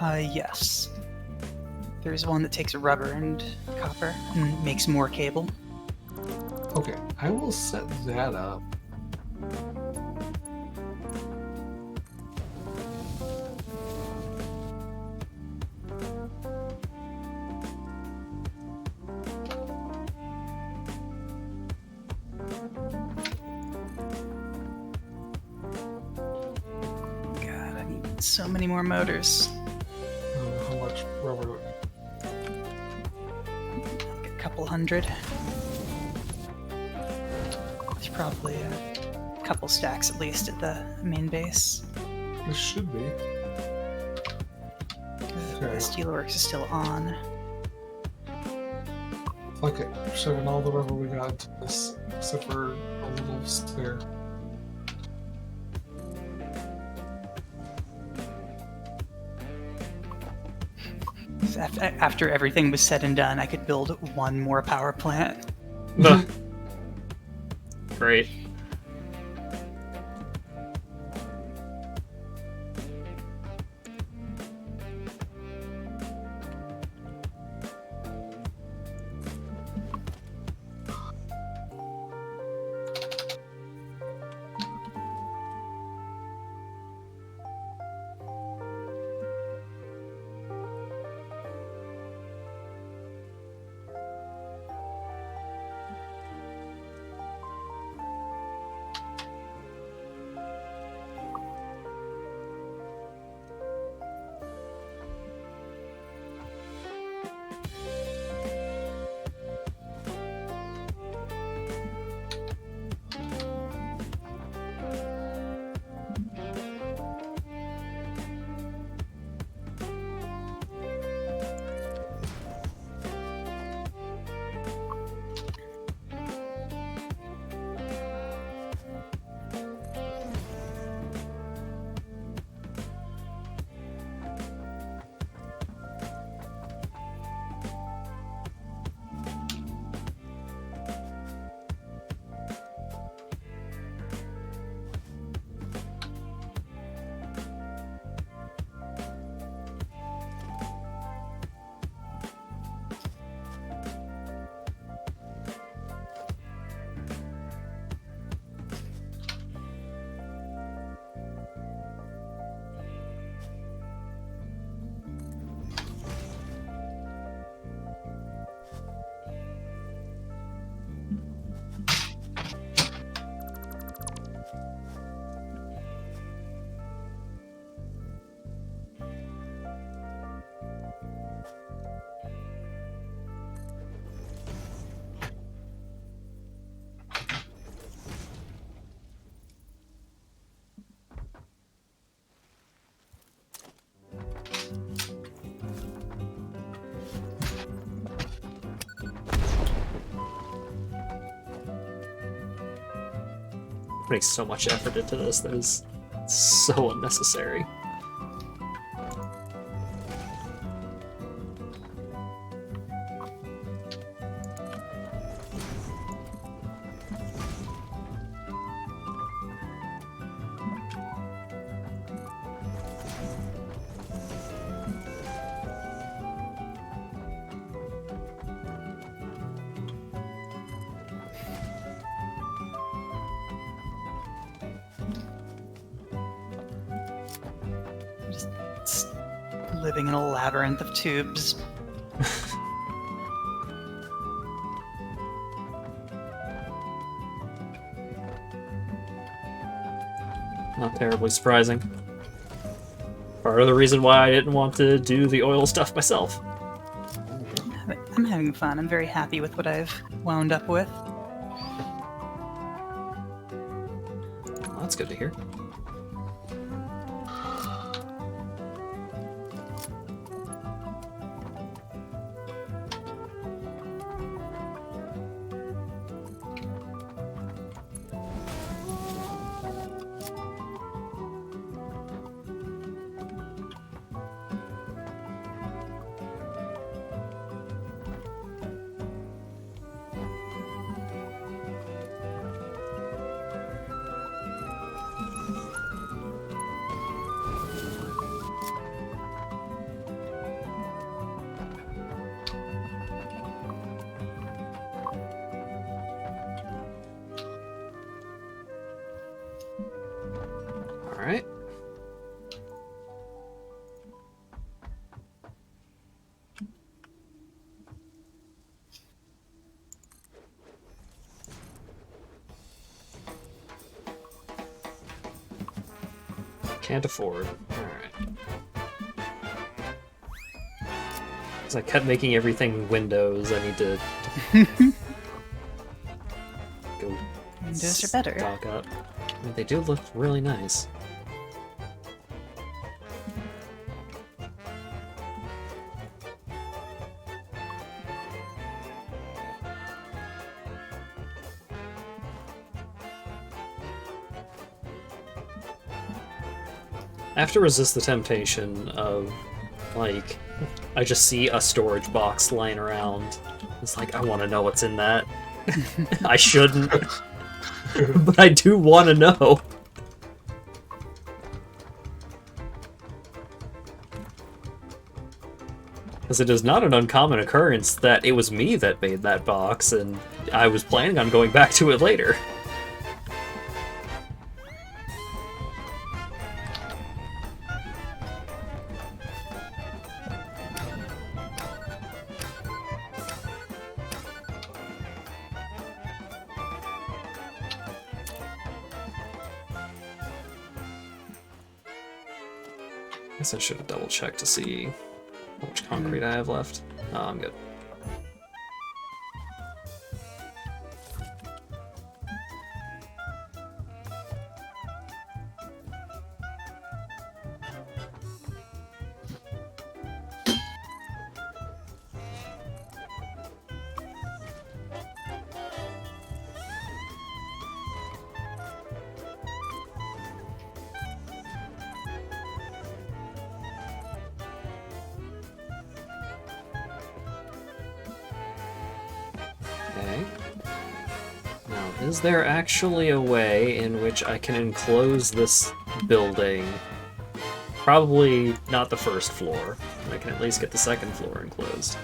Yes. There's one that takes rubber and copper and makes more cable. Okay, I will set that up. God, I need so many more motors. How much rubber? Like a couple hundred. There's probably a couple stacks at least at the main base. This should be. The Okay. Steelworks is still on. Fuck it. Shoving all the rubber we got into this, except for a little spare. After everything was said and done, I could build one more power plant. Great. putting so much effort into this that is so unnecessary. Just living in a labyrinth of tubes. Not terribly surprising. Part of the reason why I didn't want to do the oil stuff myself. I'm having fun. I'm very happy with what I've wound up with. Well, that's good to hear. Alright. Can't afford. Alright. Because I kept making everything windows, I need to go Windows are better. stock up. I mean, they do look really nice. I have to resist the temptation of, like, I just see a storage box lying around. It's like, I want to know what's in that. I shouldn't. But I do want to know. Because it is not an uncommon occurrence that it was me that made that box, and I was planning on going back to it later. I guess I should have double checked to see how much concrete I have left. Oh, I'm good. Okay. Now, is there actually a way in which I can enclose this building? Probably not the first floor. I can at least get the second floor enclosed.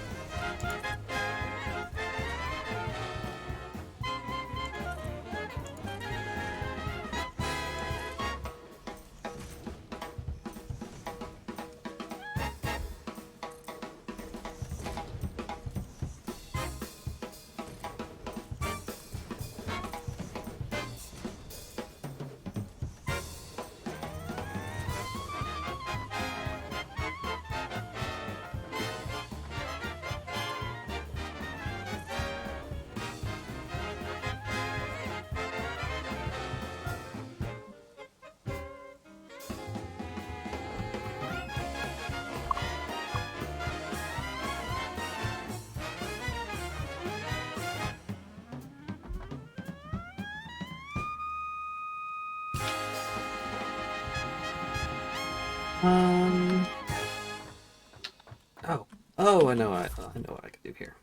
Um. Oh, I know. I know what I could do here.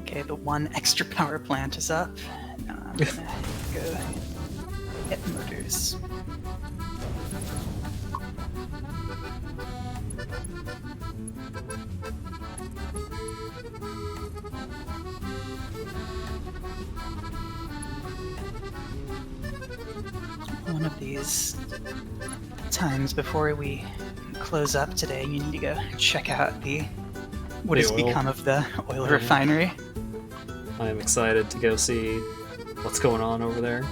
Okay, the one extra power plant is up. Now I'm gonna go get motors. One of these times before we close up today, you need to go check out what The has oil. become of the oil Yeah. refinery. I am excited to go see what's going on over there.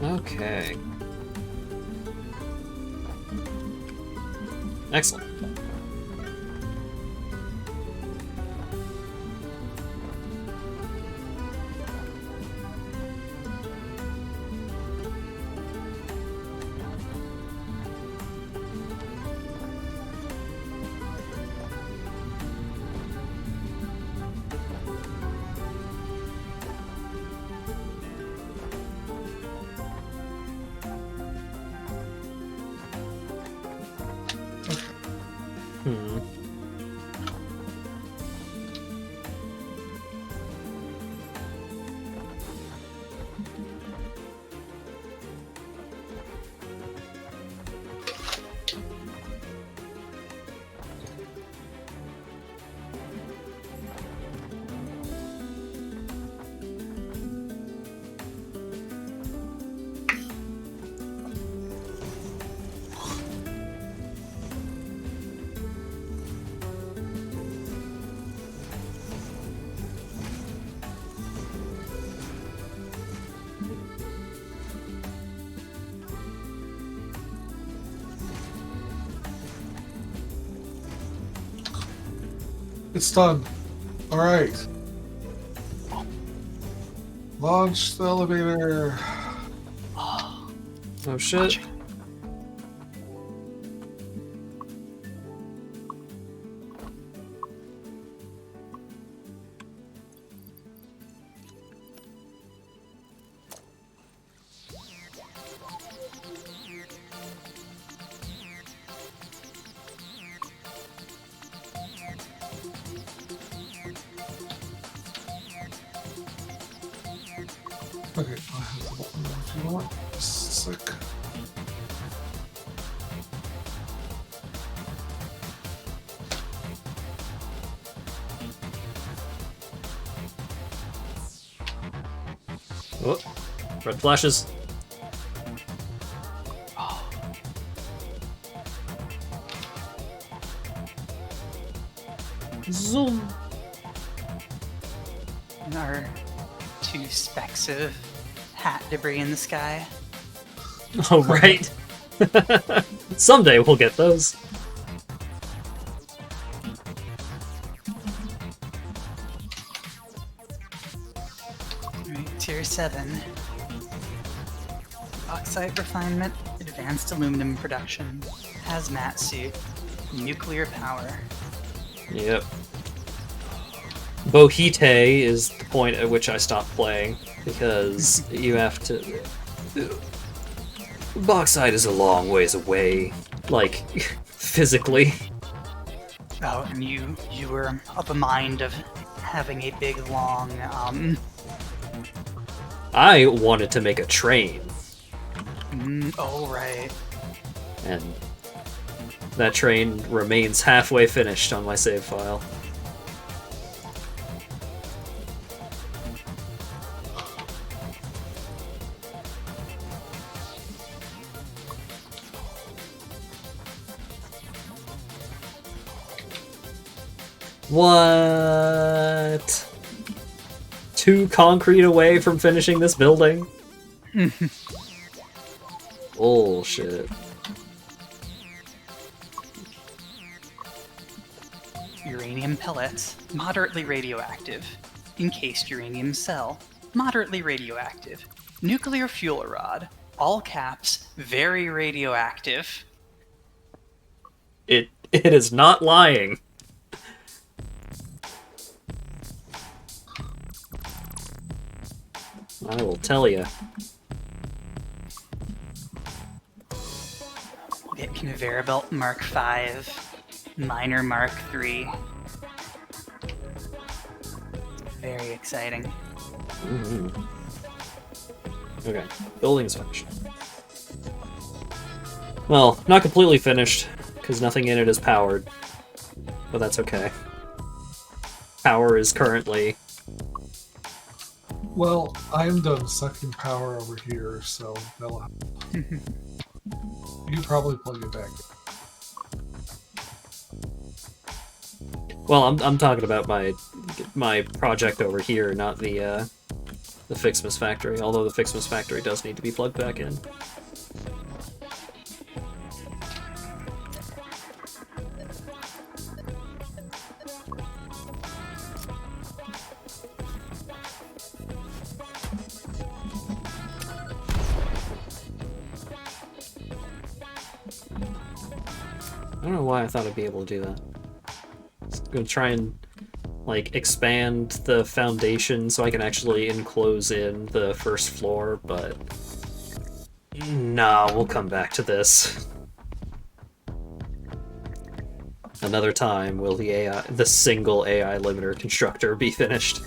Okay. Excellent. Hmm. It's done. All right. Launch the elevator. Oh shit. Okay, I'll have the button if you want. Sick. Oh, red flashes. Zoom. And our 2 specks of hat debris in the sky. Oh, right. Someday we'll get those. Alright, tier 7. Bauxite refinement, advanced aluminum production, hazmat suit, nuclear power. Yep. Bohite is the point at which I stopped playing, because you have to... Bauxite is a long ways away, like, physically. Oh, and you were of a mind of having a big, long, I wanted to make a train, oh, right. and that train remains halfway finished on my save file. What? 2 concrete away from finishing this building? Bullshit. Uranium pellets, moderately radioactive. Encased uranium cell, moderately radioactive. Nuclear fuel rod, all caps, very radioactive. It is not lying. I will tell you. We'll get conveyor belt Mark 5, miner Mark 3. Very exciting. Okay, building's finished. Well, not completely finished, because nothing in it is powered. But that's okay. Power is currently... Well, I'm done sucking power over here, so that'll help. You can probably plug it back in. Well, I'm talking about my project over here, not the Fixmas factory. Although the Fixmas factory does need to be plugged back in. I don't know why I thought I'd be able to do that. I was gonna try and, like, expand the foundation so I can actually enclose in the first floor, but... Nah, we'll come back to this. Another time will the single AI limiter constructor be finished.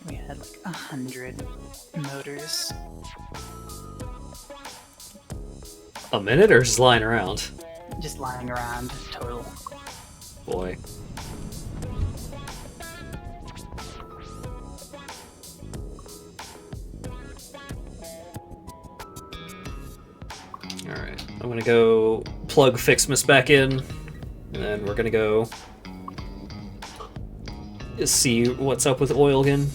We had like 100 motors. A minute or just lying around? Just lying around, total. Boy. Alright, I'm gonna go plug Fixmas back in, and then we're gonna go see what's up with Oilgun.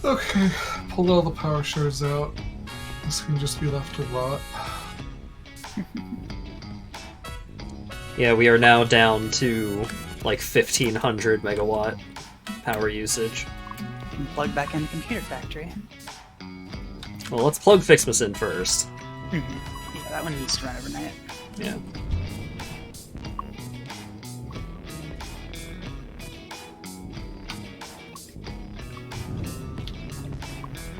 Okay, pulled all the power shards out. This can just be left to rot. Yeah, we are now down to like 1500 megawatt power usage. And plug back in the computer factory. Well, let's plug Fixmas in first. Yeah, that one needs to run overnight. Yeah.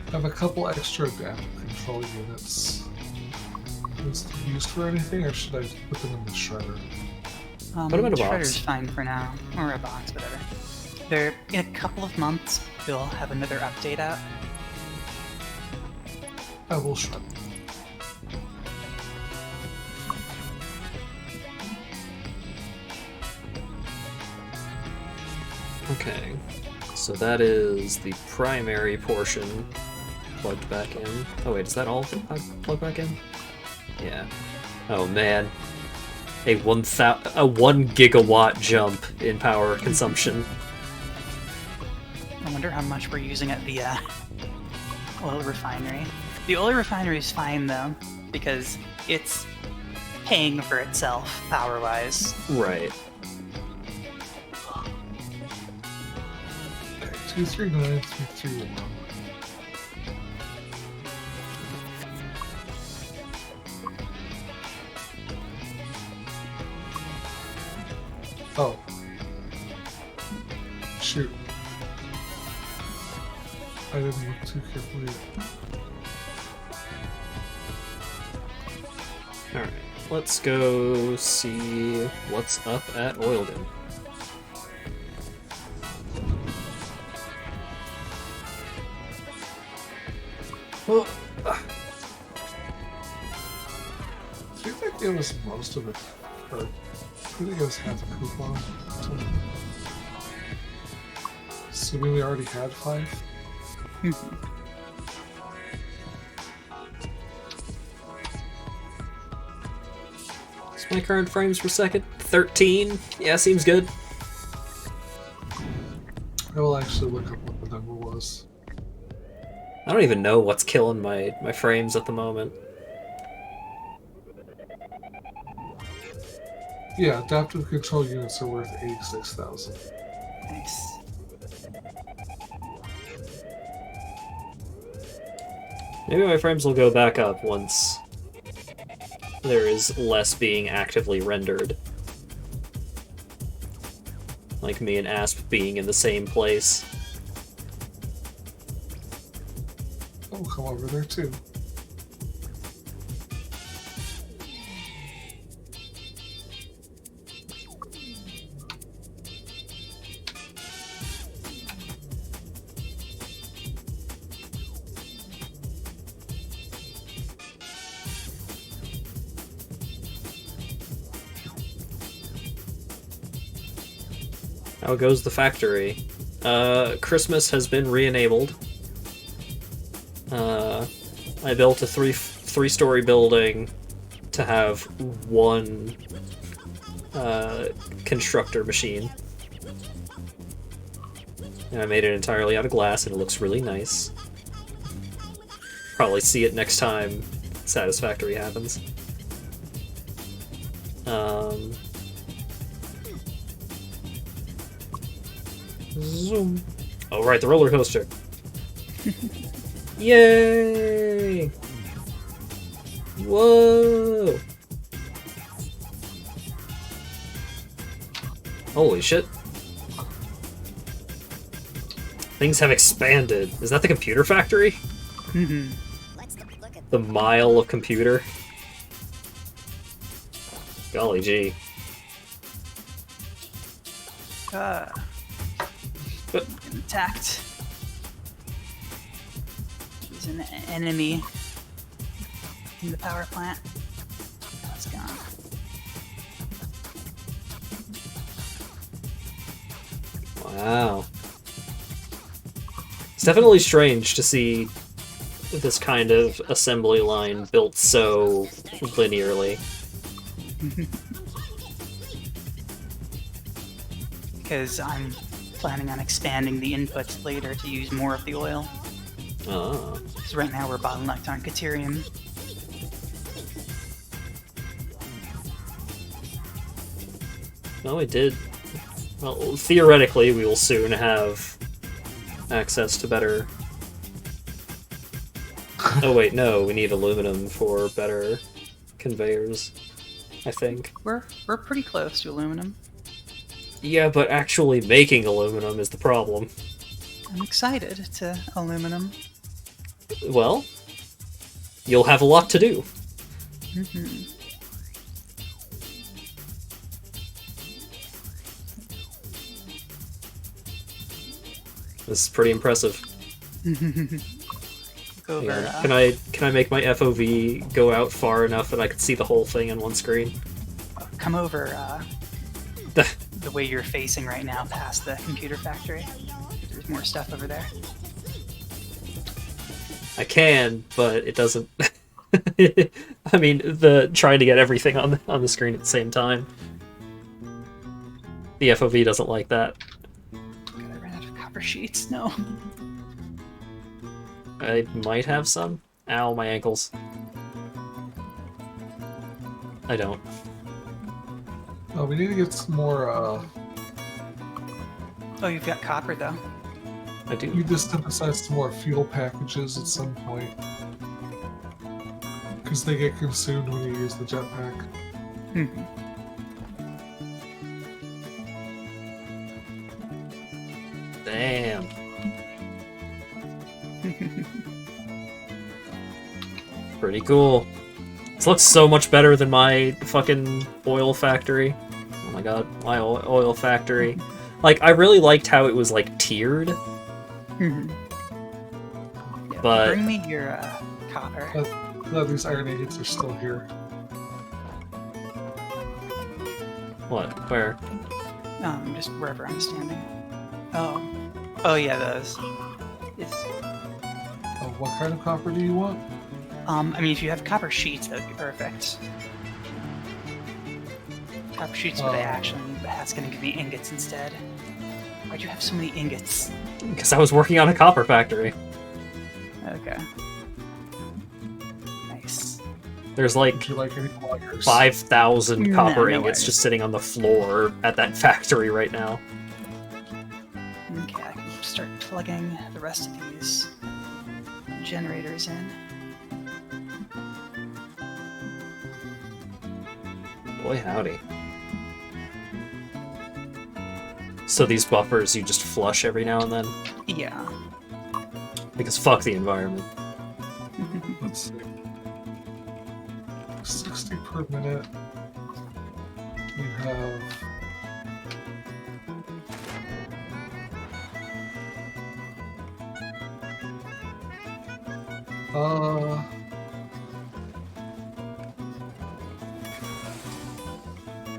I have a couple extra damage control units things used for anything, or should I put them in the shredder? Put 'em in a box. Shredder's fine for now, or a box, whatever. They're in a couple of months. They'll have another update out. I will shred. Okay, so that is the primary portion plugged back in. Oh wait, is that all plugged back in? Yeah. Oh man, a 1 gigawatt jump in power consumption. I wonder how much we're using at the oil refinery. The oil refinery is fine though, because it's paying for itself power-wise. Right. 239331. Oh. Shoot. I didn't look too carefully. Alright, let's go see what's up at Oilgun. Oh. I think that gave us most of it. Or, I think it was half a coupon. Assuming we already had 5. What's my current frames per second? 13? Yeah, seems good. I will actually look up what the number was. I don't even know what's killing my frames at the moment. Yeah, adaptive control units are worth 86,000. Nice. Maybe my frames will go back up once there is less being actively rendered. Like me and Asp being in the same place. I'll come over there too. How goes the factory? Christmas has been re-enabled. I built a three-story building to have one constructor machine. And I made it entirely out of glass, and it looks really nice. Probably see it next time Satisfactory happens. Zoom. Oh, right, the roller coaster. Yay! Whoa! Holy shit. Things have expanded. Is that the computer factory? Mm-hmm. The mile of computer? Golly gee. Getting attacked. There's an enemy in the power plant. It's gone. Wow. It's definitely strange to see this kind of assembly line built so linearly. Because I'm planning on expanding the inputs later to use more of the oil. Ah. Because right now we're bottlenecked on Caterium. Well, we did. Well, theoretically, we will soon have access to better. Oh wait, no, we need aluminum for better conveyors, I think. We're pretty close to aluminum. Yeah, but actually making aluminum is the problem. I'm excited to aluminum. Well, you'll have a lot to do. Mhm. This is pretty impressive. Go over. Yeah. Can I make my FOV go out far enough that I can see the whole thing on one screen? Come over the way you're facing right now, past the computer factory. There's more stuff over there. I can, but it doesn't. I mean, the trying to get everything on the screen at the same time. The FOV doesn't like that. God, I ran out of copper sheets. No. I might have some. Ow, my ankles. I don't. Oh, we need to get some more. Oh, you've got copper though. I do. You just synthesize some more fuel packages at some point. Because they get consumed when you use the jetpack. Mm-hmm. Damn. Pretty cool. This looks so much better than my fucking oil factory. Oh my god, my oil factory. Like, I really liked how it was, like, tiered. Mm-hmm. Yeah, But- bring me your copper. Glad these iron ingots are still here. What? Where? Just wherever I'm standing. Oh yeah, those. Yes. Oh, what kind of copper do you want? I mean, if you have copper sheets, that would be perfect. Copper sheets are what I actually need, but that's gonna give me ingots instead. Why'd you have so many ingots? Because I was working on a copper factory. Okay. Nice. There's like Would you like any wires? 5,000 copper no ingots worries. just sitting on the floor at that factory right now. Okay, I can start plugging the rest of these generators in. Boy, howdy. So these buffers you just flush every now and then? Yeah. Because fuck the environment. Let's see. 60 per minute. We have.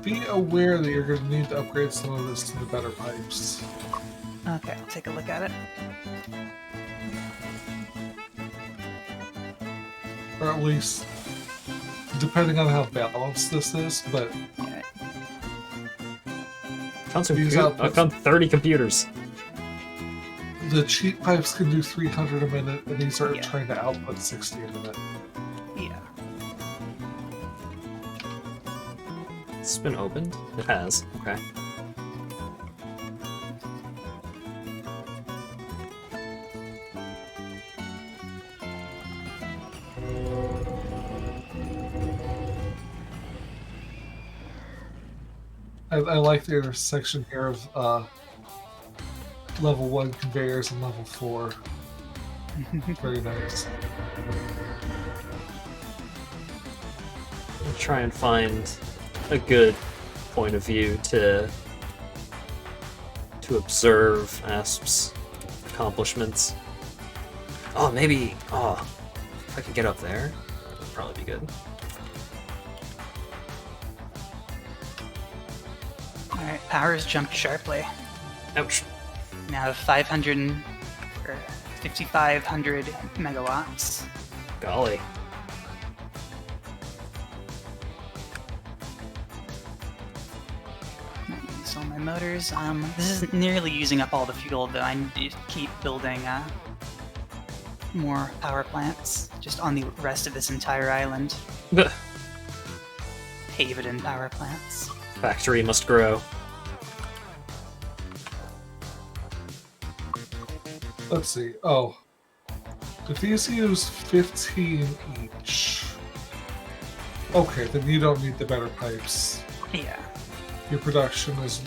Be aware that you're going to need to upgrade some of this to the better pipes. Okay, I'll take a look at it. Or at least, depending on how balanced this is, but Okay. I found 30 computers. the cheap pipes can do 300 a minute, and these are Yeah. trying to output 60 a minute. Yeah. It's been opened? It has. Okay. I like the intersection here of level 1 conveyors and level 4. Very nice. I'll try and find a good point of view to observe Asp's accomplishments. Oh, maybe... Oh, if I could get up there, that would probably be good. Alright, power's jumped sharply. Ouch. Now 5,500 megawatts. Golly. Use all my motors. This isn't nearly using up all the fuel, though. I need to keep building more power plants just on the rest of this entire island. Haven power plants. Factory must grow. Let's see. Oh. If these use 15 each. Okay, then you don't need the better pipes. Yeah. Your production is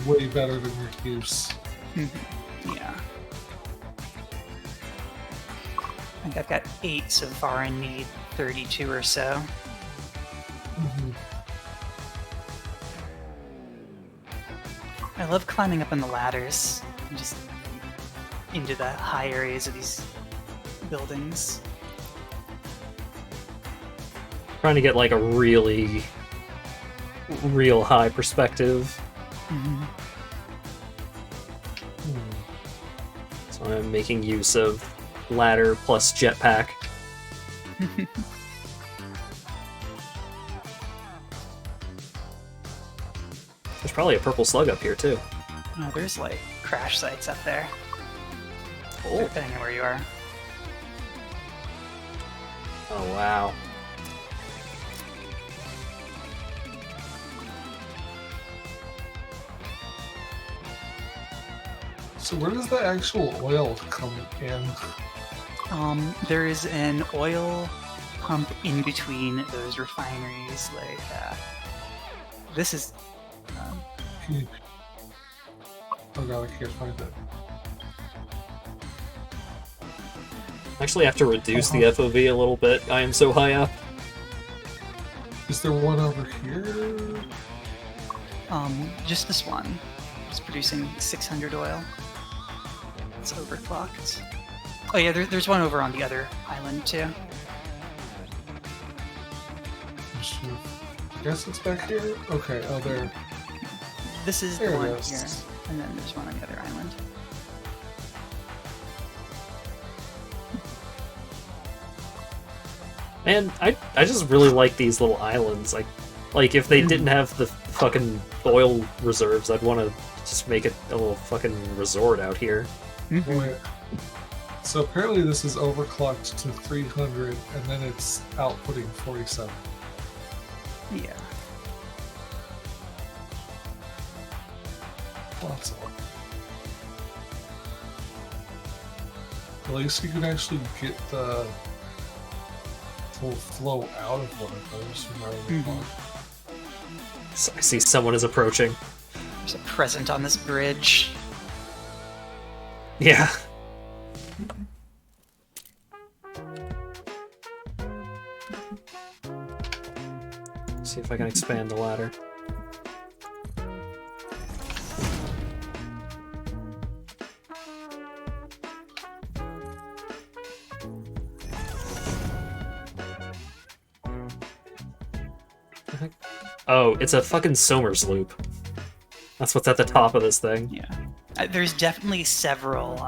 way better than your use. Yeah. I think I've got 8 so far. I need 32 or so. Mhm. I love climbing up on the ladders and just into the high areas of these buildings. Trying to get like a really real high perspective. Mhm. So I'm making use of ladder plus jetpack. There's probably a purple slug up here too. Oh, there's like crash sites up there, Oh, depending on where you are. oh wow. So where does the actual oil come in? There is an oil pump in between those refineries. Like, this is. Oh god, I can't find it. I actually have to reduce the FOV a little bit. I am so high up. Is there one over here? Just this one. It's producing 600 oil. It's overclocked. Oh yeah, there's one over on the other island too. I guess it's back here? Okay, oh there. This is There the it one is. here, and then there's one on the other island. And I just really like these little islands. Like if they didn't have the fucking oil reserves, I'd want to just make it a little fucking resort out here. Wait. So apparently this is overclocked to 300 and then it's outputting 47. Yeah. Lots of them. At least you can actually get the full flow out of one of those rather than one. So I see someone is approaching. There's a present on this bridge. Yeah. See if I can expand the ladder. Oh, it's a fucking Somers loop. That's what's at the top of this thing. Yeah. There's definitely several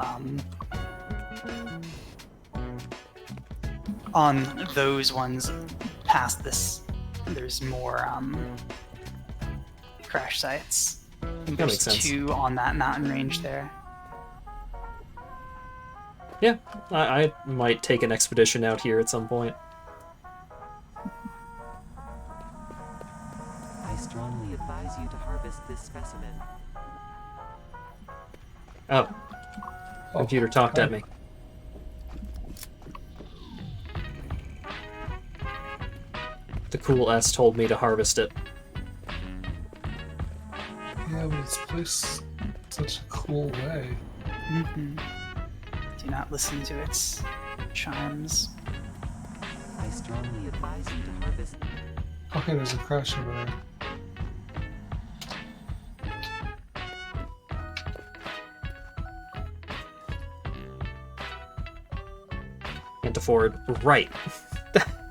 on those ones past this. There's more crash sites. I think That there's makes sense. 2 on that mountain range there. Yeah, I might take an expedition out here at some point. I strongly advise you to harvest this specimen. Oh. Computer talked at me. The cool S told me to harvest it. Yeah, but it's placed in such a cool way. Do not listen to its charms. I strongly advise you to harvest. Okay, there's a crash over there. Can't afford. Right.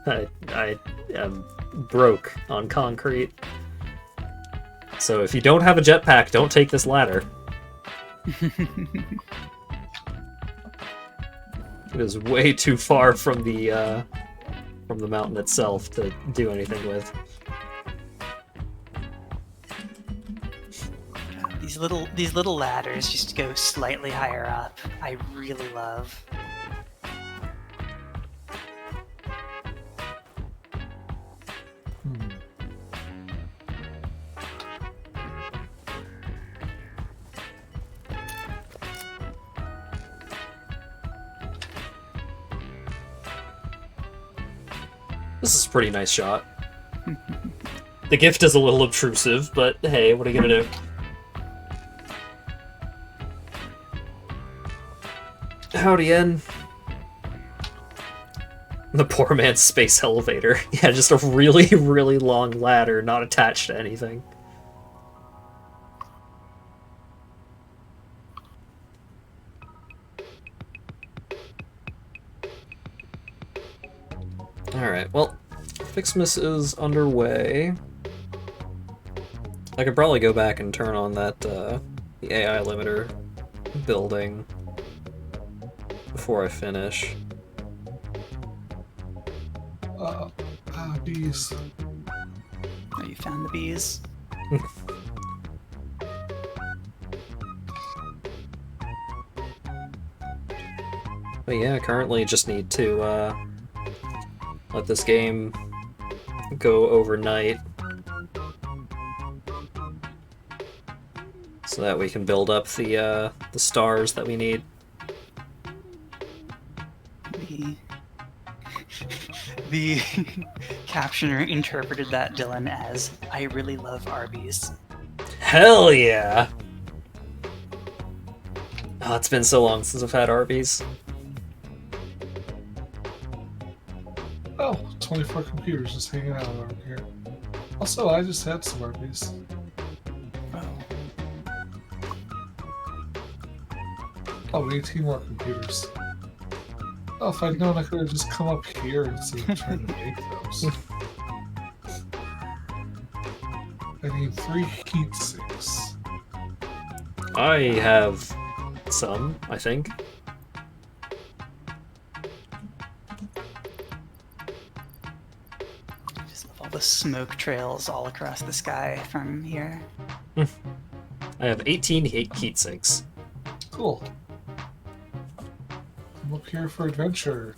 I am broke on concrete. So if you don't have a jetpack, don't take this ladder. It is way too far from the mountain itself to do anything with. These little ladders just to go slightly higher up. I really love. This is a pretty nice shot. The gift is a little obtrusive, but hey, what are you gonna do? Howdy, N. The poor man's space elevator. Yeah, just a really, really long ladder, not attached to anything. Alright, well, Fixmas is underway. I could probably go back and turn on that, the AI limiter building before I finish. Bees. Oh, you found the bees? But yeah, currently just need to, let this game go overnight so that we can build up the stars that we need. The captioner interpreted that, Dylan, as "I really love Arby's." Hell yeah! Oh, it's been so long since I've had Arby's. Oh, 24 computers just hanging out over here. Also, I just had some Arby's. Oh, 18 more computers. Oh, if I'd known, I could have just come up here instead of trying to make those. I need 3 heat sinks. I have some, I think. Just love all the smoke trails all across the sky from here. I have 18 heat sinks. Cool. I'm up here for adventure.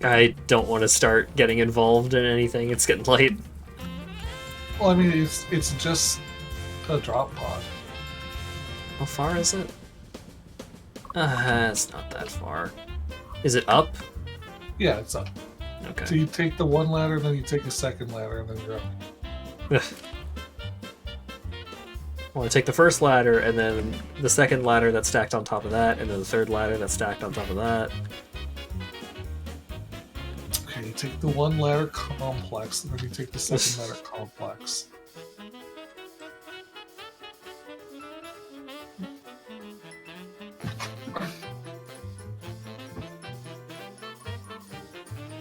I don't want to start getting involved in anything. It's getting late. Well, I mean, it's just a drop pod. How far is it? It's not that far. Is it up? Yeah, it's up. Okay. So you take the one ladder, then you take the second ladder, and then you're up. Well, I take the first ladder, and then the second ladder that's stacked on top of that, and then the third ladder that's stacked on top of that. Okay, you take the one ladder complex, and then you take the second ladder complex.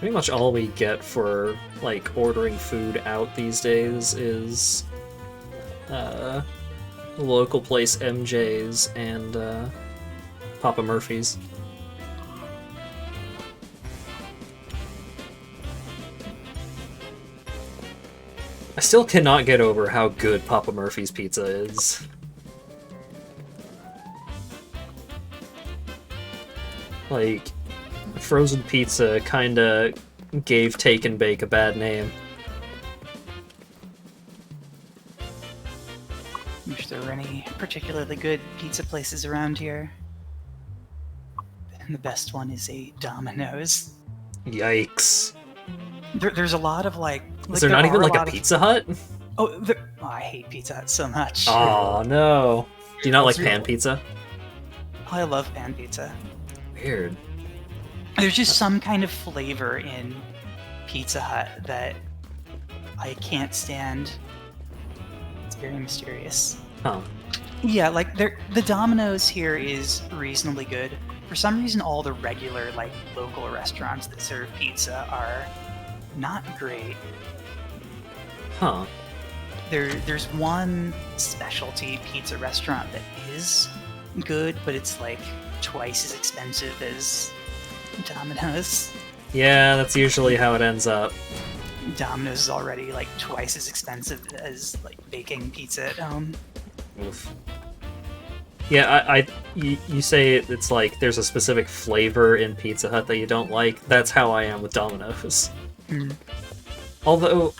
Pretty much all we get for, like, ordering food out these days is, local place MJ's and, Papa Murphy's. I still cannot get over how good Papa Murphy's pizza is. Like, frozen pizza kinda gave Take and Bake a bad name. Wish there were any particularly good pizza places around here. And the best one is a Domino's. Yikes. There's a lot of like Is there not even like a Pizza Hut? Oh, I hate Pizza Hut so much. Oh no. Do you not like pan pizza? I love pan pizza. Weird. There's just some kind of flavor in Pizza Hut that I can't stand. It's very mysterious. Huh. Yeah, like the Domino's here is reasonably good. For some reason, all the regular like local restaurants that serve pizza are not great. Huh. There's one specialty pizza restaurant that is good, but it's like twice as expensive as Domino's. Yeah, that's usually how it ends up. Domino's is already like twice as expensive as like baking pizza at home. Oof. Yeah, you say it's like there's a specific flavor in Pizza Hut that you don't like. That's how I am with Domino's. Mm. Although,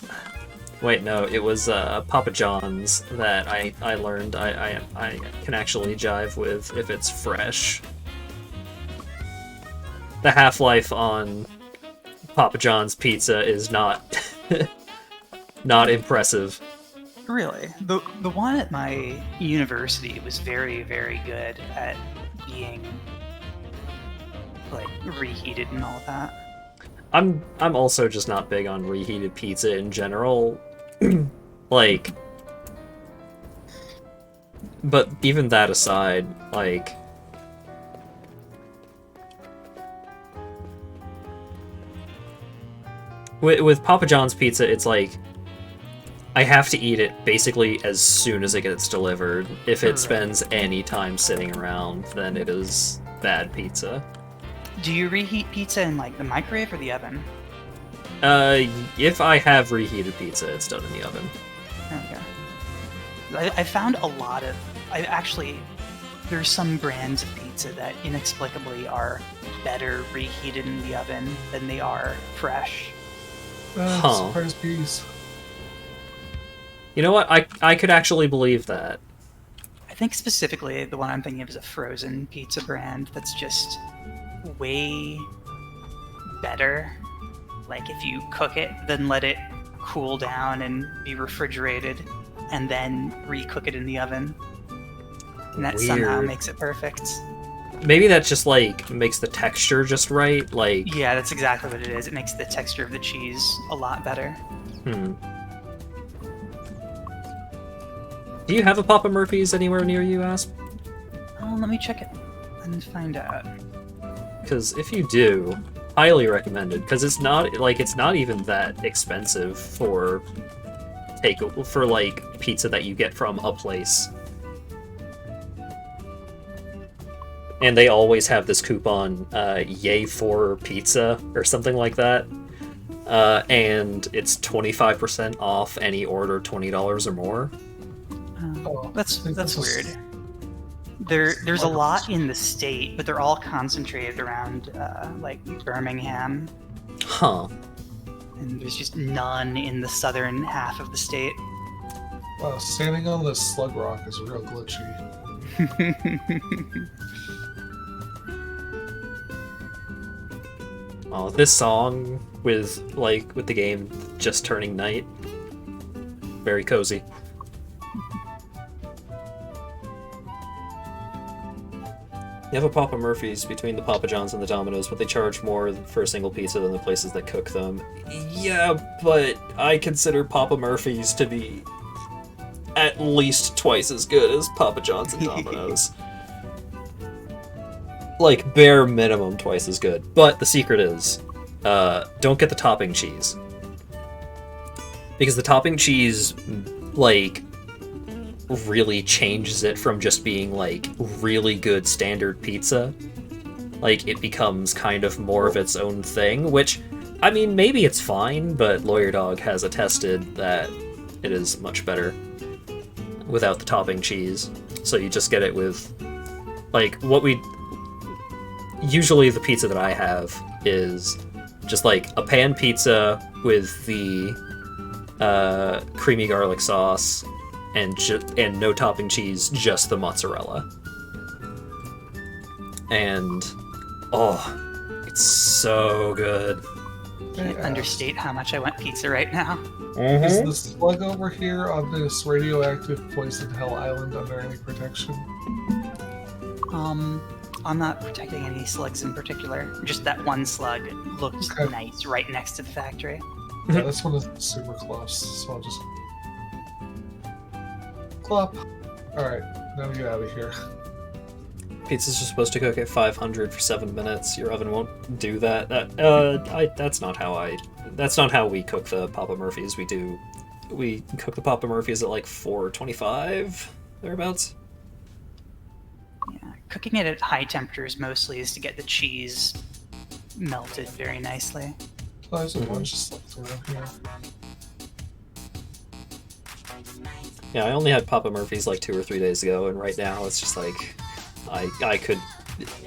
wait, no, it was Papa John's that I learned I can actually jive with if it's fresh. The half-life on Papa John's pizza is not not impressive. Really, the one at my university was very, very good at being like reheated and all that. I'm also just not big on reheated pizza in general. Like, but even that aside, like, with Papa John's pizza, it's like I have to eat it basically as soon as it gets delivered. If it spends any time sitting around, then it is bad pizza. Do you reheat pizza in like the microwave or the oven? If I have reheated pizza, it's done in the oven. Okay. I found a lot of. There's some brands of pizza that inexplicably are better reheated in the oven than they are fresh. Surprise peas. You know what? I could actually believe that. I think specifically the one I'm thinking of is a frozen pizza brand that's just way better. Like if you cook it, then let it cool down and be refrigerated, and then recook it in the oven. And that somehow Weird. makes it perfect. Maybe that just like makes the texture just right. Like, Yeah, that's exactly what it is. It makes the texture of the cheese a lot better. Do you have a Papa Murphy's anywhere near you, Asp? Let me check it and find out. Because if you do, highly recommended. Because it's not even that expensive for like pizza that you get from a place. And they always have this coupon, yay for pizza or something like that. And it's 25% off any order $20 or more. That's weird. There's a lot in the state, but they're all concentrated around like Birmingham, Huh. and there's just none in the southern half of the state. Wow, standing on this slug rock is real glitchy. Oh, this song with the game just turning night, very cozy. You have a Papa Murphy's between the Papa John's and the Domino's, but they charge more for a single pizza than the places that cook them. Yeah, but I consider Papa Murphy's to be at least twice as good as Papa John's and Domino's. Like, bare minimum twice as good. But the secret is, don't get the topping cheese. Because the topping cheese, like, really changes it from just being, like, really good standard pizza. Like, it becomes kind of more of its own thing, which, I mean, maybe it's fine, but Lawyer Dog has attested that it is much better without the topping cheese. So you just get it with, like, usually the pizza that I have is just like a pan pizza with the creamy garlic sauce and no topping cheese, just the mozzarella. And it's so good. Can't understate how much I want pizza right now. Is the slug over here on this radioactive poison hell island under any protection? I'm not protecting any slugs in particular. Just that one slug looked nice right next to the factory. Yeah, this one is super close, so I'll just clop. Alright, now we get out of here. Pizza's just supposed to cook at 500 for 7 minutes. Your oven won't do that. That's not how we cook the Papa Murphy's. We cook the Papa Murphy's at like 425 thereabouts. Yeah, cooking it at high temperatures mostly is to get the cheese melted very nicely. Oh, there's a bunch of slugs around here. Yeah, I only had Papa Murphy's like 2 or 3 days ago, and right now it's just like I could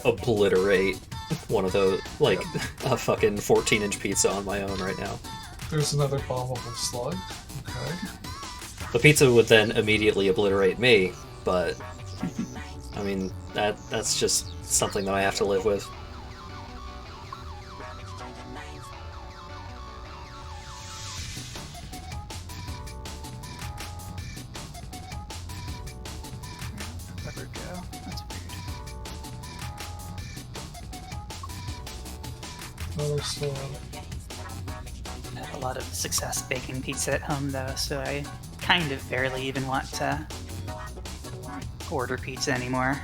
obliterate one of those, like, a fucking 14-inch pizza on my own right now. There's another bombable slug. Okay. The pizza would then immediately obliterate me, but I mean, that's just something that I have to live with. Let her go. That's weird. Another slug. lot of success baking pizza at home, though, so I kind of barely even want to order pizza anymore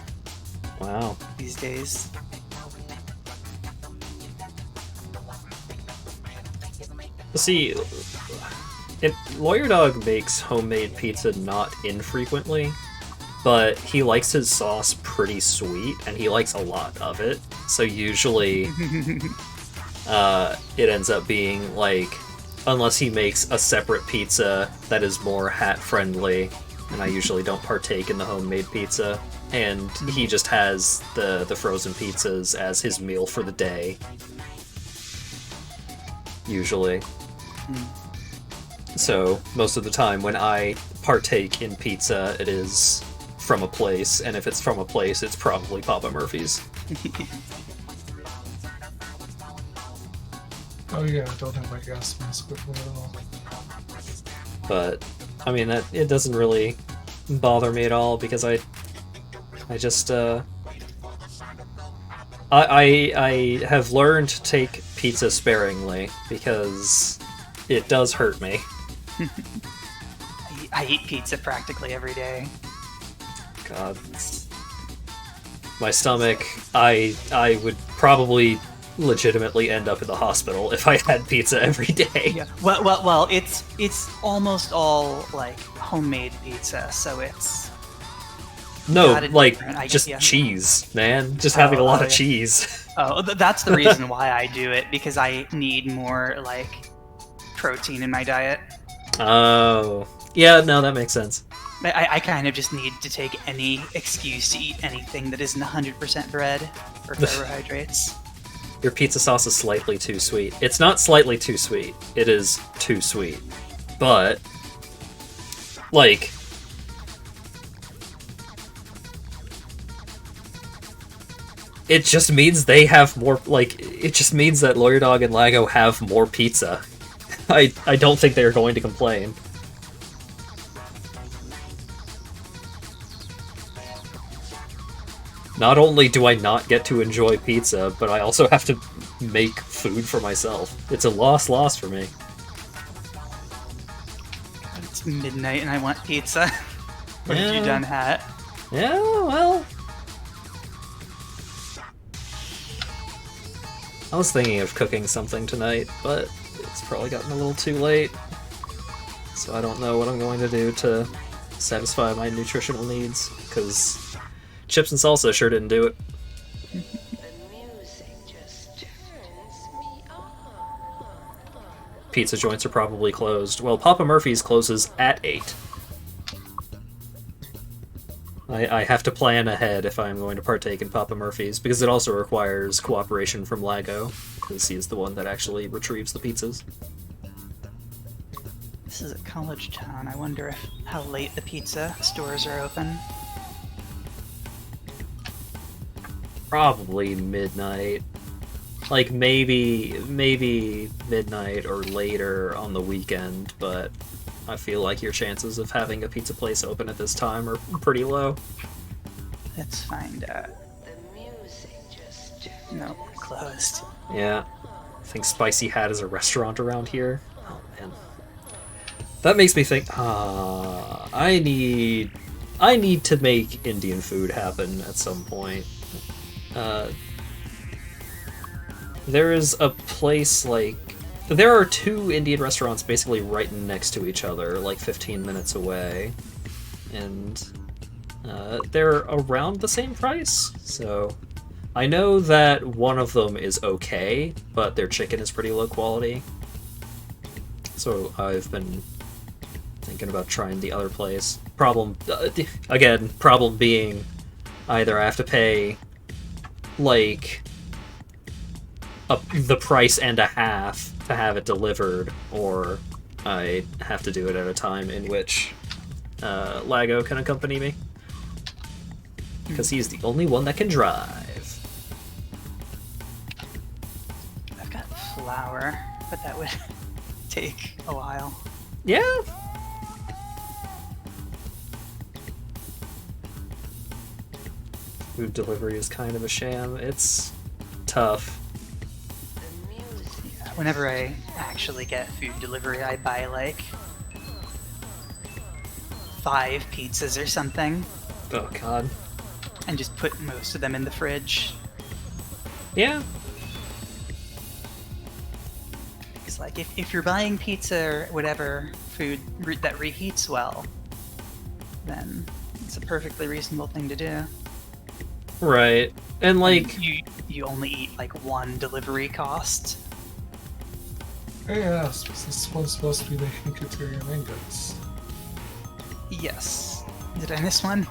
Wow. these days. See, Lawyer Dog makes homemade pizza not infrequently, but he likes his sauce pretty sweet, and he likes a lot of it. So usually, it ends up being like, unless he makes a separate pizza that is more hat-friendly, and I usually don't partake in the homemade pizza, and he just has the frozen pizzas as his meal for the day. Usually. So, most of the time when I partake in pizza, it is from a place, and if it's from a place, it's probably Papa Murphy's. Oh yeah, I don't have my gas mask with me at all. But, I mean, it doesn't really bother me at all, because I just, I have learned to take pizza sparingly, because it does hurt me. I eat pizza practically every day. God. My stomach, I would probably legitimately end up in the hospital if I had pizza every day. Yeah. Well, it's almost all like homemade pizza, so it's No, Got it. like, I just get- yeah. cheese, man. Just having a lot of yeah. cheese. that's the reason why I do it, because I need more like protein in my diet. Oh. Yeah, no, that makes sense. I kind of just need to take any excuse to eat anything that isn't 100% bread or carbohydrates. Your pizza sauce is slightly too sweet. It's not slightly too sweet. It is too sweet. But, like, it just means they have more, like, it just means that Lawyer Dog and Lago have more pizza. I don't think they're going to complain. Not only do I not get to enjoy pizza, but I also have to make food for myself. It's a loss for me. It's midnight and I want pizza. What have you Yeah. done, Hat? Yeah, well... I was thinking of cooking something tonight, but it's probably gotten a little too late. So I don't know what I'm going to do to satisfy my nutritional needs, because chips and salsa sure didn't do it. The music just turns me on. Pizza joints are probably closed. Well, Papa Murphy's closes at 8. I have to plan ahead if I'm going to partake in Papa Murphy's, because it also requires cooperation from Lago, because he's the one that actually retrieves the pizzas. This is a college town. I wonder how late the pizza stores are open. Probably midnight. Like, maybe midnight or later on the weekend, but I feel like your chances of having a pizza place open at this time are pretty low. Let's find out. The music just turns No, closed. Yeah. I think Spicy Hat is a restaurant around here. Oh, man. That makes me think, I need to make Indian food happen at some point. There is a place, like... There are 2 Indian restaurants basically right next to each other, like 15 minutes away. And they're around the same price, so... I know that one of them is okay, but their chicken is pretty low quality. So I've been thinking about trying the other place. Problem being, either I have to pay, like, the price and a half to have it delivered, or I have to do it at a time in which Lago can accompany me. Because he's the only one that can drive. I've got flour, but that would take a while. Yeah. Food delivery is kind of a sham. It's tough. the music. whenever I actually get food delivery, I buy like 5 pizzas or something Oh god. and just put most of them in the fridge. Yeah. It's like if you're buying pizza or whatever food that reheats well, then it's a perfectly reasonable thing to do. Right. And like, You only eat like 1 delivery cost. Hey, yes, this one's supposed to be making Katerian ingots. Yes. Did I miss one?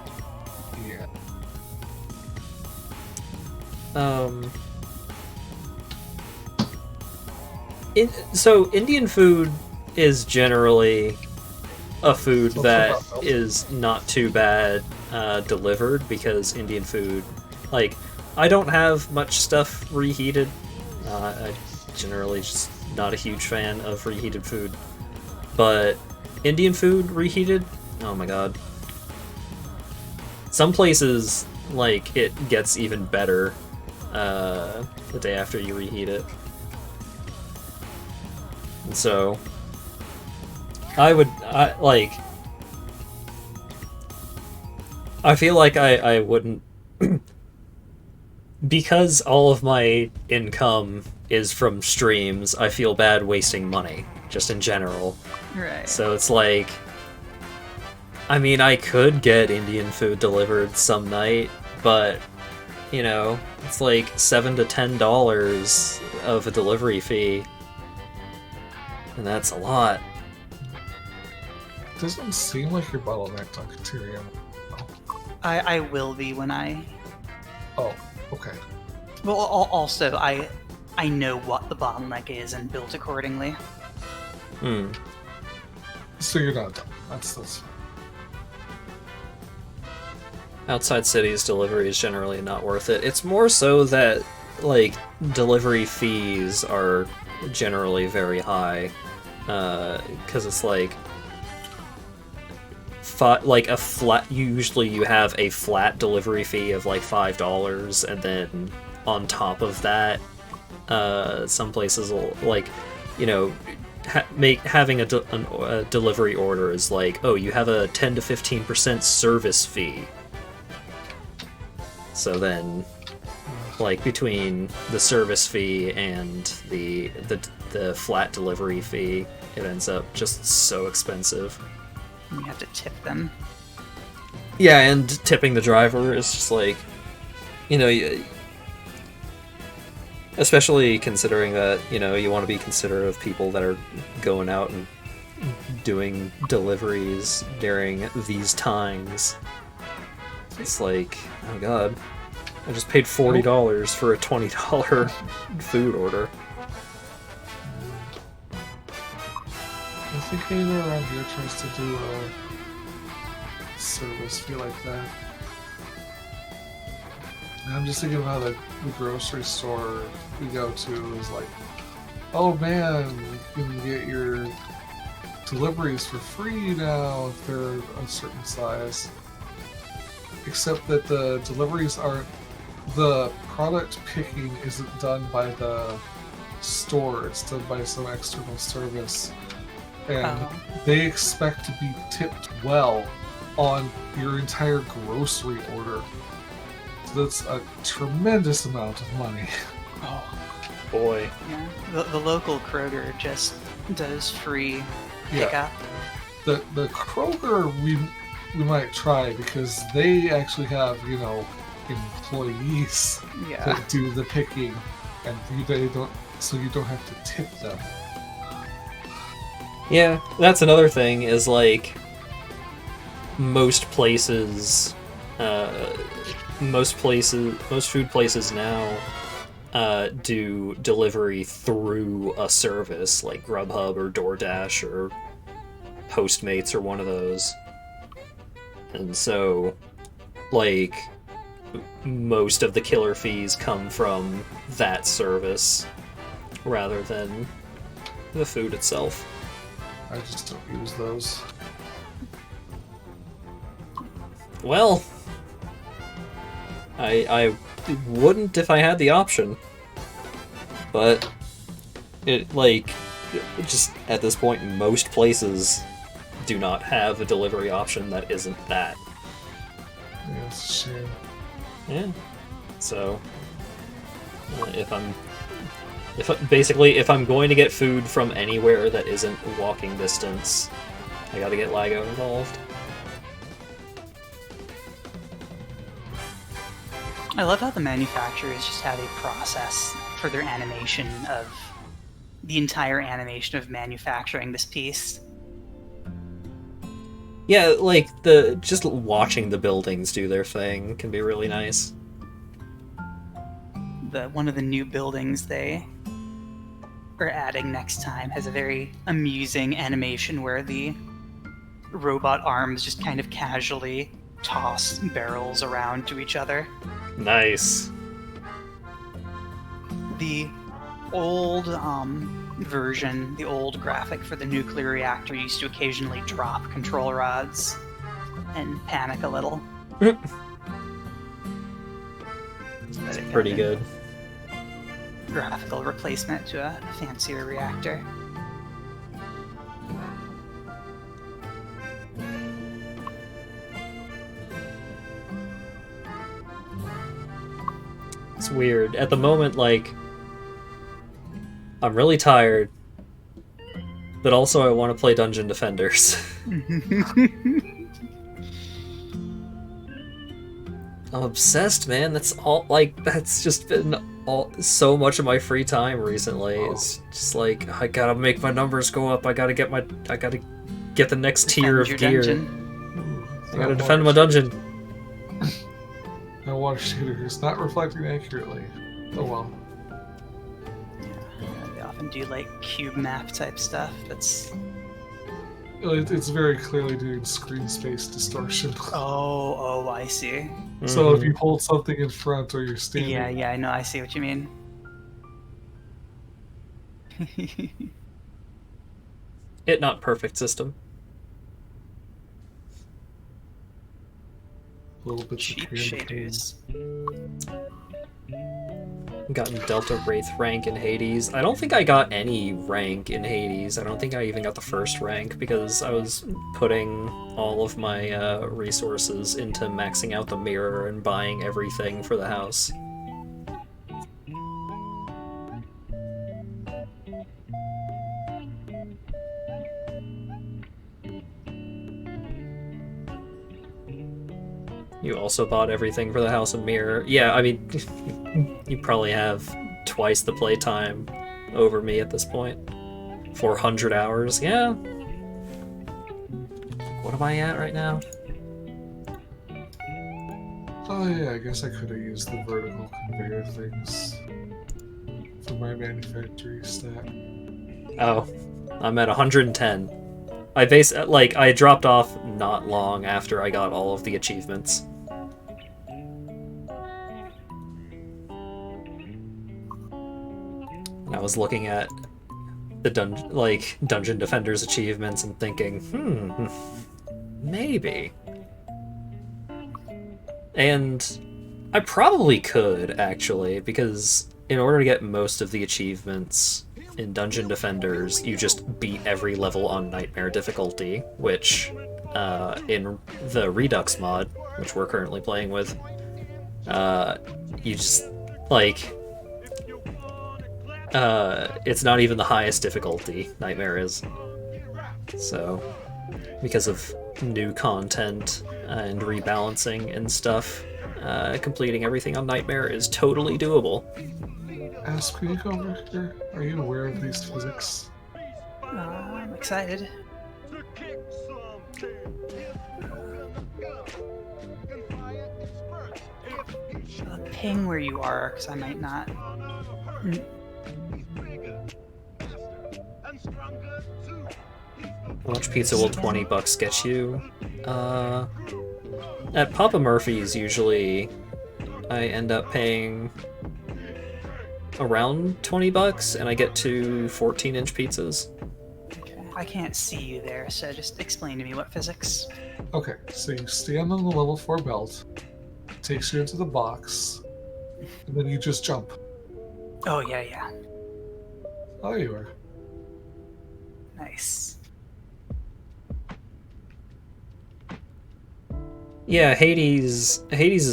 Yeah. So Indian food is generally a food So that it's about is not too bad delivered, because Indian food, like, I don't have much stuff reheated. I generally just not a huge fan of reheated food, but Indian food reheated, oh my god. Some places, like, it gets even better the day after you reheat it. And so, I feel like I wouldn't, because all of my income is from streams, I feel bad wasting money, just in general. Right. So it's like, I mean, I could get Indian food delivered some night, but, you know, it's like $7 to $10 of a delivery fee. And that's a lot. Doesn't seem like you're bottlenecked on Katerian. I will be when I... Oh, okay. Well, also, I know what the bottleneck is and built accordingly. Hmm. So you're not done. That's fine. Outside cities, delivery is generally not worth it. It's more so that, like, delivery fees are generally very high. Because it's like... like a flat... Usually you have a flat delivery fee of like $5, and then on top of that, some places will, like, you know... having a delivery order is like, oh, you have a 10 to 15% service fee. So then, like, between the service fee and the flat delivery fee, it ends up just so expensive. You have to tip them. Yeah, and tipping the driver is just like, you know, especially considering that, you know, you want to be considerate of people that are going out and doing deliveries during these times. It's like, oh god, I just paid $40 for a $20 food order. I think anyone around here tries to do a service fee like that. And I'm just thinking about the grocery store we go to is like, oh man, you can get your deliveries for free now if they're a certain size. Except that the deliveries aren't, the product picking isn't done by the store, it's done by some external service. And they expect to be tipped well on your entire grocery order. So that's a tremendous amount of money. Oh. Boy. Yeah. The local Kroger just does free Yeah. pickup. The Kroger we might try because they actually have, you know, employees Yeah. that do the picking, and they don't, so you don't have to tip them. Yeah, that's another thing, is like, most food places now do delivery through a service like Grubhub or DoorDash or Postmates or one of those. And so, like, most of the killer fees come from that service rather than the food itself. I just don't use those. Well, I wouldn't if I had the option, but It, like, just at this point, most places do not have a delivery option that isn't that. Yeah, it's a shame. Yeah. So, if I'm going to get food from anywhere that isn't walking distance, I gotta get LIGO involved. I love how the manufacturers just have a process for their animation of the entire animation of manufacturing this piece. Yeah, like just watching the buildings do their thing can be really nice. One of the new buildings they are adding next time has a very amusing animation where the robot arms just kind of casually toss barrels around to each other. Nice. The old version, the old graphic for the nuclear reactor used to occasionally drop control rods and panic a little. It's pretty good. Graphical replacement to a fancier reactor. It's weird. At the moment, like, I'm really tired, but also I want to play Dungeon Defenders. I'm obsessed, man. That's just been so much of my free time recently. It's just like, I gotta make my numbers go up. I gotta get the next tier of gear. I gotta defend my dungeon. My water shooter is not reflecting accurately. Oh well. They often do like cube map type stuff. It's very clearly doing screen space distortion. Oh, I see. So if you hold something in front or you're standing... Yeah, I know, I see what you mean. It not perfect system. A little bit Cheap shaders. Gotten Delta Wraith rank in Hades. I don't think I got any rank in Hades. I don't think I even got the first rank because I was putting all of my resources into maxing out the mirror and buying everything for the house. You also bought everything for the house and mirror. Yeah, I mean, you probably have twice the playtime over me at this point. 400 hours, yeah. What am I at right now? Oh yeah, I guess I could have used the vertical conveyor things for my manufacturing stat. Oh, I'm at 110. I dropped off not long after I got all of the achievements. And I was looking at the Dungeon Defenders achievements and thinking, maybe. And I probably could, actually, because in order to get most of the achievements in Dungeon Defenders, you just beat every level on Nightmare difficulty, which, in the Redux mod, which we're currently playing with, you just, it's not even the highest difficulty Nightmare is. So, because of new content and rebalancing and stuff, completing everything on Nightmare is totally doable. Asp, can you go over here? Are you aware of these physics? I'm excited. Ping where you are, because I might not. How much pizza will $20 get you? At Papa Murphy's, usually I end up paying around $20, and I get 2 14-inch pizzas. Okay. I can't see you there, so just explain to me what physics. Okay, so you stand on the level 4 belt, it takes you into the box, and then you just jump. Oh, yeah. Oh, you are. Nice. Yeah, Hades'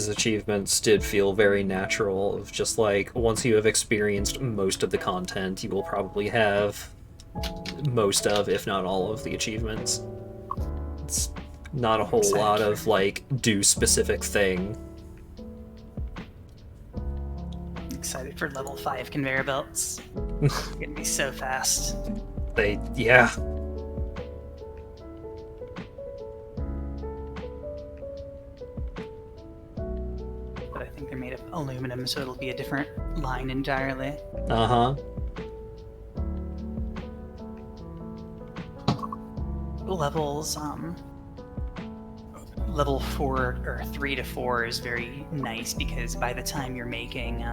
achievements did feel very natural. Of just like once you have experienced most of the content, you will probably have most of, if not all of, the achievements. It's not a whole Excited lot for- of like do specific thing. Excited for level 5 conveyor belts. It's gonna be so fast. Yeah. But I think they're made of aluminum, so it'll be a different line entirely. Uh-huh. Levels, level 4 or 3 to 4 is very nice because by the time you're making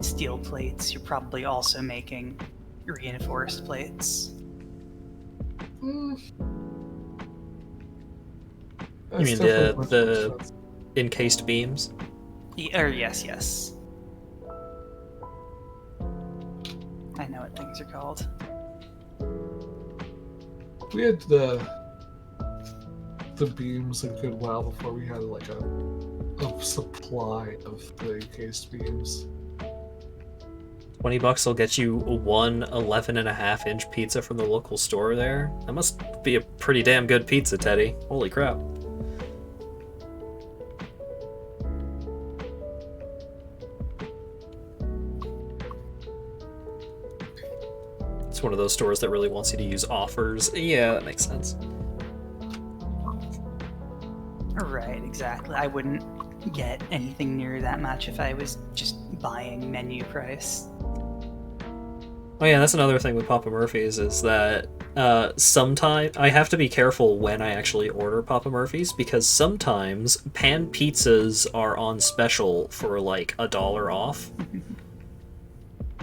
steel plates, you're probably also making reinforced plates. You mean the encased beams? Yes. I know what things are called. We had the beams a good while before we had like a supply of the encased beams. $20 will get you one 11.5-inch pizza from the local store there. That must be a pretty damn good pizza, Teddy. Holy crap. It's one of those stores that really wants you to use offers. Yeah, that makes sense. Right, exactly. I wouldn't get anything near that much if I was just buying menu price. Oh yeah, that's another thing with Papa Murphy's is that sometimes I have to be careful when I actually order Papa Murphy's because sometimes pan pizzas are on special for like $1 off.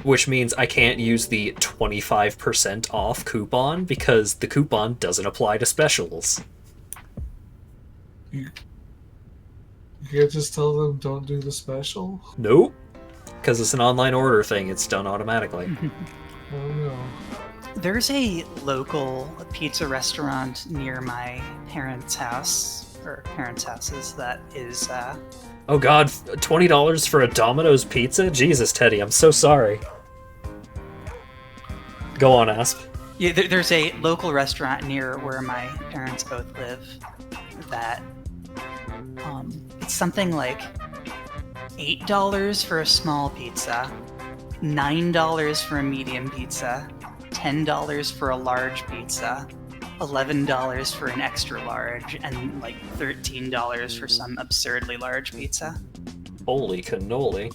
Which means I can't use the 25% off coupon because the coupon doesn't apply to specials. You can't just tell them don't do the special? Nope. Because it's an online order thing, it's done automatically. Oh no. There's a local pizza restaurant near my parents' house, or parents' houses, that is, Oh god, $20 for a Domino's pizza? Jesus, Teddy, I'm so sorry. Go on, Asp. yeah, there's a local restaurant near where my parents both live that, it's something like $8 for a small pizza, $9 for a medium pizza, $10 for a large pizza, $11 for an extra large, and like $13 for some absurdly large pizza. Holy cannoli.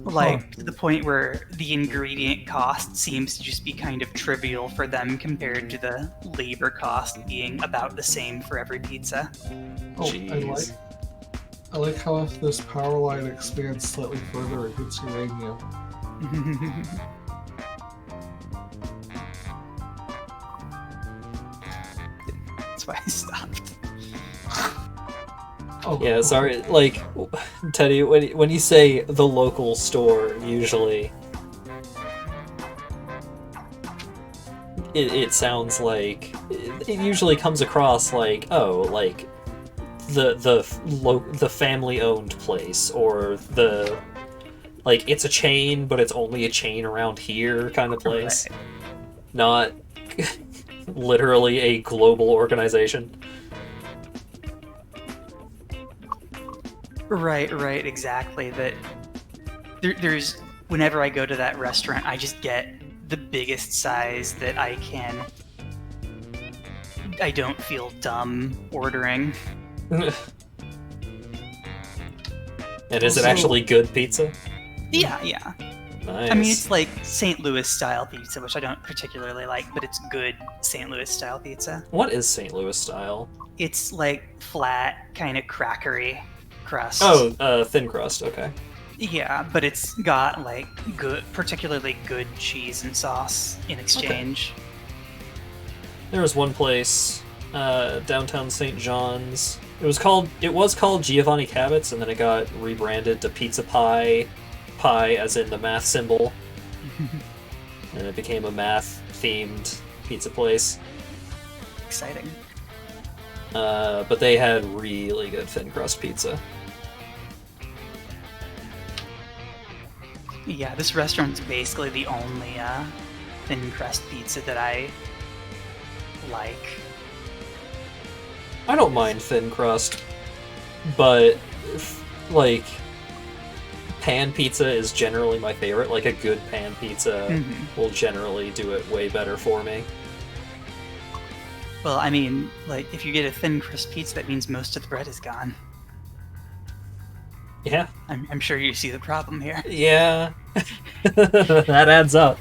Like, to the point where the ingredient cost seems to just be kind of trivial for them compared to the labor cost being about the same for every pizza. Oh, Jeez. I like how if this power line expands slightly further, it hits uranium. That's why I stopped. Oh, Yeah, sorry, like, Teddy, when you say the local store, usually, it sounds like, it usually comes across like, oh, like, the family-owned place, or the, like, it's a chain, but it's only a chain around here kind of place. Right. Not literally a global organization. Right, exactly. That there's whenever I go to that restaurant, I just get the biggest size that I can. I don't feel dumb ordering. And is it Also- actually good pizza? Yeah. Nice. I mean, it's like St. Louis style pizza, which I don't particularly like, but it's good St. Louis style pizza. What is St. Louis style? It's like flat, kind of crackery crust. Oh, thin crust, okay. Yeah, but it's got like particularly good cheese and sauce in exchange. There was one place, downtown St. John's. It was called Giovanni Cabot's, and then it got rebranded to Pizza Pie, pie as in the math symbol. and it became a math-themed pizza place. Exciting. But they had really good thin crust pizza. Yeah, this restaurant's basically the only thin crust pizza that I like. I don't mind thin crust, but like pan pizza is generally my favorite. Like a good pan pizza will generally do it way better for me. Well, I mean, like, if you get a thin crust pizza, that means most of the bread is gone. Yeah. I'm sure you see the problem here. Yeah. That adds up.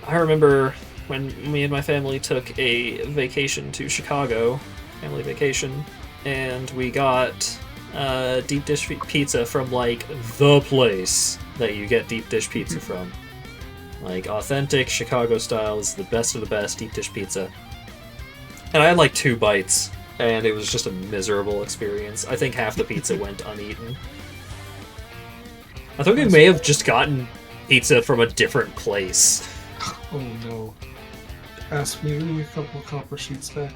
I remember when me and my family took a vacation to Chicago, family vacation, and we got deep dish pizza from, like, the place that you get deep dish pizza from. Like, authentic Chicago style is the best of the best deep dish pizza. And I had like 2 bites, and it was just a miserable experience. I think half the pizza went uneaten. I think we may have just gotten pizza from a different place. Oh no. Ask me a couple of copper sheets back.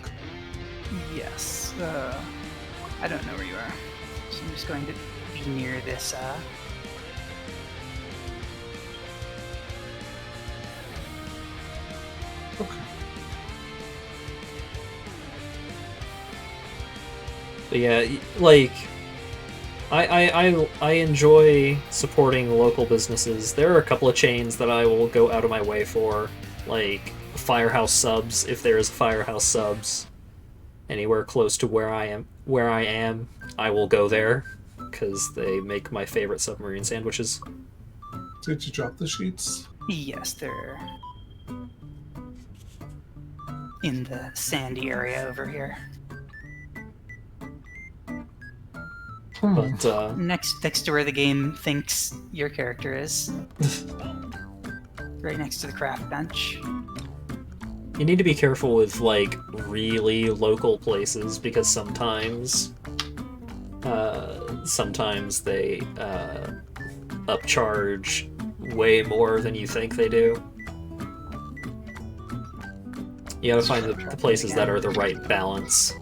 Yes. I don't know where you are. So I'm just going to be near this, Okay. But yeah, like, I enjoy supporting local businesses. There are a couple of chains that I will go out of my way for, like Firehouse Subs, if there is Firehouse Subs anywhere close to where I am, I will go there, because they make my favorite submarine sandwiches. Did you drop the sheets? yes, they're in the sandy area over here. But, Next to where the game thinks your character is. Right next to the craft bench. you need to be careful with, like, really local places, because sometimes they, upcharge way more than you think they do. You gotta find the places that are the right balance.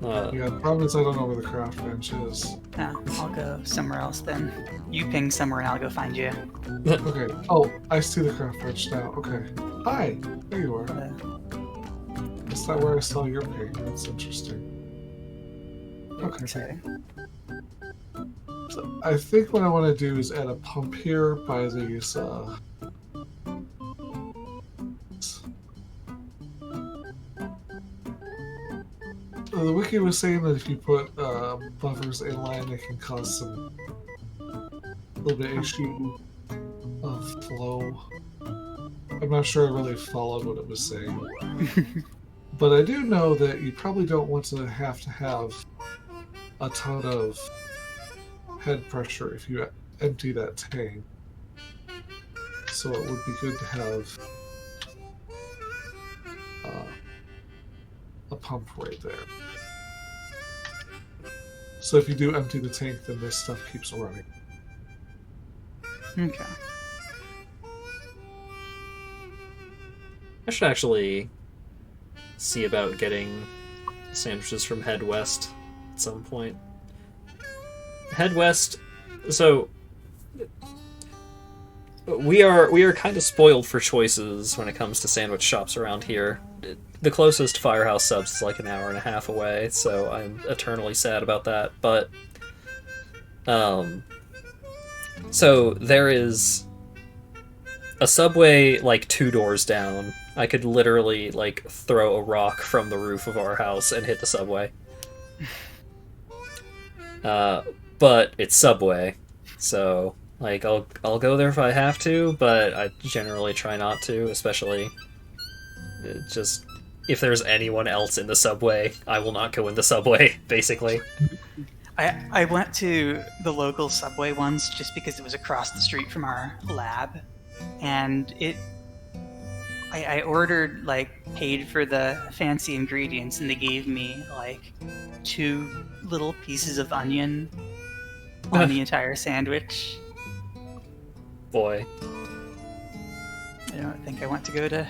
Yeah, the problem is I don't know where the craft bench is. I'll go somewhere else then. You ping somewhere and I'll go find you. Okay. Oh, I see the craft bench now. Okay. Hi. There you are. Is that where I saw your ping? That's interesting. Okay. Exciting. So I think what I want to do is add a pump here by these. The wiki was saying that if you put buffers in line, it can cause some little bit issue of flow. I'm not sure I really followed what it was saying, but I do know that you probably don't want to have a ton of head pressure if you empty that tank. So it would be good to have a pump right there. So if you do empty the tank, then this stuff keeps running. Okay. I should actually see about getting sandwiches from Head West at some point. Head West, so we are kind of spoiled for choices when it comes to sandwich shops around here. The closest Firehouse Subs is like an hour and a half away, so I'm eternally sad about that. But so there is a Subway like 2 doors down. I could literally like throw a rock from the roof of our house and hit the Subway. But it's Subway, so like I'll go there if I have to, but I generally try not to, especially just if there's anyone else in the Subway, I will not go in the Subway, basically. I went to the local Subway once just because it was across the street from our lab, and I ordered, like, paid for the fancy ingredients, and they gave me, like, 2 little pieces of onion on the entire sandwich. Boy. I don't think I want to go to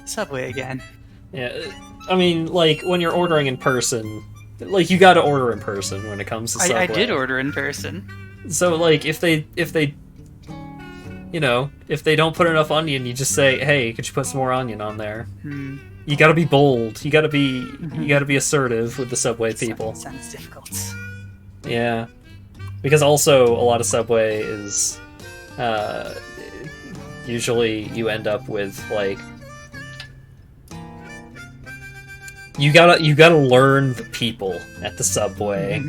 Subway again. Yeah, I mean, like, when you're ordering in person, like, you gotta order in person when it comes to Subway. I did order in person. So, like, if they, you know, if they don't put enough onion, you just say, hey, could you put some more onion on there? You gotta be bold. You gotta be assertive with the Subway people. Sounds difficult. Yeah. Because also, a lot of Subway is, usually you end up with, like, you gotta learn the people at the Subway.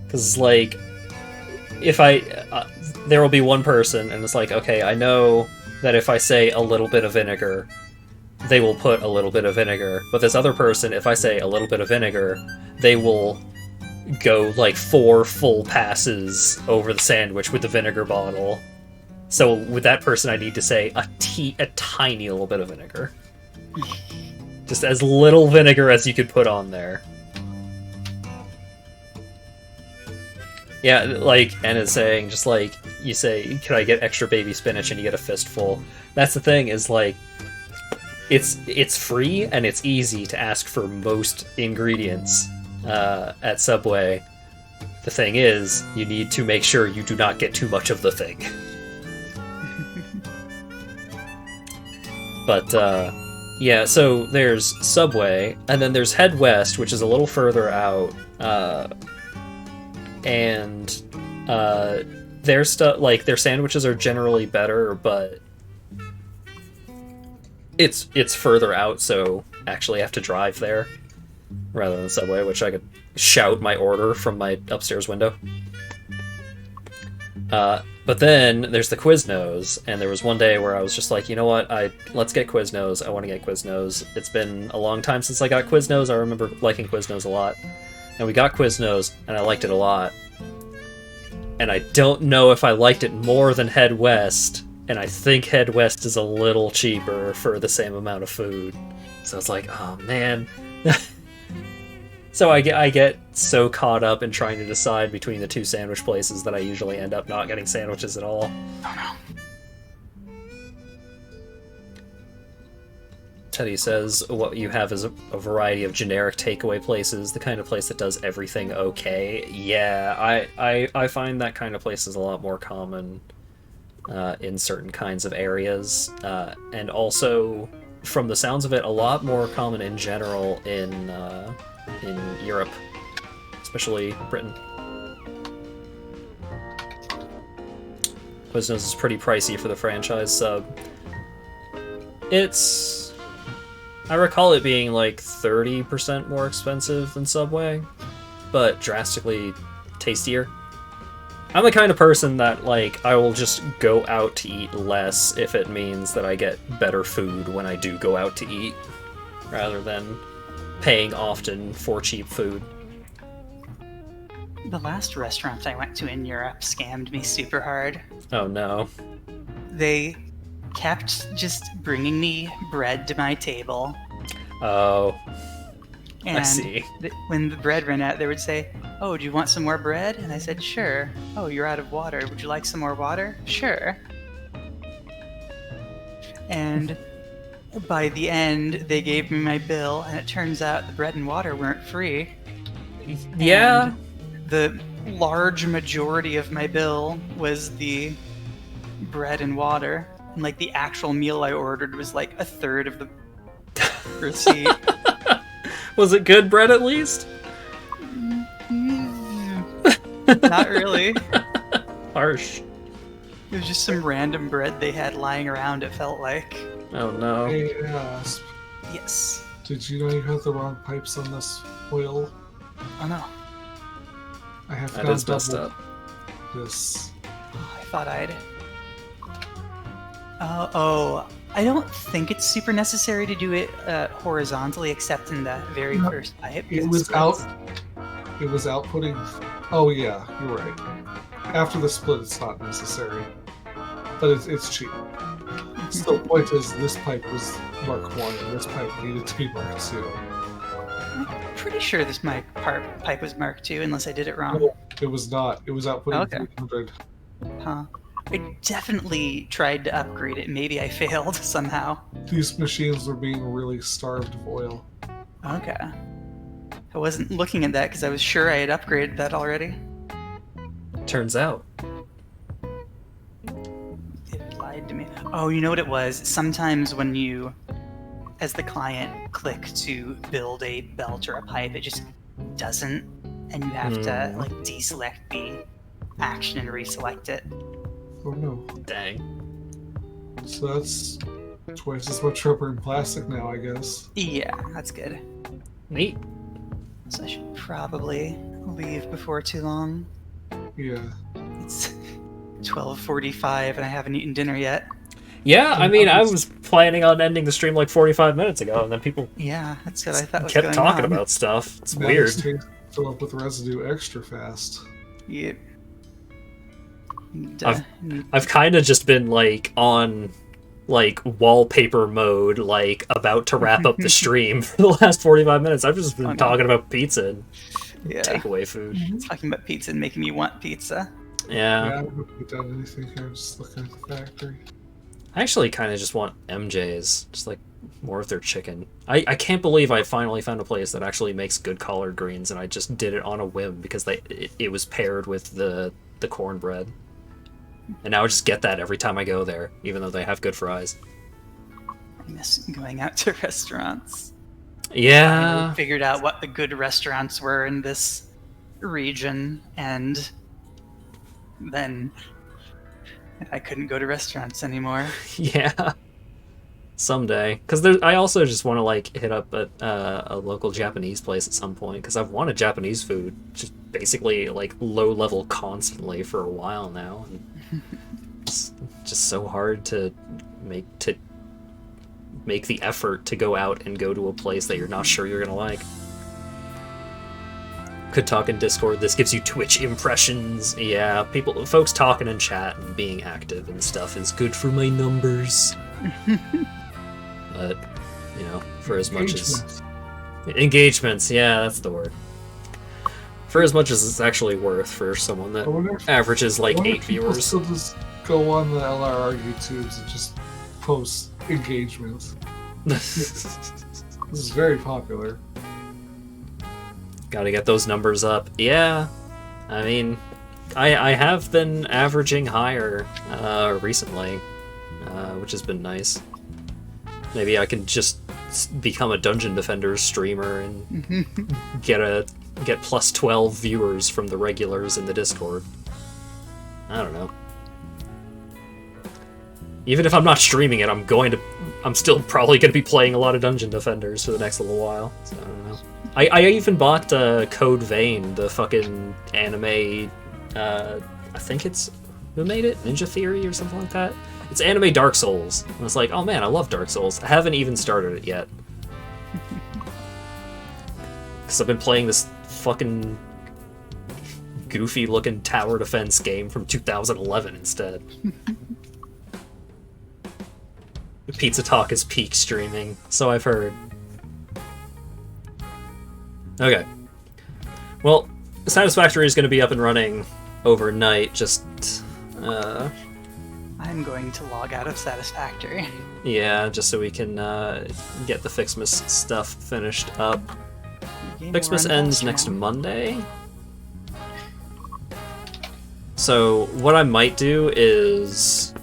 Because, like, if there will be one person, and it's like, okay, I know that if I say a little bit of vinegar, they will put a little bit of vinegar. But this other person, if I say a little bit of vinegar, they will go, like, 4 full passes over the sandwich with the vinegar bottle. So with that person, I need to say a tiny little bit of vinegar. Just as little vinegar as you could put on there. Yeah, like Anna's saying, just like, you say, can I get extra baby spinach, and you get a fistful. That's the thing, is like, it's free and it's easy to ask for most ingredients at Subway. The thing is, you need to make sure you do not get too much of the thing. But, yeah, so there's Subway, and then there's Head West, which is a little further out, and their stuff, like, their sandwiches are generally better, but it's further out, so actually I have to drive there rather than Subway, which I could shout my order from my upstairs window. But then there's the Quiznos, and there was one day where I was just like, you know what, let's get Quiznos. I want to get Quiznos. It's been a long time since I got Quiznos. I remember liking Quiznos a lot. And we got Quiznos, and I liked it a lot. And I don't know if I liked it more than Head West, and I think Head West is a little cheaper for the same amount of food. So it's like, oh man. So I get so caught up in trying to decide between the 2 sandwich places that I usually end up not getting sandwiches at all. Oh no. Teddy says what you have is a variety of generic takeaway places, the kind of place that does everything okay. Yeah, I find that kind of place is a lot more common in certain kinds of areas, and also, from the sounds of it, a lot more common in general in Europe, especially Britain. Quiznos is pretty pricey for the franchise sub. I recall it being like 30% more expensive than Subway, but drastically tastier. I'm the kind of person that, like, I will just go out to eat less if it means that I get better food when I do go out to eat, rather than paying often for cheap food. The last restaurant I went to in Europe scammed me super hard. Oh no. They kept just bringing me bread to my table. Oh. And I see. When the bread ran out, they would say, "Oh, do you want some more bread?" And I said, "Sure." "Oh, you're out of water. Would you like some more water?" "Sure." And by the end, they gave me my bill, and it turns out the bread and water weren't free. Yeah. And the large majority of my bill was the bread and water. And, like, the actual meal I ordered was like a third of the receipt. Was it good bread at least? Not really. Harsh. It was just some random bread they had lying around, it felt like. Oh no. Hey, Asp, Yes. did you know you had the wrong pipes on this oil? Oh no. I have That found is messed double up. this. Oh, I thought I'd... I don't think it's super necessary to do it horizontally, except in the very No, first pipe. It was outputting. Oh yeah, you're right. After the split, it's not necessary, but it's cheap. So the point is, this pipe was Mark 1, and this pipe needed to be Mark 2. I'm pretty sure this pipe was Mark II, unless I did it wrong. No, it was not. It was outputting Okay. 300. Huh. I definitely tried to upgrade it. Maybe I failed somehow. These machines were being really starved of oil. Okay. I wasn't looking at that because I was sure I had upgraded that already. Turns out. It lied to me. Oh, you know what it was? Sometimes when you, as the client, click to build a belt or a pipe, it just doesn't, and you have to like deselect the action and reselect it. Oh no. Dang. So that's twice as much rubber and plastic now, I guess. Yeah, that's good. Neat. So I should probably leave before too long. Yeah. It's 12:45 and I haven't eaten dinner yet. Yeah, I mean, I was planning on ending the stream like 45 minutes ago, and then people Yeah, that's what I thought was kept going talking on. about stuff. It's Now weird. these tanks fill up with residue extra fast. Yep. And, I've kind of just been like on like wallpaper mode, like about to wrap up the stream for the last 45 minutes. I've just been Okay. talking about pizza and yeah. takeaway food. Talking about pizza and making me want pizza. Yeah, Yeah. I haven't put down anything here. I'm just looking at the factory. I actually kind of just want MJ's, just like more of their chicken. I can't believe I finally found a place that actually makes good collard greens, and I just did it on a whim because it was paired with the cornbread. And now I just get that every time I go there, even though they have good fries. I miss going out to restaurants. Yeah. I figured out what the good restaurants were in this region, and then I couldn't go to restaurants anymore. Yeah. Someday. Because I also just want to like hit up a local Japanese place at some point, because I've wanted Japanese food just basically like low level constantly for a while now. And it's just so hard to make the effort to go out and go to a place that you're not sure you're gonna like. Could talk in Discord. This gives you Twitch impressions. Yeah, folks talking in chat and being active and stuff is good for my numbers. But you know, for as much as engagements, yeah, that's the word. For as much as it's actually worth for someone that I wonder if, averages like I wonder 8 if people viewers. still just go on the LRR YouTubes and just post engagements. This is very popular. Gotta get those numbers up. Yeah, I mean, I have been averaging higher recently, which has been nice. Maybe I can just become a Dungeon Defenders streamer and get plus 12 viewers from the regulars in the Discord. I don't know. Even if I'm not streaming it, I'm still probably going to be playing a lot of Dungeon Defenders for the next little while. So I don't know. I even bought Code Vein, the fucking anime. I think it's who made it? Ninja Theory or something like that. It's anime Dark Souls. And I was like, oh man, I love Dark Souls. I haven't even started it yet. Because I've been playing this fucking goofy looking tower defense game from 2011 instead. Pizza Talk is peak streaming, so I've heard. Okay. Well, Satisfactory is going to be up and running overnight, just, I'm going to log out of Satisfactory. yeah, just so we can get the Fixmas stuff finished up. Game will Fixmas run ends faster next now. Monday. So what I might do is,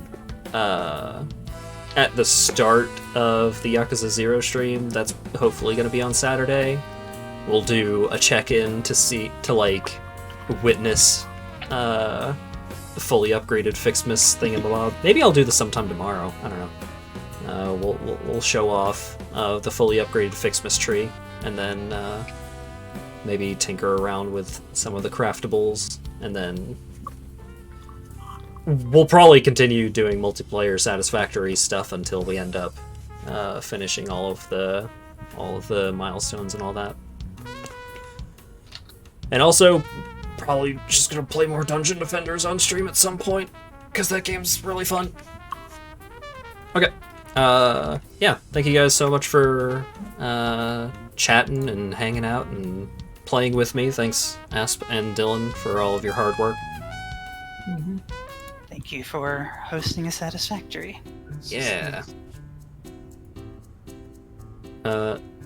at the start of the Yakuza 0 stream, that's hopefully going to be on Saturday, we'll do a check-in to like witness the fully upgraded Fixmas thingamabob. Maybe I'll do this sometime tomorrow. I don't know. We'll show off the fully upgraded Fixmas tree, and then maybe tinker around with some of the craftables, and then we'll probably continue doing multiplayer Satisfactory stuff until we end up finishing all of the milestones and all that. And also, probably just gonna play more Dungeon Defenders on stream at some point, because that game's really fun. Okay. Yeah, thank you guys so much for chatting and hanging out and playing with me. Thanks, Asp and Dylan, for all of your hard work. Thank you for hosting a Satisfactory. Yeah.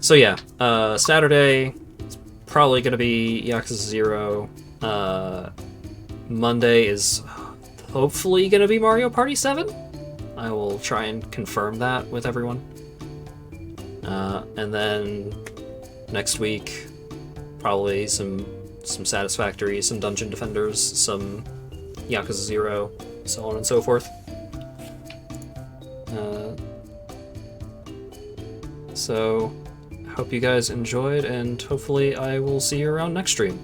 So yeah, Saturday is probably gonna be Yakuza 0. Monday is hopefully gonna be Mario Party 7. I will try and confirm that with everyone. And then next week, probably some Satisfactory, some Dungeon Defenders, some Yakuza 0, so on and so forth. So, hope you guys enjoyed, and hopefully I will see you around next stream.